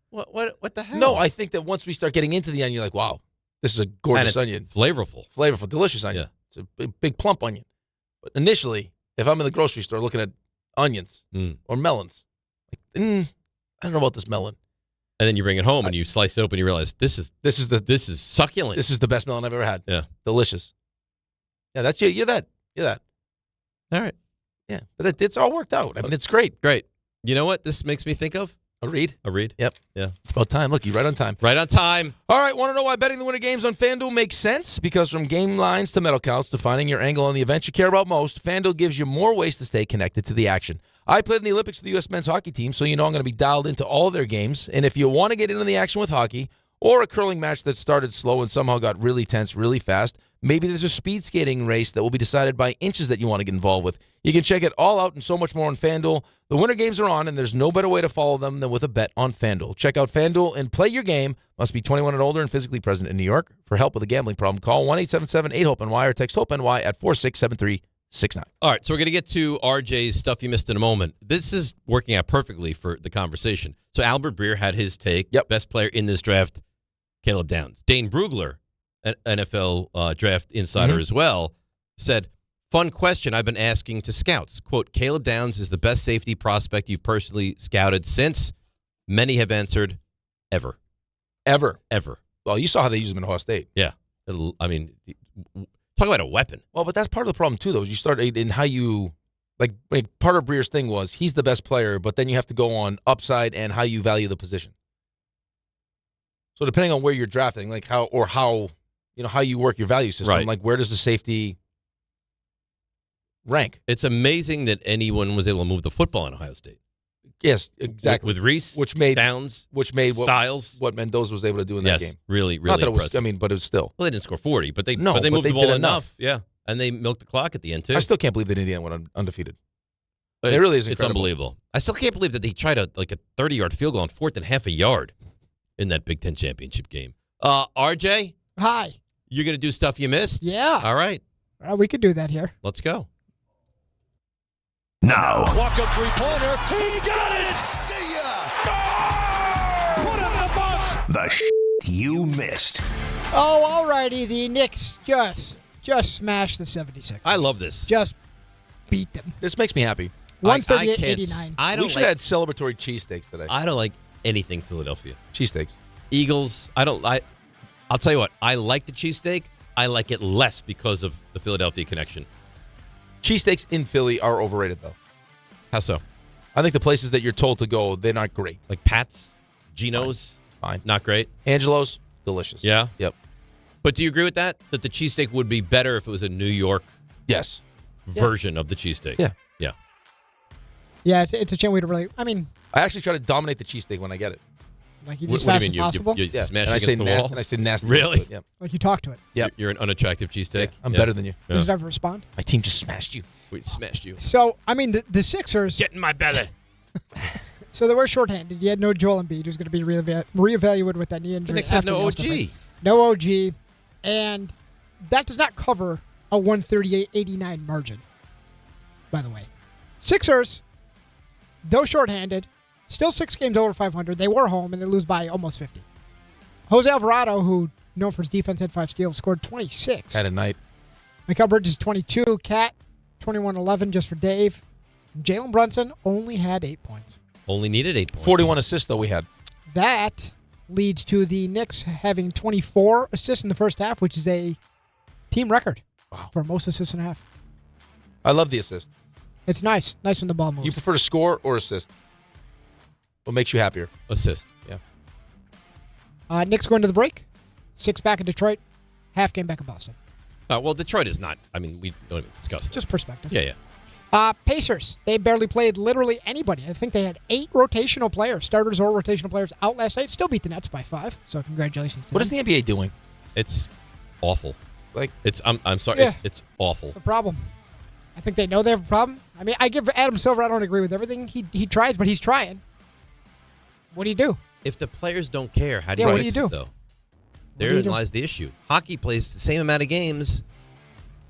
What the hell? No, I think that once we start getting into the onion, you're like, wow, this is a gorgeous onion. Flavorful, delicious onion. Yeah. It's a big plump onion. But initially, if I'm in the grocery store looking at onions or melons, like, I don't know about this melon. And then you bring it home and you slice it open and you realize this is succulent. This is the best melon I've ever had. Yeah. Delicious. Yeah, that's you. You're that. All right. Yeah, but it's all worked out. I mean, it's great. Great. You know what this makes me think of? A read. Yep. Yeah. It's about time. Look, you're right on time. Right on time. All right, want to know why betting the winter games on FanDuel makes sense? Because from game lines to medal counts to finding your angle on the events you care about most, FanDuel gives you more ways to stay connected to the action. I played in the Olympics for the U.S. men's hockey team, so you know I'm going to be dialed into all of their games. And if you want to get into the action with hockey, or a curling match that started slow and somehow got really tense really fast. Maybe there's a speed skating race that will be decided by inches that you want to get involved with. You can check it all out and so much more on FanDuel. The Winter Games are on, and there's no better way to follow them than with a bet on FanDuel. Check out FanDuel and play your game. Must be 21 and older and physically present in New York. For help with a gambling problem, call 1-877-8-HOPE-NY or text HOPE-NY at 467369. All right, so we're going to get to RJ's stuff you missed in a moment. This is working out perfectly for the conversation. So Albert Breer had his take. Yep. Best player in this draft, Caleb Downs. Dane Brugler, an NFL draft insider as well, said, fun question I've been asking to scouts. Quote, Caleb Downs is the best safety prospect you've personally scouted since. Many have answered, ever. Ever. Well, you saw how they use him in Ohio State. Yeah. I mean, talk about a weapon. Well, but that's part of the problem, too, though. Is you start in how you, like part of Breer's thing was he's the best player, but then you have to go on upside and how you value the position. So depending on where you're drafting, like how you work your value system, right. Like where does the safety rank? It's amazing that anyone was able to move the football in Ohio State. Yes, exactly. With Reese, which made Downs, Styles, what Mendoza was able to do in that game. Really Not that impressive. but it was still. Well, they didn't score 40, but they moved they the ball did enough. Yeah, and they milked the clock at the end too. I still can't believe that Indiana went undefeated. It really is incredible. It's unbelievable. I still can't believe that they tried a 30-yard field goal on 4th and half a yard in that Big Ten championship game. RJ, hi. You're gonna do stuff you missed? Yeah. All right. We could do that here. Let's go. Now. Walk up three-pointer. He got it! See ya! Oh! Put it in the box! The you missed. Oh, alrighty. The Knicks just smashed the 76ers. I love this. Just beat them. This makes me happy. 138-89. We should have had celebratory cheesesteaks today. I don't like anything Philadelphia. Cheesesteaks. Eagles. I'll tell you what. I like the cheesesteak. I like it less because of the Philadelphia connection. Cheesesteaks in Philly are overrated, though. How so? I think the places that you're told to go, they're not great. Like Pat's, Geno's, fine. Not great. Angelo's, delicious. Yeah? Yep. But do you agree with that? That the cheesesteak would be better if it was a New York version of the cheesesteak? Yeah. Yeah. Yeah, it's a chance we to really, I actually try to dominate the cheesesteak when I get it. Like you as fast as possible? You smash and against the wall? And I say nasty. Really? Yep. Like you talk to it. Yep. You're an unattractive cheesesteak? Yeah, I'm better than you. Does it ever respond? My team just smashed you. We smashed you. So, the Sixers. Get in my belly. So they were shorthanded. You had no Joel Embiid, who's going to be reevaluated with that knee injury. The Knicks have no OG. No OG. And that does not cover a 138-89 margin, by the way. Sixers, though shorthanded, still 6 games over 500. They were home, and they lose by almost 50. Jose Alvarado, who known for his defense, had 5 steals, scored 26. Had a night. Mikal Bridges, 22. Cat, 21-11 just for Dave. Jalen Brunson only had 8 points. Only needed 8 points. 41 assists, though, we had. That leads to the Knicks having 24 assists in the first half, which is a team record for most assists in a half. I love the assist. It's nice. Nice when the ball moves. You prefer to score or assist? What makes you happier? Assist. Yeah. Knicks going to the break. 6 back in Detroit. Half game back in Boston. Well, Detroit is not. We don't even discuss that. Just perspective. Yeah. Pacers. They barely played literally anybody. I think they had 8 rotational players, starters or rotational players, out last night. Still beat the Nets by 5. So congratulations to What them. is the NBA doing? It's awful. Like it's. I'm sorry. Yeah. It's awful. The problem. I think they know they have a problem. I give Adam Silver. I don't agree with everything he tries, but he's trying. What do you do? If the players don't care, how do you what do fix you do? it, though? Therein lies the issue. Hockey plays the same amount of games,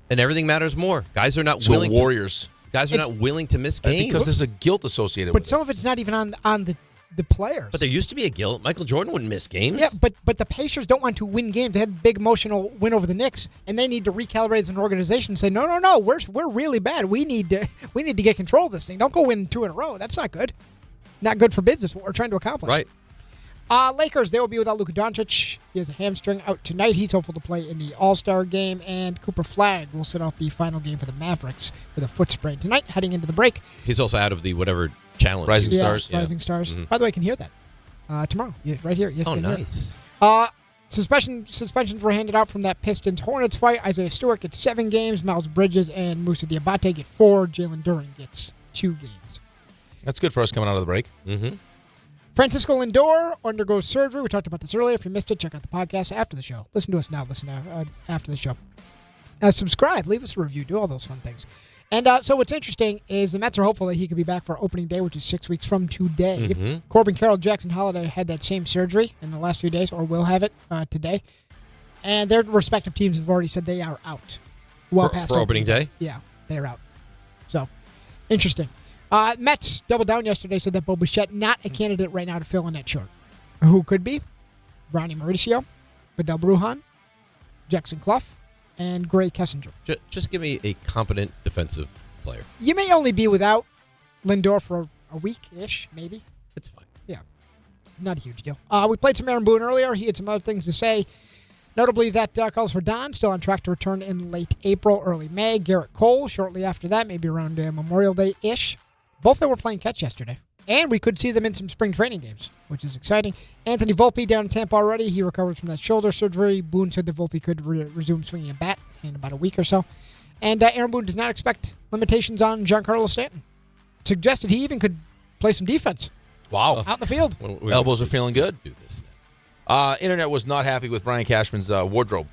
and everything matters more. Guys are not willing. Warriors. Guys are not willing to miss games because there's a guilt associated But with some of it's not even on the players. But there used to be a guilt. Michael Jordan wouldn't miss games. Yeah, but the Pacers don't want to win games. They had a big emotional win over the Knicks, and they need to recalibrate as an organization and say, no, we're really bad. We need to get control of this thing. Don't go win 2 in a row. That's not good. Not good for business. What we're trying to accomplish. Right. Lakers, they will be without Luka Doncic. He has a hamstring out tonight. He's hopeful to play in the All-Star game. And Cooper Flagg will sit out the final game for the Mavericks with a foot sprain tonight, heading into the break. He's also out of the whatever challenge. Rising Stars. Rising Stars. Mm-hmm. By the way, I can hear that tomorrow, right here. Yes, nice. Suspensions were handed out from that Pistons-Hornets fight. Isaiah Stewart gets 7 games. Miles Bridges and Moussa Diabate get 4. Jalen Duren gets 2 games. That's good for us coming out of the break. Mm-hmm. Francisco Lindor undergoes surgery. We talked about this earlier. If you missed it, check out the podcast after the show. Listen to us now. Listen after the show. Subscribe. Leave us a review. Do all those fun things. And so what's interesting is the Mets are hopeful that he could be back for opening day, which is 6 weeks from today. Mm-hmm. Corbin Carroll, Jackson Holliday had that same surgery in the last few days, or will have it today. And their respective teams have already said they are out. Past opening day? Yeah, they're out. So, interesting. Mets doubled down yesterday, said that Bo Bichette not a candidate right now to fill in at short. Who could be? Ronnie Mauricio, Vidal Brujan, Jackson Clough, and Gray Kessinger. Just give me a competent defensive player. You may only be without Lindor for a week-ish, maybe. It's fine. Yeah, not a huge deal. We played some Aaron Boone earlier. He had some other things to say. Notably, that calls for Don, still on track to return in late April, early May. Garrett Cole, shortly after that, maybe around Memorial Day-ish. Both of them were playing catch yesterday. And we could see them in some spring training games, which is exciting. Anthony Volpe down in Tampa already. He recovered from that shoulder surgery. Boone said that Volpe could resume swinging a bat in about a week or so. And Aaron Boone does not expect limitations on Giancarlo Stanton. Suggested he even could play some defense. Wow. Out in the field. Elbows are feeling good. Do this. Internet was not happy with Brian Cashman's wardrobe.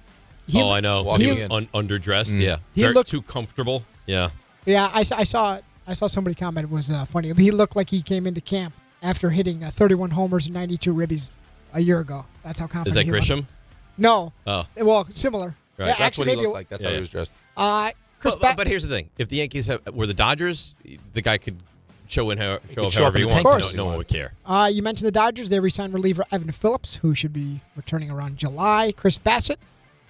I know. He was underdressed. Yeah. He looked too comfortable. Yeah. Yeah, I saw it. I saw somebody comment. It was funny. He looked like he came into camp after hitting 31 homers and 92 ribbies a year ago. That's how confident he Is that looked. Grisham? No. Oh. Well, similar. Right. Yeah, That's what he looked like. That's how he was dressed. But here's the thing. If the Yankees were the Dodgers, the guy could show up however he Of wants. course. No one would care. You mentioned the Dodgers. They re-signed reliever Evan Phillips, who should be returning around July. Chris Bassett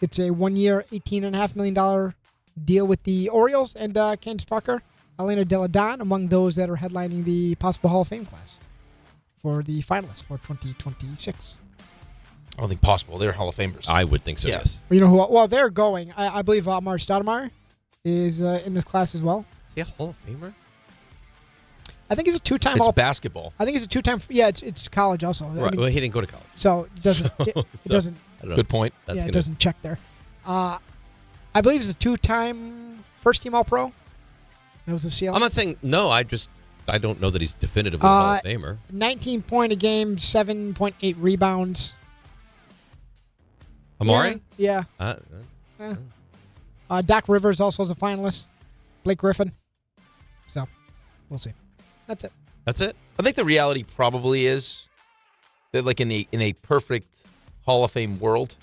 gets a 1-year, $18.5 million deal with the Orioles. And Ken Sparker, Elena Delle Donne, among those that are headlining the possible Hall of Fame class for the finalists for 2026. I don't think possible. They're Hall of Famers. I would think so, yes. Well, you know who? Well, they're going. I believe Amar Stoudemire is in this class as well. Is he a Hall of Famer? I think he's a two-time. It's basketball. I think he's a two-time. Yeah, it's college also. Right. I mean, Well, he didn't go to college. so it doesn't. It doesn't. I don't know. Good point. It doesn't check there. I believe he's a two-time first-team All-Pro. That was the ceiling. I'm not saying no. I don't know that he's definitively a Hall of Famer. 19 point a game, 7.8 rebounds. Amari? Yeah. Doc Rivers also is a finalist. Blake Griffin. So, we'll see. That's it. That's it? I think the reality probably is that, like, in a perfect Hall of Fame world,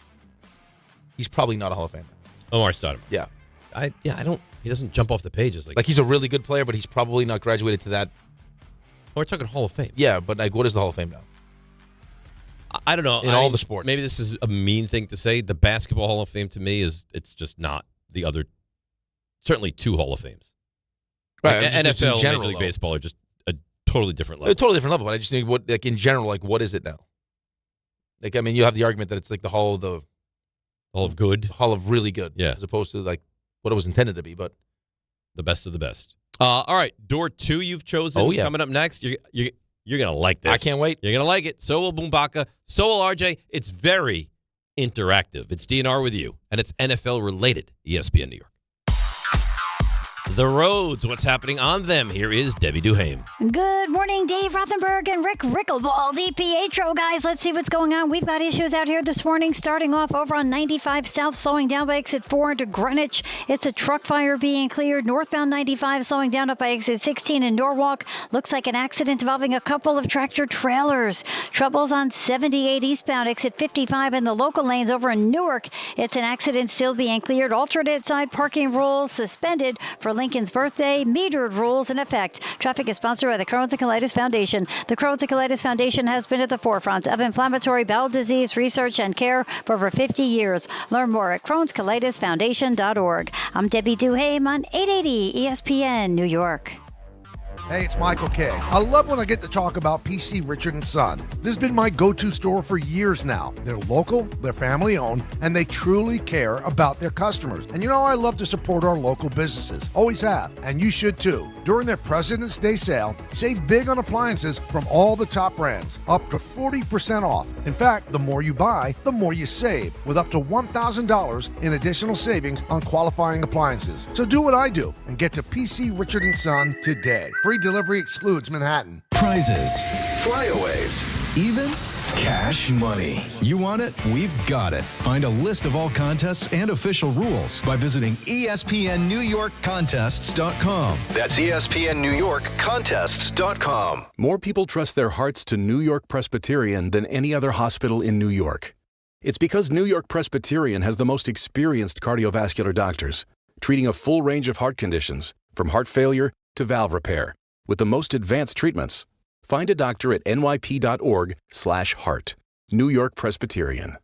he's probably not a Hall of Famer. Omar Stoudemire. Yeah. I don't. He doesn't jump off the pages like he's a really good player, but he's probably not graduated to that. We're talking Hall of Fame. Yeah, but like, what is the Hall of Fame now? I don't know. In all the sports. Maybe this is a mean thing to say. The Basketball Hall of Fame to me it's just not the other. Certainly 2 Hall of Fames. Right. NFL, in general, Major League though. Baseball are just a totally different level. A totally different level. But I just think in general, like, what is it now? Like, I mean, you have the argument that it's like the Hall of Good, Hall of really good, yeah, as opposed to like what it was intended to be, but the best of the best. All right, door 2 you've chosen. Oh, yeah. Coming up next, you're gonna like this. I can't wait. You're gonna like it. So will Boombaka. So will RJ. It's very interactive. It's DNR with you, and it's NFL related. ESPN New York. The roads, what's happening on them? Here is Debbie Duhaime. Good morning, Dave Rothenberg and Rickleball DiPietro. Guys, let's see what's going on. We've got issues out here this morning, starting off over on 95 South, slowing down by exit 4 into Greenwich. It's a truck fire being cleared. Northbound 95, slowing down up by exit 16 in Norwalk. Looks like an accident involving a couple of tractor trailers. Troubles on 78 eastbound, exit 55 in the local lanes over in Newark. It's an accident still being cleared. Alternate side parking rules suspended for Lincoln's birthday. Metered rules in effect. Traffic is sponsored by the Crohn's and Colitis Foundation. The Crohn's and Colitis Foundation has been at the forefront of inflammatory bowel disease research and care for over 50 years. Learn more at Crohn'sColitisFoundation.org. I'm Debbie Duhaime on 880 ESPN New York. Hey, it's Michael K. I love when I get to talk about PC Richard & Son. This has been my go-to store for years now. They're local, they're family-owned, and they truly care about their customers. And you know, I love to support our local businesses. Always have, and you should too. During their President's Day sale, save big on appliances from all the top brands, up to 40% off. In fact, the more you buy, the more you save, with up to $1,000 in additional savings on qualifying appliances. So do what I do and get to PC Richard & Son today. Free Free delivery excludes Manhattan. Prizes, flyaways, even cash money. You want it? We've got it. Find a list of all contests and official rules by visiting ESPNNewYorkContests.com. That's ESPNNewYorkContests.com. More people trust their hearts to New York Presbyterian than any other hospital in New York. It's because New York Presbyterian has the most experienced cardiovascular doctors, treating a full range of heart conditions, from heart failure to valve repair, with the most advanced treatments. Find a doctor at nyp.org/heart. New York Presbyterian.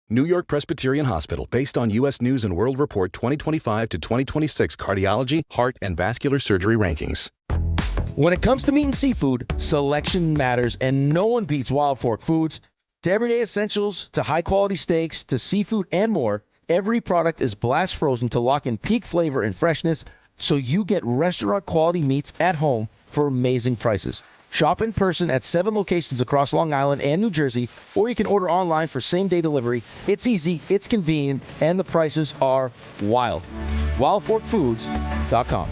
New York Presbyterian Hospital, based on U.S. News & World Report 2025 to 2026 cardiology, heart, and vascular surgery rankings. When it comes to meat and seafood, selection matters, and no one beats Wild Fork Foods. To everyday essentials, to high-quality steaks, to seafood and more, every product is blast frozen to lock in peak flavor and freshness, so you get restaurant-quality meats at home for amazing prices. Shop in person at 7 locations across Long Island and New Jersey, or you can order online for same-day delivery. It's easy, it's convenient, and the prices are wild. WildForkFoods.com.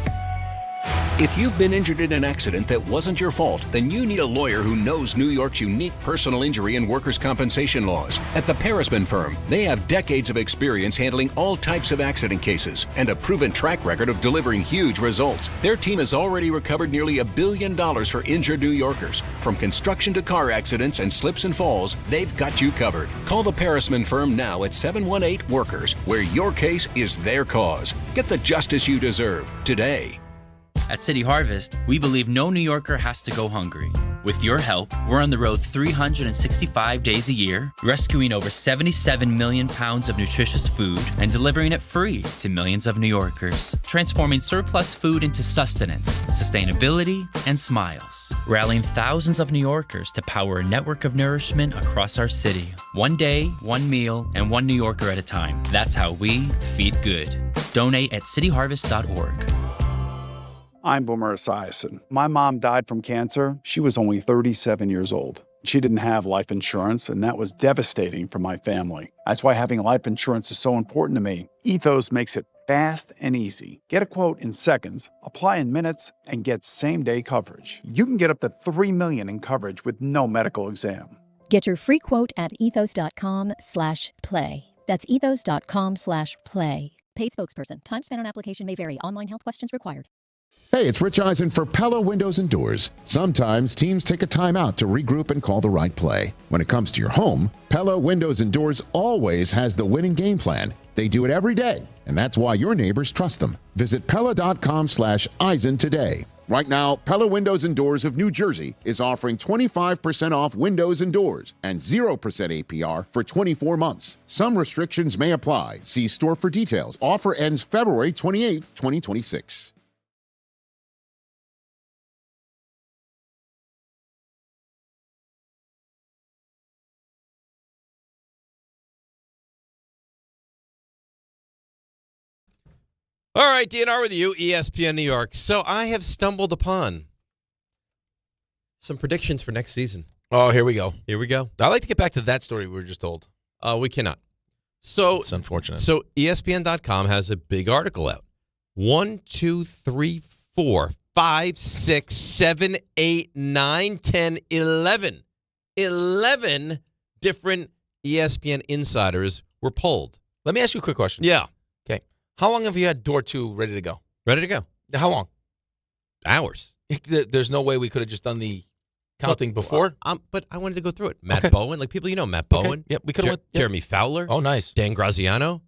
If you've been injured in an accident that wasn't your fault, then you need a lawyer who knows New York's unique personal injury and workers' compensation laws. At the Parisman Firm, they have decades of experience handling all types of accident cases and a proven track record of delivering huge results. Their team has already recovered nearly $1 billion for injured New Yorkers. From construction to car accidents and slips and falls, they've got you covered. Call the Parisman Firm now at 718-WORKERS, where your case is their cause. Get the justice you deserve today. At City Harvest, we believe no New Yorker has to go hungry. With your help, we're on the road 365 days a year, rescuing over 77 million pounds of nutritious food and delivering it free to millions of New Yorkers, transforming surplus food into sustenance, sustainability, and smiles, rallying thousands of New Yorkers to power a network of nourishment across our city. One day, one meal, and one New Yorker at a time. That's how we feed good. Donate at cityharvest.org. I'm Boomer Esiason. My mom died from cancer. She was only 37 years old. She didn't have life insurance, and that was devastating for my family. That's why having life insurance is so important to me. Ethos makes it fast and easy. Get a quote in seconds, apply in minutes, and get same-day coverage. You can get up to $3 million in coverage with no medical exam. Get your free quote at ethos.com/play. That's ethos.com/play. Paid spokesperson. Time spent on application may vary. Online health questions required. Hey, it's Rich Eisen for Pella Windows and Doors. Sometimes teams take a timeout to regroup and call the right play. When it comes to your home, Pella Windows and Doors always has the winning game plan. They do it every day, and that's why your neighbors trust them. Visit Pella.com/Eisen today. Right now, Pella Windows and Doors of New Jersey is offering 25% off windows and doors and 0% APR for 24 months. Some restrictions may apply. See store for details. Offer ends February 28th, 2026. All right, DNR with you, ESPN New York. So I have stumbled upon some predictions for next season. Oh, here we go. Here we go. I'd like to get back to that story we were just told. We cannot. So it's unfortunate. So ESPN.com has a big article out. 1, 2, 3, 4, 5, 6, 7, 8, 9, 10, 11. 11 different ESPN insiders were polled. Let me ask you a quick question. Yeah. Okay. How long have you had door 2 ready to go? Ready to go. How long? Hours. There's no way we could have just done the counting before? But I wanted to go through it. Matt Bowen, like people Matt Bowen. Okay. Yep, we could have Jeremy Fowler. Oh, nice. Dan Graziano.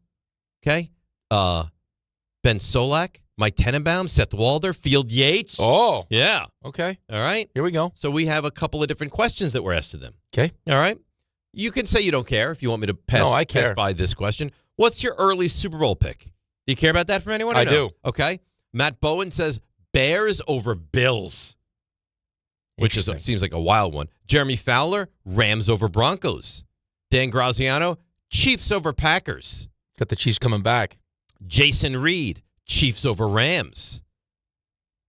Okay. Ben Solak, Mike Tenenbaum, Seth Walder, Field Yates. Oh. Yeah. Okay. All right. Here we go. So we have a couple of different questions that were asked to them. Okay. All right. You can say you don't care if you want me to pass, I care. pass by this question. What's your early Super Bowl pick? Do you care about that from anyone? I do. Okay. Matt Bowen says Bears over Bills, which seems like a wild one. Jeremy Fowler, Rams over Broncos. Dan Graziano, Chiefs over Packers. Got the Chiefs coming back. Jason Reed, Chiefs over Rams.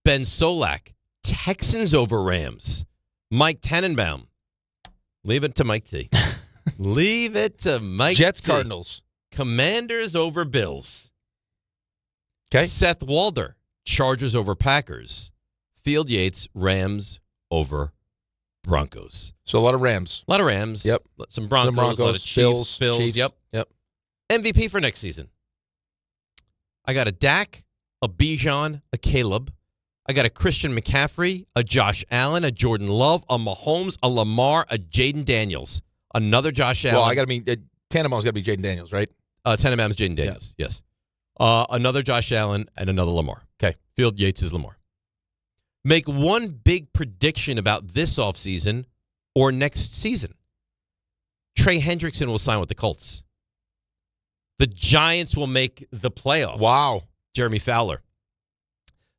Ben Solak, Texans over Rams. Mike Tenenbaum. Leave it to Mike T. Leave it to Mike Jets, T. Cardinals. Commanders over Bills. Okay. Seth Walder, Chargers over Packers. Field Yates, Rams over Broncos. So a lot of Rams. A lot of Rams. Yep. Some Broncos. A lot of Chiefs. Bills. Chiefs. Yep. Yep. MVP for next season. I got a Dak, a Bijan, a Caleb. I got a Christian McCaffrey, a Josh Allen, a Jordan Love, a Mahomes, a Lamar, a Jaden Daniels. Another Josh Allen. Well, I got to mean, Tannenbaum's got to be Jaden Daniels, right? Tannenbaum's Jaden Daniels, yes. Another Josh Allen and another Lamar. Okay. Field Yates is Lamar. Make one big prediction about this offseason or next season. Trey Hendrickson will sign with the Colts. The Giants will make the playoffs. Wow. Jeremy Fowler.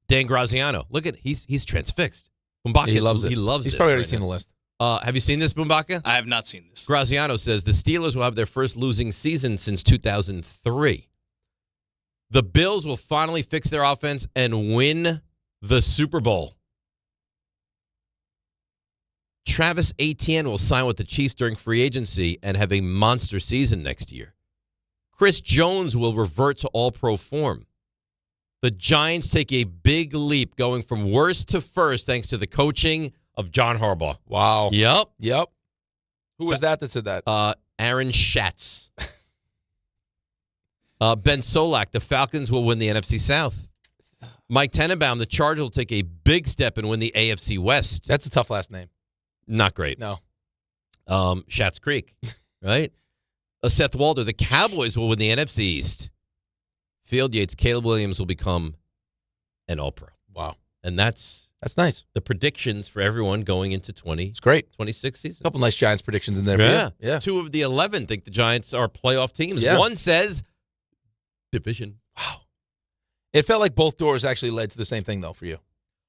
Dan Graziano. Look at he's transfixed. Bumbaka, he loves it. He loves it. He's probably already seen the list. Have you seen this, Bumbaka? I have not seen this. Graziano says the Steelers will have their first losing season since 2003. The Bills will finally fix their offense and win the Super Bowl. Travis Etienne will sign with the Chiefs during free agency and have a monster season next year. Chris Jones will revert to all-pro form. The Giants take a big leap going from worst to first thanks to the coaching of John Harbaugh. Wow. Yep. Who was that said that? Aaron Schatz. Ben Solak, the Falcons will win the NFC South. Mike Tannenbaum, the Chargers will take a big step and win the AFC West. That's a tough last name. Not great. No. Schatz Creek, right? Seth Walder, the Cowboys will win the NFC East. Field Yates, Caleb Williams will become an All-Pro. Wow. And that's nice. The predictions for everyone going into It's great. 26 season. A couple nice Giants predictions in there for you. Yeah. 2 of the 11 think the Giants are playoff teams. Yeah. One says division. Wow. It felt like both doors actually led to the same thing, though, for you.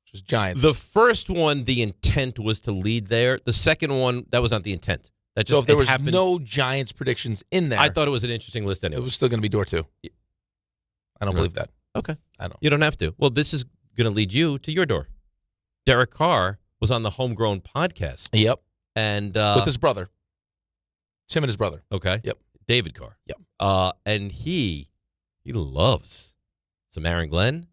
Which was Giants. The first one, the intent was to lead there. The second one, that was not the intent. That just so if there was happened. no Giants predictions in there, I thought it was an interesting list anyway. It was still going to be door 2. I don't believe that. Okay. I don't. You don't have to. Well, this is going to lead you to your door. Derek Carr was on the Homegrown podcast. Yep. And with his brother. It's him and his brother. Okay. Yep. David Carr. Yep. And he loves some Aaron Glenn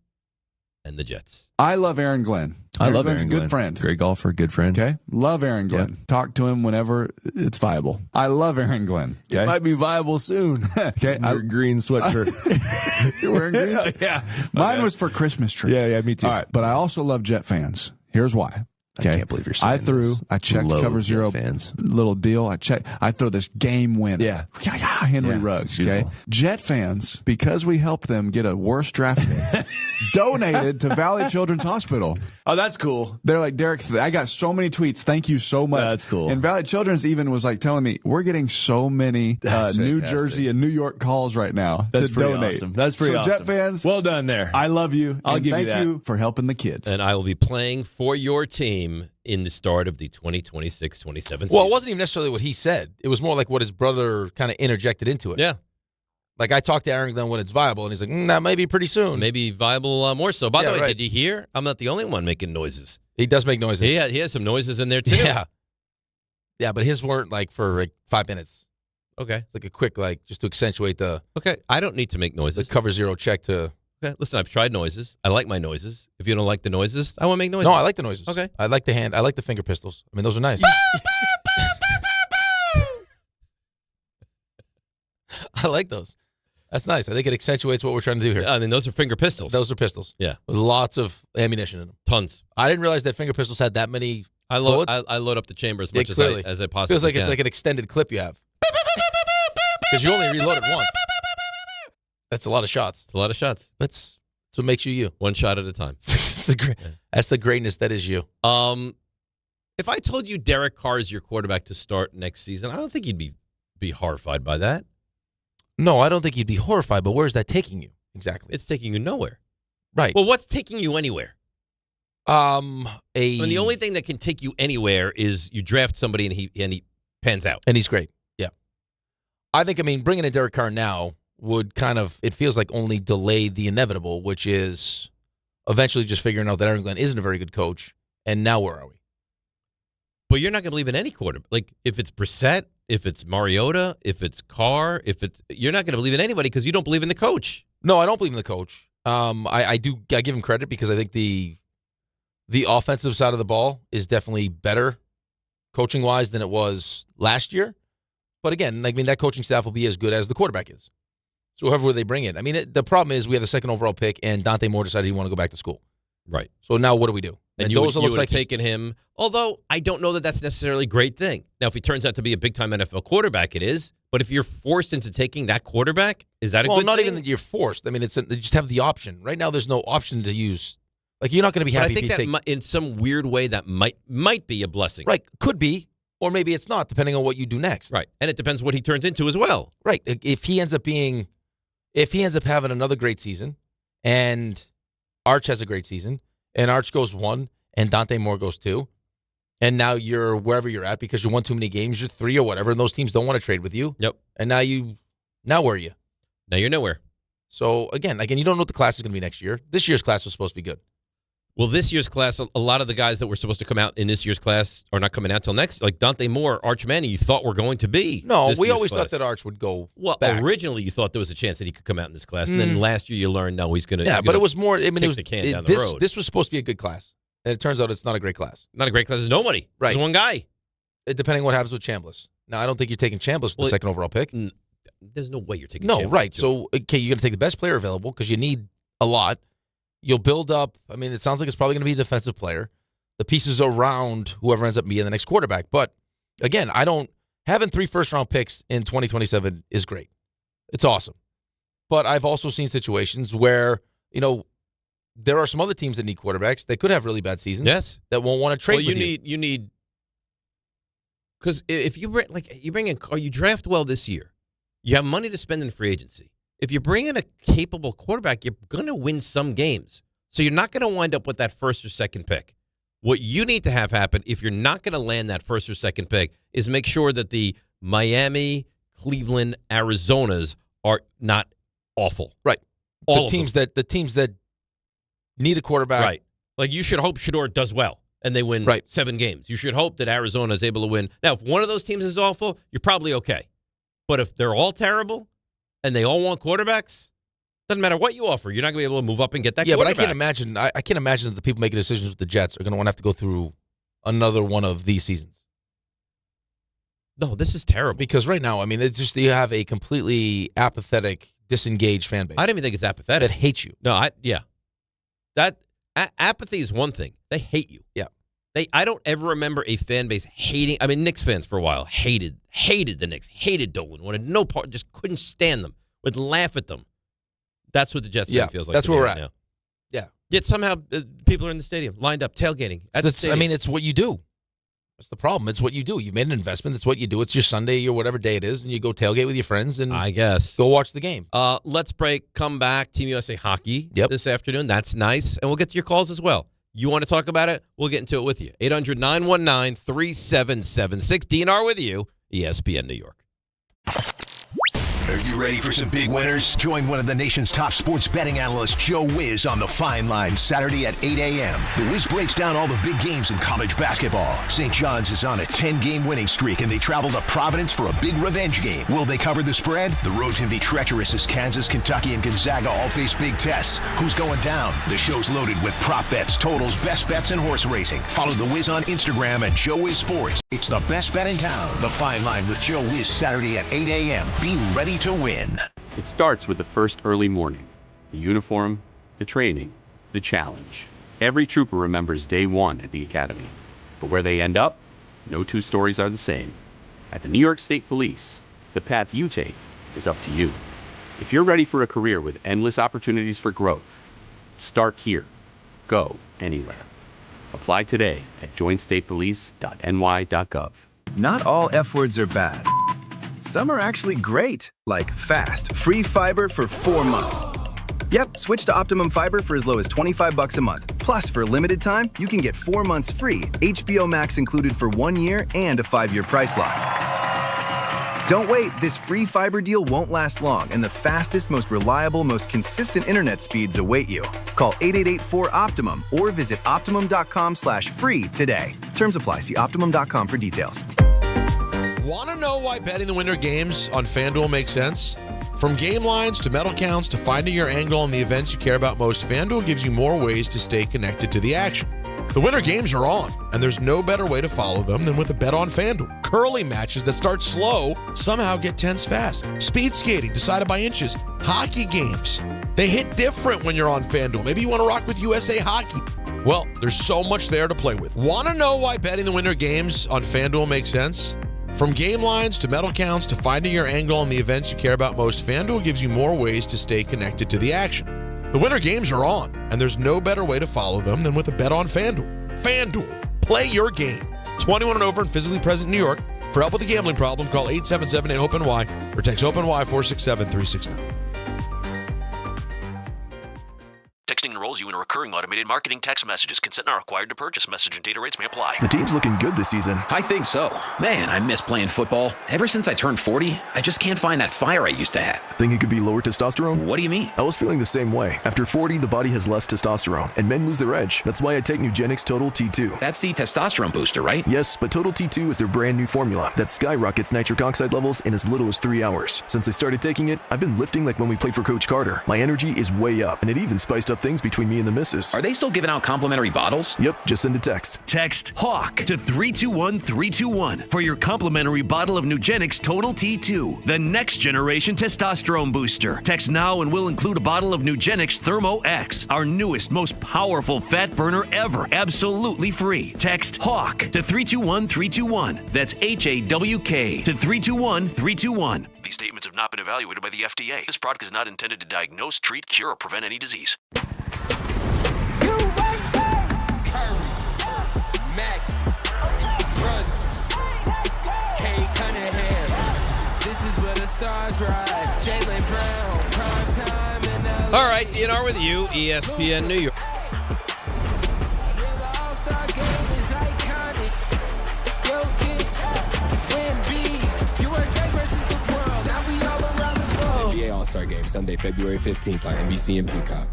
and the Jets. I love Aaron Glenn. I love Glenn's Aaron a good Glenn. friend. Great golfer, good friend. Okay. Love Aaron Glenn. Yeah. Talk to him whenever it's viable. I love Aaron Glenn. Okay. It might be viable soon. Okay. Your green sweatshirt. You're wearing green? Yeah. Mine was for Christmas tree. Yeah, me too. All right. But I also love Jet fans. Here's why. Okay. I can't believe you're saying this. I checked Low Cover Jet Zero fans. little deal. I throw this game winner. Yeah. Henry Ruggs. Okay. Jet fans, because we helped them get a worse draft pick, donated to Valley Children's Hospital. Oh, that's cool. They're like, Derek, I got so many tweets. Thank you so much. That's cool. And Valley Children's even was like telling me, we're getting so many New fantastic. Jersey and New York calls right now That's to pretty donate. awesome. That's pretty awesome. Jet fans, well done there. I love you. I'll and give you that. Thank you for helping the kids. And I will be playing for your team in the start of the 2026-27 season. Well, it wasn't even necessarily what he said. It was more like what his brother kind of interjected into it. Yeah. Like I talked to Aaron Glenn when it's viable, and he's like, that may be pretty soon. Maybe viable more so. By the way, right. did you hear? I'm not the only one making noises. He does make noises. He has some noises in there, too. Yeah, but his weren't like for like 5 minutes. Okay. It's like a quick, like, just to accentuate the Okay, I don't need to make noises. Cover Zero check to... Okay, listen, I've tried noises. I like my noises. If you don't like the noises, I won't make noises. No, I like the noises. Okay. I like the finger pistols. I mean, those are nice. I like those. That's nice. I think it accentuates what we're trying to do here. I mean, those are finger pistols. Those are pistols. Yeah. With lots of ammunition in them. Tons. I didn't realize that finger pistols had that many I load up the chamber as much as I possibly Feels like can. it's like an extended clip you have. Because you only reload it once. That's a lot of shots. It's a lot of shots. That's what makes you you. One shot at a time. That's the greatness that is you. If I told you Derek Carr is your quarterback to start next season, I don't think you'd be horrified by that. No, I don't think you'd be horrified, but where's that taking you? Exactly. It's taking you nowhere. Right. Well, what's taking you anywhere? I mean, the only thing that can take you anywhere is you draft somebody and he pans out. And he's great. Yeah. I think, bringing in Derek Carr now would kind of, it feels like only delay the inevitable, which is eventually just figuring out that Aaron Glenn isn't a very good coach. And now where are we? But you're not going to believe in any quarterback. Like, if it's Brissett, if it's Mariota, if it's Carr, you're not going to believe in anybody because you don't believe in the coach. No, I don't believe in the coach. I give him credit because I think the the offensive side of the ball is definitely better coaching-wise than it was last year. But again, that coaching staff will be as good as the quarterback is. So whoever they bring in. The problem is we have the second overall pick, and Dante Moore decided he wanted to go back to school. Right. So now what do we do? And you would have taken him, although I don't know that that's necessarily a great thing. Now, if he turns out to be a big-time NFL quarterback, it is. But if you're forced into taking that quarterback, is that a good thing? Well, not even that you're forced. They just have the option. Right now, there's no option to use. You're not going to be happy. But I think that in some weird way that might be a blessing. Right. Could be. Or maybe it's not, depending on what you do next. Right. And it depends what he turns into as well. Right. If he ends up having another great season, and Arch has a great season, and Arch goes 1, and Dante Moore goes 2, and now you're wherever you're at because you won too many games, you're 3 or whatever, and those teams don't want to trade with you. Yep. And now where are you? Now you're nowhere. So, again, you don't know what the class is going to be next year. This year's class was supposed to be good. Well, this year's class, a lot of the guys that were supposed to come out in this year's class are not coming out till next. Like Dante Moore, Arch Manning, you thought were going to be. No, we always thought that Arch would go back. Originally you thought there was a chance that he could come out in this class, and then last year you learned, no, he's going to. Yeah, but it was more. It was the can down the road. This was supposed to be a good class, and it turns out it's not a great class. Not a great class. There's nobody. Right. There's one guy. Depending on what happens with Chambliss. Now, I don't think you're taking Chambliss with the second overall pick. There's no way you're taking. No, Chambliss right. So, okay, you're going to take the best player available because you need a lot. You'll build up. It sounds like it's probably going to be a defensive player. The pieces around whoever ends up being the next quarterback. But, again, having 3 first-round picks in 2027 is great. It's awesome. But I've also seen situations where, there are some other teams that need quarterbacks. They could have really bad seasons. Yes. That won't want to trade with you. You need, because if you draft well this year, you have money to spend in free agency. If you bring in a capable quarterback, you're going to win some games. So you're not going to wind up with that first or second pick. What you need to have happen, if you're not going to land that first or second pick, is make sure that the Miami, Cleveland, Arizonas are not awful. Right. The teams that need a quarterback. Right. Like you should hope Shedeur does well and they win 7 games. You should hope that Arizona is able to win. Now, if one of those teams is awful, you're probably okay. But if they're all terrible, and they all want quarterbacks, doesn't matter what you offer. You're not going to be able to move up and get that quarterback. But I can't imagine that the people making decisions with the Jets are going to want to have to go through another one of these seasons. No, this is terrible. Because right now, it's just you have a completely apathetic, disengaged fan base. I don't even think it's apathetic. That hates you. No, apathy is one thing. They hate you. Yeah. I don't ever remember a fan base hating. Knicks fans for a while hated the Knicks, hated Dolan, wanted no part, just couldn't stand them, would laugh at them. That's what the Jets fan feels like. That's where we're at now. Yeah. Yet somehow people are in the stadium, lined up, tailgating. It's what you do. That's the problem. It's what you do. You made an investment. That's what you do. It's your Sunday or whatever day it is, and you go tailgate with your friends and I guess go watch the game. Let's break. Come back. Team USA Hockey this afternoon. That's nice, and we'll get to your calls as well. You want to talk about it? We'll get into it with you. 800-919-3776. DNR with you, ESPN New York. Are you ready for some big winners? Join one of the nation's top sports betting analysts, Joe Wiz, on the Fine Line Saturday at 8 a.m. The Wiz breaks down all the big games in college basketball. St. John's is on a 10-game winning streak, and they travel to Providence for a big revenge game. Will they cover the spread? The road can be treacherous as Kansas, Kentucky, and Gonzaga all face big tests. Who's going down? The show's loaded with prop bets, totals, best bets, and horse racing. Follow the Wiz on Instagram at Joe Wiz Sports. It's the best bet in town. The Fine Line with Joe Wiz Saturday at 8 a.m. Be ready to win. It starts with the first early morning, the uniform, the training, the challenge. Every trooper remembers day one at the academy. But where they end up, no two stories are the same. At the New York State Police, the path you take is up to you. If you're ready for a career with endless opportunities for growth, start here. Go anywhere. Apply today at joinstatepolice.ny.gov. Not all F words are bad. Some are actually great, like fast, free fiber for 4 months. Yep, switch to Optimum Fiber for as low as $25 a month. Plus, for a limited time, you can get 4 months free, HBO Max included for 1 year, and a 5-year price lock. Don't wait, this free fiber deal won't last long, and the fastest, most reliable, most consistent internet speeds await you. Call 888-4-OPTIMUM or visit Optimum.com/free today. Terms apply. See Optimum.com for details. Want to know why betting the winter games on FanDuel makes sense? From game lines to medal counts to finding your angle on the events you care about most, FanDuel gives you more ways to stay connected to the action. The winter games are on, and there's no better way to follow them than with a bet on FanDuel. Curling matches that start slow somehow get tense fast. Speed skating decided by inches. Hockey games, they hit different when you're on FanDuel. Maybe you want to rock with USA Hockey. Well, there's so much there to play with. Want to know why betting the winter games on FanDuel makes sense? From game lines to medal counts to finding your angle on the events you care about most, FanDuel gives you more ways to stay connected to the action. The winter games are on, and there's no better way to follow them than with a bet on FanDuel. FanDuel, play your game. 21 and over and physically present in New York. For help with a gambling problem, call 877-8-HOPE-NY or text HOPE-NY 467-369. Texting enrolls you in a recurring automated marketing text messages. Consent not required to purchase. Message and data rates may apply. The team's looking good this season. I think so. Man, I miss playing football. Ever since I turned 40, I just can't find that fire I used to have. Think it could be lower testosterone? What do you mean? I was feeling the same way. After 40, the body has less testosterone, and men lose their edge. That's why I take Nugenix Total T2. That's the testosterone booster, right? Yes, but Total T2 is their brand new formula that skyrockets nitric oxide levels in as little as 3 hours. Since I started taking it, I've been lifting like when we played for Coach Carter. My energy is way up, and it even spiced up things between me and the missus. Are they still giving out complimentary bottles? Yep, just send a text. Text HAWK to 321-321 for your complimentary bottle of Nugenix Total T2, the next generation testosterone booster. Text now and we'll include a bottle of Nugenix Thermo X, our newest, most powerful fat burner ever, absolutely free. Text HAWK to 321-321. That's HAWK to 321-321. These statements have not been evaluated by the FDA. This product is not intended to diagnose, treat, cure, or prevent any disease. Max, Runs, K. Cunningham. This is where the stars rise. Jaylen Brown, prime time in LA. All right, DNR with you, ESPN New York. The All-Star game is iconic. Yo, kid, win B. USA versus the world. Now we all around the globe. NBA All-Star Game, Sunday, February 15th on NBC and Peacock.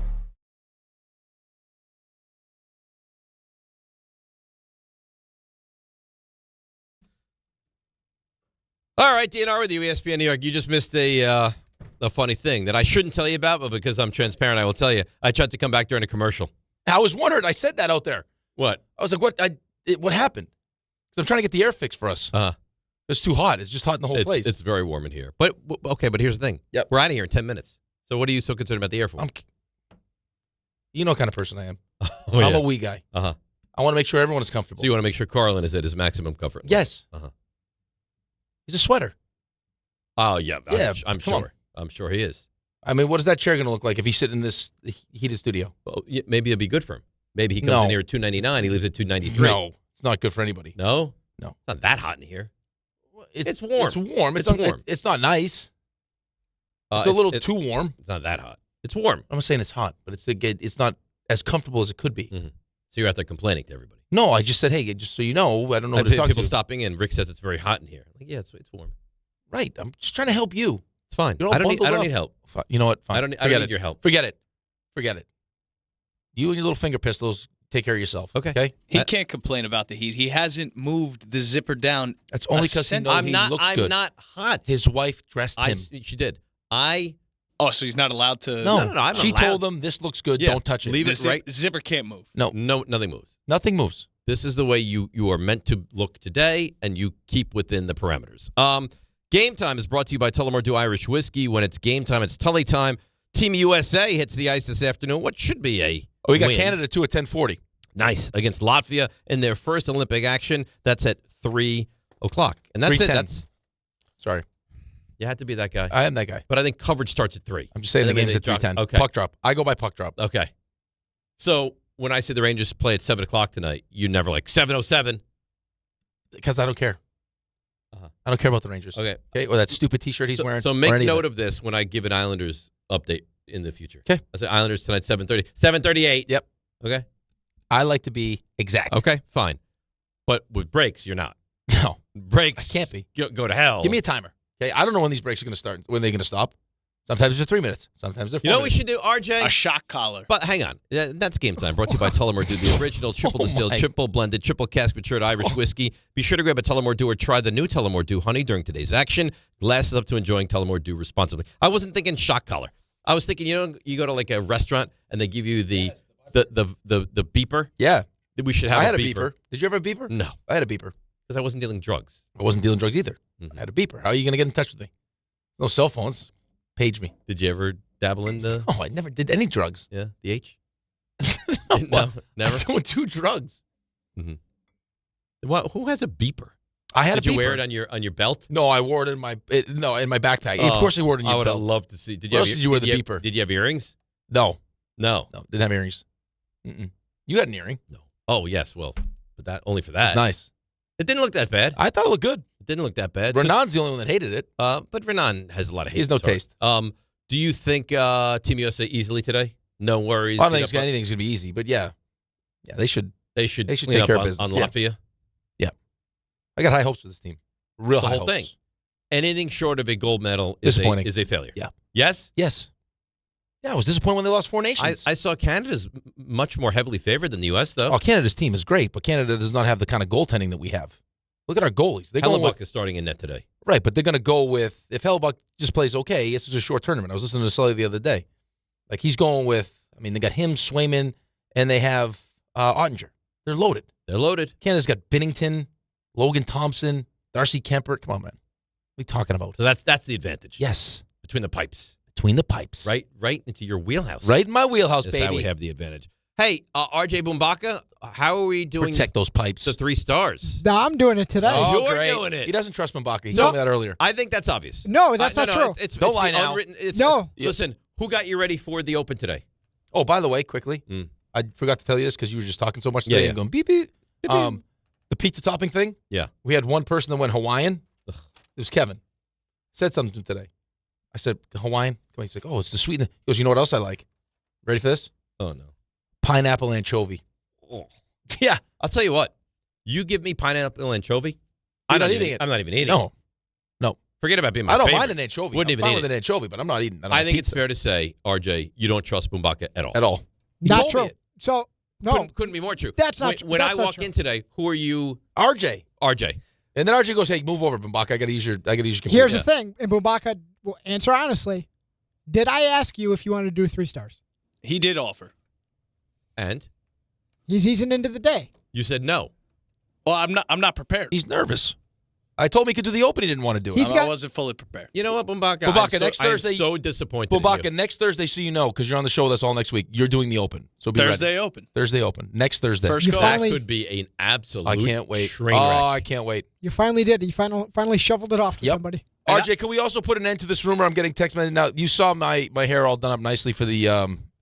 All right, DNR with you, ESPN New York. You just missed a funny thing that I shouldn't tell you about, but because I'm transparent, I will tell you. I tried to come back during a commercial. I was wondering. I said that out there. What? I was like, what happened? 'Cause I'm trying to get the air fixed for us. It's too hot. It's just hot in the whole place. It's very warm in here. But okay, but here's the thing. Yep. We're out of here in 10 minutes. So what are you so concerned about the air for? You know what kind of person I am. Oh, I'm yeah. a wee guy. Uh-huh. I want to make sure everyone is comfortable. So you want to make sure Carlin is at his maximum comfort level. Yes. Uh-huh. He's a sweater. Oh, yeah. Yeah, I'm come on. sure. I'm sure he is. I mean, what is that chair going to look like if he's sitting in this heated studio? Well, maybe it'd be good for him. Maybe he comes in here at 299. He leaves at 293. No, it's not good for anybody. No? No. It's not that hot in here. It's warm. It's warm. It's warm. It's not nice. It's a little too warm. It's not that hot. It's warm. I'm not saying it's hot, but it's not as comfortable as it could be. Mm-hmm. So you're out there complaining to everybody. No, I just said, hey, just so you know, I don't know what to talk people to. stopping in. Rick says it's very hot in here. Like, yeah, it's warm. Right. I'm just trying to help you. It's fine. You're all I don't need bundled up. help. You know what? Fine. I don't need your help. Forget it. You and your little finger pistols, take care of yourself. Okay? He can't complain about the heat. He hasn't moved the zipper down. That's only because he knows he looks good. I'm not hot. His wife dressed him. She did. Oh, so he's not allowed to? No. She told him, this looks good. Yeah, Don't touch it. leave it right. Zipper can't move. No, nothing moves. Nothing moves. This is the way you are meant to look today, and you keep within the parameters. Game Time is brought to you by Tullamore Dew Irish Whiskey. When it's game time, it's Tully time. Team USA hits the ice this afternoon. What should be a we got win. Canada, too, at 10:40. Nice. Against Latvia in their first Olympic action. That's at 3 o'clock. And that's 3:10. it. Sorry. You had to be that guy. I am that guy. But I think coverage starts at 3. I'm just saying the game's at 3:10. Okay. Puck drop. I go by puck drop. Okay. So when I say the Rangers play at 7 o'clock tonight, you never like 7:07. Because I don't care. I don't care about the Rangers. Okay. Or that stupid T-shirt he's wearing. So make note of this when I give an Islanders update in the future. Okay. I say Islanders tonight, 7:30. 7:38. Yep. Okay. I like to be exact. Okay, fine. But with breaks, you're not. No. Breaks. I can't be. Go to hell. Give me a timer. Okay. I don't know when these breaks are going to start. When they're going to stop. Sometimes they're 3 minutes. Sometimes they're 4 You know what we minutes. should do, RJ? A shock collar. But hang on. That's Game Time. Brought to you by Tullamore Dew, the original triple distilled, triple blended, triple cask matured Irish whiskey. Be sure to grab a Tullamore Dew or try the new Tullamore Dew Honey during today's action. Glasses up to enjoying Tullamore Dew responsibly. I wasn't thinking shock collar. I was thinking, you go to like a restaurant and they give you the beeper. Yeah. We should have I had a a beeper. Did you ever have a beeper? No. I had a beeper. Because I wasn't dealing drugs. I wasn't dealing drugs either. I had a beeper. How are you going to get in touch with me? No cell phones. Page me. Did you ever dabble in the... Oh, I never did any drugs. Yeah, the H? No, never? I was doing 2 drugs. Well, who has a beeper? I had Did a beeper. you wear it on your belt? No, I wore it in my in my backpack. Of course I wore it in your I would belt. have loved to see. Did Where else did you wear the beeper? Did you have earrings? No. No. No, didn't have earrings. Mm-mm. You had an earring. No. Oh, yes. Well, but that only for that. It's nice. It didn't look that bad. I thought it looked good. It didn't look that bad. Renan's the only one that hated it. But Renan has a lot of hate. He has no taste. Do you think Team USA easily today? No worries. I don't think anything's going to be easy, but yeah. Yeah, they should. They should take clean up care of on business. Latvia. Yeah. I got high hopes for this team. Real The high whole hopes. thing. Anything short of a gold medal is a failure. Yeah. Yes? Yes. Yeah, I was disappointed when they lost 4 nations. I saw Canada's much more heavily favored than the U.S., though. Oh, Canada's team is great, but Canada does not have the kind of goaltending that we have. Look at our goalies. They're going Hellebuck is starting in net today. Right, but they're going to go with, if Hellebuck just plays okay, this is a short tournament. I was listening to Sully the other day. Like, he's going with, they got him, Swayman, and they have Ottinger. They're loaded. They're loaded. Canada's got Binnington, Logan Thompson, Darcy Kemper. Come on, man. What are you talking about? So that's the advantage. Yes. Between the pipes. Between the pipes. Right into your wheelhouse. Right in my wheelhouse, That's baby. how we have the advantage. Hey, RJ Bumbaka, how are we doing? Protect those pipes. The 3 stars. I'm doing it today. Oh, You're great. doing it. He doesn't trust Mbaka. He told me that earlier. I think that's obvious. No, that's not true. It's Don't the lie now. unwritten- No. Listen, who got you ready for the Open today? Oh, by the way, quickly, I forgot to tell you this because you were just talking so much today and going beep, beep. The pizza topping thing. Yeah. We had one person that went Hawaiian. It was Kevin. Said something to him today. I said, Hawaiian? He's like, oh, it's the sweet. He goes, you know what else I like? Ready for this? Oh, no. Pineapple anchovy. Oh. Yeah. I'll tell you what. You give me pineapple anchovy, I'm not eating it. I'm not even eating No. it. No. Forget about being my I don't favorite. mind an anchovy. Wouldn't I'm even fine eat with it. an anchovy, but I'm not eating. I think it's fair to say, RJ, you don't trust Bumbaka at all. At all. He Not told me true. it. So, no. Couldn't be more true. That's not true. When That's I not walk true. in today, who are you? RJ. RJ. And then RJ goes, hey, move over, Bumbaka. I got to use your computer. Here's the thing, and Bumbaka will answer honestly. Did I ask you if you wanted to do 3 stars? He did offer. And? He's easing into the day. You said no. Well, I'm not prepared. He's nervous. I told him he could do the Open. He didn't want to do it. I wasn't fully prepared. You know what, Bumbaka? Bumbaka, next Thursday. I'm so disappointed in Bumbaka, you. next Thursday, so you know, because you're on the show with us all next week. You're doing the Open. So be Thursday ready. Open. Thursday Open. Next Thursday. First go. That could be an absolute I can't wait. train wreck. Oh, I can't wait. You finally did. You finally shoveled it off to somebody. RJ, can we also put an end to this rumor? I'm getting text messages now. You saw my hair all done up nicely for the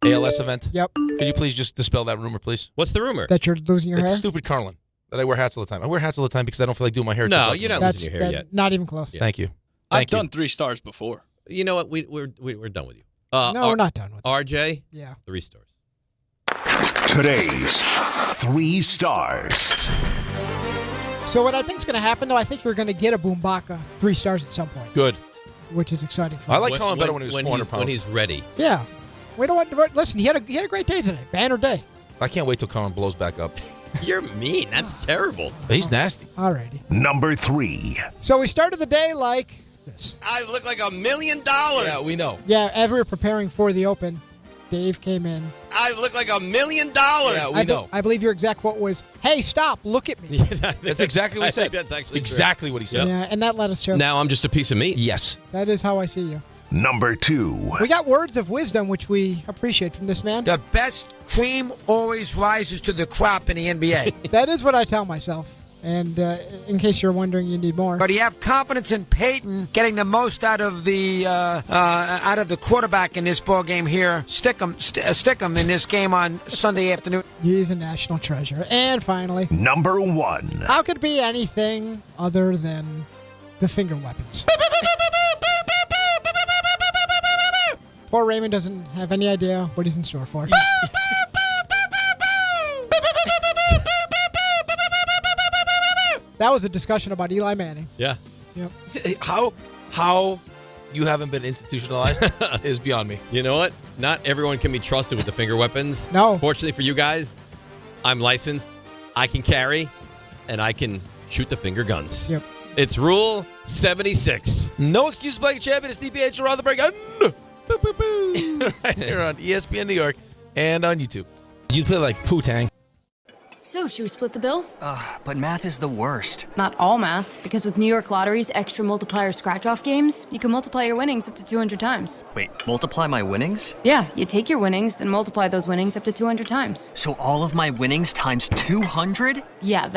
ALS event. Yep. Could you please just dispel that rumor, please? What's the rumor? That you're losing your It's hair? stupid Carlin. That I wear hats all the time. I wear hats all the time because I don't feel like doing my hair. No, till you're not like- losing your hair yet. Not even close. Thank you. I've done 3 stars before. You know what? We're done with you. No, we're not done with it. RJ? Yeah. 3 stars. Today's 3 stars. So what I think is going to happen, though, I think you're going to get a Bumbaka 3 stars at some point. Good. Which is exciting for I me. like Colin better when he was 400 pounds. When he's ready. Yeah. We don't want. Listen, he had a great day today. Banner day. I can't wait till Colin blows back up. You're mean. That's terrible. He's nasty. Alrighty. Number 3. So we started the day like this. I look like $1 million. Yeah, we know. Yeah, as we were preparing for the Open, Dave came in. I look like $1 million. Yeah, we know. I believe your exact quote was, "Hey, stop! Look at me." That's exactly what he said. That's actually exactly what he said. Yeah, and that let us show. Now I'm just a piece of meat. Yes. That is how I see you. Number 2. We got words of wisdom, which we appreciate from this man. The best cream always rises to the crop in the NBA. That is what I tell myself. And in case you're wondering, you need more. But you have confidence in Peyton getting the most out of the quarterback in this ball game here. Stick him in this game on Sunday afternoon. He's a national treasure. And finally, Number 1. how could it be anything other than the finger weapons? Poor Raymond doesn't have any idea what he's in store for. That was a discussion about Eli Manning. Yeah. Yep. How you haven't been institutionalized is beyond me. You know what? Not everyone can be trusted with the finger weapons. No. Fortunately for you guys, I'm licensed. I can carry, and I can shoot the finger guns. Yep. It's Rule 76. No excuses, Blake Champion. It's DiPietro Rothenberg. Right here on ESPN New York and on YouTube. You play like Poo-Tang. So, should we split the bill? But math is the worst. Not all math, because with New York Lottery's extra multiplier scratch-off games, you can multiply your winnings up to 200 times. Wait, multiply my winnings? Yeah, you take your winnings, then multiply those winnings up to 200 times. So all of my winnings times 200? Yeah, that.